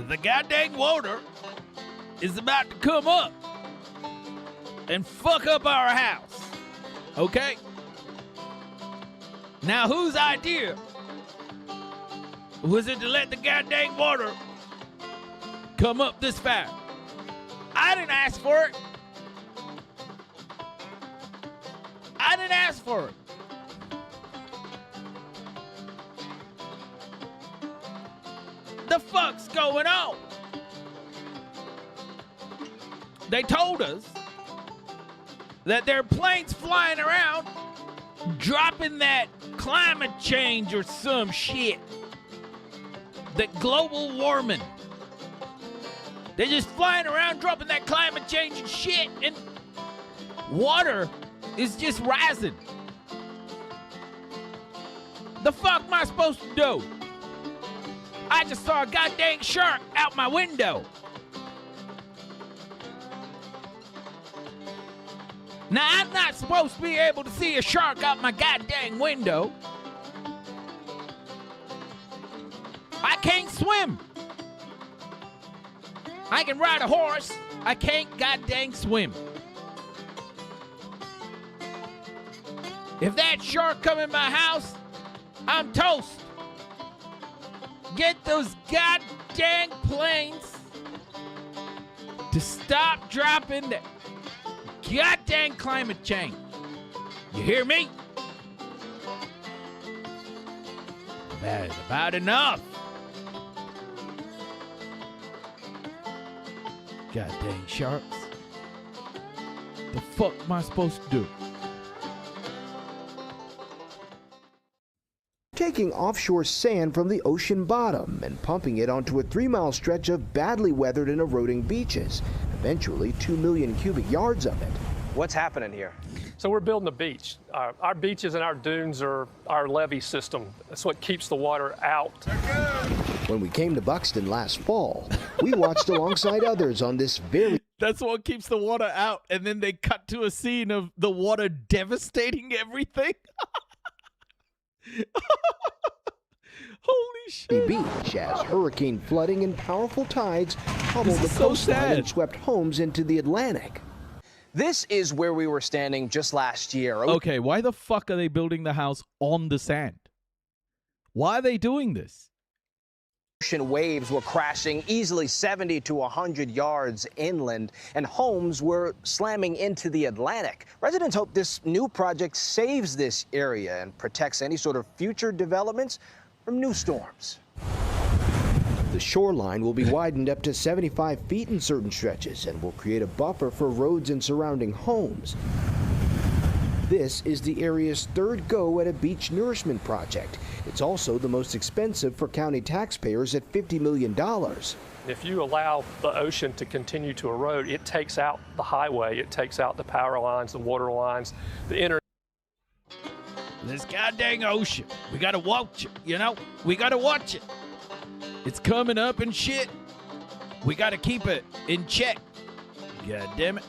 [SPEAKER 1] the goddamn water is about to come up and fuck up our house. Okay? Now, whose idea was it to let the goddamn water come up this far? I didn't ask for it. I didn't ask for it. The fuck's going on? They told us that there are planes flying around dropping that climate change or some shit. That global warming. They're just flying around dropping that climate change and shit, and water is just rising. The fuck am I supposed to do? I just saw a goddamn shark out my window. Now, I'm not supposed to be able to see a shark out my goddamn window. I can't swim. I can ride a horse. I can't goddamn swim. If that shark come in my house, I'm toast. Get those goddamn planes to stop dropping the goddamn climate change. You hear me? That is about enough. Goddamn sharks. The fuck am I supposed to do?
[SPEAKER 24] Taking offshore sand from the ocean bottom and pumping it onto a 3-mile stretch of badly weathered and eroding beaches. Eventually, 2 million cubic yards of it.
[SPEAKER 20] What's happening here?
[SPEAKER 16] So we're building a beach. Our beaches and our dunes are our levee system. That's what keeps the water out.
[SPEAKER 24] When we came to Buxton last fall, we watched alongside others on this very...
[SPEAKER 1] That's what keeps the water out. And then they cut to a scene of the water devastating everything. Holy shit.
[SPEAKER 24] Beach as hurricane flooding and powerful tides pummeled the coastline and swept homes into the Atlantic.
[SPEAKER 20] This is where we were standing just last year.
[SPEAKER 1] Okay, why the fuck are they building the house on the sand? Why are they doing this?
[SPEAKER 20] Ocean waves were crashing easily 70 to 100 yards inland, and homes were slamming into the Atlantic. Residents hope this new project saves this area and protects any sort of future developments from new storms.
[SPEAKER 24] The shoreline will be widened up to 75 feet in certain stretches and will create a buffer for roads and surrounding homes. This is the area's third go at a beach nourishment project. It's also the most expensive for county taxpayers at $50 million.
[SPEAKER 16] If you allow the ocean to continue to erode, it takes out the highway, it takes out the power lines, the water lines, the internet.
[SPEAKER 1] This goddamn ocean. We gotta watch it, you know? We gotta watch it. It's coming up and shit. We gotta keep it in check. God damn it.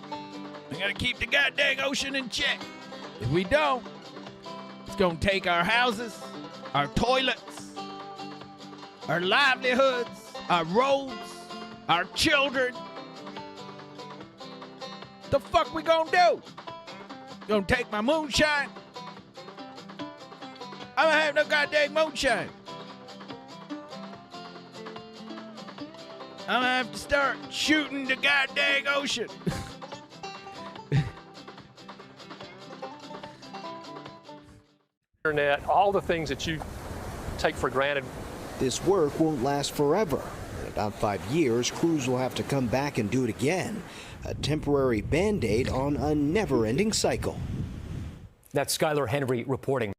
[SPEAKER 1] We gotta keep the goddamn ocean in check. If we don't, it's gonna take our houses, our toilets, our livelihoods, our roads, our children. The fuck we gonna do? Gonna take my moonshine? I don't have no goddamn moonshine. I'm gonna have to start shooting the goddamn ocean.
[SPEAKER 16] Internet, all the things that you take for granted.
[SPEAKER 24] This work won't last forever. In about 5 years, crews will have to come back and do it again. A temporary Band-Aid on a never-ending cycle.
[SPEAKER 18] That's Skylar Henry reporting.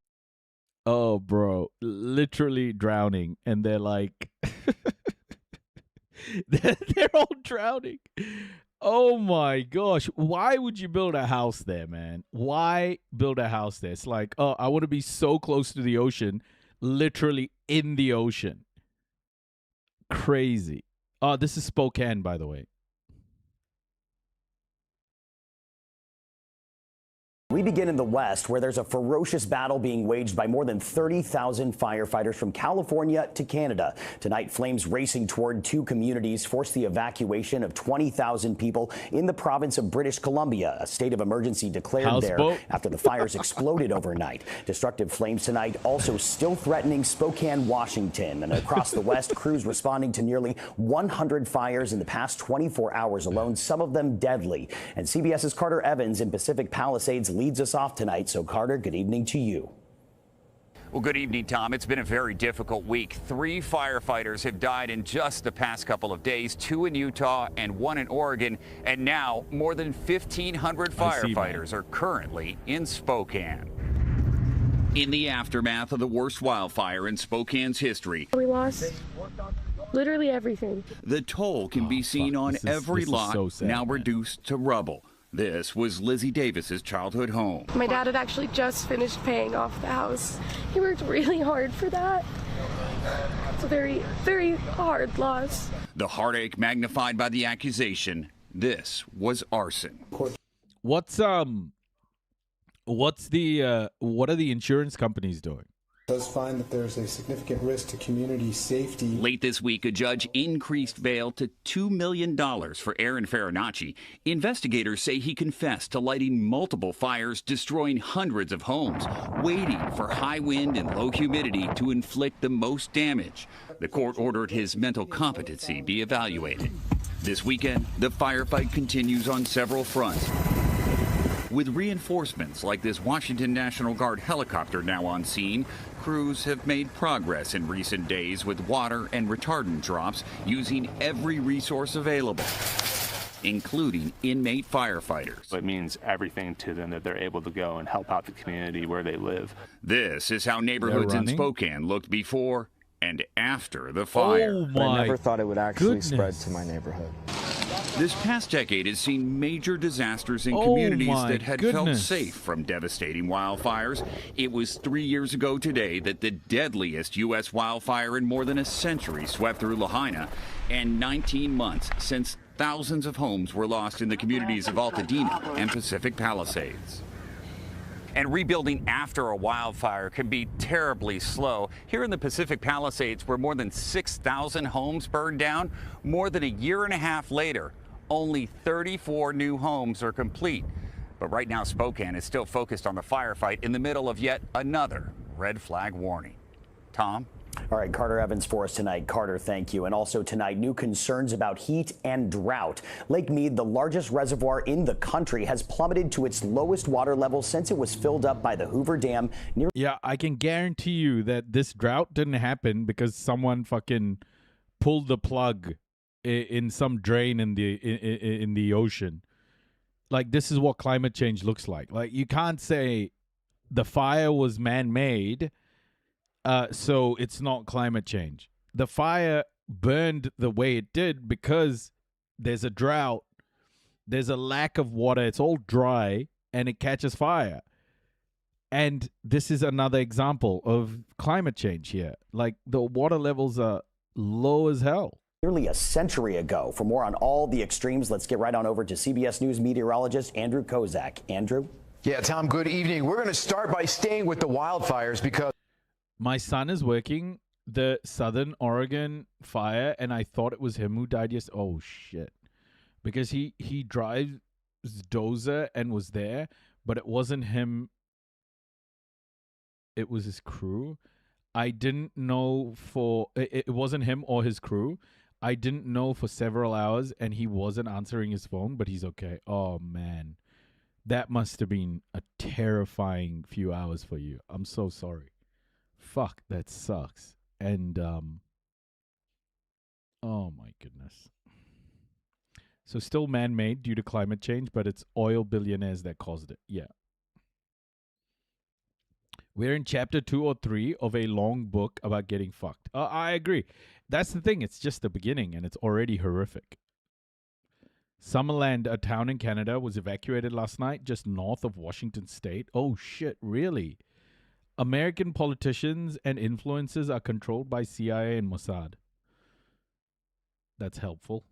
[SPEAKER 1] Oh, bro, literally drowning. And they're like, they're all drowning. Oh my gosh. Why would you build a house there, man? Why build a house there? It's like, oh, I want to be so close to the ocean, literally in the ocean. Crazy. Oh, this is Spokane, by the way.
[SPEAKER 3] We begin in the West, where there's a ferocious battle being waged by more than 30,000 firefighters from California to Canada. Tonight, flames racing toward two communities forced the evacuation of 20,000 people in the province of British Columbia. A state of emergency declared there after the fires exploded overnight. Destructive flames tonight also still threatening Spokane, Washington. And across the West, crews responding to nearly 100 fires in the past 24 hours alone, some of them deadly. And CBS's Carter Evans in Pacific Palisades leads us off tonight. So, Carter, good evening to you.
[SPEAKER 5] Well, good evening, Tom. It's been a very difficult week. 3 firefighters have died in just the past couple of days, 2 in Utah and 1 in Oregon. And now more than 1,500 firefighters are currently in Spokane. In the aftermath of the worst wildfire in Spokane's history,
[SPEAKER 6] we lost literally everything.
[SPEAKER 5] The toll can be seen on every lot,
[SPEAKER 1] so sad,
[SPEAKER 5] now reduced to rubble. This was Lizzie Davis's childhood home.
[SPEAKER 6] My dad had actually just finished paying off the house. He worked really hard for that. It's a very, very hard loss.
[SPEAKER 5] The heartache magnified by the accusation. This was arson.
[SPEAKER 1] What are the insurance companies doing?
[SPEAKER 19] Does find that there's a significant risk to community safety.
[SPEAKER 5] Late this week, a judge increased bail to $2 million for Aaron Farinacci. Investigators say he confessed to lighting multiple fires, destroying hundreds of homes, waiting for high wind and low humidity to inflict the most damage. The court ordered his mental competency be evaluated. This weekend, the firefight continues on several fronts. With reinforcements like this Washington National Guard helicopter now on scene, crews have made progress in recent days with water and retardant drops using every resource available, including inmate firefighters.
[SPEAKER 25] It means everything to them that they're able to go and help out the community where they live.
[SPEAKER 5] This is how neighborhoods in Spokane looked before and after the fire.
[SPEAKER 19] Oh my I never thought it would actually spread to my neighborhood.
[SPEAKER 5] This past decade has seen major disasters in communities that had felt safe from devastating wildfires. It was 3 years ago today that the deadliest U.S. wildfire in more than a century swept through Lahaina, and 19 months since thousands of homes were lost in the communities of Altadena and Pacific Palisades. And rebuilding after a wildfire can be terribly slow. Here in the Pacific Palisades, where more than 6,000 homes burned down, more than a year and a half later, only 34 new homes are complete. But right now, Spokane is still focused on the firefight in the middle of yet another red flag warning. Tom?
[SPEAKER 3] All right, Carter Evans for us tonight. Carter, thank you. And also tonight, new concerns about heat and drought. Lake Mead, the largest reservoir in the country, has plummeted to its lowest water level since it was filled up by the Hoover Dam.
[SPEAKER 1] Yeah, I can guarantee you that this drought didn't happen because someone fucking pulled the plug in some drain in the ocean. Like, this is what climate change looks like. Like, you can't say the fire was man-made, so it's not climate change. The fire burned the way it did because there's a drought, there's a lack of water, it's all dry, and it catches fire. And this is another example of climate change here. Like, the water levels are low as hell.
[SPEAKER 3] Nearly a century ago. For more on all the extremes, let's get right on over to CBS News meteorologist Andrew Kozak. Andrew?
[SPEAKER 7] Yeah, Tom, good evening. We're going to start by staying with the wildfires because
[SPEAKER 1] my son is working the Southern Oregon fire, and I thought it was him who died yesterday. Oh, shit. Because he drives Dozer and was there, but it wasn't him. It was his crew. I didn't know it wasn't him or his crew. I didn't know for several hours, and he wasn't answering his phone, but he's okay. Oh, man. That must have been a terrifying few hours for you. I'm so sorry. Fuck, that sucks. And, oh, my goodness. So still man-made due to climate change, but it's oil billionaires that caused it. Yeah. We're in chapter 2 or 3 of a long book about getting fucked. I agree. That's the thing. It's just the beginning, and it's already horrific. Summerland, a town in Canada, was evacuated last night just north of Washington State. Oh, shit, really? American politicians and influencers are controlled by CIA and Mossad. That's helpful.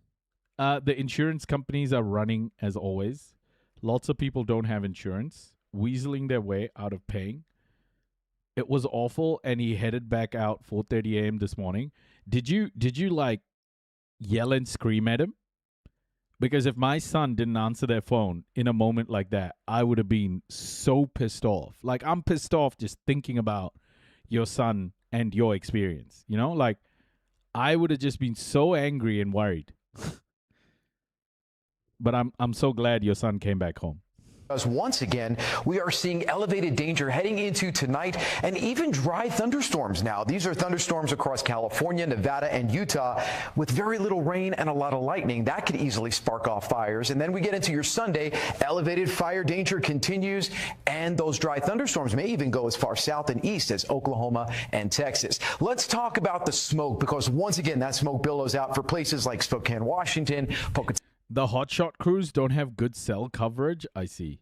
[SPEAKER 1] The insurance companies are running as always. Lots of people don't have insurance, weaseling their way out of paying. It was awful, and he headed back out 4:30 a.m. this morning. Did you like yell and scream at him? Because if my son didn't answer their phone in a moment like that, I would have been so pissed off. Like, I'm pissed off just thinking about your son and your experience. You know, like, I would have just been so angry and worried. But I'm so glad your son came back home.
[SPEAKER 7] Because once again, we are seeing elevated danger heading into tonight and even dry thunderstorms now. These are thunderstorms across California, Nevada, and Utah with very little rain and a lot of lightning. That could easily spark off fires. And then we get into your Sunday, elevated fire danger continues, and those dry thunderstorms may even go as far south and east as Oklahoma and Texas. Let's talk about the smoke, because once again, that smoke billows out for places like Spokane, Washington,
[SPEAKER 1] The hotshot crews don't have good cell coverage, I see.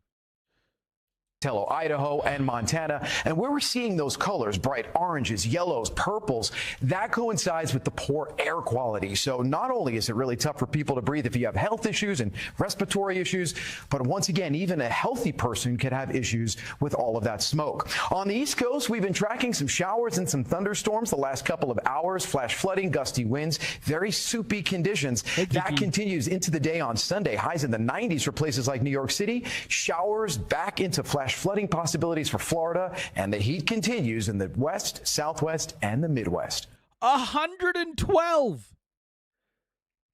[SPEAKER 7] Idaho, and Montana, and where we're seeing those colors, bright oranges, yellows, purples, that coincides with the poor air quality. So not only is it really tough for people to breathe if you have health issues and respiratory issues, but once again, even a healthy person could have issues with all of that smoke. On the East Coast, we've been tracking some showers and some thunderstorms the last couple of hours, flash flooding, gusty winds, very soupy conditions. That continues into the day on Sunday. Highs in the 90s for places like New York City, showers back into flash flooding possibilities for Florida, and the heat continues in the west, southwest, and the Midwest.
[SPEAKER 1] 112.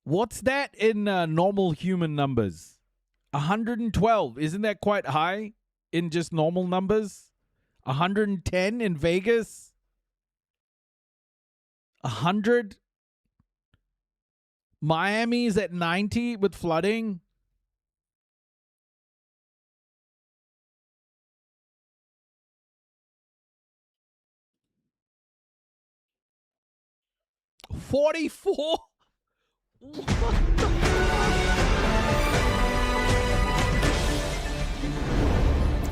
[SPEAKER 1] What's that in normal human numbers? 112. Isn't that quite high in just normal numbers? 110 in Vegas? 100? Miami's at 90 with flooding. $44? What the?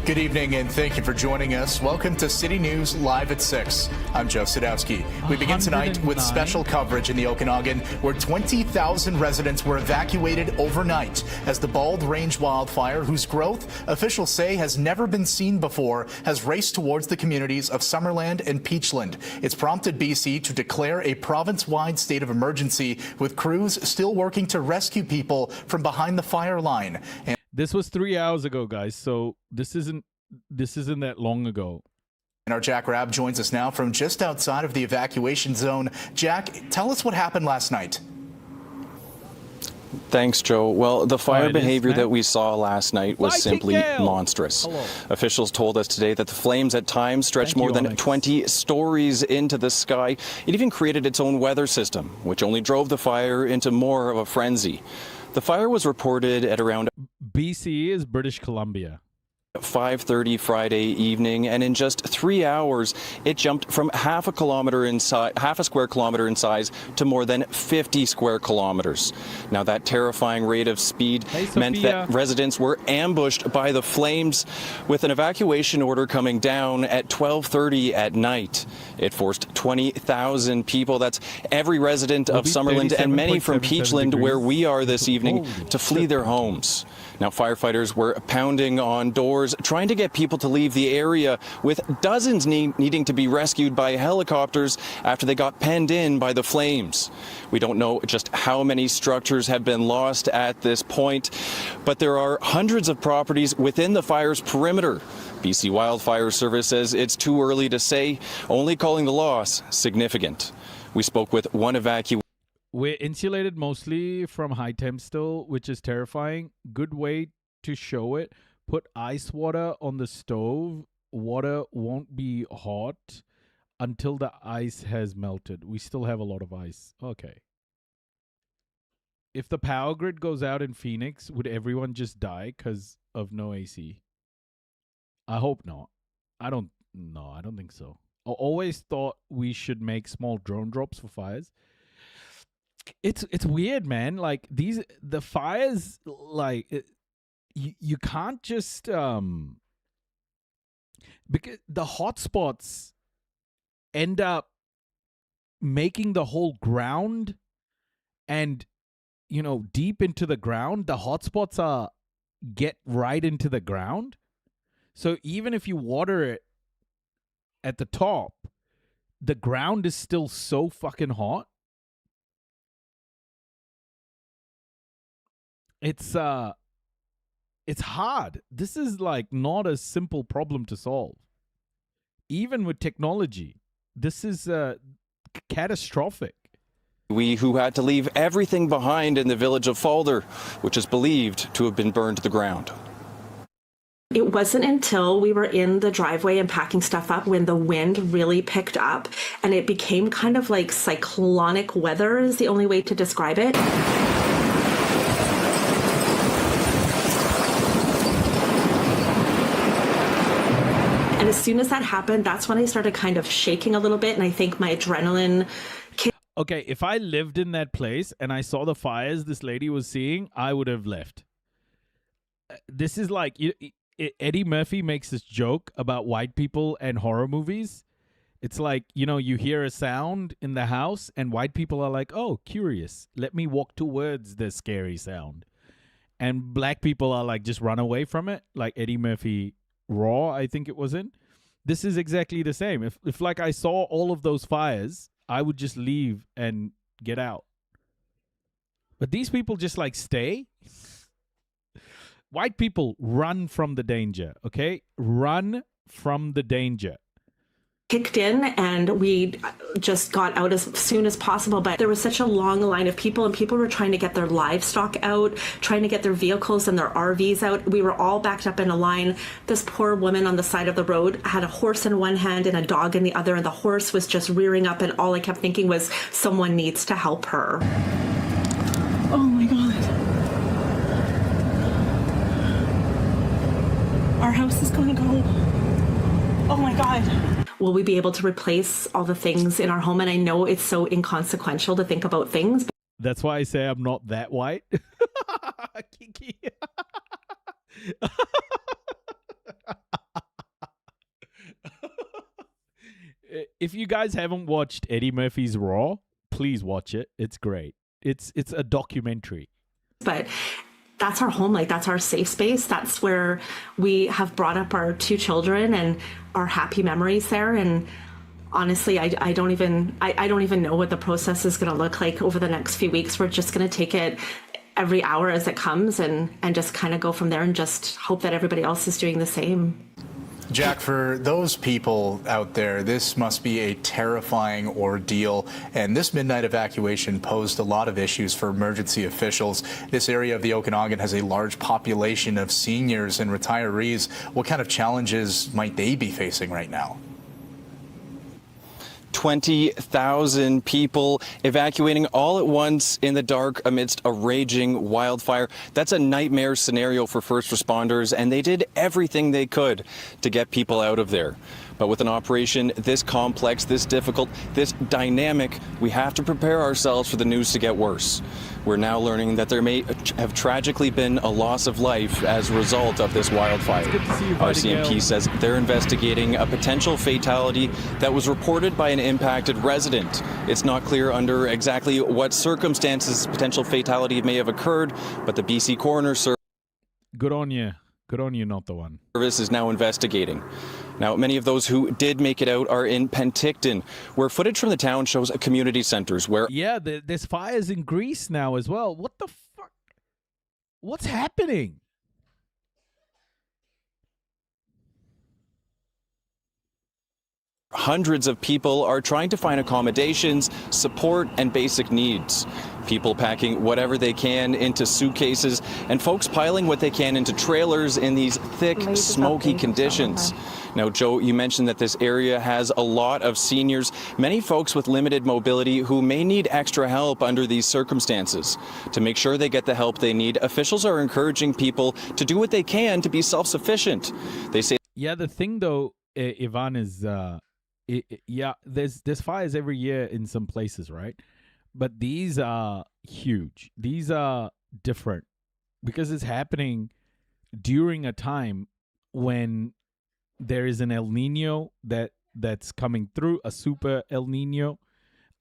[SPEAKER 9] Good evening, and thank you for joining us. Welcome to City News Live at 6. I'm Joe Sadowski. We begin tonight with special coverage in the Okanagan, where 20,000 residents were evacuated overnight as the Bald Range wildfire, whose growth officials say has never been seen before, has raced towards the communities of Summerland and Peachland. It's prompted BC to declare a province-wide state of emergency, with crews still working to rescue people from behind the fire line.
[SPEAKER 1] This was 3 hours ago, guys, so this isn't that long ago.
[SPEAKER 9] And our Jack Rabb joins us now from just outside of the evacuation zone. Jack, tell us what happened last night.
[SPEAKER 10] Thanks, Joe. Well, the fire behavior that we saw last night was simply monstrous. Officials told us today that the flames at times stretched more than 20 stories into the sky. It even created its own weather system, which only drove the fire into more of a frenzy. The fire was reported at around
[SPEAKER 1] BC is British Columbia.
[SPEAKER 10] 5:30 Friday evening, and in just 3 hours, it jumped from half a square kilometer in size to more than 50 square kilometers. Now, that terrifying rate of speed meant that residents were ambushed by the flames, with an evacuation order coming down at 12:30 at night. It forced 20,000 people, that's every resident of Summerland and many from Peachland, where we are this evening, to flee their homes. Now, firefighters were pounding on doors, trying to get people to leave the area, with dozens needing to be rescued by helicopters after they got penned in by the flames. We don't know just how many structures have been lost at this point, but there are hundreds of properties within the fire's perimeter. BC Wildfire Service says it's too early to say, only calling the loss significant. We spoke with one evacuee.
[SPEAKER 1] We're insulated mostly from high temps still, which is terrifying. Good way to show it. Put ice water on the stove. Water won't be hot until the ice has melted. We still have a lot of ice. Okay. If the power grid goes out in Phoenix, would everyone just die because of no AC? I hope not. I don't think so. I always thought we should make small drone drops for fires. It's weird, man. Like the fires, like you can't just because the hotspots end up making the whole ground, and deep into the ground. The hotspots get right into the ground. So even if you water it at the top, the ground is still so fucking hot. It's hard. This is like not a simple problem to solve. Even with technology, this is catastrophic.
[SPEAKER 10] We who had to leave everything behind in the village of Falder, which is believed to have been burned to the ground.
[SPEAKER 11] It wasn't until we were in the driveway and packing stuff up when the wind really picked up, and it became kind of like cyclonic weather is the only way to describe it. And as soon as that happened, that's when I started kind of shaking a little bit, and I think my adrenaline kicked.
[SPEAKER 1] Okay, if I lived in that place and I saw the fires this lady was seeing, I would have left. This is like Eddie Murphy makes this joke about white people and horror movies. It's like, you hear a sound in the house and white people are like, oh, curious. Let me walk towards the scary sound. And black people are like, just run away from it. Like Eddie Murphy Raw, I think it was in. This is exactly the same. If like I saw all of those fires, I would just leave and get out. But these people just like stay. White people run from the danger, okay? Run from the danger.
[SPEAKER 11] Kicked in, and we just got out as soon as possible, but there was such a long line of people, and people were trying to get their livestock out, trying to get their vehicles and their RVs out. We were all backed up in a line. This poor woman on the side of the road had a horse in one hand and a dog in the other, and the horse was just rearing up, and all I kept thinking was, someone needs to help her.
[SPEAKER 12] Oh my God. Our house is going to go. Oh my God.
[SPEAKER 11] Will we be able to replace all the things in our home? And I know it's so inconsequential to think about things.
[SPEAKER 1] That's why I say I'm not that white. Kiki. If you guys haven't watched Eddie Murphy's Raw, please watch it. It's great. It's a documentary.
[SPEAKER 11] But that's our home, like that's our safe space. That's where we have brought up our two children and our happy memories there. And honestly, I don't even know what the process is going to look like over the next few weeks. We're just going to take it every hour as it comes and just kind of go from there and just hope that everybody else is doing the same.
[SPEAKER 9] Jack, for those people out there, this must be a terrifying ordeal. And this midnight evacuation posed a lot of issues for emergency officials. This area of the Okanagan has a large population of seniors and retirees. What kind of challenges might they be facing right now?
[SPEAKER 10] 20,000 people evacuating all at once in the dark amidst a raging wildfire. That's a nightmare scenario for first responders, and they did everything they could to get people out of there. But with an operation this complex, this difficult, this dynamic, we have to prepare ourselves for the news to get worse. We're now learning that there may have tragically been a loss of life as a result of this wildfire. RCMP says they're investigating a potential fatality that was reported by an impacted resident. It's not clear under exactly what circumstances potential fatality may have occurred, but the BC Coroner Service
[SPEAKER 1] Good on you. Good on you, not the one.
[SPEAKER 10] Is now investigating. Now, many of those who did make it out are in Penticton, where footage from the town shows community centers where...
[SPEAKER 1] Yeah, there's fires in Greece now as well. What the fuck? What's happening?
[SPEAKER 10] Hundreds of people are trying to find accommodations, support, and basic needs. People packing whatever they can into suitcases, and folks piling what they can into trailers in these thick, smoky conditions. Now, Joe, you mentioned that this area has a lot of seniors, many folks with limited mobility who may need extra help under these circumstances. To make sure they get the help they need, officials are encouraging people to do what they can to be self-sufficient. They say...
[SPEAKER 1] Yeah, the thing, though, Ivan, is... yeah, there's fires every year in some places, right? But these are huge. These are different because it's happening during a time when there is an El Nino that's coming through, a super El Nino,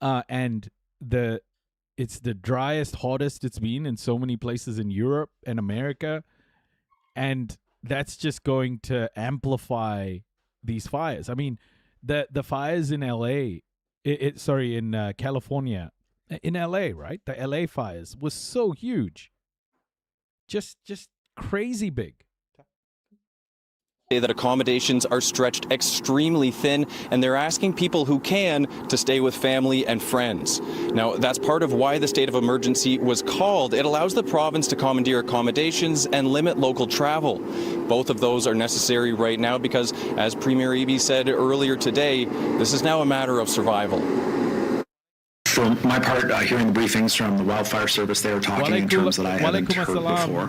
[SPEAKER 1] and it's the driest, hottest it's been in so many places in Europe and America, and that's just going to amplify these fires. I mean, the fires in LA, in California, in LA, right? The LA fires was so huge, just crazy big.
[SPEAKER 10] Say that accommodations are stretched extremely thin, and they're asking people who can to stay with family and friends. Now, that's part of why the state of emergency was called. It allows the province to commandeer accommodations and limit local travel. Both of those are necessary right now because, as Premier Eby said earlier today, this is now a matter of survival.
[SPEAKER 13] For my part, hearing the briefings from the wildfire service, they were talking in terms that I hadn't heard before.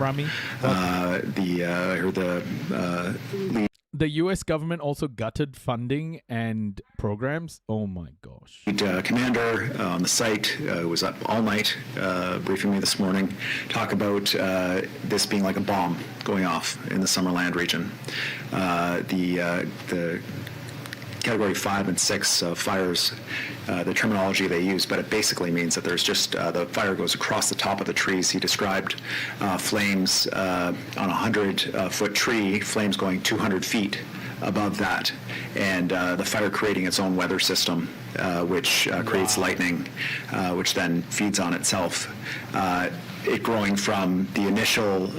[SPEAKER 1] The U.S. government also gutted funding and programs. Oh my gosh!
[SPEAKER 13] Commander on the site who was up all night briefing me this morning, talk about this being like a bomb going off in the Summerland region. The Category 5 and 6 fires, the terminology they use, but it basically means that there's just the fire goes across the top of the trees. He described flames on a 100-foot tree, flames going 200 feet above that, and the fire creating its own weather system, which creates lightning, which then feeds on itself. It growing from the initial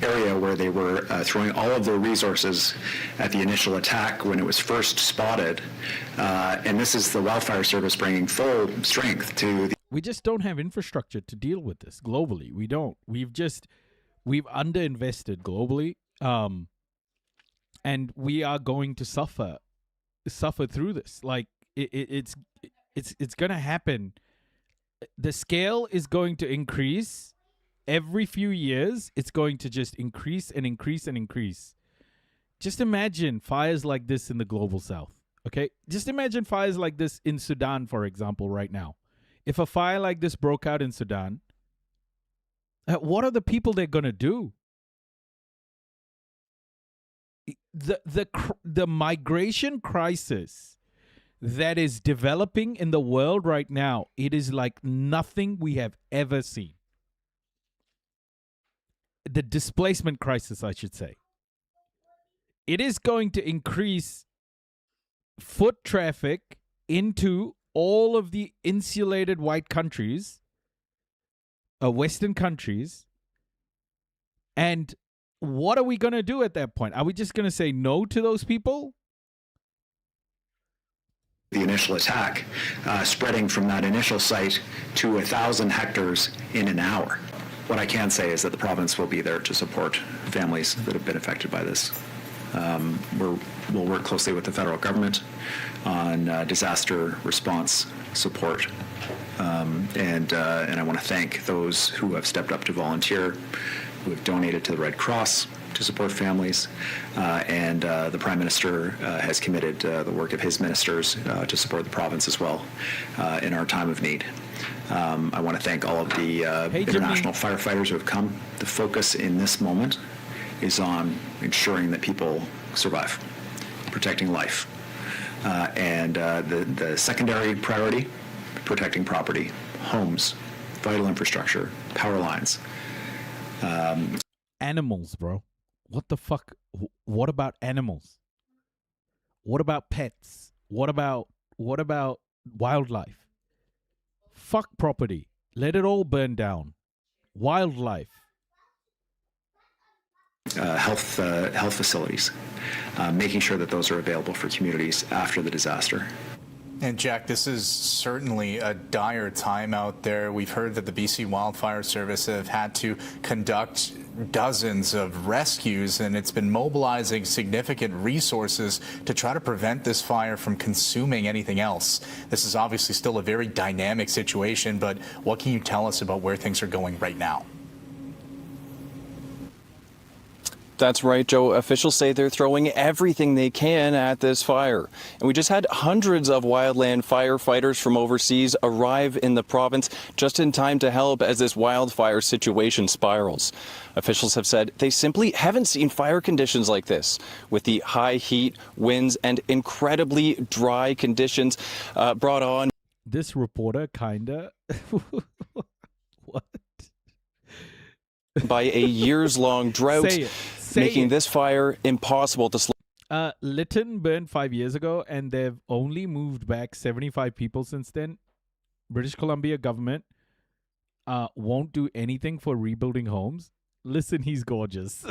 [SPEAKER 13] area where they were throwing all of their resources at the initial attack when it was first spotted. And this is the wildfire service bringing full strength to the...
[SPEAKER 1] We just don't have infrastructure to deal with this globally. We don't. We've underinvested globally. And we are going to suffer through this. Like it's going to happen. The scale is going to increase every few years. It's going to just increase and increase and increase. Just imagine fires like this in the global south. Okay. Just imagine fires like this in Sudan, for example, right now. If a fire like this broke out in Sudan, what are the people they're going to do? The migration crisis that is developing in the world right now, it is like nothing we have ever seen. The displacement crisis, I should say. It is going to increase foot traffic into all of the insulated white countries, Western countries, and what are we going to do at that point? Are we just going to say no to those people?
[SPEAKER 13] The initial attack, spreading from that initial site to 1,000 hectares in an hour. What I can say is that the province will be there to support families that have been affected by this. We'll work closely with the federal government on disaster response support. And I want to thank those who have stepped up to volunteer, who have donated to the Red Cross to support families, and the Prime Minister has committed the work of his ministers to support the province as well in our time of need. I want to thank all of the international firefighters who have come. The focus in this moment is on ensuring that people survive, protecting life, and the secondary priority, protecting property, homes, vital infrastructure, power lines.
[SPEAKER 1] Animals, bro. What the fuck? What about animals? What about pets? What about wildlife? Fuck property. Let it all burn down. Wildlife.
[SPEAKER 13] Health facilities, making sure that those are available for communities after the disaster.
[SPEAKER 9] And Jack, this is certainly a dire time out there. We've heard that the BC Wildfire Service have had to conduct dozens of rescues, and it's been mobilizing significant resources to try to prevent this fire from consuming anything else. This is obviously still a very dynamic situation, but what can you tell us about where things are going right now?
[SPEAKER 10] That's right, Joe. Officials say they're throwing everything they can at this fire. And we just had hundreds of wildland firefighters from overseas arrive in the province just in time to help as this wildfire situation spirals. Officials have said they simply haven't seen fire conditions like this, with the high heat, winds, and incredibly dry conditions brought on.
[SPEAKER 1] This reporter kinda... What?
[SPEAKER 10] By a years-long drought, making this fire impossible to slow.
[SPEAKER 1] Lytton burned 5 years ago, and they've only moved back 75 people since then. British Columbia government won't do anything for rebuilding homes. Listen, he's gorgeous.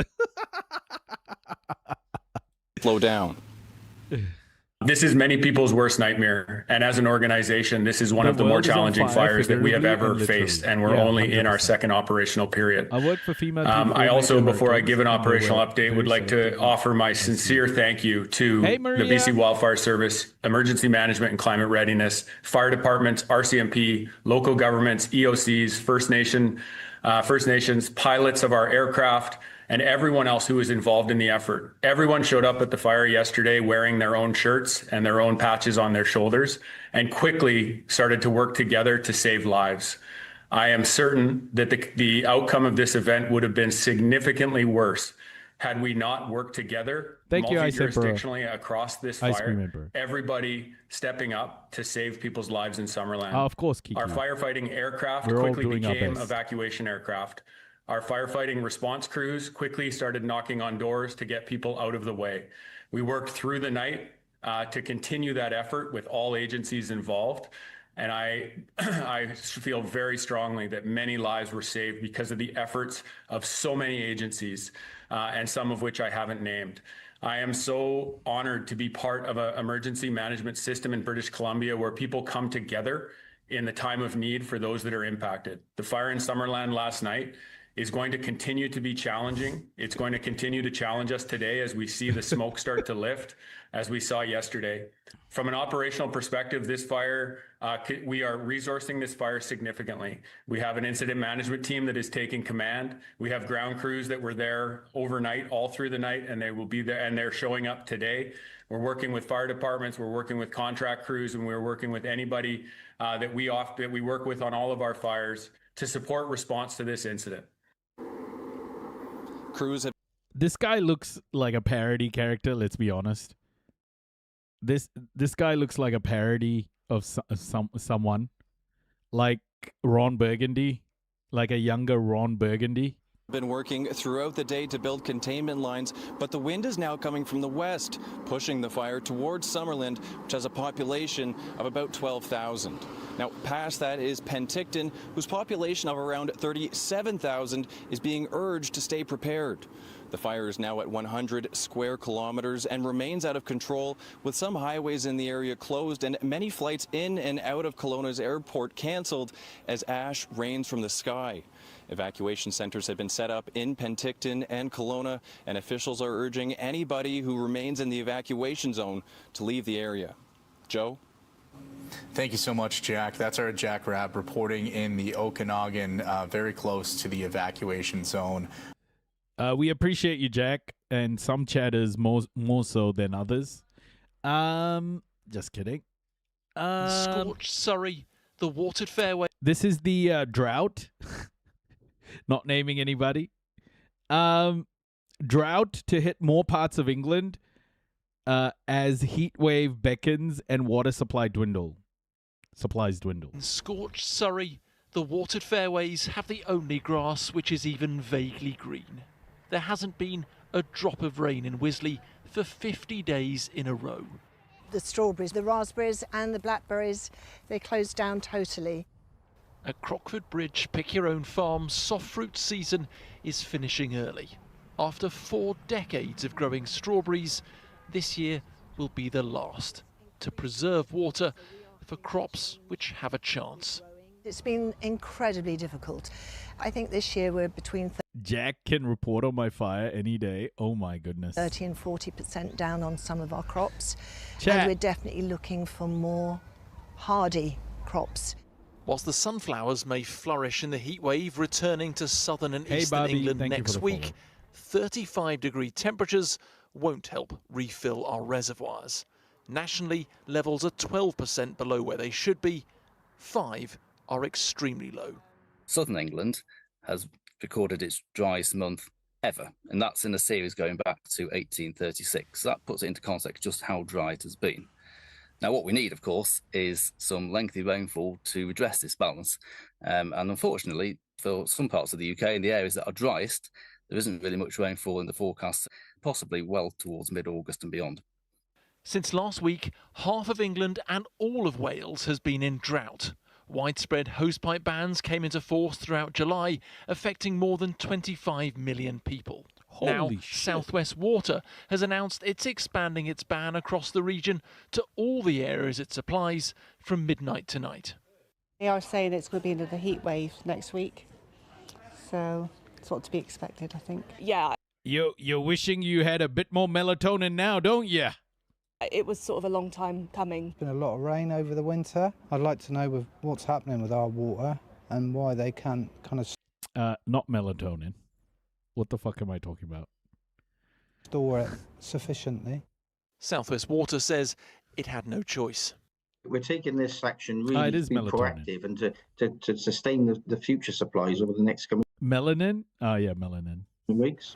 [SPEAKER 10] Slow down.
[SPEAKER 14] This is many people's worst nightmare, and as an organization, this is one of the more challenging fires that we have ever faced, and we're only 100%. In our second operational period.
[SPEAKER 1] I work for FEMA.
[SPEAKER 14] I also, before I give an operational update, would like to offer my sincere thank you to the BC Wildfire Service, Emergency Management and Climate Readiness, fire departments, RCMP, local governments, EOCs, First Nations, pilots of our aircraft, and everyone else who was involved in the effort. Everyone showed up at the fire yesterday wearing their own shirts and their own patches on their shoulders and quickly started to work together to save lives. I am certain that the outcome of this event would have been significantly worse had we not worked together multi-jurisdictionally across this fire, everybody stepping up to save people's lives in Summerland.
[SPEAKER 1] Of course, Kiki.
[SPEAKER 14] Our firefighting aircraft quickly became evacuation aircraft. Our firefighting response crews quickly started knocking on doors to get people out of the way. We worked through the night to continue that effort with all agencies involved. And I feel very strongly that many lives were saved because of the efforts of so many agencies, and some of which I haven't named. I am so honored to be part of an emergency management system in British Columbia where people come together in the time of need for those that are impacted. The fire in Summerland last night is going to continue to be challenging. It's going to continue to challenge us today as we see the smoke start to lift, as we saw yesterday. From an operational perspective, this fire, we are resourcing this fire significantly. We have an incident management team that is taking command. We have ground crews that were there overnight, all through the night, and they will be there, and they're showing up today. We're working with fire departments, we're working with contract crews, and we're working with anybody that we work with on all of our fires to support response to this incident.
[SPEAKER 1] This guy looks like a parody character, let's be honest. This guy looks like a parody of someone, like Ron Burgundy, like a younger Ron Burgundy.
[SPEAKER 10] Been working throughout the day to build containment lines, but the wind is now coming from the west, pushing the fire towards Summerland, which has a population of about 12,000. Now, past that is Penticton, whose population of around 37,000 is being urged to stay prepared. The fire is now at 100 square kilometers and remains out of control, with some highways in the area closed and many flights in and out of Kelowna's airport canceled as ash rains from the sky. Evacuation centers have been set up in Penticton and Kelowna, and officials are urging anybody who remains in the evacuation zone to leave the area. Joe?
[SPEAKER 9] Thank you so much, Jack. That's our Jack Rabb reporting in the Okanagan, very close to the evacuation zone.
[SPEAKER 1] We appreciate you, Jack, and some chatters more so than others. Just kidding.
[SPEAKER 15] Scorched Surrey, the watered fairway.
[SPEAKER 1] This is the drought. Not naming anybody. Drought to hit more parts of England as heat wave beckons and water supplies dwindle.
[SPEAKER 15] Scorched Surrey, the watered fairways have the only grass which is even vaguely green. There hasn't been a drop of rain in Wisley for 50 days in a row.
[SPEAKER 17] The strawberries, the raspberries and the blackberries, they closed down totally.
[SPEAKER 15] At Crockford Bridge, Pick Your Own Farm's soft fruit season is finishing early. After 4 decades of growing strawberries, this year will be the last, to preserve water for crops which have a chance.
[SPEAKER 17] It's been incredibly difficult. I think this year we're between
[SPEAKER 1] Jack can report on my fire any day. Oh my goodness.
[SPEAKER 17] 30 and 40% down on some of our crops.
[SPEAKER 1] Chat.
[SPEAKER 17] And we're definitely looking for more hardy crops.
[SPEAKER 15] Whilst the sunflowers may flourish in the heatwave returning to southern and eastern
[SPEAKER 1] Bobby,
[SPEAKER 15] England
[SPEAKER 1] thank you
[SPEAKER 15] next
[SPEAKER 1] for the
[SPEAKER 15] week, 35-degree temperatures won't help refill our reservoirs. Nationally, levels are 12% below where they should be. 5 are extremely low.
[SPEAKER 21] Southern England has recorded its driest month ever, and that's in a series going back to 1836. So that puts it into context just how dry it has been. Now, what we need, of course, is some lengthy rainfall to redress this balance. And unfortunately, for some parts of the UK and the areas that are driest, there isn't really much rainfall in the forecast, possibly well towards mid-August and beyond.
[SPEAKER 15] Since last week, half of England and all of Wales has been in drought. Widespread hosepipe bans came into force throughout July, affecting more than 25 million people. Now, South West Water has announced it's expanding its ban across the region to all the areas it supplies from midnight tonight.
[SPEAKER 22] They are saying it's going to be another heat wave next week, so it's what to be expected, I think.
[SPEAKER 23] Yeah.
[SPEAKER 1] You're wishing you had a bit more melatonin now, don't you?
[SPEAKER 23] It was sort of a long time coming.
[SPEAKER 26] There's been a lot of rain over the winter. I'd like to know with what's happening with our water and why they can't kind of...
[SPEAKER 1] Not melatonin. What the fuck am I talking about?
[SPEAKER 26] Store it sufficiently.
[SPEAKER 15] South West Water says it had no choice.
[SPEAKER 27] We're taking this action really to be proactive and to sustain the future supplies over the next coming
[SPEAKER 1] Melanin? Oh, yeah, melanin.
[SPEAKER 27] weeks.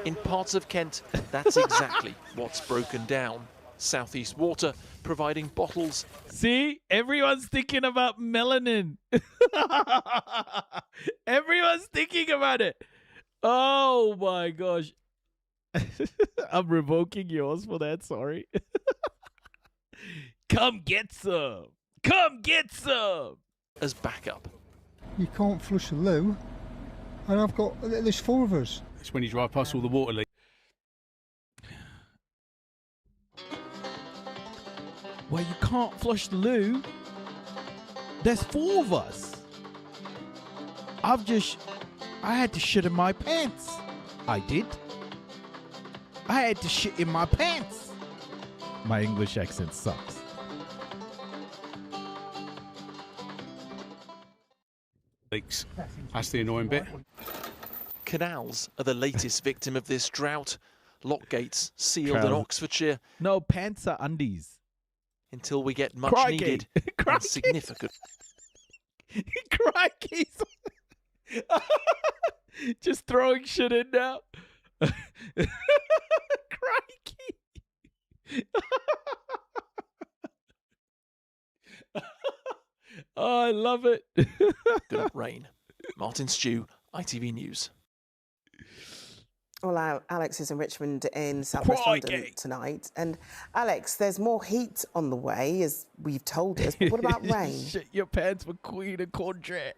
[SPEAKER 15] In parts of Kent, that's exactly what's broken down. South East Water providing bottles.
[SPEAKER 1] See? Everyone's thinking about melanin. Everyone's thinking about it. Oh, my gosh. I'm revoking yours for that, sorry. Come get some. Come get some.
[SPEAKER 15] As backup.
[SPEAKER 19] You can't flush a loo, and there's 4 of us.
[SPEAKER 28] It's when you drive past all the water leaks.
[SPEAKER 1] Well, you can't flush the loo. There's 4 of us. I had to shit in my pants. I did. I had to shit in my pants. My English accent sucks.
[SPEAKER 28] Leaks. That's the annoying bit.
[SPEAKER 15] Canals are the latest victim of this drought. Lock gates sealed in Oxfordshire.
[SPEAKER 1] No, pants are undies.
[SPEAKER 15] Until we get much needed and significant.
[SPEAKER 1] Crikey. Just throwing shit in now. Crikey. Oh, I love it.
[SPEAKER 15] Good rain. Martin Stew, ITV News.
[SPEAKER 2] Well, Alex is in Richmond in South West London tonight. And Alex, there's more heat on the way, as we've told us. But what about rain?
[SPEAKER 1] Shit your pants for Queen of Country.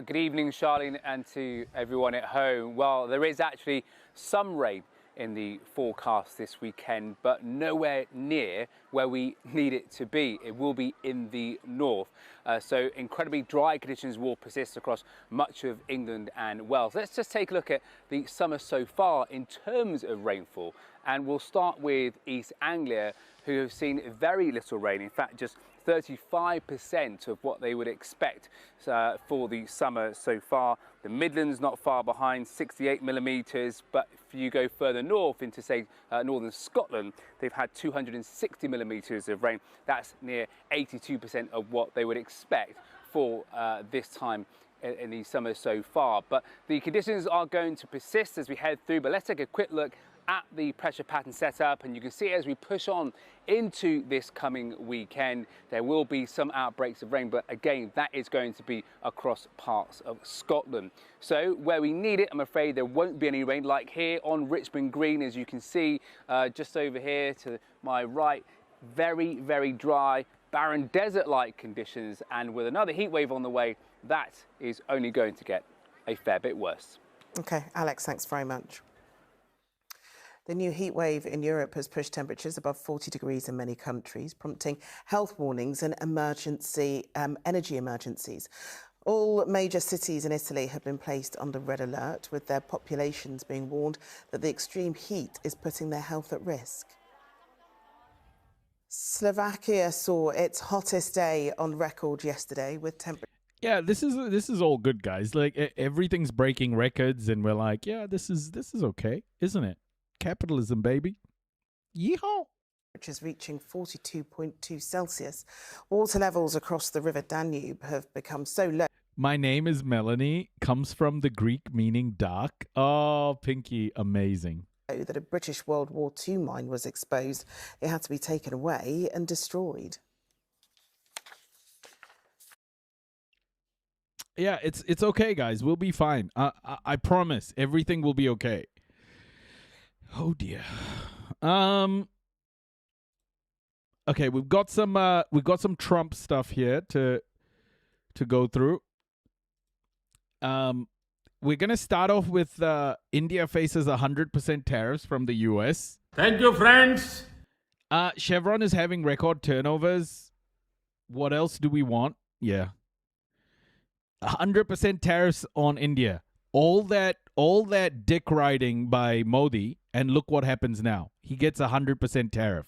[SPEAKER 4] Good evening, Charlene, and to everyone at home. Well, there is actually some rain in the forecast this weekend, but nowhere near where we need it to be. It will be in the north. So incredibly dry conditions will persist across much of England and Wales. Let's just take a look at the summer so far in terms of rainfall. And we'll start with East Anglia, who have seen very little rain. In fact, just 35% of what they would expect for the summer so far. The Midlands not far behind, 68 millimetres, but if you go further north into, say, northern Scotland, they've had 260 millimetres of rain. That's near 82% of what they would expect for this time in the summer so far. But the conditions are going to persist as we head through, but let's take a quick look at the pressure pattern setup, and you can see as we push on into this coming weekend, there will be some outbreaks of rain, but again, that is going to be across parts of Scotland. So where we need it, I'm afraid there won't be any rain, like here on Richmond Green, as you can see just over here to my right, very, very dry, barren desert-like conditions, and with another heat wave on the way, that is only going to get a fair bit worse.
[SPEAKER 2] Okay, Alex, thanks very much. The new heat wave in Europe has pushed temperatures above 40 degrees in many countries, prompting health warnings and energy emergencies. All major cities in Italy have been placed under red alert, with their populations being warned that the extreme heat is putting their health at risk. Slovakia saw its hottest day on record yesterday, with temperatures.
[SPEAKER 1] Yeah, this is all good, guys. Like everything's breaking records, and we're like, yeah, this is okay, isn't it? Capitalism, baby. Yeehaw!
[SPEAKER 2] Which is reaching 42.2 Celsius. Water levels across the River Danube have become so low.
[SPEAKER 1] My name is Melanie, comes from the Greek meaning dark. Oh, Pinky, amazing.
[SPEAKER 2] That a British World War II mine was exposed. It had to be taken away and destroyed.
[SPEAKER 1] Yeah, it's okay, guys. We'll be fine. I promise. Everything will be okay. Oh dear. Okay, we've got some Trump stuff here to go through. We're gonna start off with India faces 100% tariffs from the US.
[SPEAKER 6] Thank you, friends.
[SPEAKER 1] Chevron is having record turnovers. What else do we want? Yeah. 100% tariffs on India. All that dick riding by Modi, and look what happens now. He gets 100% tariff.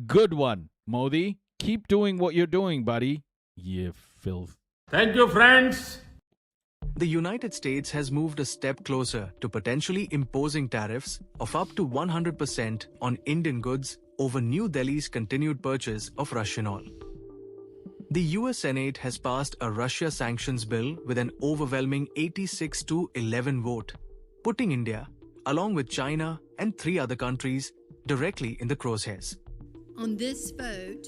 [SPEAKER 1] Good one, Modi. Keep doing what you're doing, buddy. You filth.
[SPEAKER 6] Thank you, friends.
[SPEAKER 8] The United States has moved a step closer to potentially imposing tariffs of up to 100% on Indian goods over New Delhi's continued purchase of Russian oil. The US Senate has passed a Russia sanctions bill with an overwhelming 86-11 vote, putting India, along with China and 3 other countries, directly in the crosshairs.
[SPEAKER 16] On this vote,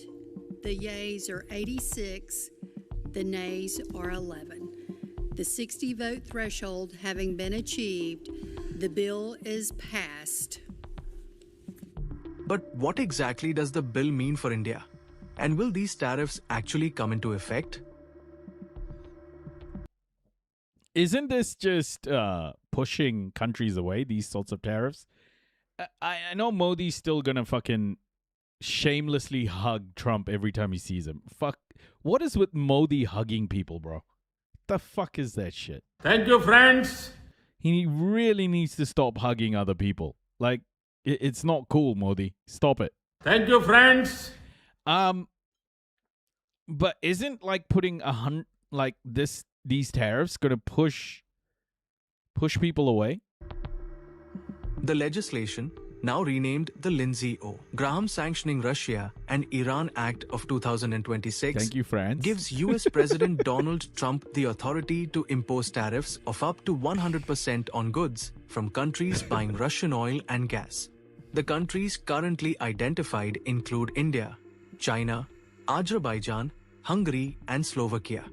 [SPEAKER 16] the yeas are 86, the nays are 11. The 60-vote threshold having been achieved, the bill is passed.
[SPEAKER 8] But what exactly does the bill mean for India? And will these tariffs actually come into effect?
[SPEAKER 1] Isn't this just pushing countries away, these sorts of tariffs? I know Modi's still gonna fucking shamelessly hug Trump every time he sees him. Fuck. What is with Modi hugging people, bro? The fuck is that shit?
[SPEAKER 6] Thank you, friends.
[SPEAKER 1] He really needs to stop hugging other people. Like, it's not cool, Modi. Stop it.
[SPEAKER 6] Thank you, friends.
[SPEAKER 1] But isn't like putting these tariffs gonna push people away?
[SPEAKER 8] The legislation, now renamed the Lindsay-O, Graham Sanctioning Russia and Iran Act of 2026,
[SPEAKER 1] thank you, France,
[SPEAKER 8] gives US President Donald Trump the authority to impose tariffs of up to 100% on goods from countries buying Russian oil and gas. The countries currently identified include India, China, Azerbaijan, Hungary, and Slovakia.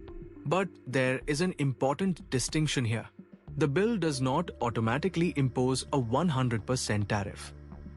[SPEAKER 8] But there is an important distinction here. The bill does not automatically impose a 100% tariff.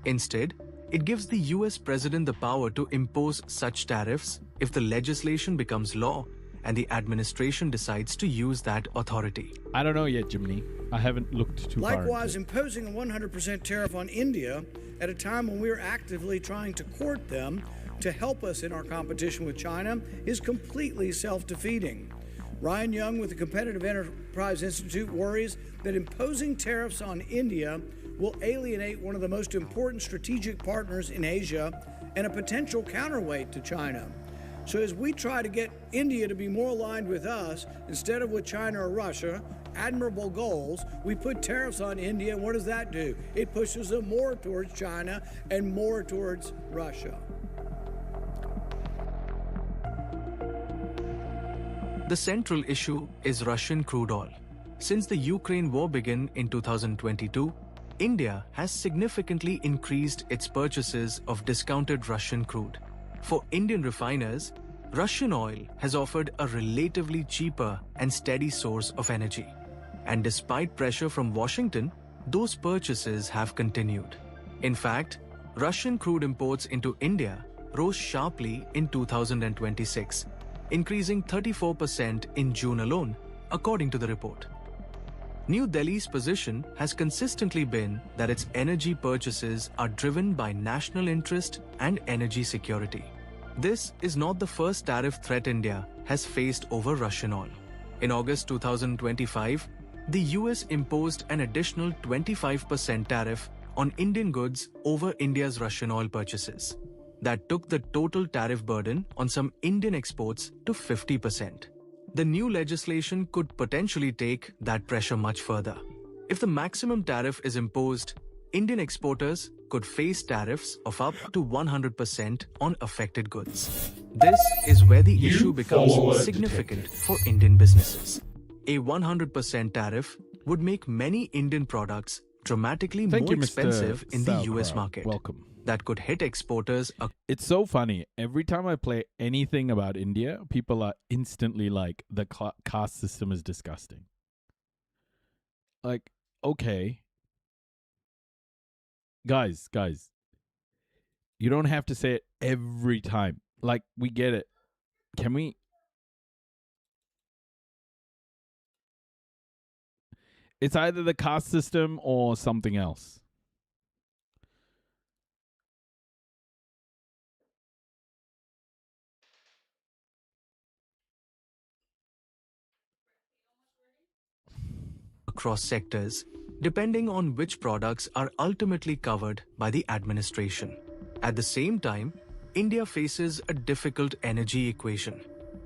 [SPEAKER 8] Instead, it gives the US president the power to impose such tariffs if the legislation becomes law and the administration decides to use that authority.
[SPEAKER 1] I don't know yet, Jiminy. I haven't looked too far.
[SPEAKER 3] Likewise, imposing a 100% tariff on India at a time when we're actively trying to court them to help us in our competition with China is completely self-defeating. Ryan Young with the Competitive Enterprise Institute worries that imposing tariffs on India will alienate one of the most important strategic partners in Asia and a potential counterweight to China. So as we try to get India to be more aligned with us instead of with China or Russia, admirable goals, we put tariffs on India, and what does that do? It pushes them more towards China and more towards Russia.
[SPEAKER 8] The central issue is Russian crude oil. Since the Ukraine war began in 2022, India has significantly increased its purchases of discounted Russian crude. For Indian refiners, Russian oil has offered a relatively cheaper and steady source of energy. And despite pressure from Washington, those purchases have continued. In fact, Russian crude imports into India rose sharply in 2026, increasing 34% in June alone, according to the report. New Delhi's position has consistently been that its energy purchases are driven by national interest and energy security. This is not the first tariff threat India has faced over Russian oil. In August 2025, the US imposed an additional 25% tariff on Indian goods over India's Russian oil purchases. That took the total tariff burden on some Indian exports to 50%. The new legislation could potentially take that pressure much further. If the maximum tariff is imposed, Indian exporters could face tariffs of up to 100% on affected goods. This is where the issue becomes significant for Indian businesses. A 100% tariff would make many Indian products dramatically more expensive in the US market.
[SPEAKER 1] Welcome.
[SPEAKER 8] That could hit exporters.
[SPEAKER 1] It's so funny. Every time I play anything about India, people are instantly like, the caste system is disgusting. Like, okay. Guys, you don't have to say it every time. Like, we get it. Can we? It's either the caste system or something else.
[SPEAKER 8] Across sectors, depending on which products are ultimately covered by the administration. At the same time, India faces a difficult energy equation.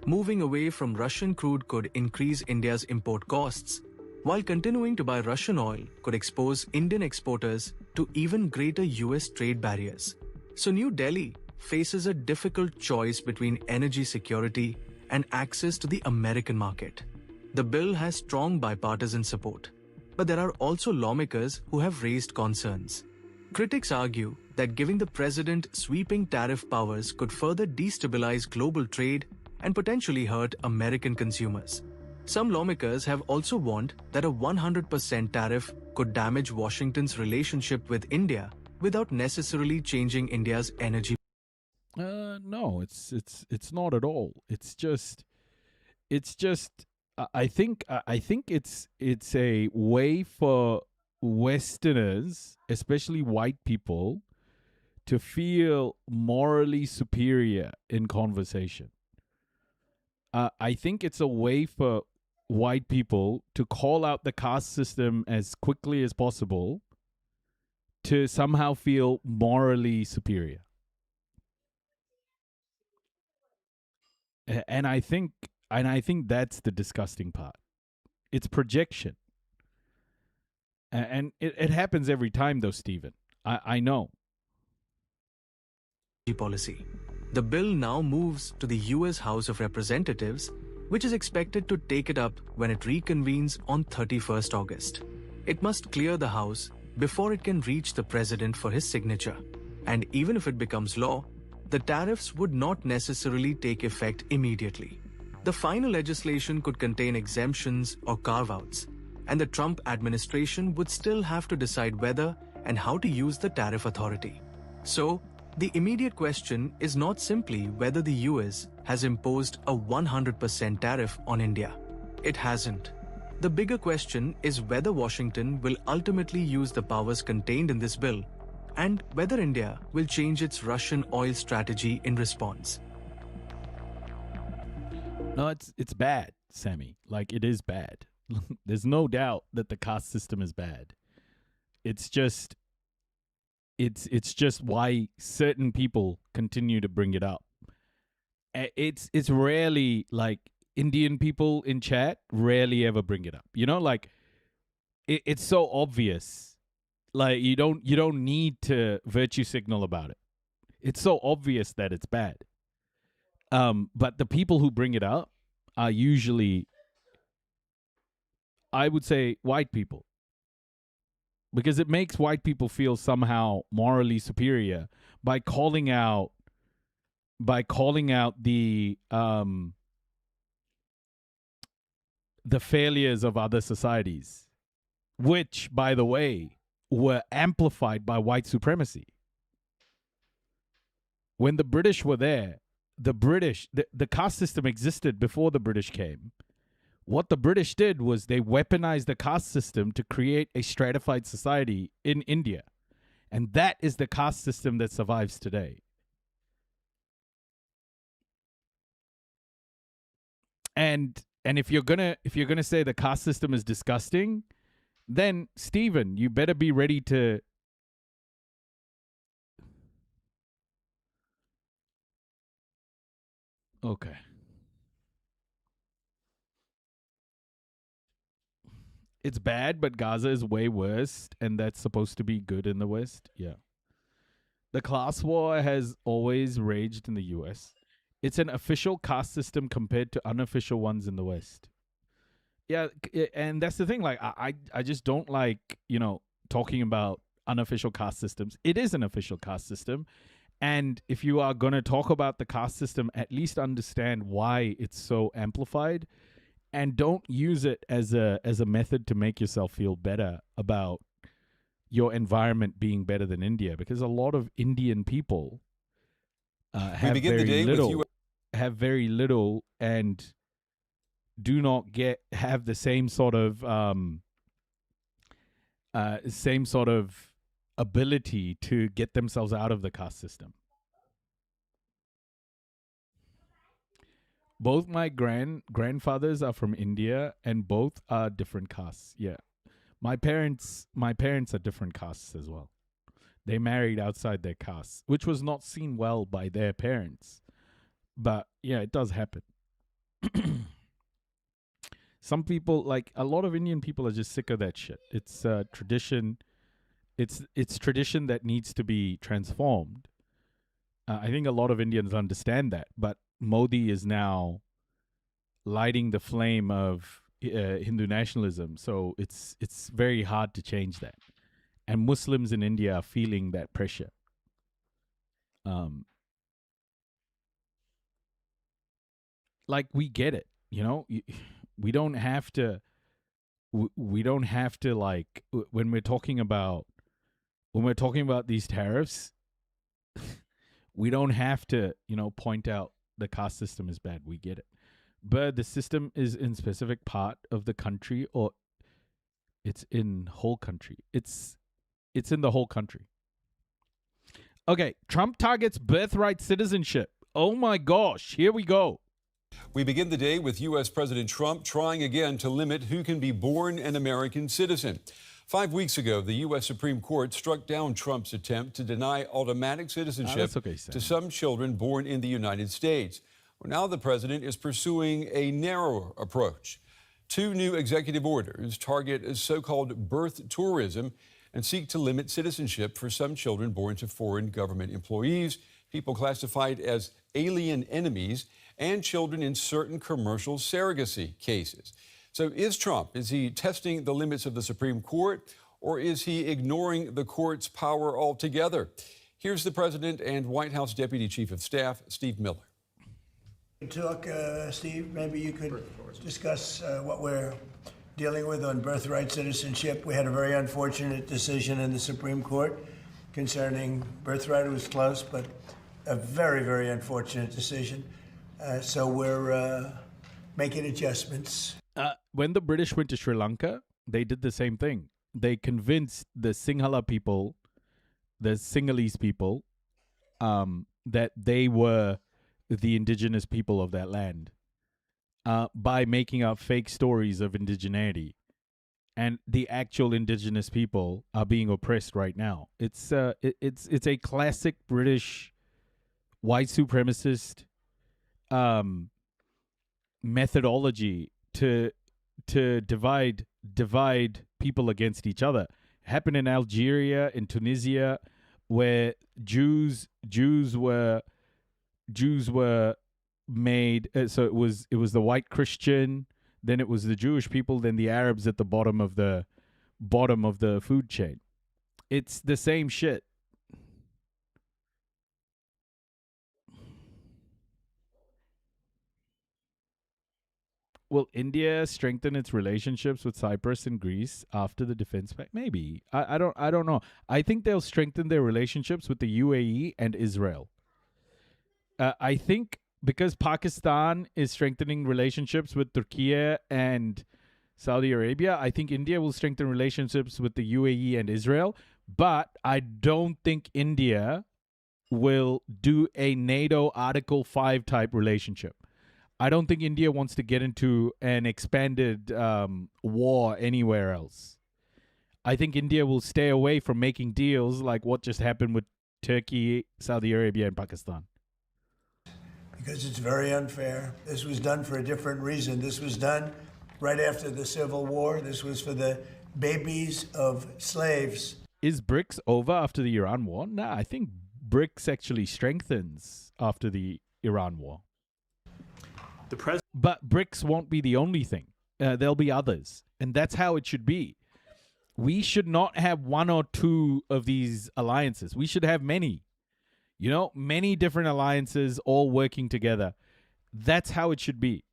[SPEAKER 8] Moving away from Russian crude could increase India's import costs, while continuing to buy Russian oil could expose Indian exporters to even greater US trade barriers. So New Delhi faces a difficult choice between energy security and access to the American market. The bill has strong bipartisan support, but there are also lawmakers who have raised concerns. Critics argue that giving the president sweeping tariff powers could further destabilize global trade and potentially hurt American consumers. Some lawmakers have also warned that a 100% tariff could damage Washington's relationship with India without necessarily changing India's energy.
[SPEAKER 1] No, it's not at all. It's just I think it's a way for Westerners, especially white people, to feel morally superior in conversation. I think it's a way for white people to call out the caste system as quickly as possible to somehow feel morally superior. And I think that's the disgusting part. It's projection. And it happens every time, though, Stephen. I know.
[SPEAKER 8] Policy. The bill now moves to the US House of Representatives, which is expected to take it up when it reconvenes on 31st August. It must clear the House before it can reach the president for his signature. And even if it becomes law, the tariffs would not necessarily take effect immediately. The final legislation could contain exemptions or carve-outs, and the Trump administration would still have to decide whether and how to use the tariff authority. So, the immediate question is not simply whether the US has imposed a 100% tariff on India. It hasn't. The bigger question is whether Washington will ultimately use the powers contained in this bill, and whether India will change its Russian oil strategy in response.
[SPEAKER 1] No, it's bad, Sammy. Like, it is bad. There's no doubt that the caste system is bad. It's just why certain people continue to bring it up. It's rarely, like, Indian people in chat rarely ever bring it up. You know, like, it's so obvious. Like, you don't need to virtue signal about it. It's so obvious that it's bad. But the people who bring it up are usually, I would say, white people. Because it makes white people feel somehow morally superior by calling out the failures of other societies, which, by the way, were amplified by white supremacy. When the British were there, the caste system existed before the British came. What the British did was they weaponized the caste system to create a stratified society in India. And that is the caste system that survives today. And if you're gonna say the caste system is disgusting, then Stephen, you better be ready to okay. It's bad, but Gaza is way worse, and that's supposed to be good in the West. Yeah. The class war has always raged in the US. It's an official caste system compared to unofficial ones in the West. Yeah, and that's the thing. Like, I just don't like, talking about unofficial caste systems. It is an official caste system. And if you are going to talk about the caste system, at least understand why it's so amplified. And don't use it as a method to make yourself feel better about your environment being better than India, because a lot of Indian people have very little and do not have the same sort of ability to get themselves out of the caste system. Both my grandfathers are from India, and both are different castes. Yeah, my parents are different castes as well. They married outside their castes, which was not seen well by their parents. But yeah, it does happen. Some people, like a lot of Indian people, are just sick of that shit. It's tradition. It's tradition that needs to be transformed. I think a lot of Indians understand that, but Modi is now lighting the flame of Hindu nationalism, so it's very hard to change that. And Muslims in India are feeling that pressure. Like, we get it, we don't have to. We don't have to, like, when we're talking about these tariffs. We don't have to, point out the caste system is bad. We get it. But the system is in specific part of the country, or it's in whole country. It's in the whole country. Okay, Trump targets birthright citizenship. Oh my gosh, here we go.
[SPEAKER 5] We begin the day with U.S. President Trump trying again to limit who can be born an American citizen. 5 weeks ago, the U.S. Supreme Court struck down Trump's attempt to deny automatic citizenship to some children born in the United States. Well, now the president is pursuing a narrower approach. 2 new executive orders target so-called birth tourism and seek to limit citizenship for some children born to foreign government employees, people classified as alien enemies, and children in certain commercial surrogacy cases. So is he testing the limits of the Supreme Court, or is he ignoring the court's power altogether? Here's the president and White House Deputy Chief of Staff, Steve Miller.
[SPEAKER 7] Steve, maybe you could discuss what we're dealing with on birthright citizenship. We had a very unfortunate decision in the Supreme Court concerning birthright. It was close, but a very, very unfortunate decision. So we're making adjustments.
[SPEAKER 1] When the British went to Sri Lanka, they did the same thing. They convinced the Sinhala people, the Sinhalese people, that they were the indigenous people of that land by making up fake stories of indigeneity. And the actual indigenous people are being oppressed right now. It's a classic British white supremacist methodology to divide people against each other. It happened in Algeria, in Tunisia, where Jews were made. So it was the white Christian, then it was the Jewish people, then the Arabs at the bottom of the food chain. It's the same shit. Will India strengthen its relationships with Cyprus and Greece after the defense pact? Maybe. I don't know. I think they'll strengthen their relationships with the UAE and Israel. I think because Pakistan is strengthening relationships with Turkey and Saudi Arabia, I think India will strengthen relationships with the UAE and Israel. But I don't think India will do a NATO Article 5 type relationship. I don't think India wants to get into an expanded war anywhere else. I think India will stay away from making deals like what just happened with Turkey, Saudi Arabia, and Pakistan.
[SPEAKER 7] Because it's very unfair. This was done for a different reason. This was done right after the Civil War. This was for the babies of slaves.
[SPEAKER 1] Is BRICS over after the Iran war? Nah, I think BRICS actually strengthens after the Iran war. But BRICS won't be the only thing. There'll be others. And that's how it should be. We should not have one or two of these alliances. We should have many. Many different alliances all working together. That's how it should be.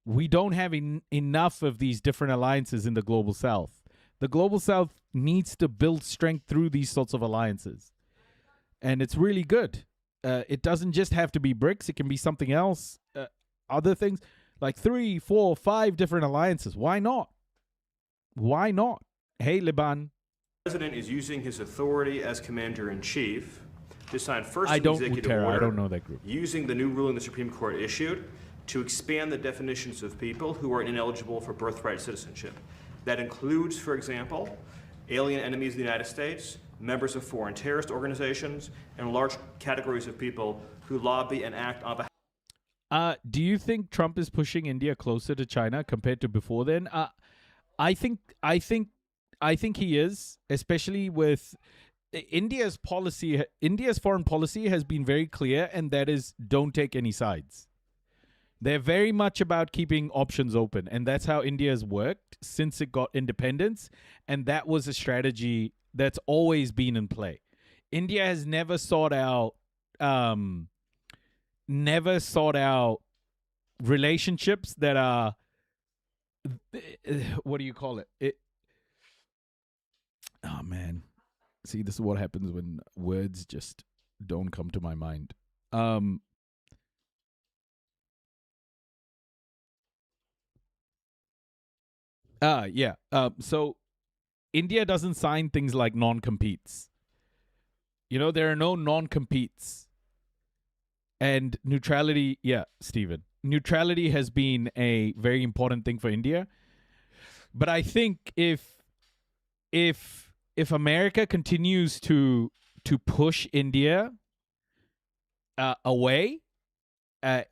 [SPEAKER 1] We don't have enough of these different alliances in the Global South. The Global South needs to build strength through these sorts of alliances. And it's really good. It doesn't just have to be BRICS. It can be something else. Other things like 3, 4, 5 different alliances. Why not? Why not? Hey, Liban.
[SPEAKER 11] The president is using his authority as commander-in-chief to sign first
[SPEAKER 1] I
[SPEAKER 11] an
[SPEAKER 1] don't
[SPEAKER 11] executive
[SPEAKER 1] Mutera,
[SPEAKER 11] order
[SPEAKER 1] I don't know that group.
[SPEAKER 11] using the new ruling the Supreme Court issued to expand the definitions of people who are ineligible for birthright citizenship. That includes, for example, alien enemies of the United States, members of foreign terrorist organizations, and large categories of people who lobby and act on behalf.
[SPEAKER 1] Do you think Trump is pushing India closer to China compared to before then? I think he is, especially with India's policy. India's foreign policy has been very clear, and that is don't take any sides. They're very much about keeping options open, and that's how India has worked since it got independence, and that was a strategy that's always been in play. India has never sought out relationships that are, what do you call it? Oh, man. See, this is what happens when words just don't come to my mind. So India doesn't sign things like non-competes. There are no non-competes. And neutrality, Stephen. Neutrality has been a very important thing for India. But I think if America continues to push India away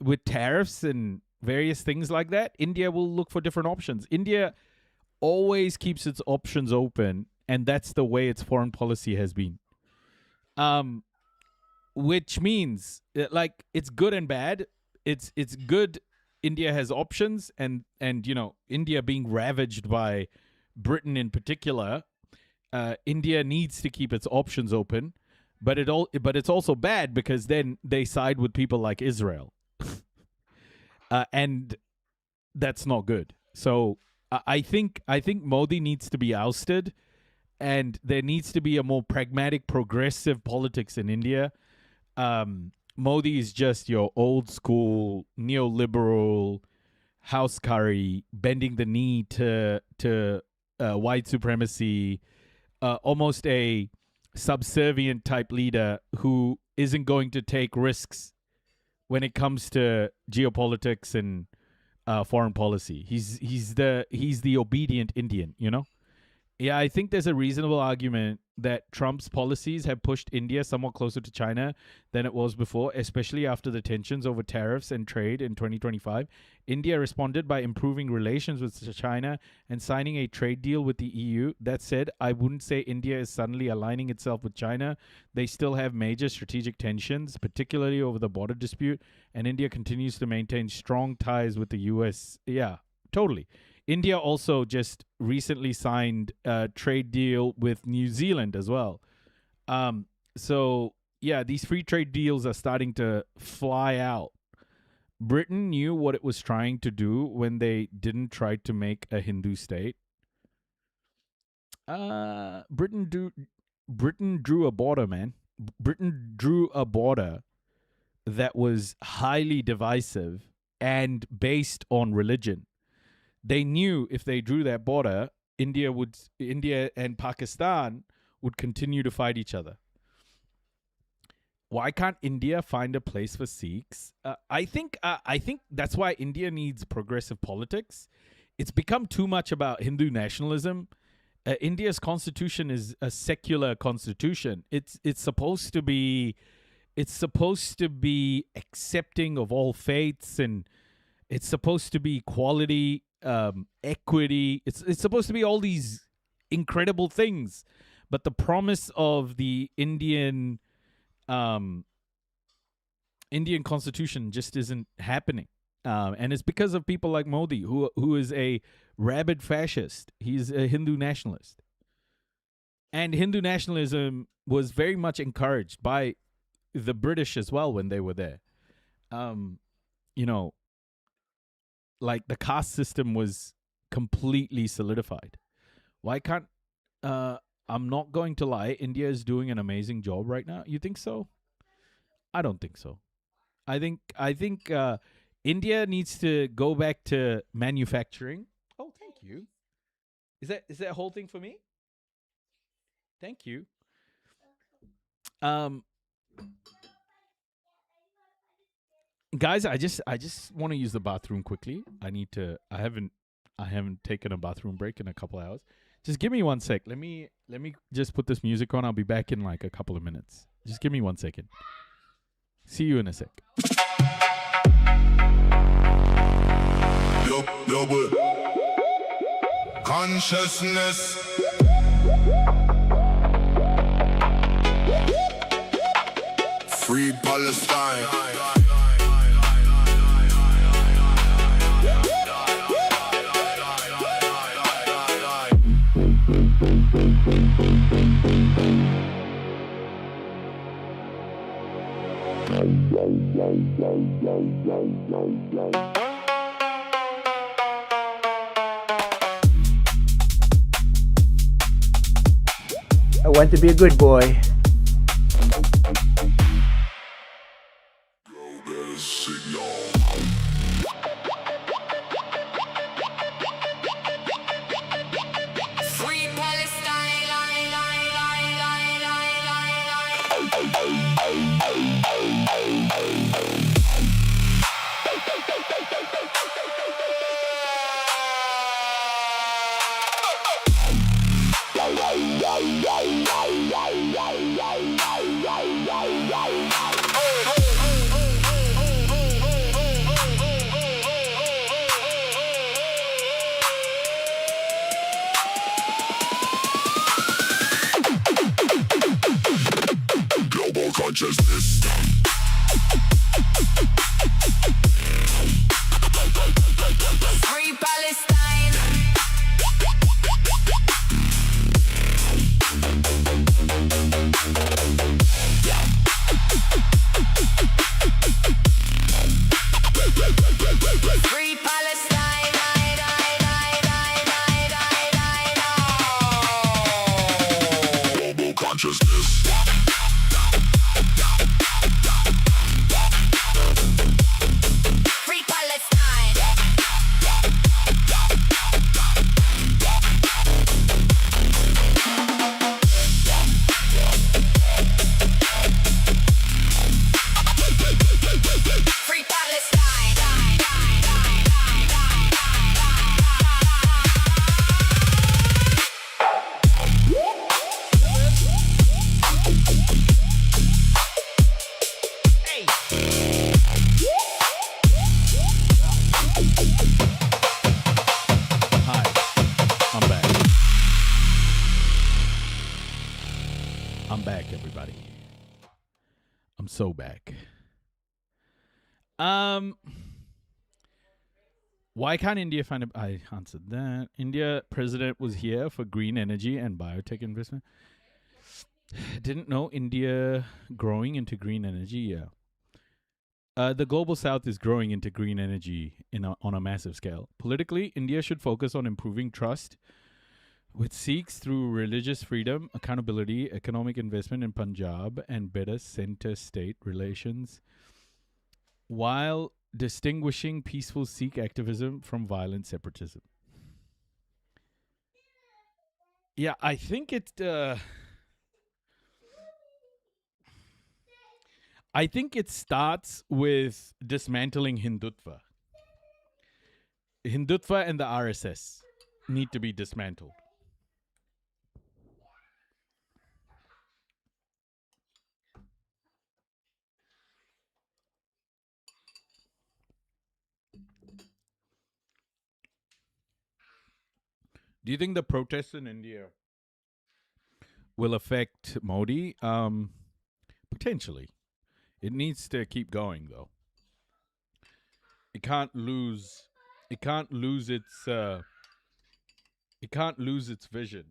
[SPEAKER 1] with tariffs and various things like that, India will look for different options. India always keeps its options open, and that's the way its foreign policy has been. Which means, it's good and bad. It's good India has options, and India being ravaged by Britain in particular, India needs to keep its options open, but it's also bad because then they side with people like Israel. And that's not good. So I think Modi needs to be ousted, and there needs to be a more pragmatic, progressive politics in India. Modi is just your old school neoliberal house curry, bending the knee to white supremacy, almost a subservient type leader who isn't going to take risks when it comes to geopolitics and foreign policy. He's the obedient Indian, you know? Yeah, I think there's a reasonable argument that Trump's policies have pushed India somewhat closer to China than it was before, especially after the tensions over tariffs and trade in 2025. India responded by improving relations with China and signing a trade deal with the EU. That said, I wouldn't say India is suddenly aligning itself with China. They still have major strategic tensions, particularly over the border dispute, and India continues to maintain strong ties with the US. Yeah, totally. India also just recently signed a trade deal with New Zealand as well. So, yeah, these free trade deals are starting to fly out. Britain knew what it was trying to do when they didn't try to make a Hindu state. Britain drew a border, man. Britain drew a border that was highly divisive and based on religion. They knew if they drew that border, India and Pakistan would continue to fight each other. Why can't India find a place for Sikhs? I think that's why India needs progressive politics. It's become too much about Hindu nationalism. India's constitution is a secular constitution. It's supposed to be accepting of all faiths, and it's supposed to be equality. Equity. It's supposed to be all these incredible things, but the promise of the Indian constitution just isn't happening, and it's because of people like Modi, who is a rabid fascist. He's a Hindu nationalist, and Hindu nationalism was very much encouraged by the British as well when they were there. You know, like the caste system was completely solidified. Why can't, I'm not going to lie, India is doing an amazing job right now. You think so? I don't think so. I think India needs to go back to manufacturing. Oh, thank you. Is that whole thing for me? Thank you. Guys, I just want to use the bathroom quickly. I haven't taken a bathroom break in a couple hours. Just give me 1 sec. Let me just put this music on. I'll be back in like a couple of minutes. Just give me 1 second. See you in a sec.
[SPEAKER 10] Consciousness. Free Palestine.
[SPEAKER 7] I want to be a good boy.
[SPEAKER 10] Free Palestine. Global consciousness. Free Palestine. Free Palestine. consciousness. Free Palestine. Free Palestine.
[SPEAKER 1] Hi, I'm back. I'm back, everybody. I'm so back. Why can't India find a... I answered that. India president was here for green energy and biotech investment. Didn't know India growing into green energy. Yeah. The global south is growing into green energy on a massive scale. Politically, India should focus on improving trust with Sikhs through religious freedom, accountability, economic investment in Punjab, and better center-state relations, while distinguishing peaceful Sikh activism from violent separatism. Yeah, I think it starts with dismantling Hindutva. Hindutva and the RSS need to be dismantled. Do you think the protests in India will affect Modi? Potentially. It needs to keep going, though. It can't lose its vision.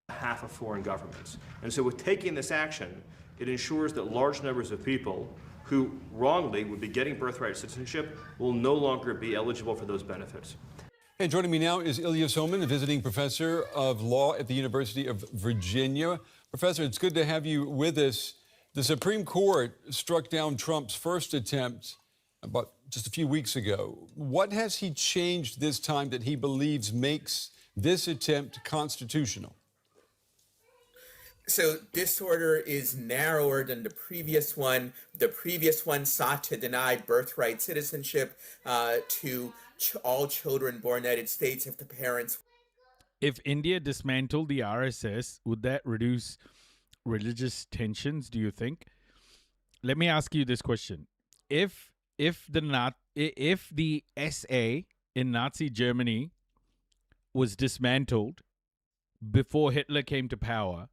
[SPEAKER 11] Half of foreign governments. And so with taking this action, it ensures that large numbers of people who wrongly would be getting birthright citizenship will no longer be eligible for those benefits.
[SPEAKER 5] And joining me now is Ilya Soman, a visiting professor of law at the University of Virginia. Professor, it's good to have you with us. The Supreme Court struck down Trump's first attempt about just a few weeks ago. What has he changed this time that he believes makes this attempt constitutional?
[SPEAKER 9] So this order is narrower than the previous one. The previous one sought to deny birthright citizenship to all children born in the United States if the parents...
[SPEAKER 1] If India dismantled the RSS, would that reduce religious tensions, do you think? Let me ask you this question. If the SA in Nazi Germany was dismantled before Hitler came to power,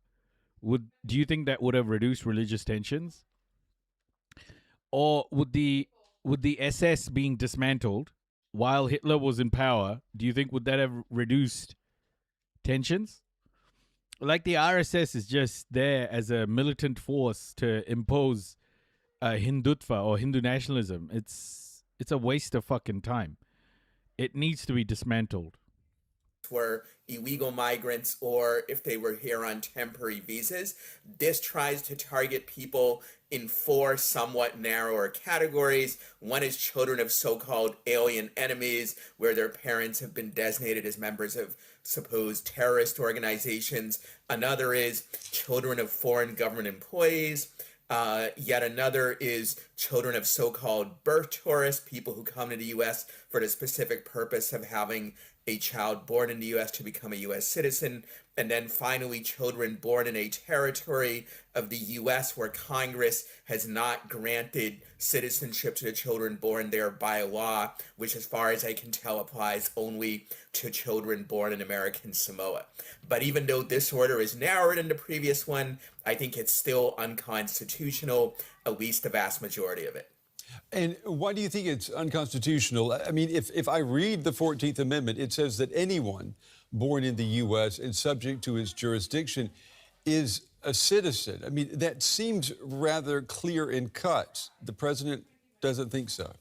[SPEAKER 1] do you think that would have reduced religious tensions? Or would the SS being dismantled while Hitler was in power, do you think would that have reduced tensions? Like the RSS is just there as a militant force to impose Hindutva or Hindu nationalism. It's a waste of fucking time. It needs to be dismantled.
[SPEAKER 9] Were illegal migrants or if they were here on temporary visas. This tries to target people in four somewhat narrower categories. One is children of so-called alien enemies, where their parents have been designated as members of supposed terrorist organizations. Another is children of foreign government employees. Yet another is children of so-called birth tourists, people who come to the U.S. for the specific purpose of having a child born in the U.S. to become a U.S. citizen. And then finally, children born in a territory of the U.S. where Congress has not granted citizenship to the children born there by law, which as far as I can tell applies only to children born in American Samoa. But even though this order is narrower than the previous one, I think it's still unconstitutional, at least the vast majority of it.
[SPEAKER 5] And why do you think it's unconstitutional? I mean, if I read the 14th Amendment, it says that anyone born in the U.S. and subject to its jurisdiction is a citizen. I mean, that seems rather clear and cut. The president doesn't think so.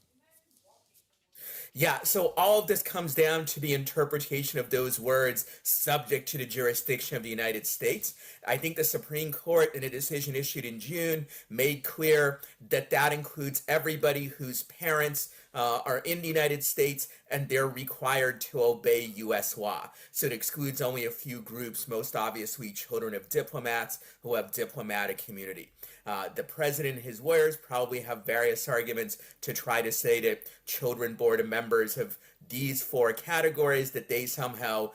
[SPEAKER 9] Yeah, so all of this comes down to the interpretation of those words subject to the jurisdiction of the United States. I think the Supreme Court, in a decision issued in June, made clear that that includes everybody whose parents are in the United States and they're required to obey U.S. law. So it excludes only a few groups, most obviously children of diplomats who have diplomatic immunity. The president and his lawyers probably have various arguments to try to say that children born of members of these four categories, that they somehow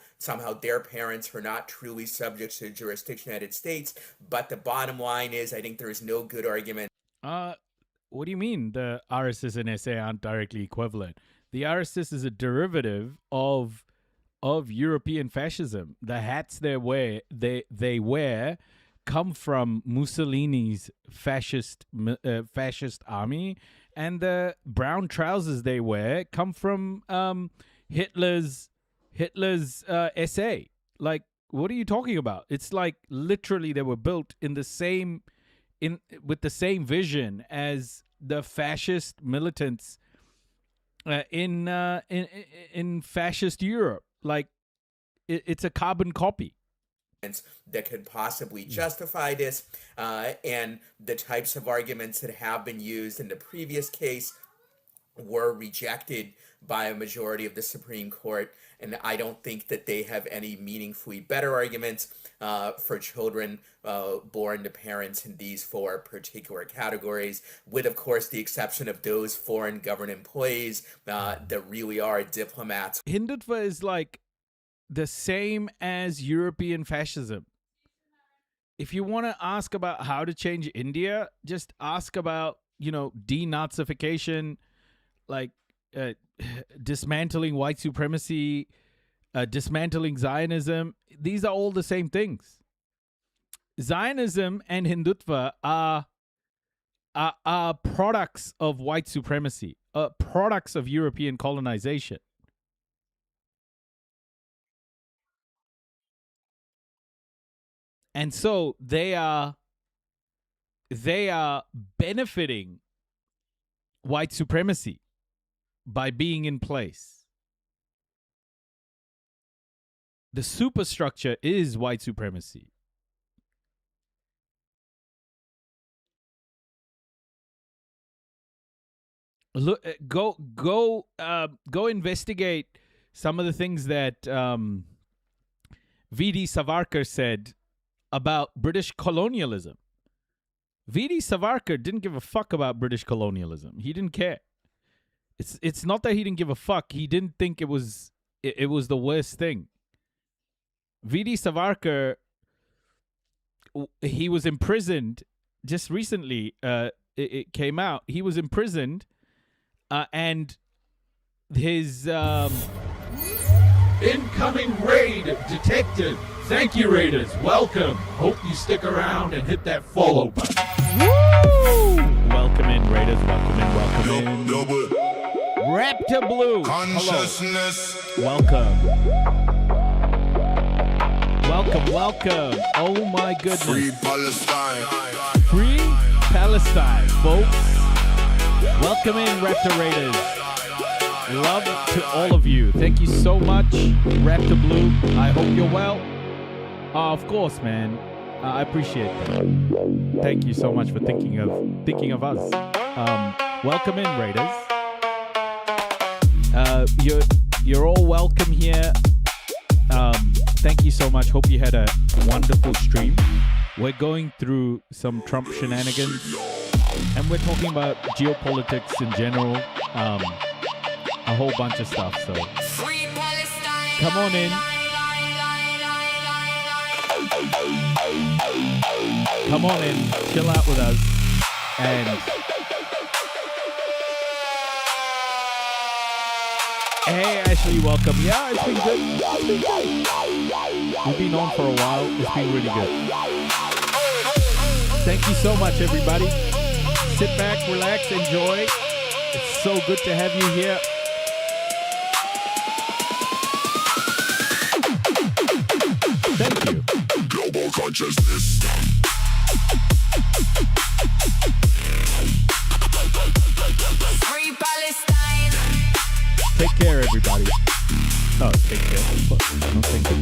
[SPEAKER 9] their parents are not truly subject to the jurisdiction of the United States. But the bottom line is, I think there is no good argument.
[SPEAKER 1] What do you mean the RSS and SA aren't directly equivalent? The RSS is a derivative of European fascism. The hats they wear come from Mussolini's fascist army, and the brown trousers they wear come from Hitler's SA. Like, what are you talking about? It's like literally they were built in the same with the same vision as the fascist militants in fascist Europe. Like, it's a carbon copy
[SPEAKER 9] that could possibly justify this, and the types of arguments that have been used in the previous case were rejected by a majority of the Supreme Court, and I don't think that they have any meaningfully better arguments for children born to parents in these four particular categories, with, of course, the exception of those foreign government employees that really are diplomats.
[SPEAKER 1] Hindutva is like the same as European fascism. If you want to ask about how to change India, just ask about, denazification, like dismantling white supremacy, dismantling Zionism. These are all the same things. Zionism and Hindutva are products of white supremacy, products of European colonization. And so they are benefiting white supremacy by being in place. The superstructure is white supremacy. Look, go investigate some of the things that V.D. Savarkar said about British colonialism. V.D. Savarkar didn't give a fuck about British colonialism. He didn't care. It's not that he didn't give a fuck. He didn't think it was the worst thing. V.D. Savarkar, he was imprisoned just recently. It came out. He was imprisoned, and his
[SPEAKER 6] Incoming raid detected. Thank you, Raiders. Welcome. Hope you stick around and hit that follow button.
[SPEAKER 1] Woo! Welcome in, Raiders. Welcome in. Raptor Blue.
[SPEAKER 12] Consciousness.
[SPEAKER 1] Hello. Welcome. Oh my goodness.
[SPEAKER 12] Free Palestine.
[SPEAKER 1] Free Palestine, folks. Welcome in, Raptor Raiders. Love to all of you. Thank you so much, Raptor Blue. I hope you're well. Of course, man. I appreciate that. Thank you so much for thinking of us. Welcome in, Raiders. You're all welcome here. Thank you so much. Hope you had a wonderful stream. We're going through some Trump shenanigans, and we're talking about geopolitics in general. A whole bunch of stuff. So come on in. Come on in, chill out with us, and hey, Ashley, welcome. Yeah, it's been good. We've been on for a while. It's been really good. Thank you so much, everybody. Sit back, relax, enjoy. It's so good to have you here. Thank you.
[SPEAKER 12] Global consciousness.
[SPEAKER 10] Free Palestine.
[SPEAKER 1] Take care, everybody. No, take care. No, thank you.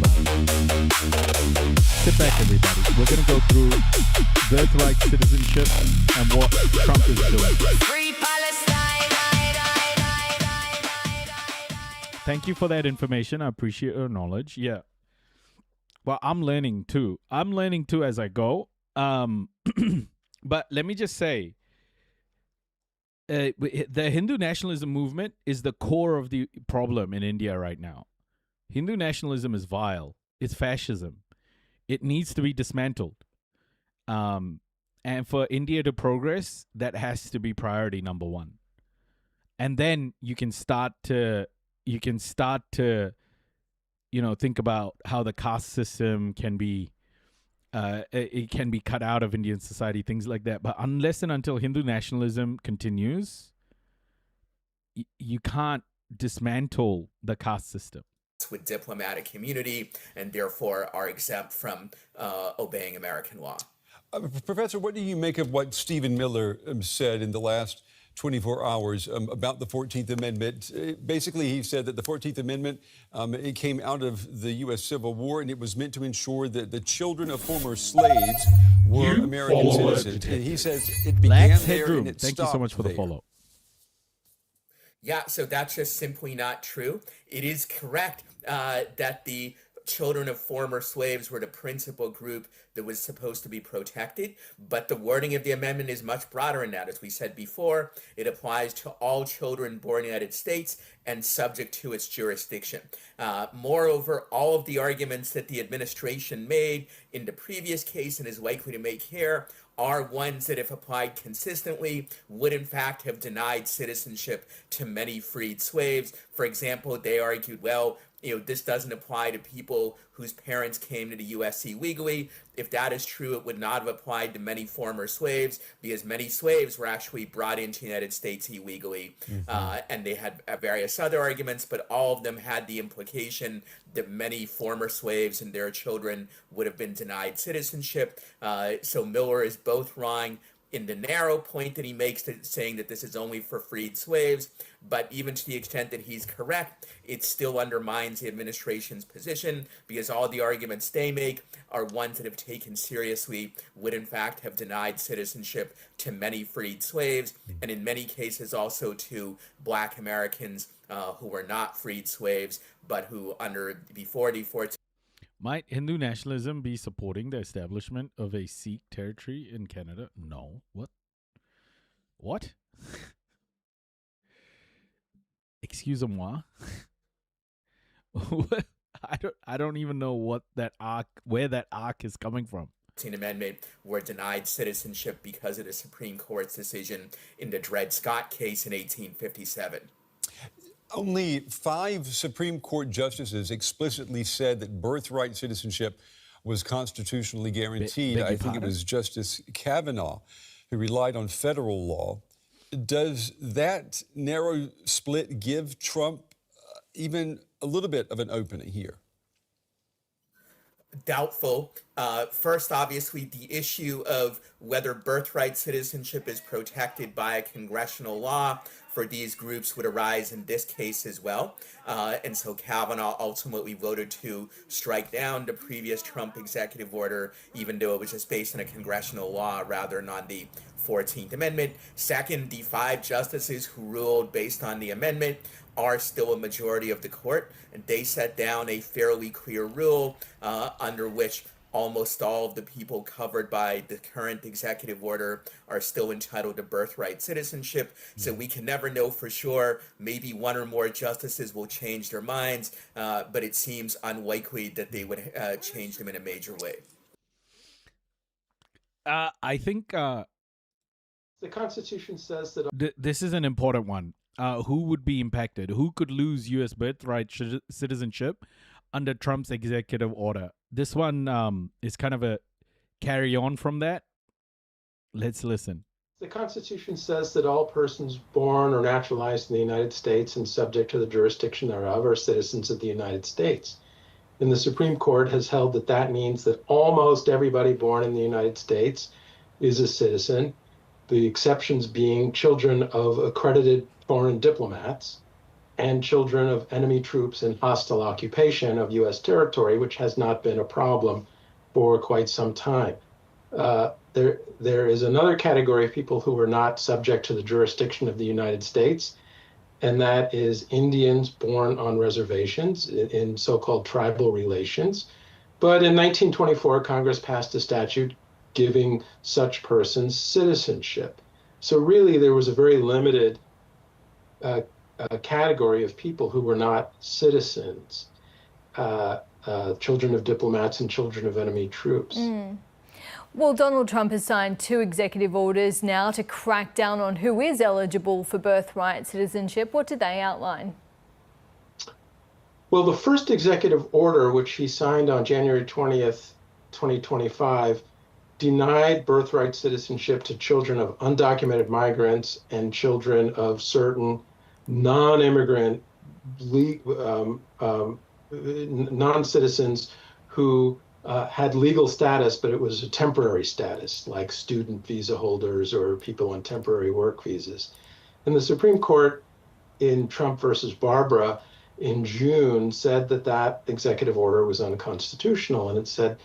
[SPEAKER 1] Sit back, everybody. We're going to go through birthright citizenship and what Trump is doing.
[SPEAKER 10] Free Palestine.
[SPEAKER 1] Thank you for that information. I appreciate your knowledge. Yeah. Well, I'm learning too. As I go. But let me just say, the Hindu nationalism movement is the core of the problem in India right now. Hindu nationalism is vile. It's fascism. It needs to be dismantled. And for India to progress, that has to be priority number one. And then you can start to think about how the caste system can be it can be cut out of Indian society, things like that. But unless and until Hindu nationalism continues, you can't dismantle the caste system.
[SPEAKER 9] With diplomatic immunity and therefore are exempt from obeying American law.
[SPEAKER 5] Professor, what do you make of what Stephen Miller said in the last 24 hours about the 14th Amendment? Basically, he said that the 14th Amendment, it came out of the U.S. Civil War, and it was meant to ensure that the children of former slaves were American citizens. And he says it began there and it
[SPEAKER 1] Thank you so much for the follow.
[SPEAKER 9] Yeah, so that's just simply not true. It is correct that the children of former slaves were the principal group that was supposed to be protected, but the wording of the amendment is much broader than that. As we said before, it applies to all children born in the United States and subject to its jurisdiction. Moreover, all of the arguments that the administration made in the previous case and is likely to make here are ones that, if applied consistently, would in fact have denied citizenship to many freed slaves. For example, they argued, well, this doesn't apply to people whose parents came to the U.S. illegally. If that is true, it would not have applied to many former slaves, because many slaves were actually brought into the United States illegally. And they had various other arguments, but all of them had the implication that many former slaves and their children would have been denied citizenship. So Miller is both wrong in the narrow point that he makes, saying that this is only for freed slaves, but even to the extent that he's correct, it still undermines the administration's position, because all the arguments they make are ones that, if taken seriously, would in fact have denied citizenship to many freed slaves, and in many cases also to Black Americans who were not freed slaves, but who before the 14th.
[SPEAKER 1] Might Hindu nationalism be supporting the establishment of a Sikh territory in Canada? No. What? Excusez-moi. I don't even know where that arc is coming from.
[SPEAKER 9] Amendment were denied citizenship because of the Supreme Court's decision in the Dred Scott case in 1857.
[SPEAKER 5] Only 5 Supreme Court justices explicitly said that birthright citizenship was constitutionally guaranteed. I think it was Justice Kavanaugh who relied on federal law. Does that narrow split give Trump even a little bit of an opening here?
[SPEAKER 9] Doubtful. First, obviously, the issue of whether birthright citizenship is protected by a congressional law for these groups would arise in this case as well. And so Kavanaugh ultimately voted to strike down the previous Trump executive order, even though it was just based on a congressional law rather than on the 14th Amendment. Second, the 5 justices who ruled based on the amendment are still a majority of the court, and they set down a fairly clear rule under which almost all of the people covered by the current executive order are still entitled to birthright citizenship. So we can never know for sure. Maybe one or more justices will change their minds, but it seems unlikely that they would change them in a major way.
[SPEAKER 1] I think
[SPEAKER 13] the Constitution says that
[SPEAKER 1] this is an important one. Who would be impacted? Who could lose U.S. birthright citizenship under Trump's executive order? This one is kind of a carry on from that. Let's listen.
[SPEAKER 13] The Constitution says that all persons born or naturalized in the United States and subject to the jurisdiction thereof are citizens of the United States. And the Supreme Court has held that that means that almost everybody born in the United States is a citizen, the exceptions being children of accredited foreign diplomats and children of enemy troops in hostile occupation of U.S. territory, which has not been a problem for quite some time. There is another category of people who are not subject to the jurisdiction of the United States, and that is Indians born on reservations in so-called tribal relations. But in 1924, Congress passed a statute giving such persons citizenship. So really, there was a very limited category of people who were not citizens, children of diplomats and children of enemy troops.
[SPEAKER 14] Well, Donald Trump has signed 2 executive orders now to crack down on who is eligible for birthright citizenship. What did they outline?
[SPEAKER 13] Well, the first executive order, which he signed on January 20th, 2025, denied birthright citizenship to children of undocumented migrants and children of certain non-immigrant non-citizens who had legal status, but it was a temporary status, like student visa holders or people on temporary work visas. And the Supreme Court in Trump versus Barbara in June said that that executive order was unconstitutional. And it said,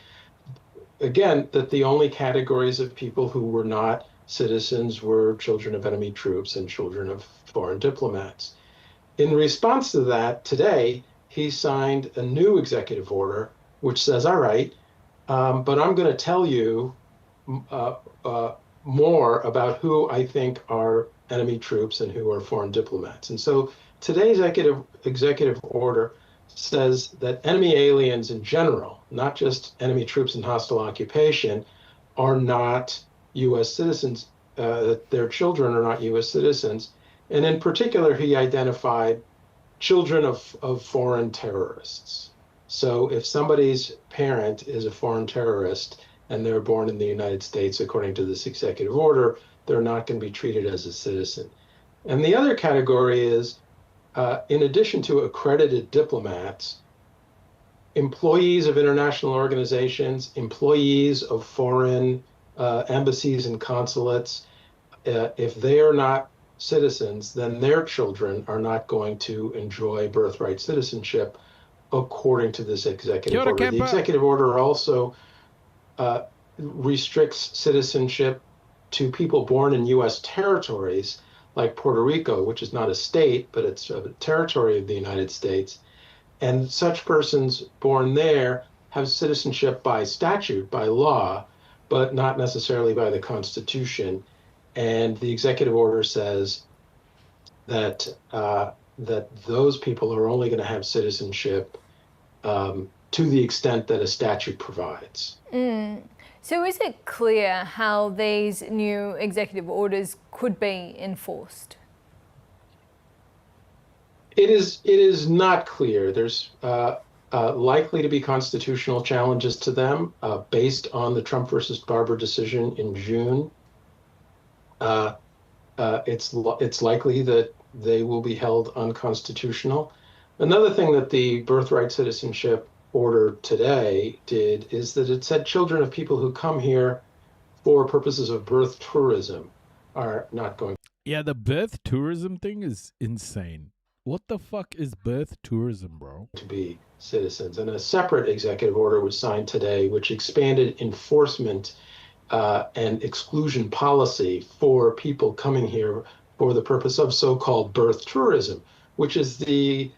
[SPEAKER 13] again, that the only categories of people who were not citizens were children of enemy troops and children of foreign diplomats. In response to that, today, he signed a new executive order, which says, all right, but I'm going to tell you more about who I think are enemy troops and who are foreign diplomats. And so today's executive order says that enemy aliens in general, not just enemy troops in hostile occupation, are not U.S. citizens, that their children are not U.S. citizens. And in particular, he identified children of foreign terrorists. So if somebody's parent is a foreign terrorist and they're born in the United States, according to this executive order, they're not going to be treated as a citizen. And the other category is, in addition to accredited diplomats, employees of international organizations, employees of foreign embassies and consulates, if they are not citizens, then their children are not going to enjoy birthright citizenship according to this executive order. The executive order also restricts citizenship to people born in U.S. territories like Puerto Rico, which is not a state, but it's a territory of the United States. And such persons born there have citizenship by statute, by law, but not necessarily by the Constitution. And the executive order says that that those people are only going to have citizenship to the extent that a statute provides.
[SPEAKER 14] So is it clear how these new executive orders could be enforced?
[SPEAKER 13] It is not clear. There's likely to be constitutional challenges to them based on the Trump versus Barber decision in June. It's likely that they will be held unconstitutional. Another thing that the birthright citizenship order today did is that it said children of people who come here for purposes of birth tourism are not going.
[SPEAKER 1] Yeah, the birth tourism thing is insane. What the fuck is birth tourism, bro?
[SPEAKER 13] To be citizens. And a separate executive order was signed today, which expanded enforcement and exclusion policy for people coming here for the purpose of so-called birth tourism, which is the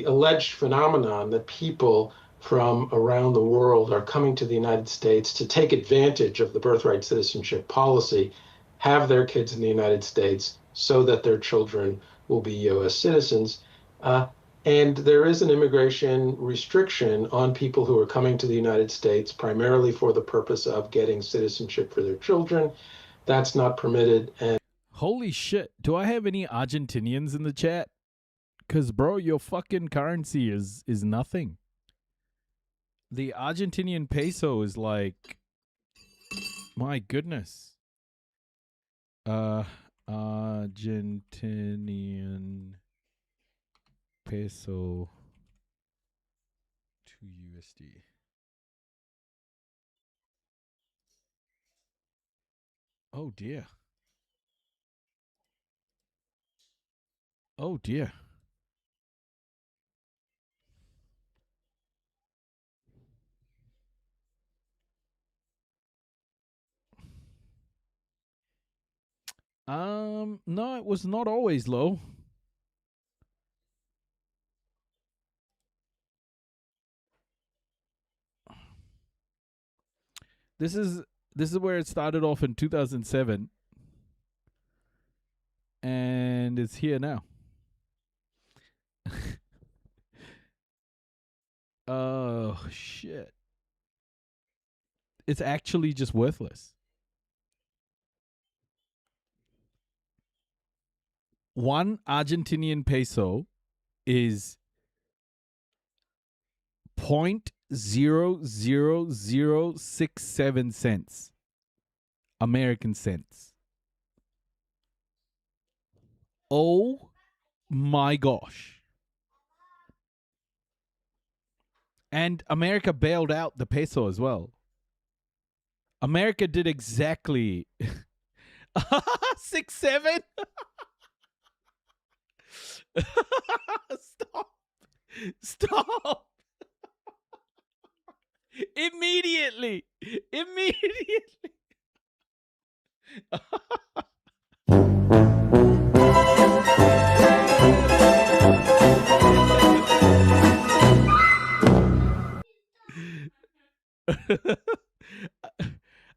[SPEAKER 13] alleged phenomenon that people from around the world are coming to the United States to take advantage of the birthright citizenship policy, have their kids in the United States so that their children will be U.S. citizens. And there is an immigration restriction on people who are coming to the United States primarily for the purpose of getting citizenship for their children. That's not permitted. And
[SPEAKER 1] holy shit, do I have any Argentinians in the chat? Because, bro, your fucking currency is nothing. The Argentinian peso is like, my goodness. Argentinian peso to USD. Oh dear. Oh dear. No, it was not always low. This is where it started off in 2007, and it's here now. Oh shit! It's actually just worthless. One Argentinian peso is 0.00067 cents. American cents. Oh my gosh. And America bailed out the peso as well. America did exactly 6-7. Stop. Immediately.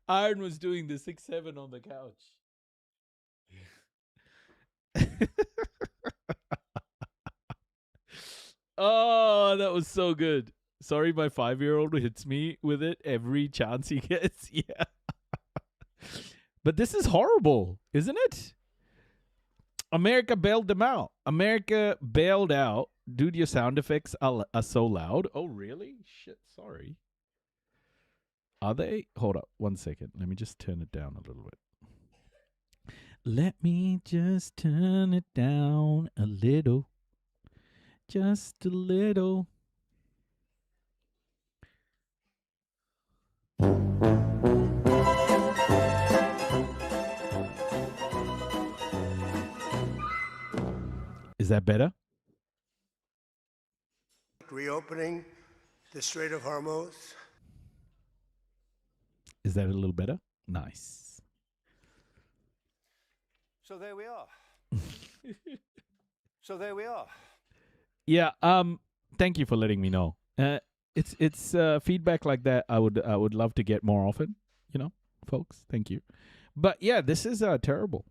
[SPEAKER 1] Iron was doing the 6-7 on the couch. Oh, that was so good. Sorry, my 5-year-old hits me with it every chance he gets. Yeah. But this is horrible, isn't it? America bailed them out. America bailed out. Dude, your sound effects are so loud. Oh, really? Shit, sorry. Are they? Hold up 1 second. Let me just turn it down a little bit. Let me just turn it down a little. Just a little. Is that better?
[SPEAKER 7] Reopening the Strait of Hormuz.
[SPEAKER 1] Is that a little better? Nice.
[SPEAKER 17] So there we are. So there we are.
[SPEAKER 1] Yeah. Thank you for letting me know. It's feedback like that. I would love to get more often. You know, folks. Thank you. But yeah, this is terrible.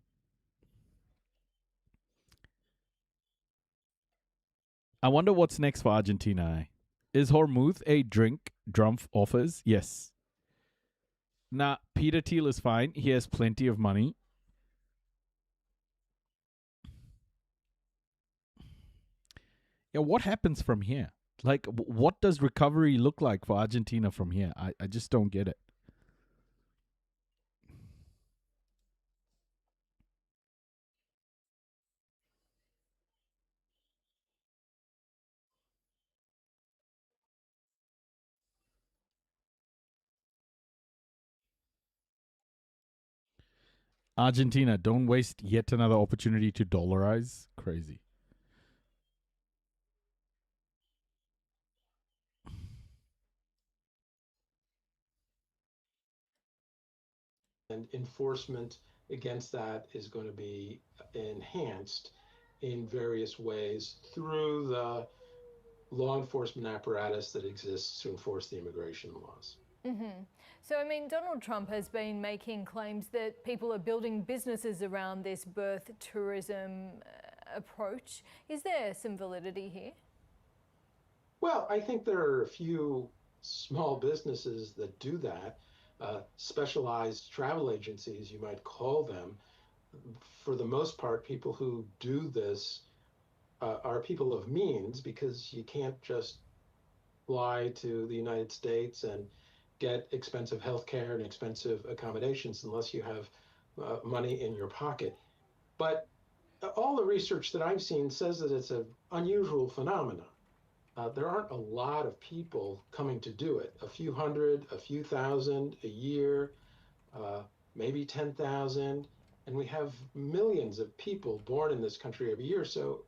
[SPEAKER 1] I wonder what's next for Argentina. Is Hormuz a drink Drumpf offers? Yes. Nah, Peter Thiel is fine. He has plenty of money. Yeah, what happens from here? Like, what does recovery look like for Argentina from here? I just don't get it. Argentina, don't waste yet another opportunity to dollarize. Crazy.
[SPEAKER 13] And enforcement against that is going to be enhanced in various ways through the law enforcement apparatus that exists to enforce the immigration laws.
[SPEAKER 14] Mm-hmm. So, I mean, Donald Trump has been making claims that people are building businesses around this birth tourism approach. Is there some validity here?
[SPEAKER 13] Well, I think there are a few small businesses that do that, specialized travel agencies, you might call them. For the most part, people who do this are people of means, because you can't just fly to the United States and get expensive health care and expensive accommodations unless you have money in your pocket. But all the research that I've seen says that it's an unusual phenomenon. There aren't a lot of people coming to do it. A few hundred, a few thousand a year, maybe 10,000. And we have millions of people born in this country every year. So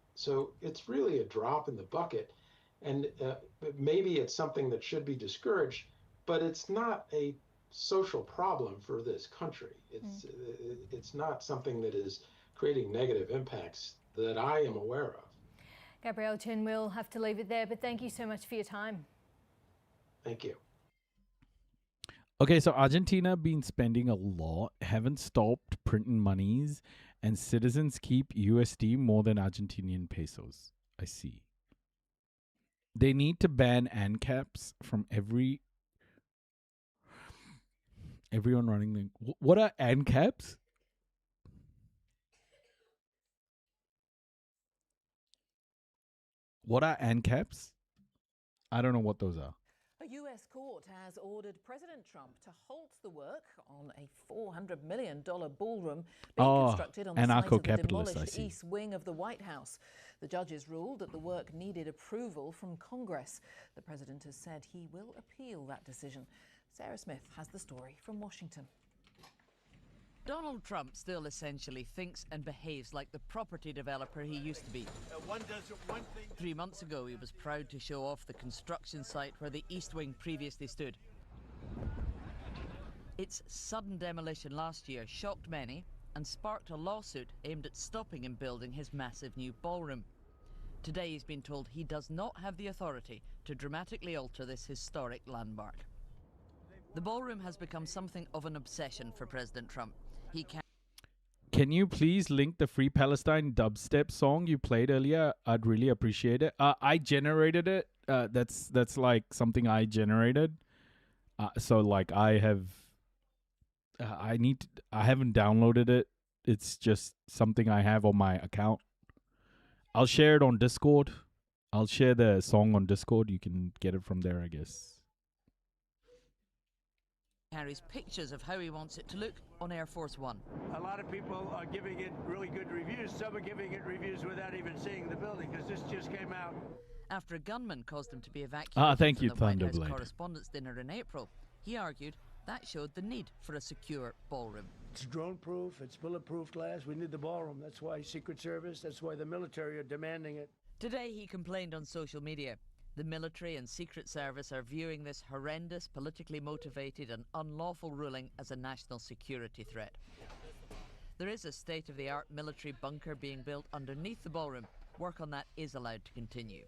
[SPEAKER 13] it's really a drop in the bucket. And maybe it's something that should be discouraged, but it's not a social problem for this country. It's not something that is creating negative impacts that I am aware of.
[SPEAKER 14] Gabrielle Chen, we'll have to leave it there, but thank you so much for your time.
[SPEAKER 13] Thank you.
[SPEAKER 1] Okay, so Argentina been spending a lot, haven't stopped printing monies, and citizens keep USD more than Argentinian pesos. I see. They need to ban ANCAPs from everyone running the... What are ANCAPs? What are ANCAPs? I don't know what those are.
[SPEAKER 17] A US court has ordered President Trump to halt the work on a $400 million ballroom being constructed on the site of the demolished east wing of the White House. The judges ruled that the work needed approval from Congress. The president has said he will appeal that decision. Sarah Smith has the story from Washington.
[SPEAKER 18] Donald Trump still essentially thinks and behaves like the property developer he used to be. 3 months ago, he was proud to show off the construction site where the East Wing previously stood. Its sudden demolition last year shocked many and sparked a lawsuit aimed at stopping him building his massive new ballroom. Today, he's been told he does not have the authority to dramatically alter this historic landmark. The ballroom has become something of an obsession for President Trump. He
[SPEAKER 1] Can you please link the Free Palestine dubstep song you played earlier? I'd really appreciate it. I generated it. That's like something I generated. So like I haven't downloaded it. It's just something I have on my account. I'll share it on Discord. I'll share the song on Discord. You can get it from there, I guess.
[SPEAKER 18] carries pictures of how he wants it to look on Air Force One.
[SPEAKER 20] A lot of people are giving it really good reviews. Some are giving it reviews without even seeing the building, because this just came out.
[SPEAKER 18] After a gunman caused him to be evacuated
[SPEAKER 1] thank
[SPEAKER 18] from
[SPEAKER 1] you,
[SPEAKER 18] the White House
[SPEAKER 1] Thunderblade.
[SPEAKER 18] Correspondents' Dinner in April, he argued that showed the need for a secure ballroom.
[SPEAKER 20] It's drone-proof, it's bulletproof glass. We need the ballroom. That's why Secret Service, that's why the military are demanding it.
[SPEAKER 18] Today he complained on social media. The military and Secret Service are viewing this horrendous, politically motivated and unlawful ruling as a national security threat. There is a state-of-the-art military bunker being built underneath the ballroom. Work on that is allowed to continue.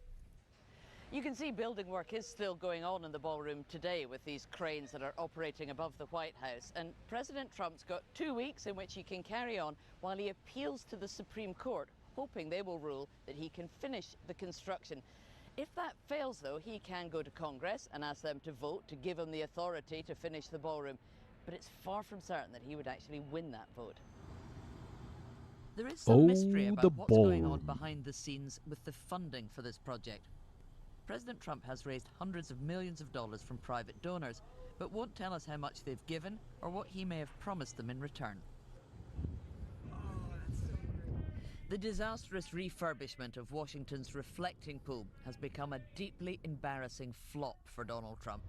[SPEAKER 18] You can see building work is still going on in the ballroom today with these cranes that are operating above the White House. And President Trump's got 2 weeks in which he can carry on while he appeals to the Supreme Court, hoping they will rule that he can finish the construction. If that fails, though, he can go to Congress and ask them to vote to give him the authority to finish the ballroom. But it's far from certain that he would actually win that vote. There is some mystery about what's going on behind the scenes with the funding for this project. President Trump has raised hundreds of millions of dollars from private donors, but won't tell us how much they've given or what he may have promised them in return. The disastrous refurbishment of Washington's reflecting pool has become a deeply embarrassing flop for Donald Trump.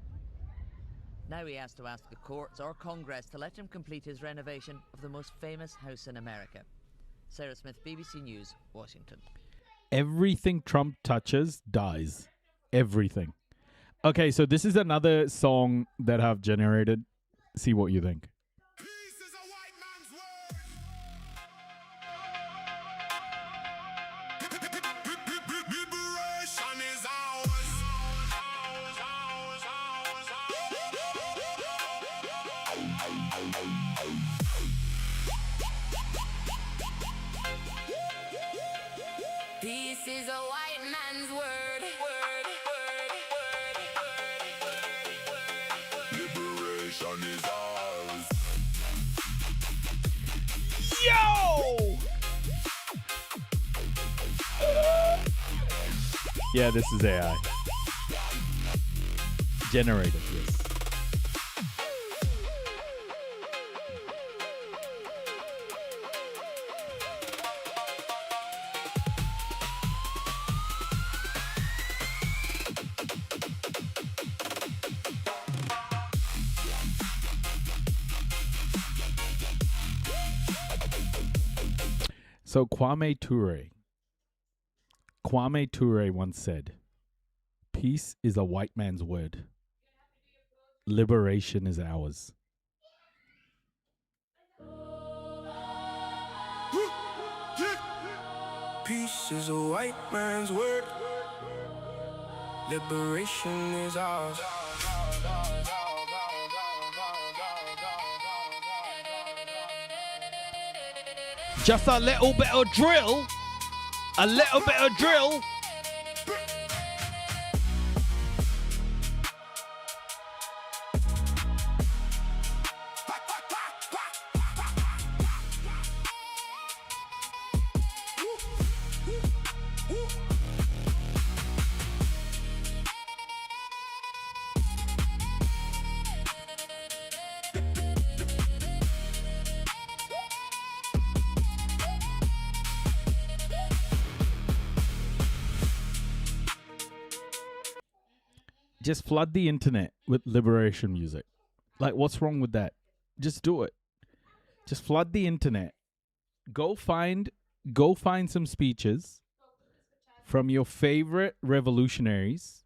[SPEAKER 18] Now he has to ask the courts or Congress to let him complete his renovation of the most famous house in America. Sarah Smith, BBC News, Washington.
[SPEAKER 1] Everything Trump touches dies. Everything. Okay, so this is another song that I've generated. See what you think.
[SPEAKER 10] Peace is a white man's word.
[SPEAKER 12] Liberation is ours.
[SPEAKER 1] Yo! Yeah, this is AI. Generated, yes. So Kwame Ture once said, "Peace is a white man's word. Liberation is ours."
[SPEAKER 12] This is a white man's word. Liberation is ours.
[SPEAKER 1] Just a little bit of drill. A little bit of drill. Just flood the internet with liberation music. Like, what's wrong with that? Just do it. Just flood the internet. Go find some speeches from your favorite revolutionaries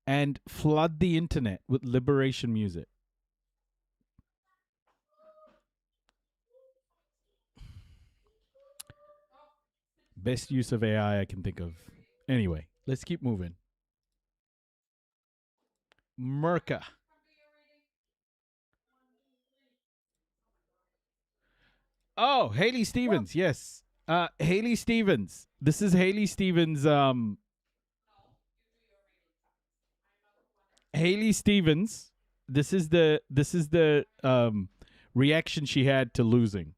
[SPEAKER 1] and flood the internet with liberation music. Best use of AI I can think of. Anyway, let's keep moving. Merca. Oh, Haley Stevens. Yes. Haley Stevens. This is Haley Stevens. Haley Stevens. This is the reaction she had to losing.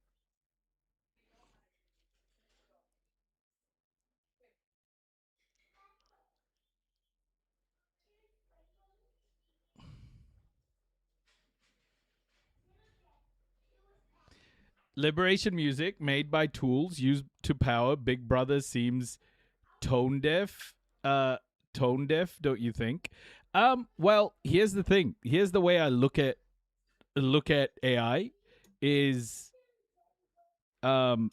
[SPEAKER 1] Liberation music made by tools used to power Big Brother seems tone deaf. Tone deaf, don't you think? Well, here's the thing. Here's the way I look at AI is the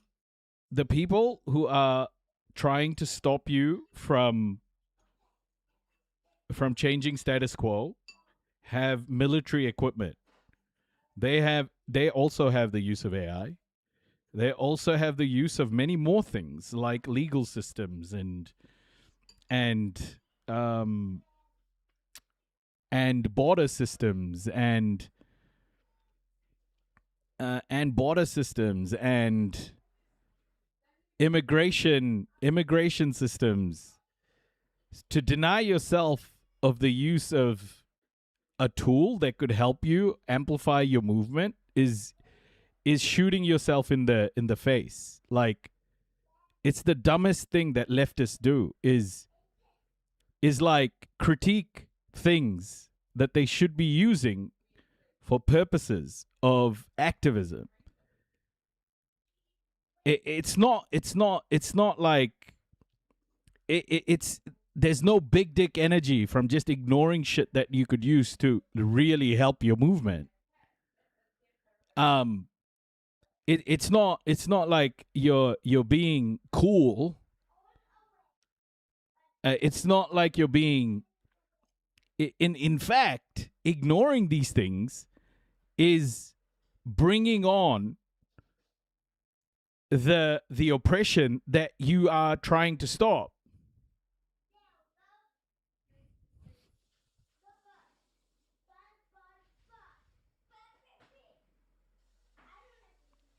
[SPEAKER 1] people who are trying to stop you from changing status quo have military equipment. They also have the use of AI. They also have the use of many more things like legal systems and border systems and immigration systems. To deny yourself of the use of a tool that could help you amplify your movement is shooting yourself in the face. Like, it's the dumbest thing that leftists do is like critique things that they should be using for purposes of activism. It's not like it's there's no big dick energy from just ignoring shit that you could use to really help your movement. It's not like you're being cool. It's not like you're being in fact, ignoring these things is bringing on the oppression that you are trying to stop.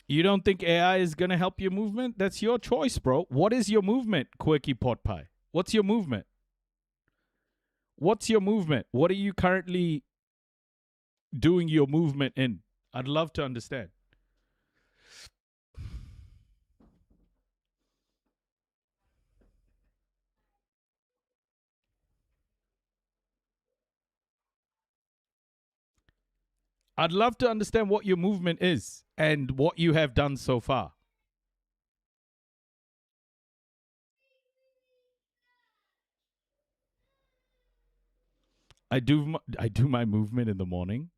[SPEAKER 1] You don't think AI is going to help your movement? That's your choice, bro. What is your movement, Quirky Pot Pie? What's your movement? What's your movement? What are you currently doing your movement in? I'd love to understand. I'd love to understand what your movement is and what you have done so far. I do my movement in the morning.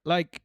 [SPEAKER 1] Like,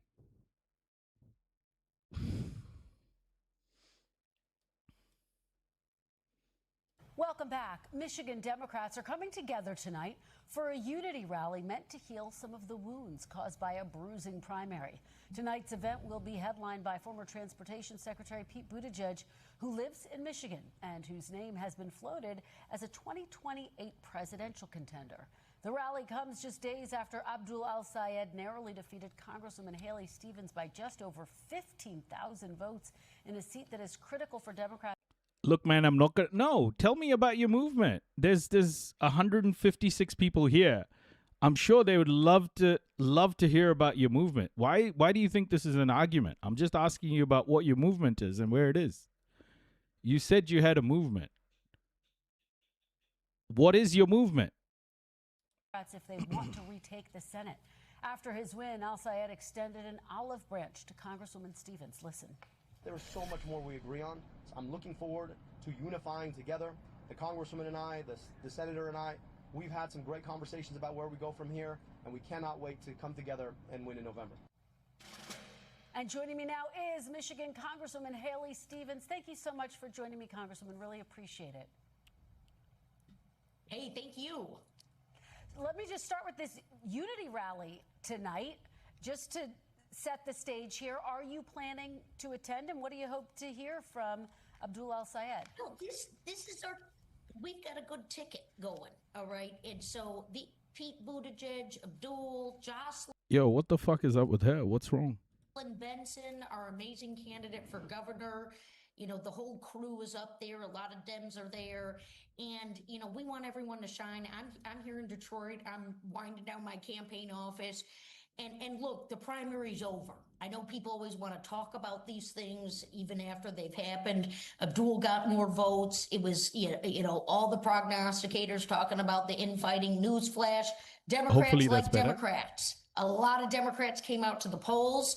[SPEAKER 19] Welcome back. Michigan Democrats are coming together tonight for a unity rally meant to heal some of the wounds caused by a bruising primary. Tonight's event will be headlined by former Transportation Secretary Pete Buttigieg, who lives in Michigan and whose name has been floated as a 2028 presidential contender. The rally comes just days after Abdul Al-Sayed narrowly defeated Congresswoman Haley Stevens by just over 15,000 votes in a seat that is critical for Democrats.
[SPEAKER 1] Look, man, I'm not gonna. No, tell me about your movement. There's 156 people here. I'm sure they would love to hear about your movement. Why do you think this is an argument? I'm just asking you about what your movement is and where it is. You said you had a movement. What is your movement?
[SPEAKER 19] If they want to retake the Senate. After his win, Al-Sayed extended an olive branch to Congresswoman Stevens. Listen.
[SPEAKER 21] There is so much more we agree on. So I'm looking forward to unifying together. The Congresswoman and I, the Senator and I, we've had some great conversations about where we go from here, and we cannot wait to come together and win in November.
[SPEAKER 19] And joining me now is Michigan Congresswoman Haley Stevens. Thank you so much for joining me, Congresswoman. Really appreciate it.
[SPEAKER 22] Hey, thank you.
[SPEAKER 19] Let me just start with this unity rally tonight, just to set the stage here. Are you planning to attend, and what do you hope to hear from Abdul Al-Sayed?
[SPEAKER 22] No, this is we've got a good ticket going, all right? And so the Pete Buttigieg, Abdul, Jocelyn.
[SPEAKER 1] Yo, what the fuck is up with her? What's wrong?
[SPEAKER 22] Benson, our amazing candidate for governor. You know, the whole crew is up there. A lot of Dems are there. And, you know, we want everyone to shine. I'm here in Detroit. I'm winding down my campaign office. And look, the primary's over. I know people always want to talk about these things even after they've happened. Abdul got more votes. It was, you know, all the prognosticators talking about the infighting. Newsflash, Democrats like Democrats. A lot of Democrats came out to the polls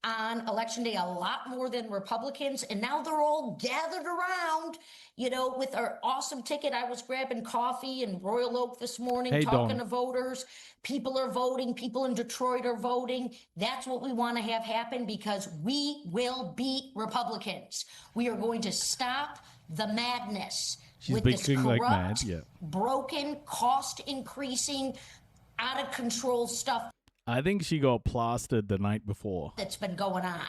[SPEAKER 22] on election day, a lot more than Republicans. And now they're all gathered around, you know, with our awesome ticket. I was grabbing coffee in Royal Oak this morning, talking to voters. People are voting. People in Detroit are voting. That's what we want to have happen, because we will beat Republicans. We are going to stop the madness with this corrupt, broken, cost increasing, out of control stuff.
[SPEAKER 1] I think she got plastered the night before.
[SPEAKER 22] That's been going on.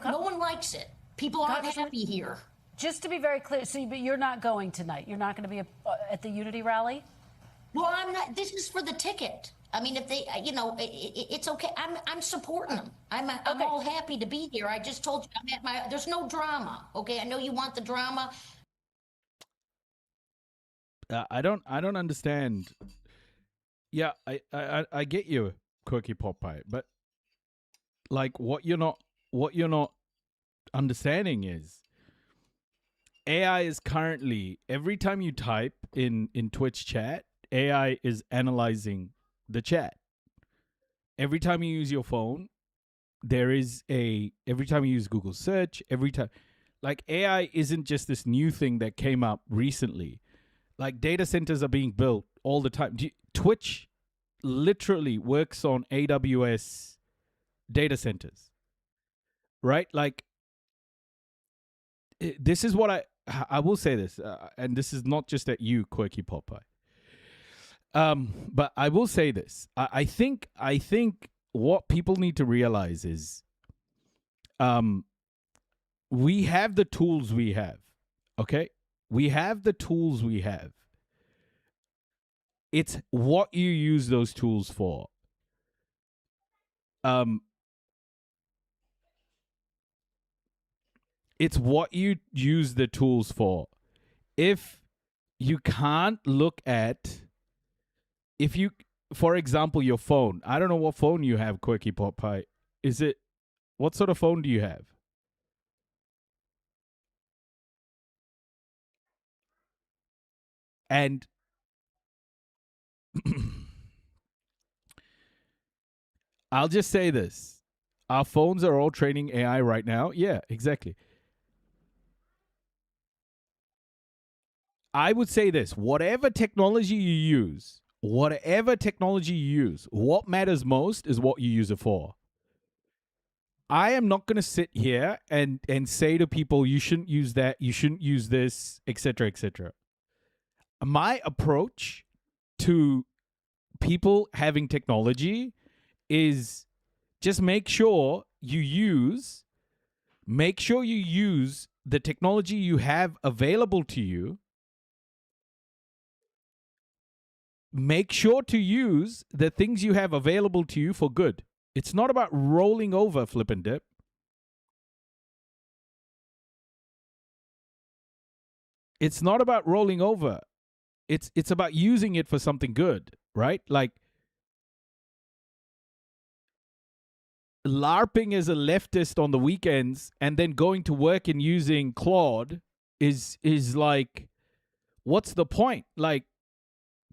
[SPEAKER 22] No one likes it. People aren't happy here.
[SPEAKER 19] Just to be very clear, but you're not going tonight. You're not going to be at the Unity rally?
[SPEAKER 22] Well, I'm not. This is for the ticket. I mean, if they, you know, it's okay. I'm supporting them. I'm all happy to be here. I just told you I'm at my. There's no drama. Okay, I know you want the drama.
[SPEAKER 1] I don't understand. Yeah, I get you, Quirky Popeye, but like what you're not understanding is AI is currently, every time you type in Twitch chat, AI is analyzing the chat. Every time you use your phone, every time you use Google search, every time, like AI isn't just this new thing that came up recently. Like data centers are being built all the time. Twitch literally works on AWS data centers, right? Like this is what I will say this, and this is not just at you, Quirky Popeye. But I will say this. I think what people need to realize is, we have the tools we have. Okay, we have the tools we have. It's what you use those tools for. It's what you use the tools for. If you can't look at, for example, your phone. I don't know what phone you have, Quirky Popeye. What sort of phone do you have? And I'll just say this. Our phones are all training AI right now. Yeah, exactly. I would say this. Whatever technology you use, what matters most is what you use it for. I am not going to sit here and say to people, you shouldn't use that, you shouldn't use this, etc., etc. my approach to people having technology is just make sure you use the technology you have available to you. Make sure to use the things you have available to you for good. It's not about rolling over, flip and dip. It's not about rolling over. It's about using it for something good, right? Like LARPing as a leftist on the weekends and then going to work and using Claude is like, what's the point? Like,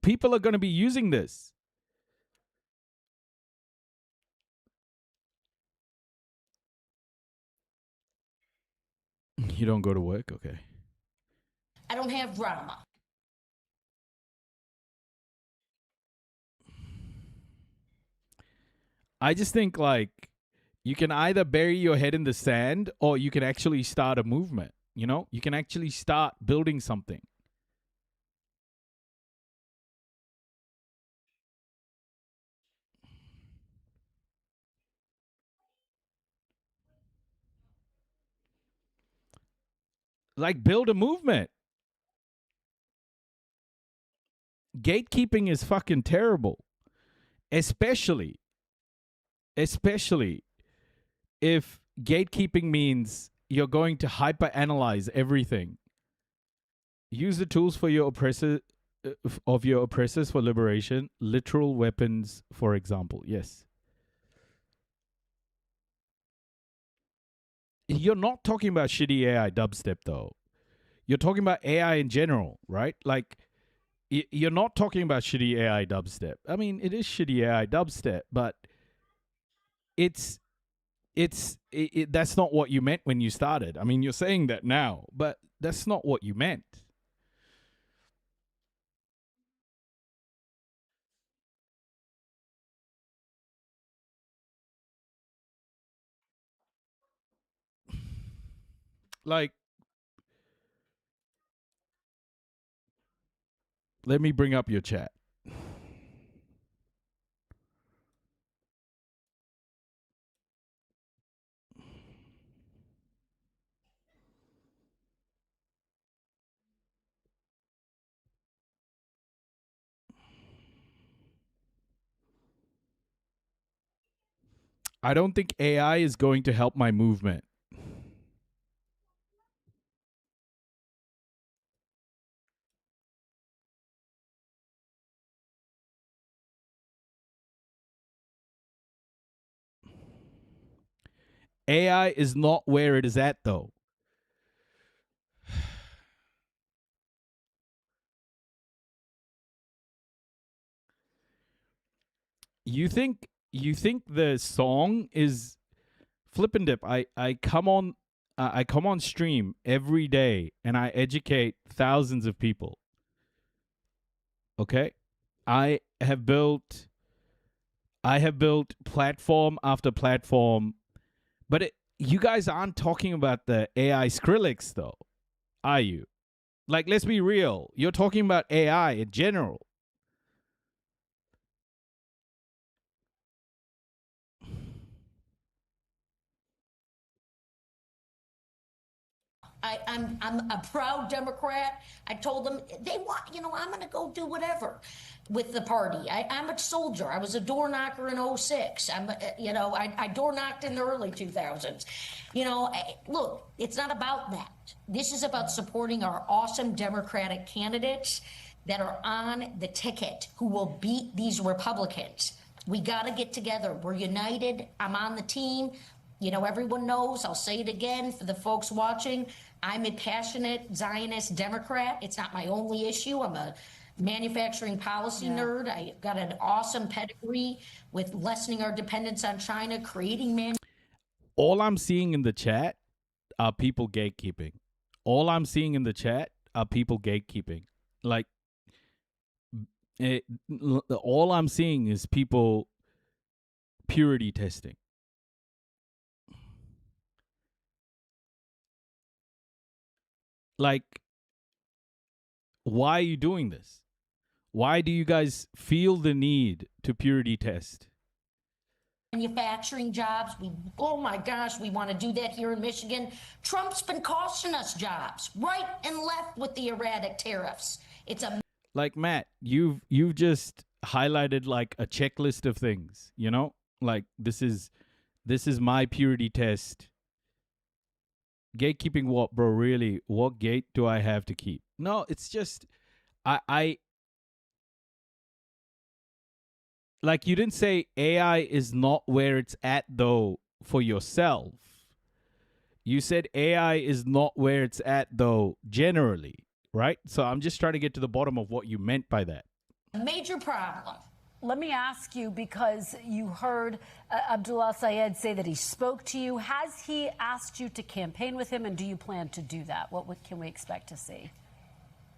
[SPEAKER 1] people are going to be using this. You don't go to work? Okay.
[SPEAKER 22] I don't have drama.
[SPEAKER 1] I just think, like, you can either bury your head in the sand or you can actually start a movement. You know, you can actually start building something. Like, build a movement. Gatekeeping is fucking terrible. Especially if gatekeeping means you're going to hyper-analyze everything. Use the tools for your oppressors for liberation. Literal weapons, for example. Yes. You're not talking about shitty AI dubstep, though. You're talking about AI in general, right? Like, you're not talking about shitty AI dubstep. I mean, it is shitty AI dubstep, but that's not what you meant when you started. I mean, you're saying that now, but that's not what you meant. Like, let me bring up your chat. I don't think AI is going to help my movement. AI is not where it is at, though. You think the song is flip and dip? I come on stream every day and I educate thousands of people. Okay? I have built platform after platform, but you guys aren't talking about the AI Skrillex, though, are you? Like, let's be real. You're talking about AI in general.
[SPEAKER 22] I'm a proud Democrat. I told them they want, I'm going to go do whatever with the party. I'm a soldier. I was a door knocker in 06. I door knocked in the early 2000s. Look, it's not about that. This is about supporting our awesome Democratic candidates that are on the ticket who will beat these Republicans. We got to get together. We're united. I'm on the team. Everyone knows, I'll say it again for the folks watching, I'm a passionate Zionist Democrat. It's not my only issue. I'm a manufacturing policy nerd. I got an awesome pedigree with lessening our dependence on China, creating
[SPEAKER 1] All I'm seeing in the chat are people gatekeeping. All I'm seeing in the chat are people gatekeeping. Like, all I'm seeing is people purity testing. Like, why are you doing this? Why do you guys feel the need to purity test?
[SPEAKER 22] Manufacturing jobs. Oh my gosh, we want to do that here in Michigan. Trump's been costing us jobs right and left with the erratic tariffs. It's a
[SPEAKER 1] Like, Matt, you've just highlighted like a checklist of things, you know? Like this is my purity test. Gatekeeping what, bro? Really? What gate do I have to keep? No, it's just I like, you didn't say AI is not where it's at though for yourself. You said AI is not where it's at though generally, right? So I'm just trying to get to the bottom of what you meant by that.
[SPEAKER 22] major problem.
[SPEAKER 19] Let me ask you, because you heard Abdullah Sayed say that he spoke to you. Has he asked you to campaign with him, and do you plan to do that? What can we expect to see?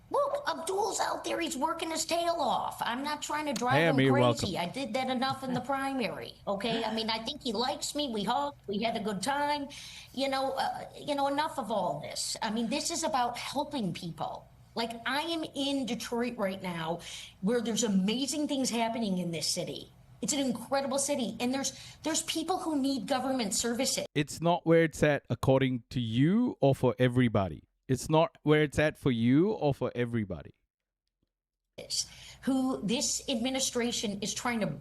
[SPEAKER 22] Look, Abdul's out there. He's working his tail off. I'm not trying to drive
[SPEAKER 1] Hey,
[SPEAKER 22] him
[SPEAKER 1] Amir,
[SPEAKER 22] crazy.
[SPEAKER 1] welcome.
[SPEAKER 22] I did that enough in the primary. Okay, I mean, I think he likes me. We hugged. We had a good time. Enough of all this. I mean, this is about helping people. Like, I am in Detroit right now, where there's amazing things happening in this city. It's an incredible city, and there's people who need government services.
[SPEAKER 1] It's not where it's at according to you or for everybody. It's not where it's at for you or for everybody.
[SPEAKER 22] Who this administration is trying to,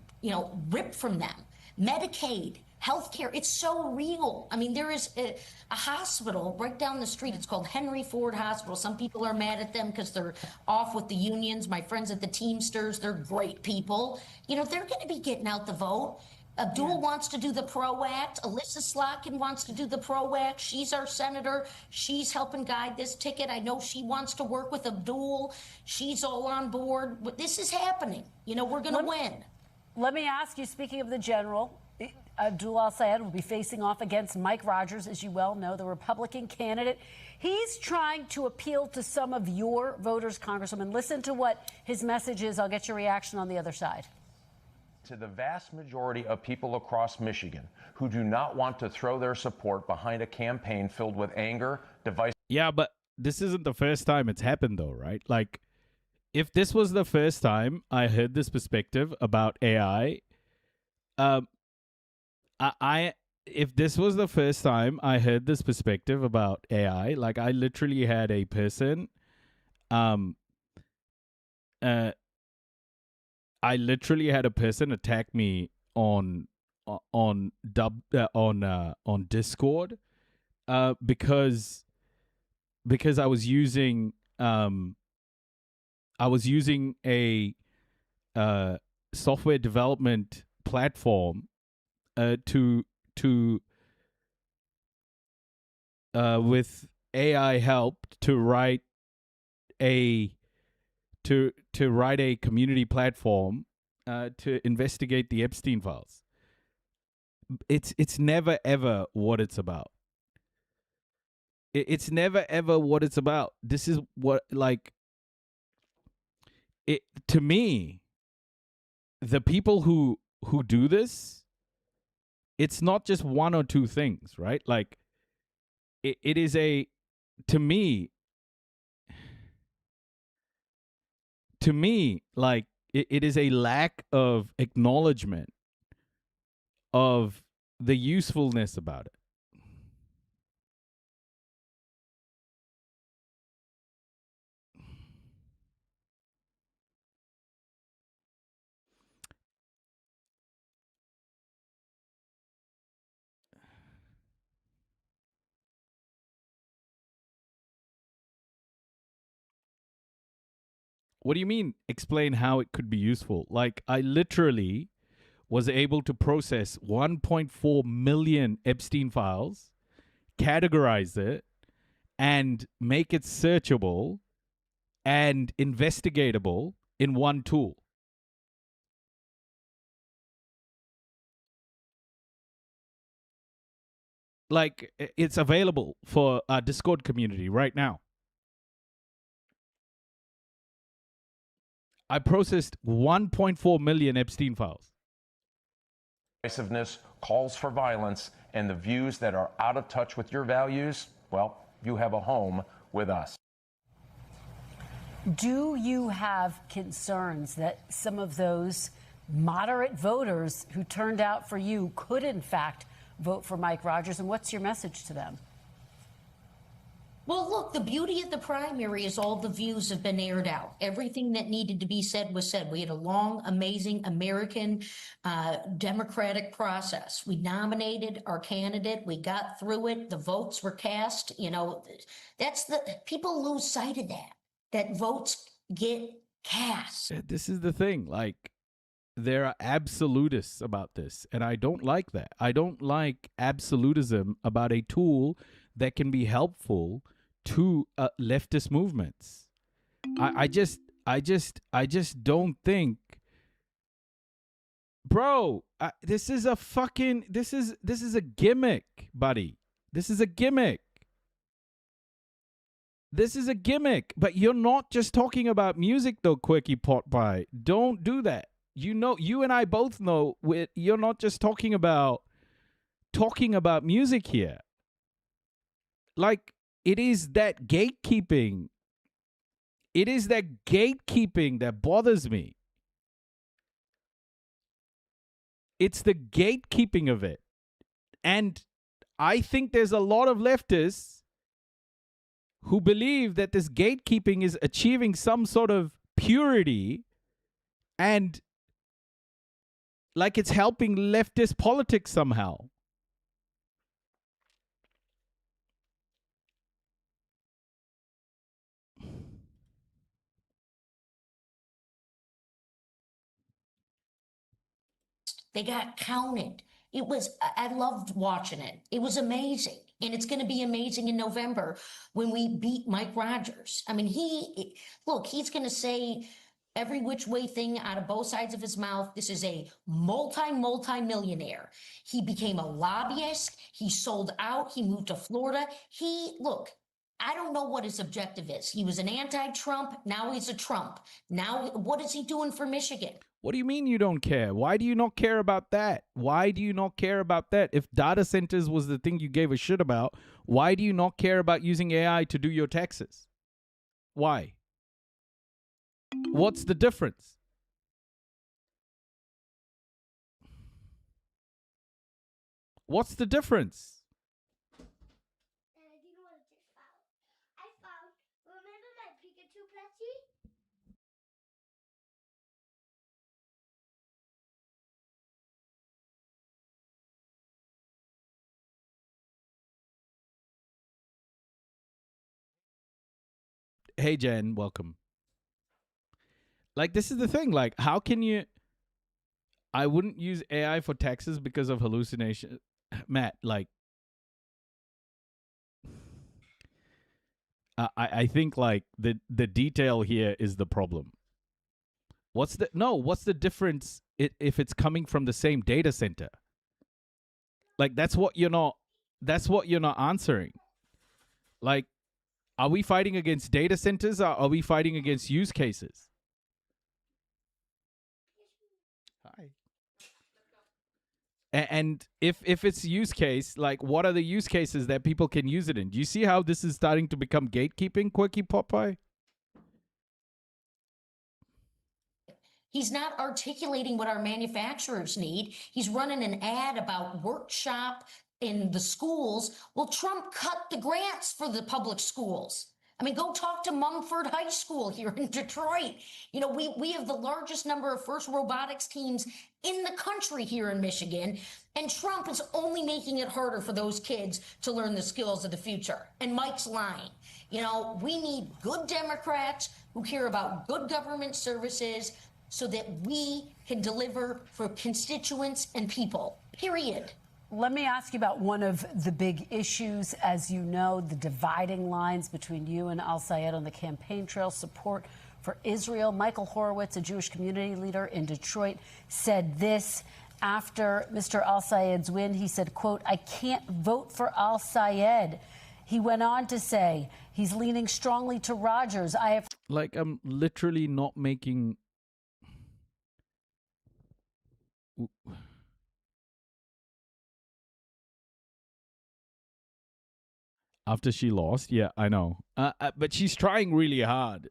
[SPEAKER 22] rip from them. Medicaid, healthcare, it's so real. I mean, there is a hospital right down the street. It's called Henry Ford Hospital. Some people are mad at them because they're off with the unions. My friends at the Teamsters, they're great people. They're going to be getting out the vote. Abdul wants to do the PRO Act. Alyssa Slotkin wants to do the PRO Act. She's our senator. She's helping guide this ticket. I know she wants to work with Abdul. She's all on board. But this is happening. We're going to win.
[SPEAKER 19] Let me ask you, speaking of the general, Abdullah Sayed will be facing off against Mike Rogers, as you well know, the Republican candidate. He's trying to appeal to some of your voters, Congresswoman. Listen to what his message is. I'll get your reaction on the other side.
[SPEAKER 4] To the vast majority of people across Michigan who do not want to throw their support behind a campaign filled with anger, divisive.
[SPEAKER 1] Yeah, but this isn't the first time it's happened though, right? Like, if this was the first time I heard this perspective about AI, if this was the first time I heard this perspective about AI, like I literally had a person, I literally had a person attack me on Discord, because I was using a software development platform with AI help to write a community platform to investigate the Epstein files. It's never ever what it's about. It's never ever what it's about. This is what, like, it to me, the people who do this, it's not just one or two things, right? Like it is to me, like it is a lack of acknowledgement of the usefulness about it. What do you mean, explain how it could be useful? Like, I literally was able to process 1.4 million Epstein files, categorize it, and make it searchable and investigatable in one tool. Like, it's available for our Discord community right now. I processed 1.4 million Epstein files.
[SPEAKER 4] Divisiveness, calls for violence, and the views that are out of touch with your values, well, you have a home with us.
[SPEAKER 19] Do you have concerns that some of those moderate voters who turned out for you could, in fact, vote for Mike Rogers? And what's your message to them?
[SPEAKER 22] Well, look, the beauty of the primary is all the views have been aired out. Everything that needed to be said was said. We had a long, amazing American democratic process. We nominated our candidate. We got through it. The votes were cast. You know, people lose sight of that votes get cast.
[SPEAKER 1] This is the thing. Like, there are absolutists about this, and I don't like that. I don't like absolutism about a tool that can be helpful to leftist movements. I just don't think, bro. This is a gimmick, buddy. This is a gimmick. This is a gimmick. But you're not just talking about music, though, Quirky Pot Pie. Don't do that. You know, you and I both know you're not just talking about music here. Like, it is that gatekeeping. It is that gatekeeping that bothers me. It's the gatekeeping of it. And I think there's a lot of leftists who believe that this gatekeeping is achieving some sort of purity and like it's helping leftist politics somehow.
[SPEAKER 22] They got counted. I loved watching it. It was amazing. And it's going to be amazing in November when we beat Mike Rogers. I mean, he's going to say every which way thing out of both sides of his mouth. This is a multi-millionaire. He became a lobbyist. He sold out. He moved to Florida. I don't know what his objective is. He was an anti-Trump. Now he's a Trump. Now, what is he doing for Michigan?
[SPEAKER 1] What do you mean you don't care? Why do you not care about that? Why do you not care about that? If data centers was the thing you gave a shit about, why do you not care about using AI to do your taxes? Why? What's the difference? What's the difference? Hey, Jen, welcome. Like, this is the thing. Like, how can you... I wouldn't use AI for taxes because of hallucination. Matt, like... I think, like, the detail here is the problem. What's the difference if it's coming from the same data center? Like, that's what you're not answering. Like, are we fighting against data centers or are we fighting against use cases? Hi. And if it's use case, like, what are the use cases that people can use it in? Do you see how this is starting to become gatekeeping, Quirky Popeye?
[SPEAKER 22] He's not articulating what our manufacturers need. He's running an ad about workshop in the schools. Well, Trump cut the grants for the public schools. I mean, go talk to Mumford High School here in Detroit. You know, we have the largest number of FIRST robotics teams in the country here in Michigan, and Trump is only making it harder for those kids to learn the skills of the future. And Mike's lying. You know, we need good Democrats who care about good government services so that we can deliver for constituents and people, period.
[SPEAKER 19] Let me ask you about one of the big issues, as you know, the dividing lines between you and al-Sayed on the campaign trail, support for Israel. Michael Horowitz, a Jewish community leader in Detroit, said this after Mr. al-Sayed's win. He said, quote, "I can't vote for al-Sayed." He went on to say he's leaning strongly to Rogers.
[SPEAKER 1] Like, I'm literally not making... After she lost, yeah, I know. But she's trying really hard.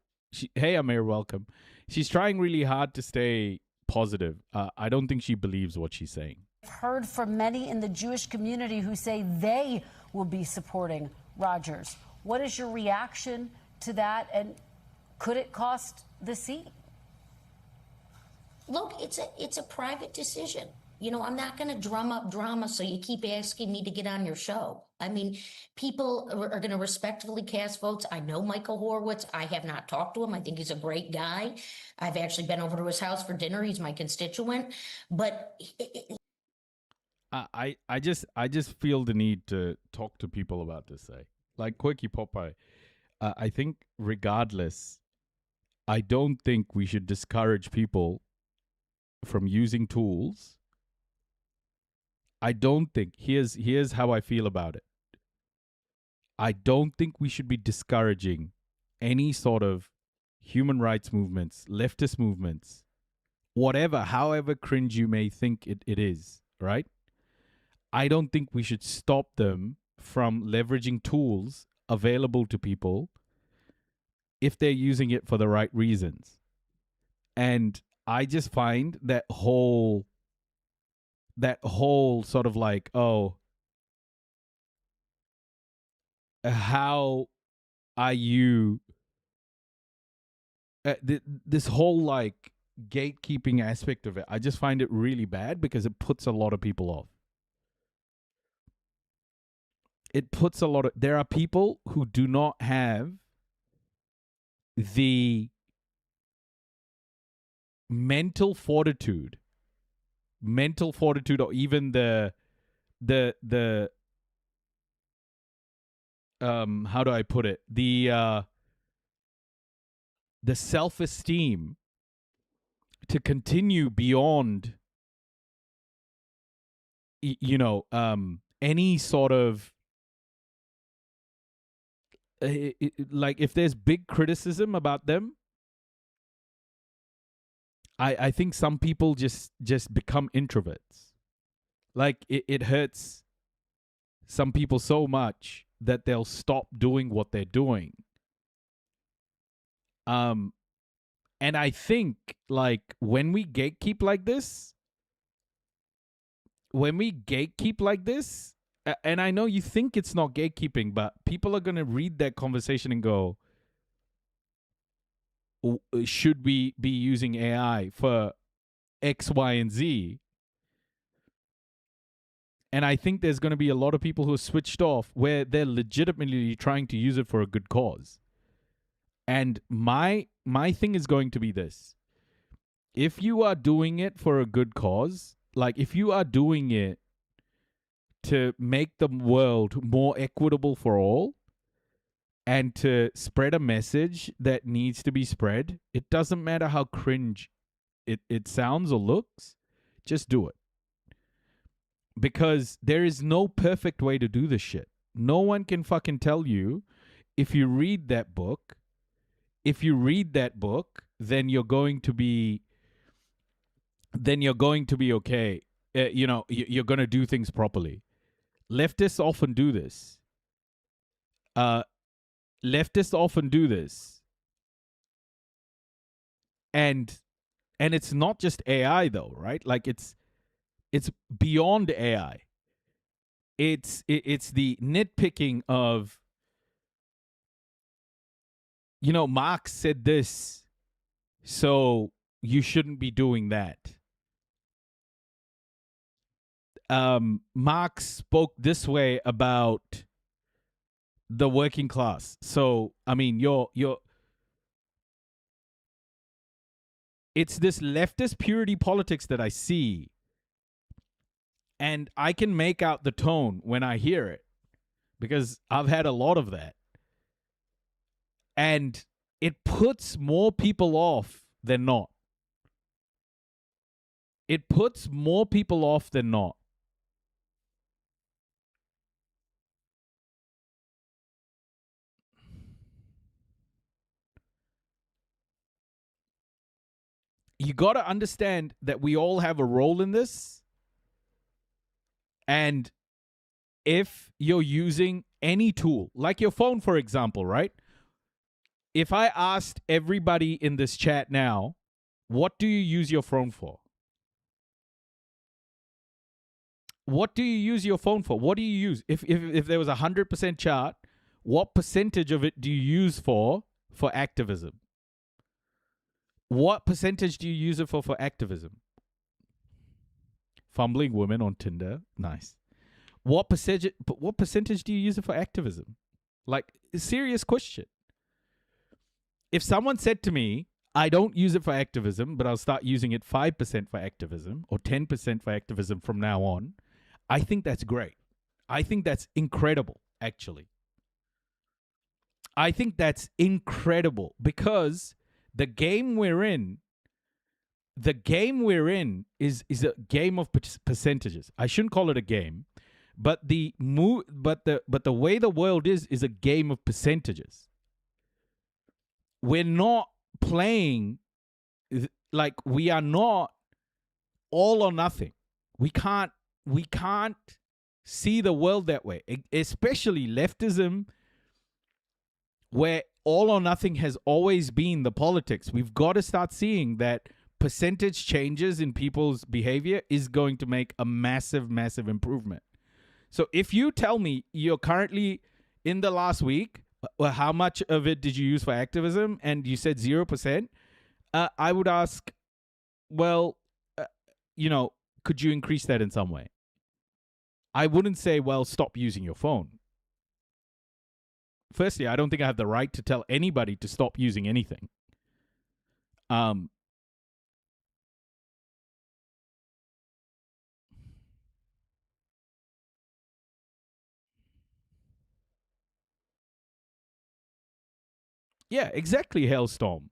[SPEAKER 1] Hey, Amir, welcome. She's trying really hard to stay positive. I don't think she believes what she's saying.
[SPEAKER 19] I've heard from many in the Jewish community who say they will be supporting Rogers. What is your reaction to that, and could it cost the seat?
[SPEAKER 22] Look, it's a private decision. You know, I'm not going to drum up drama so you keep asking me to get on your show. I mean, people are going to respectfully cast votes. I know Michael Horowitz. I have not talked to him. I think he's a great guy. I've actually been over to his house for dinner. He's my constituent. But
[SPEAKER 1] I just feel the need to talk to people about this. Like Quirky Popeye. I think regardless, I don't think we should discourage people from using tools. I don't think, here's how I feel about it. I don't think we should be discouraging any sort of human rights movements, leftist movements, whatever, however cringe you may think it is, right? I don't think we should stop them from leveraging tools available to people if they're using it for the right reasons. And I just find that whole sort of like, oh, how are you this whole like gatekeeping aspect of it, I just find it really bad because it puts a lot of people off. There are people who do not have the mental fortitude, or even the how do I put it? The self-esteem to continue beyond any sort of like if there's big criticism about them, I think some people just become introverts. Like it hurts some people so much that they'll stop doing what they're doing. And I think like when we gatekeep like this, and I know you think it's not gatekeeping, but people are going to read that conversation and go, should we be using AI for X, Y, and Z? And I think there's going to be a lot of people who are switched off where they're legitimately trying to use it for a good cause. And my thing is going to be this. If you are doing it for a good cause, like if you are doing it to make the world more equitable for all and to spread a message that needs to be spread, it doesn't matter how cringe it sounds or looks, just do it. Because there is no perfect way to do this shit. No one can fucking tell you if you read that book, then you're going to be okay. You're going to do things properly. Leftists often do this. And it's not just AI though, right? Like it's beyond AI. It's the nitpicking of, Marx said this, so you shouldn't be doing that. Marx spoke this way about the working class. So, I mean, it's this leftist purity politics that I see. And I can make out the tone when I hear it because I've had a lot of that. And it puts more people off than not. It puts more people off than not. You got to understand that we all have a role in this. And if you're using any tool, like your phone, for example, right? if I asked everybody in this chat now, what do you use your phone for? What do you use your phone for? What do you use? If there was 100% chart, what percentage of it do you use for activism? What percentage do you use it for activism? Fumbling women on Tinder. Nice. What percentage do you use it for activism? Like, a serious question. If someone said to me, I don't use it for activism, but I'll start using it 5% for activism or 10% for activism from now on, I think that's great. I think that's incredible, actually. I think that's incredible because the game we're in is a game of percentages. I shouldn't call it a game, but the way the world is a game of percentages. We're not playing like we are not all or nothing. We can't see the world that way, especially leftism, where all or nothing has always been the politics. We've got to start seeing that percentage changes in people's behavior is going to make a massive, massive improvement. So if you tell me you're currently in the last week, how much of it did you use for activism? And you said 0%. I would ask, well, could you increase that in some way? I wouldn't say, well, stop using your phone. Firstly, I don't think I have the right to tell anybody to stop using anything. Yeah, exactly, Hailstorm.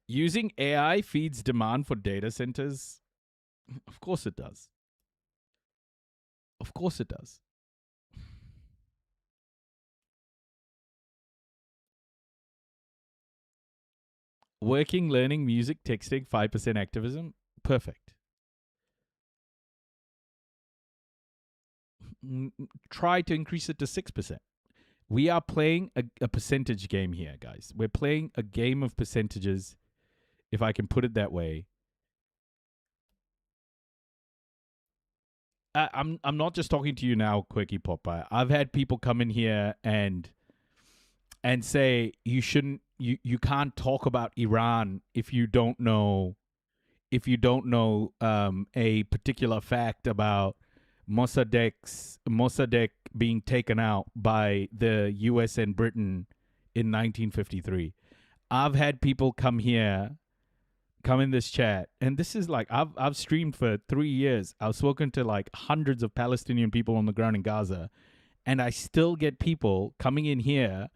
[SPEAKER 1] Using AI feeds demand for data centers? Of course it does. Of course it does. Working, learning, music, texting, 5% activism. Perfect. Try to increase it to 6%. We are playing a percentage game here, guys. We're playing a game of percentages, if I can put it that way. I'm not just talking to you now, Quirky Popeye. I've had people come in here and say you can't talk about Iran if you don't know a particular fact about Mossadegh being taken out by the US and Britain in 1953. I've had people come in this chat, and this is like I've streamed for 3 years. I've spoken to like hundreds of Palestinian people on the ground in Gaza, and I still get people coming in here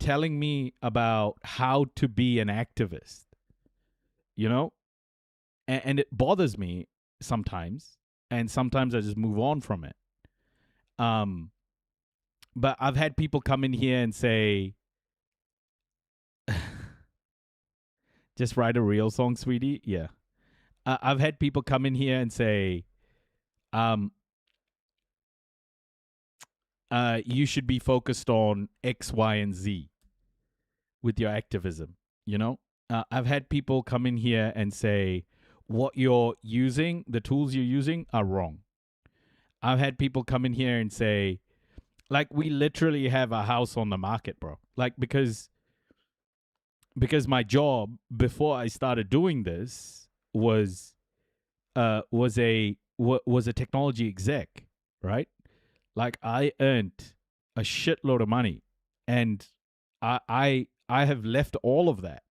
[SPEAKER 1] telling me about how to be an activist. And it bothers me sometimes, and sometimes I just move on from it. But I've had people come in here and say, just write a real song, sweetie. Yeah. I've had people come in here and say, you should be focused on X, Y, and Z with your activism. I've had people come in here and say, what you're using, the tools you're using are wrong. I've had people come in here and say, like, we literally have a house on the market, bro. Like, because my job before I started doing this was a technology exec, right? Like, I earned a shitload of money, and I have left all of that.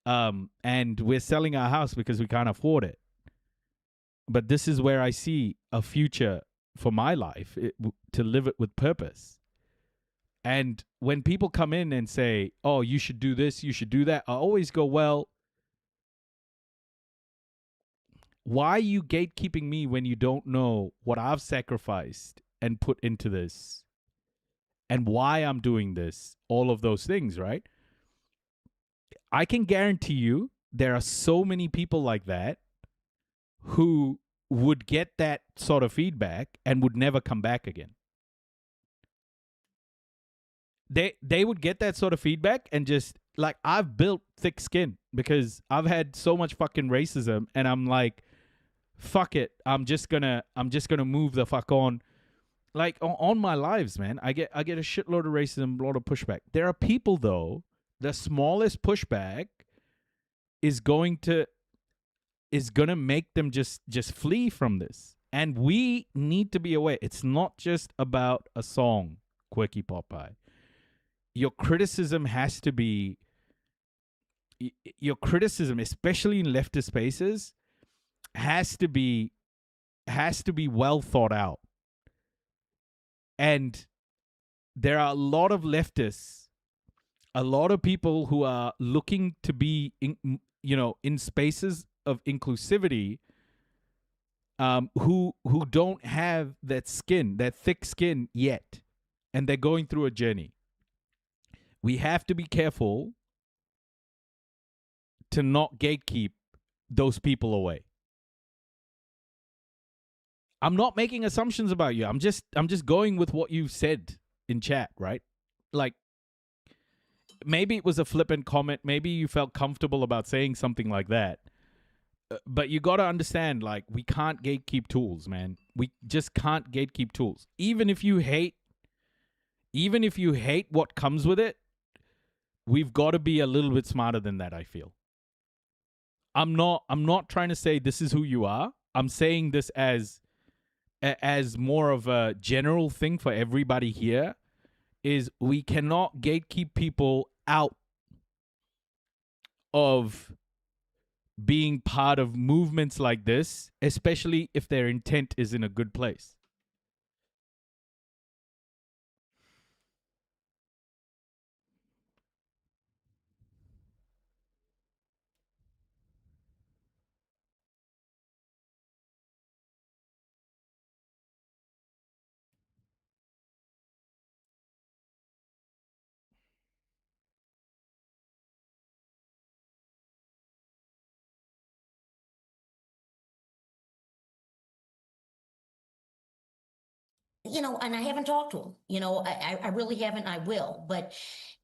[SPEAKER 1] And we're selling our house because we can't afford it. But this is where I see a future for my life, to live it with purpose. And when people come in and say, oh, you should do this, you should do that, I always go, well, why are you gatekeeping me when you don't know what I've sacrificed and put into this and why I'm doing this, all of those things, right? I can guarantee you there are so many people like that who would get that sort of feedback and would never come back again. They would get that sort of feedback and just, like, I've built thick skin because I've had so much fucking racism, and I'm like, fuck it, I'm just gonna move the fuck on. Like, on my lives, man, I get a shitload of racism, a lot of pushback. There are people, though, the smallest pushback is gonna make them just flee from this. And we need to be aware. It's not just about a song, Quirky Popeye. Your criticism has to be, especially in leftist spaces, has to be well thought out. And there are a lot of leftists, a lot of people who are looking to be in spaces of inclusivity, who don't have that thick skin yet, and they're going through a journey. We have to be careful to not gatekeep those people away. I'm not making assumptions about you. I'm just going with what you've said in chat, right? Like, maybe it was a flippant comment. Maybe you felt comfortable about saying something like that. But you got to understand, like, we can't gatekeep tools, man. We just can't gatekeep tools. Even if you hate what comes with it, we've got to be a little bit smarter than that, I feel. I'm not trying to say this is who you are. I'm saying this as more of a general thing for everybody here, is we cannot gatekeep people out of being part of movements like this, especially if their intent is in a good place.
[SPEAKER 22] And I haven't talked to him, I really haven't, I will, but,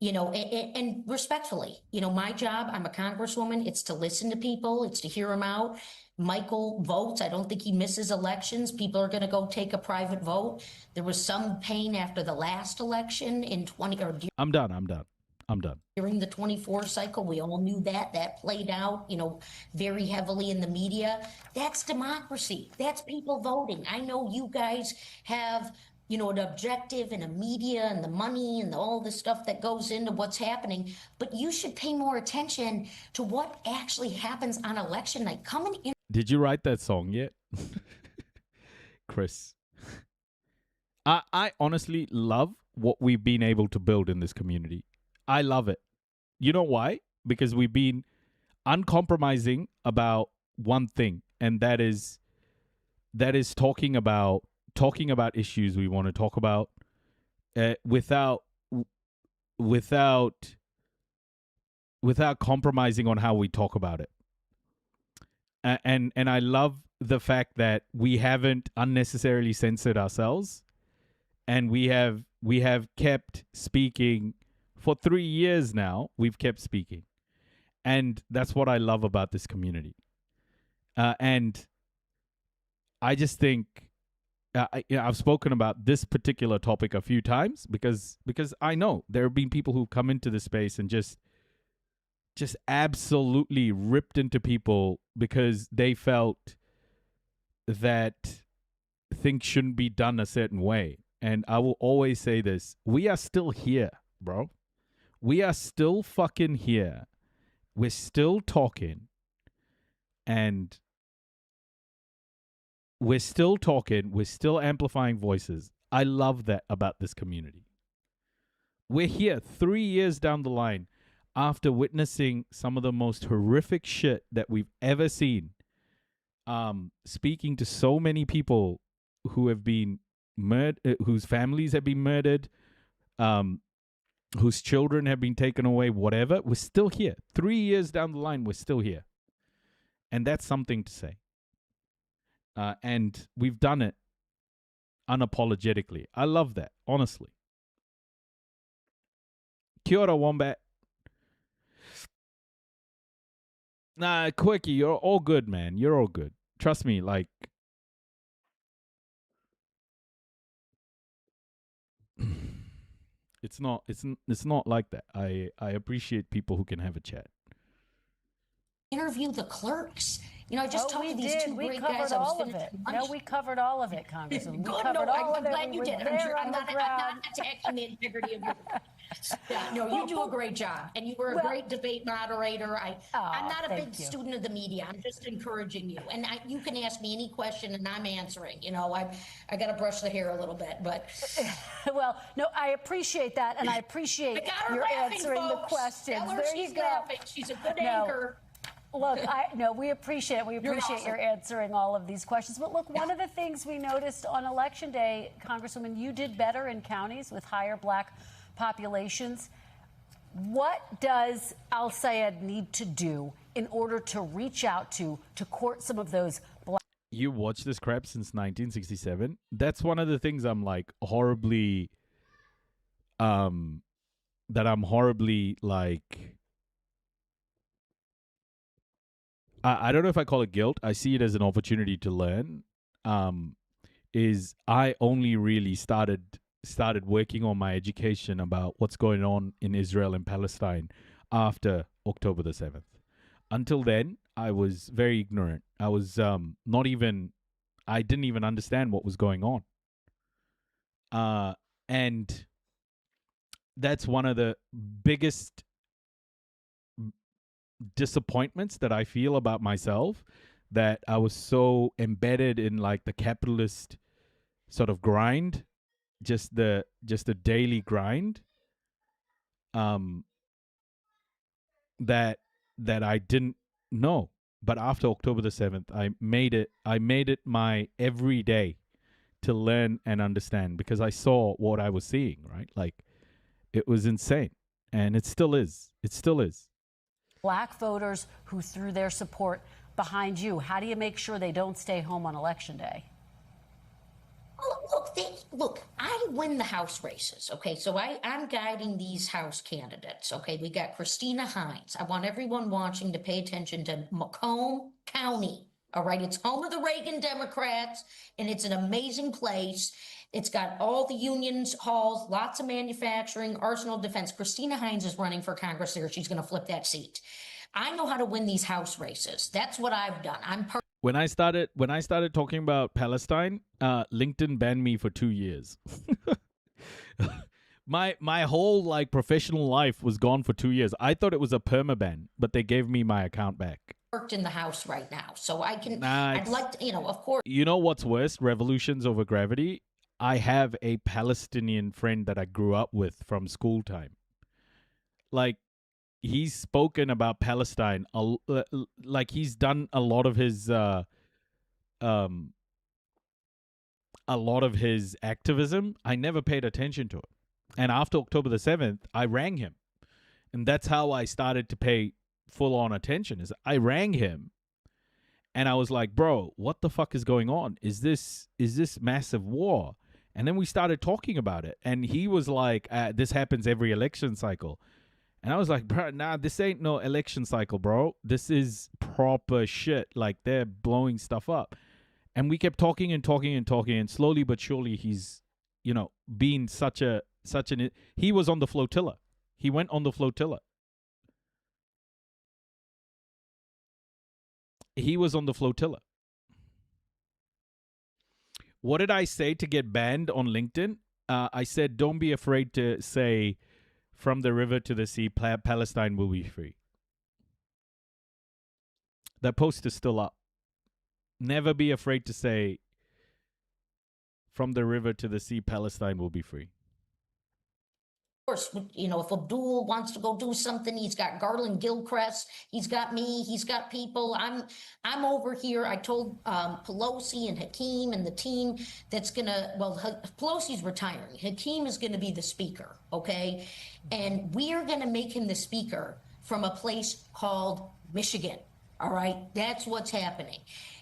[SPEAKER 22] and respectfully, my job, I'm a congresswoman, it's to listen to people, it's to hear them out. Michael votes. I don't think he misses elections. People are going to go take a private vote. There was some pain after the last election in
[SPEAKER 1] I'm done.
[SPEAKER 22] During the 24 cycle, we all knew that played out, very heavily in the media. That's democracy. That's people voting. I know you guys have, an objective and a media and the money and all the stuff that goes into what's happening, but you should pay more attention to what actually happens on election night. Coming in.
[SPEAKER 1] Did you write that song yet? Chris. I honestly love what we've been able to build in this community. I love it. You know why? Because we've been uncompromising about one thing, and that is talking about issues we want to talk about, without compromising on how we talk about it. And I love the fact that we haven't unnecessarily censored ourselves, and we have kept speaking. For 3 years now, we've kept speaking. And that's what I love about this community. And I just think, I've spoken about this particular topic a few times because I know there have been people who've come into this space and just absolutely ripped into people because they felt that things shouldn't be done a certain way. And I will always say this, we are still here, bro. We are still fucking here. We're still talking. And we're still talking. We're still amplifying voices. I love that about this community. We're here 3 years down the line after witnessing some of the most horrific shit that we've ever seen. Speaking to so many people who have been murdered, whose families have been murdered, whose children have been taken away, whatever, we're still here. 3 years down the line, we're still here. And that's something to say. And we've done it unapologetically. I love that, honestly. Kia ora, Wombat. Nah, Quickie, you're all good, man. You're all good. Trust me, like... It's not like that. I appreciate people who can have a chat.
[SPEAKER 22] Interview the clerks. You know, I just talked to these two great
[SPEAKER 19] covered
[SPEAKER 22] guys. I was
[SPEAKER 19] all of
[SPEAKER 22] finishing
[SPEAKER 19] it.
[SPEAKER 22] lunch.
[SPEAKER 19] No, we covered all of it, Congressman. We
[SPEAKER 22] Good,
[SPEAKER 19] covered
[SPEAKER 22] no,
[SPEAKER 19] all
[SPEAKER 22] I'm
[SPEAKER 19] of it.
[SPEAKER 22] glad
[SPEAKER 19] We
[SPEAKER 22] you
[SPEAKER 19] were
[SPEAKER 22] did.
[SPEAKER 19] there
[SPEAKER 22] I'm
[SPEAKER 19] on
[SPEAKER 22] not
[SPEAKER 19] the ground.
[SPEAKER 22] attacking the integrity of your. Yeah, no, you do a great job, and you were a great debate moderator. I'm not a big student of the media. I'm just encouraging you, and you can ask me any question, and I'm answering. You know, I got to brush the hair a little bit, but
[SPEAKER 19] well, no, I appreciate that, and I appreciate your answering the questions.
[SPEAKER 22] Tell her
[SPEAKER 19] There
[SPEAKER 22] she's
[SPEAKER 19] you go.
[SPEAKER 22] laughing. She's a good anchor.
[SPEAKER 19] Look, we appreciate it. We appreciate your answering all of these questions. But look, one of the things we noticed on Election Day, Congresswoman, you did better in counties with higher black populations. What does Al Sayed need to do in order to reach out to court some of those black...
[SPEAKER 1] You watched this crap since 1967? That's one of the things I'm like horribly... that I'm horribly like... I don't know if I call it guilt. I see it as an opportunity to learn. Is I only really started working on my education about what's going on in Israel and Palestine after October the 7th. Until then, I was very ignorant. I was I didn't even understand what was going on. And that's one of the biggest disappointments that I feel about myself, that I was so embedded in like the capitalist sort of grind, just the daily grind, that I didn't know. But after October the 7th, I made it my every day to learn and understand, because I saw what I was seeing, right? Like, it was insane. And it still is. It still is.
[SPEAKER 19] Black voters who threw their support behind you. How do you make sure they don't stay home on Election Day?
[SPEAKER 22] Look, I win the House races, okay? So I'm guiding these House candidates, okay? We got Christina Hines. I want everyone watching to pay attention to Macomb County, all right? It's home of the Reagan Democrats, and it's an amazing place. It's got all the unions, halls, lots of manufacturing, arsenal defense. Christina Hines is running for Congress there. She's going to flip that seat. I know how to win these House races. That's what I've done.
[SPEAKER 1] When I started talking about Palestine, LinkedIn banned me for 2 years. my whole like professional life was gone for 2 years. I thought it was a permaban, but they gave me my account back.
[SPEAKER 22] Worked in the House right now, so I can.
[SPEAKER 1] Nah,
[SPEAKER 22] I'd like to, of course.
[SPEAKER 1] You know what's worse? Revolutions over gravity. I have a Palestinian friend that I grew up with from school time. Like, he's spoken about Palestine, like he's done a lot of his activism. I never paid attention to it. And after October the 7th, I rang him. And that's how I started to pay full-on attention. Is I rang him and I was like, bro, what the fuck is going on? Is this massive war? And then we started talking about it. And he was like, this happens every election cycle. And I was like, bro, nah, this ain't no election cycle, bro. This is proper shit. Like, they're blowing stuff up. And we kept talking and talking and talking. And slowly but surely, he's, being he was on the flotilla. He went on the flotilla. He was on the flotilla. What did I say to get banned on LinkedIn? I said, don't be afraid to say, from the river to the sea, Palestine will be free. That post is still up. Never be afraid to say, from the river to the sea, Palestine will be free.
[SPEAKER 22] course, you know, if Abdul wants to go do something, he's got Garland Gilchrist, he's got me, he's got people. I'm over here. I told Pelosi and Hakeem and the team that's gonna, well, Pelosi's retiring. Hakeem is gonna be the speaker, okay? And we are gonna make him the speaker from a place called Michigan, all right? That's what's happening.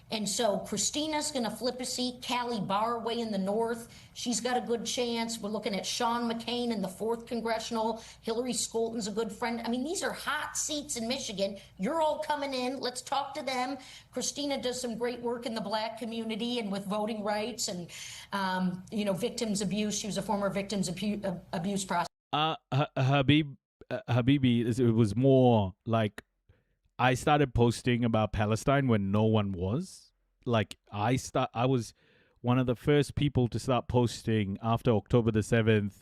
[SPEAKER 22] And so Christina's going to flip a seat. Callie Barr way in the north. She's got a good chance. We're looking at Sean McCain in the 4th Congressional. Hillary Scholten's a good friend. I mean, these are hot seats in Michigan. You're all coming in. Let's talk to them. Christina does some great work in the Black community and with voting rights and, you know, victims abuse. She was a former victims abuse prosecutor.
[SPEAKER 1] Habibi, it was more like I started posting about Palestine when no one was. Like I was one of the first people to start posting after October the 7th,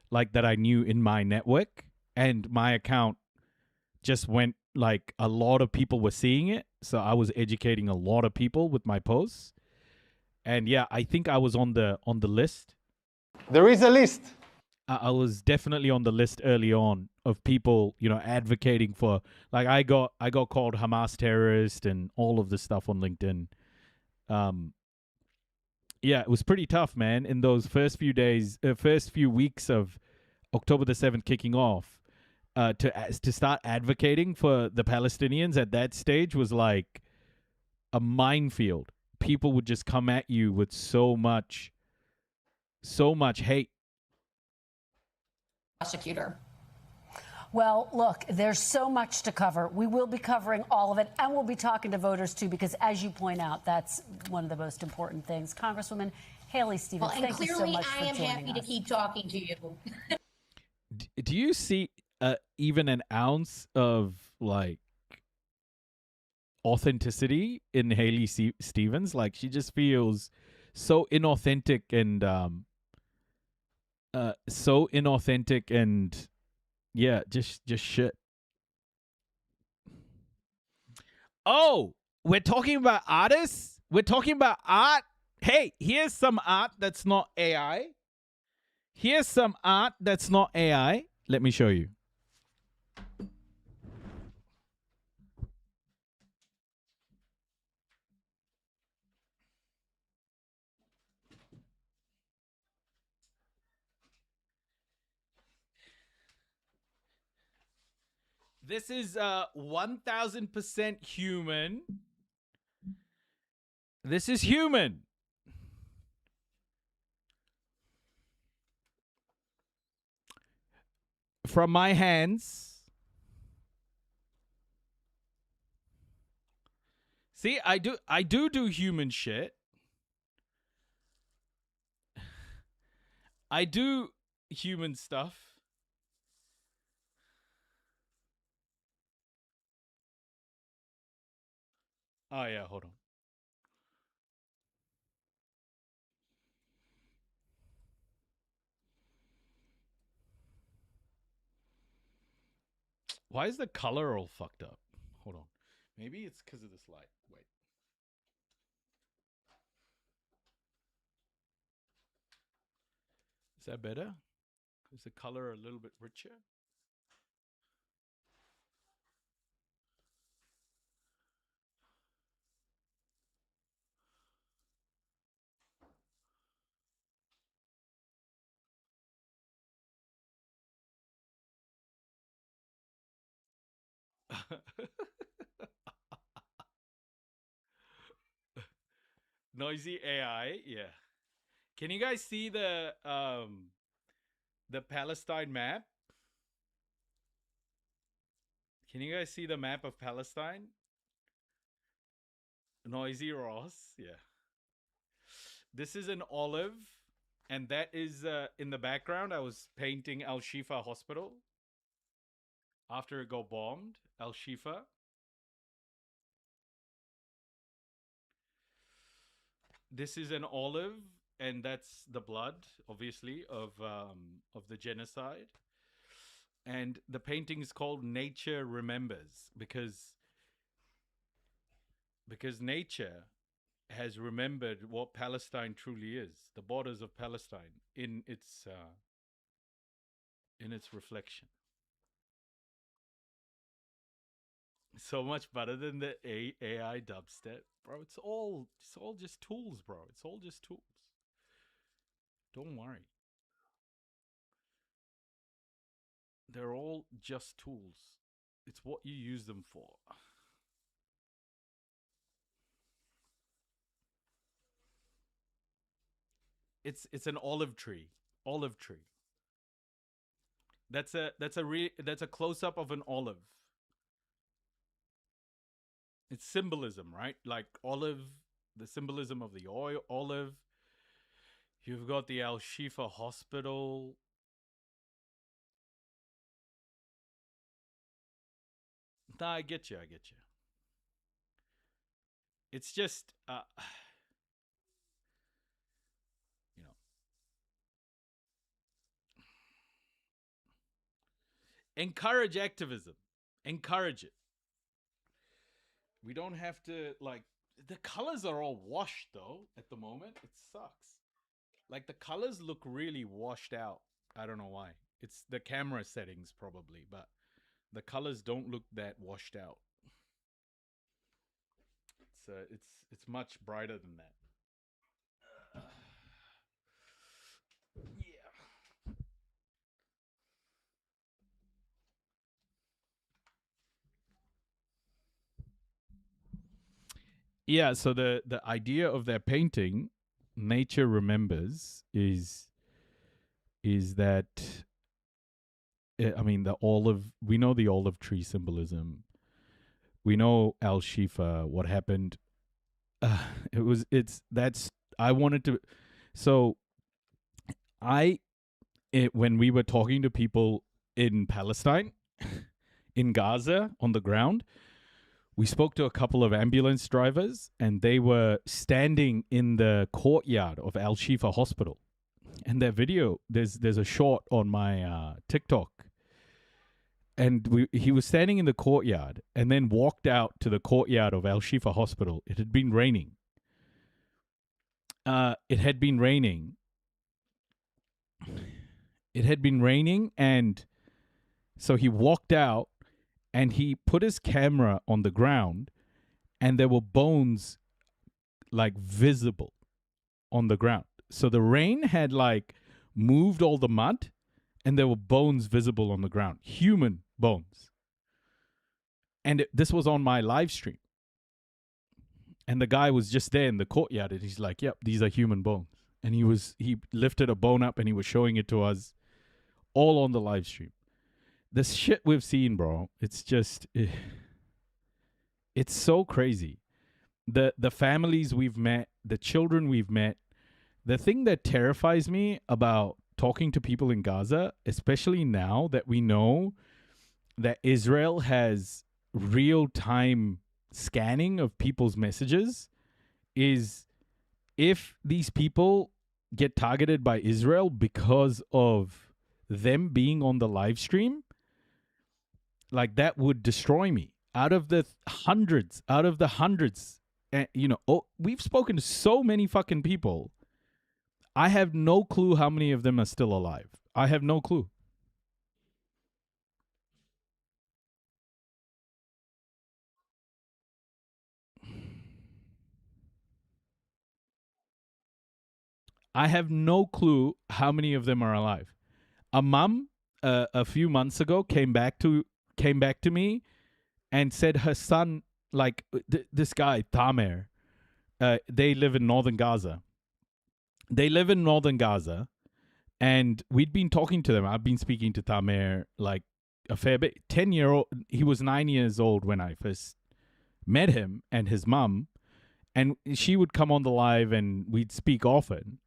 [SPEAKER 1] like that I knew in my network, and my account just went like a lot of people were seeing it. So I was educating a lot of people with my posts. And yeah, I think I was on the list.
[SPEAKER 2] There is a list.
[SPEAKER 1] I was definitely on the list early on of people, you know, advocating for, like I got called Hamas terrorist and all of this stuff on LinkedIn. Yeah, it was pretty tough, man. In those first few weeks of October the 7th kicking off, to start advocating for the Palestinians at that stage was like a minefield. People would just come at you with so much hate.
[SPEAKER 19] Prosecutor. Well, look, there's so much to cover. We will be covering all of it, and we'll be talking to voters, too, because as you point out, that's one of the most important things. Congresswoman Haley Stevens,
[SPEAKER 22] Well, and
[SPEAKER 19] thank you so
[SPEAKER 22] clearly
[SPEAKER 19] much for
[SPEAKER 22] I am
[SPEAKER 19] joining
[SPEAKER 22] happy
[SPEAKER 19] us.
[SPEAKER 22] to keep talking to you.
[SPEAKER 1] Do you see even an ounce of, like, authenticity in Haley Stevens? Like, she just feels so inauthentic and yeah, just shit. Oh, we're talking about artists? We're talking about art? Hey, here's some art that's not AI. Here's some art that's not AI. Let me show you. This is 1000% human. This is human. From my hands. See, I do human shit. I do human stuff. Oh yeah, hold on. Why is the color all fucked up? Hold on. Maybe it's because of this light. Wait. Is that better? Is the color a little bit richer? Noisy AI, yeah. Can you guys see the Palestine map? Can you guys see the map of Palestine? Noisy Ross, yeah. This is an olive, and that is in the background. I was painting Al Shifa Hospital after it got bombed. Al Shifa. This is an olive, and that's the blood, obviously, of the genocide. And the painting is called Nature Remembers because nature has remembered what Palestine truly is, the borders of Palestine in its in its reflection. So much better than the AI dubstep, bro. It's all just tools, bro. It's all just tools. Don't worry. They're all just tools. It's what you use them for. It's an olive tree. Olive tree. That's a close up of an olive. It's symbolism, right? Like olive, the symbolism of the oil, olive. You've got the Al Shifa Hospital. Nah, I get you. It's just, you know, encourage activism. Encourage it. We don't have to, like, the colors are all washed, though, at the moment. It sucks. Like, the colors look really washed out. I don't know why. It's the camera settings, probably, but the colors don't look that washed out. It's much brighter than that. Yeah. Yeah, so the idea of their painting, Nature Remembers, is that I mean the olive. We know the olive tree symbolism. We know Al Shifa. What happened? I wanted to. So, when we were talking to people in Palestine, in Gaza on the ground, we spoke to a couple of ambulance drivers, and they were standing in the courtyard of Al Shifa Hospital. And their video, there's a short on my TikTok, and he was standing in the courtyard, and then walked out to the courtyard of Al Shifa Hospital. It had been raining. It had been raining, and so he walked out, and he put his camera on the ground, and there were bones like visible on the ground. So the rain had like moved all the mud, and there were bones visible on the ground, human bones. And this was on my live stream. And the guy was just there in the courtyard, and he's like, "Yep, these are human bones." And he lifted a bone up, and he was showing it to us all on the live stream. The shit we've seen, bro, it's just, it's so crazy. The families we've met, the children we've met. The thing that terrifies me about talking to people in Gaza, especially now that we know that Israel has real-time scanning of people's messages, is if these people get targeted by Israel because of them being on the live stream, like that would destroy me. Out of the hundreds, and we've spoken to so many fucking people. I have no clue how many of them are still alive. I have no clue. I have no clue how many of them are alive. A mom a few months ago came back to me and said her son, like this guy Tamer, they live in northern Gaza. And we'd been talking to them. I've been speaking to Tamer like a fair bit. 10-year-old, he was 9 years old when I first met him, and his mom, and she would come on the live and we'd speak often.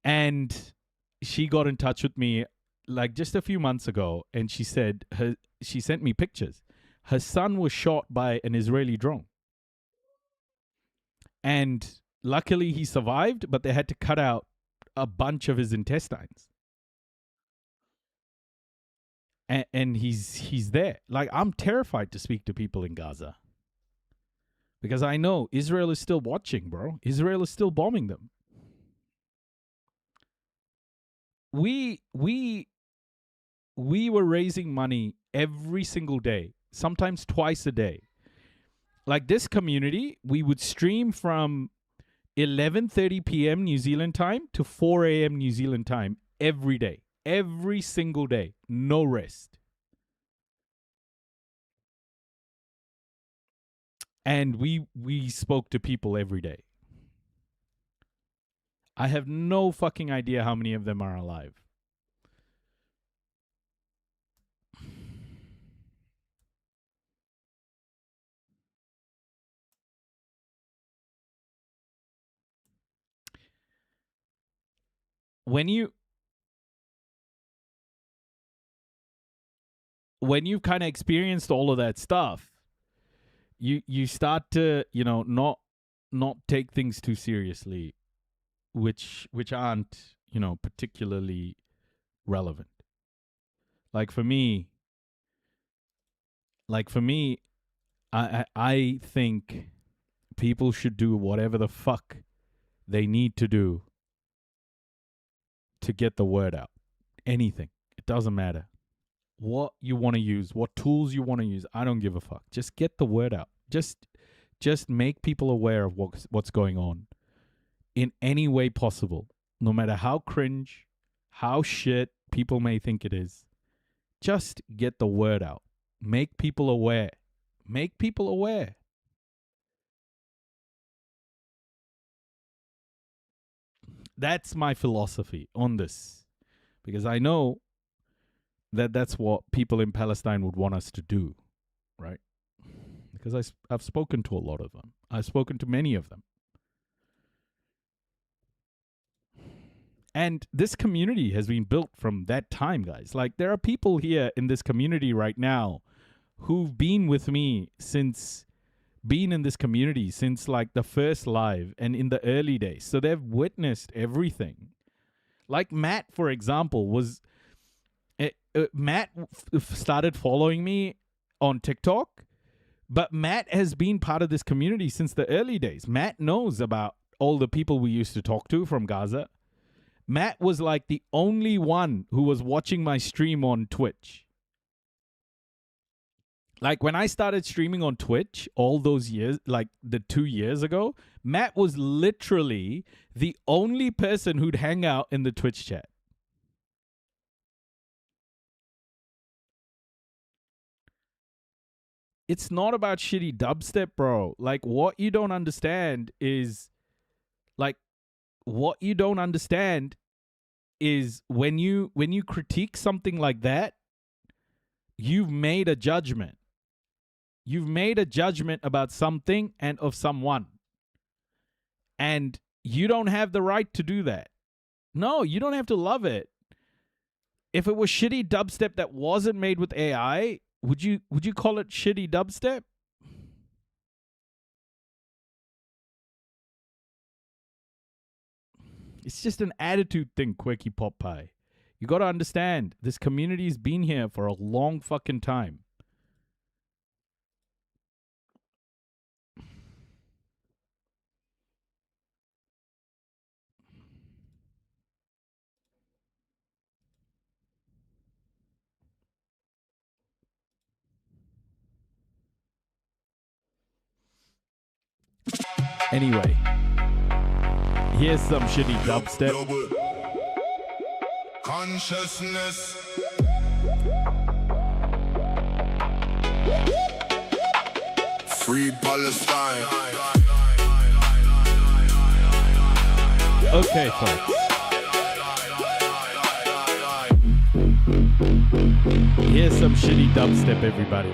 [SPEAKER 1] And she got in touch with me like just a few months ago, and she said she sent me pictures. Her son was shot by an Israeli drone. And luckily he survived, but they had to cut out a bunch of his intestines. And he's there. Like, I'm terrified to speak to people in Gaza. Because I know Israel is still watching, bro. Israel is still bombing them. We we were raising money every single day, sometimes twice a day. Like this community, we would stream from 11:30 p.m. New Zealand time to 4 a.m. New Zealand time every day, every single day, no rest. And we spoke to people every day. I have no fucking idea how many of them are alive. When you've kind of experienced all of that stuff, you start to, not take things too seriously, which aren't, particularly relevant. Like for me, I think people should do whatever the fuck they need to do to get the word out. Anything. It doesn't matter. What you want to use, what tools you want to use, I don't give a fuck. Just get the word out. Just make people aware of what's going on in any way possible. No matter how cringe, how shit people may think it is. Just get the word out. Make people aware. Make people aware. That's my philosophy on this. Because I know that that's what people in Palestine would want us to do, right? Because I've spoken to a lot of them. I've spoken to many of them. And this community has been built from that time, guys. Like, there are people here in this community right now who've been with me since, been in this community since like the first live and in the early days. So they've witnessed everything. Like Matt, for example, was... Matt started following me on TikTok, but Matt has been part of this community since the early days. Matt knows about all the people we used to talk to from Gaza. Matt was like the only one who was watching my stream on Twitch. Like when I started streaming on Twitch all those years, like the 2 years ago, Matt was literally the only person who'd hang out in the Twitch chat. It's not about shitty dubstep, bro. Like, what you don't understand is, when you critique something like that, you've made a judgment. You've made a judgment about something and of someone. And you don't have the right to do that. No, you don't have to love it. If it was shitty dubstep that wasn't made with AI, would you call it shitty dubstep? It's just an attitude thing, Quirky Pop Pie. You got to understand, this community's been here for a long fucking time. Anyway, here's some shitty dubstep.
[SPEAKER 15] Consciousness. Free Palestine.
[SPEAKER 1] Okay, folks. Here's some shitty dubstep, everybody.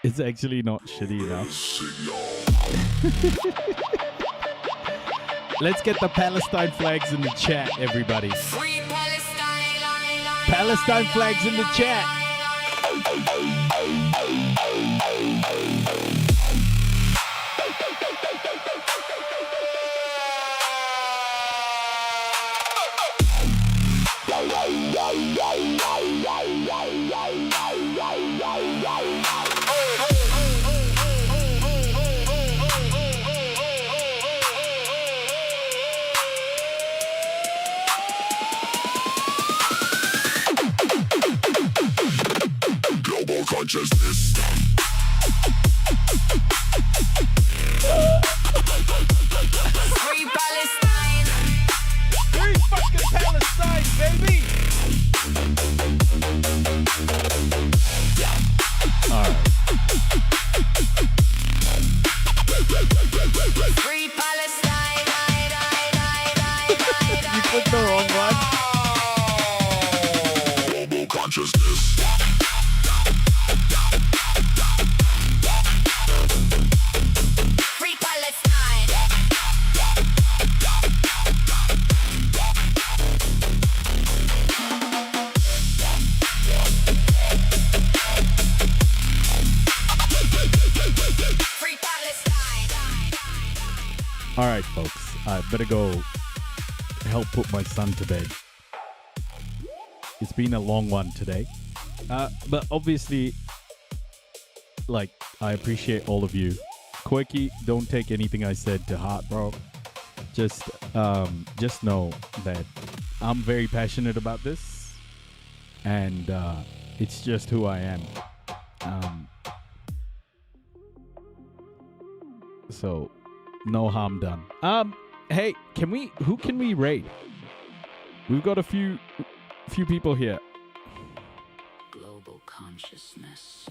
[SPEAKER 1] It's actually not shitty enough. Let's get the Palestine flags in the chat, everybody.
[SPEAKER 10] Free Palestine.
[SPEAKER 1] Palestine flags in the chat.
[SPEAKER 15] consciousness.
[SPEAKER 10] Free Palestine.
[SPEAKER 1] Free fucking Palestine, baby. All right.
[SPEAKER 10] Free Palestine.
[SPEAKER 1] You put the wrong one.
[SPEAKER 15] Global consciousness.
[SPEAKER 10] Free Palestine. Free Palestine.
[SPEAKER 1] All right, folks. I better go help put my son to bed. It's been a long one today. But obviously, like, I appreciate all of you. Quirky, don't take anything I said to heart, bro. Just know that I'm very passionate about this, and it's just who I am. So, no harm done. Hey, who can we raid? We've got a few people here.
[SPEAKER 10] Global consciousness.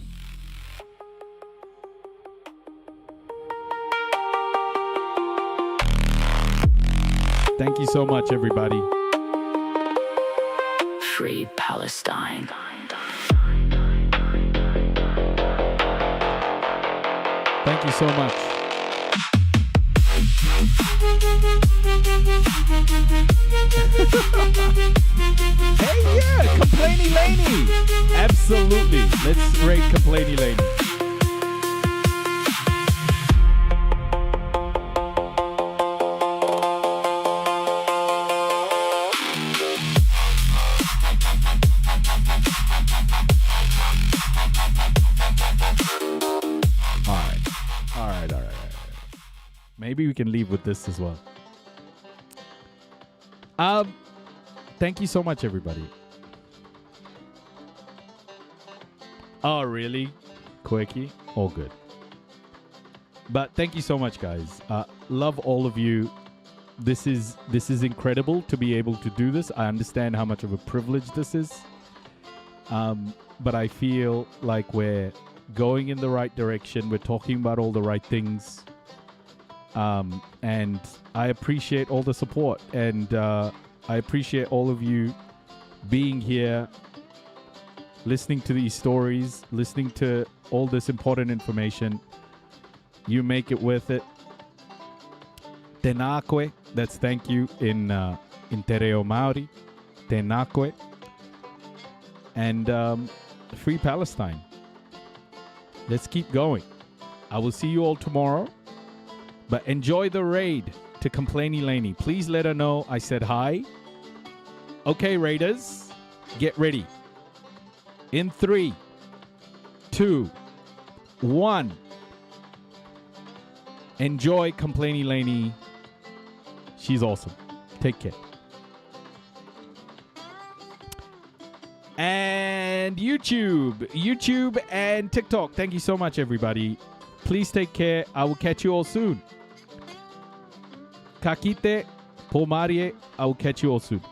[SPEAKER 1] Thank you so much, everybody.
[SPEAKER 10] Free Palestine.
[SPEAKER 1] Thank you so much. Hey, yeah, Complainy Laney. Absolutely. Let's rate Complainy Laney. All right. Maybe we can leave with this as well. Thank you so much, everybody. Oh, really? Quirky? All good. But thank you so much, guys. Love all of you. This is incredible to be able to do this. I understand how much of a privilege this is. But I feel like we're going in the right direction. We're talking about all the right things. And I appreciate all the support. And I appreciate all of you being here, listening to these stories, listening to all this important information. You make it worth it. Tenakwe, that's thank you in Tereo Maori. Tenakwe. And Free Palestine. Let's keep going. I will see you all tomorrow. But enjoy the raid to Complainy Laney. Please let her know I said hi. Okay, Raiders, get ready. In 3, 2, 1. Enjoy Complainy Laney. She's awesome. Take care. And YouTube and TikTok. Thank you so much, everybody. Please take care. I will catch you all soon. Kakite, Pomarie. I will catch you all soon.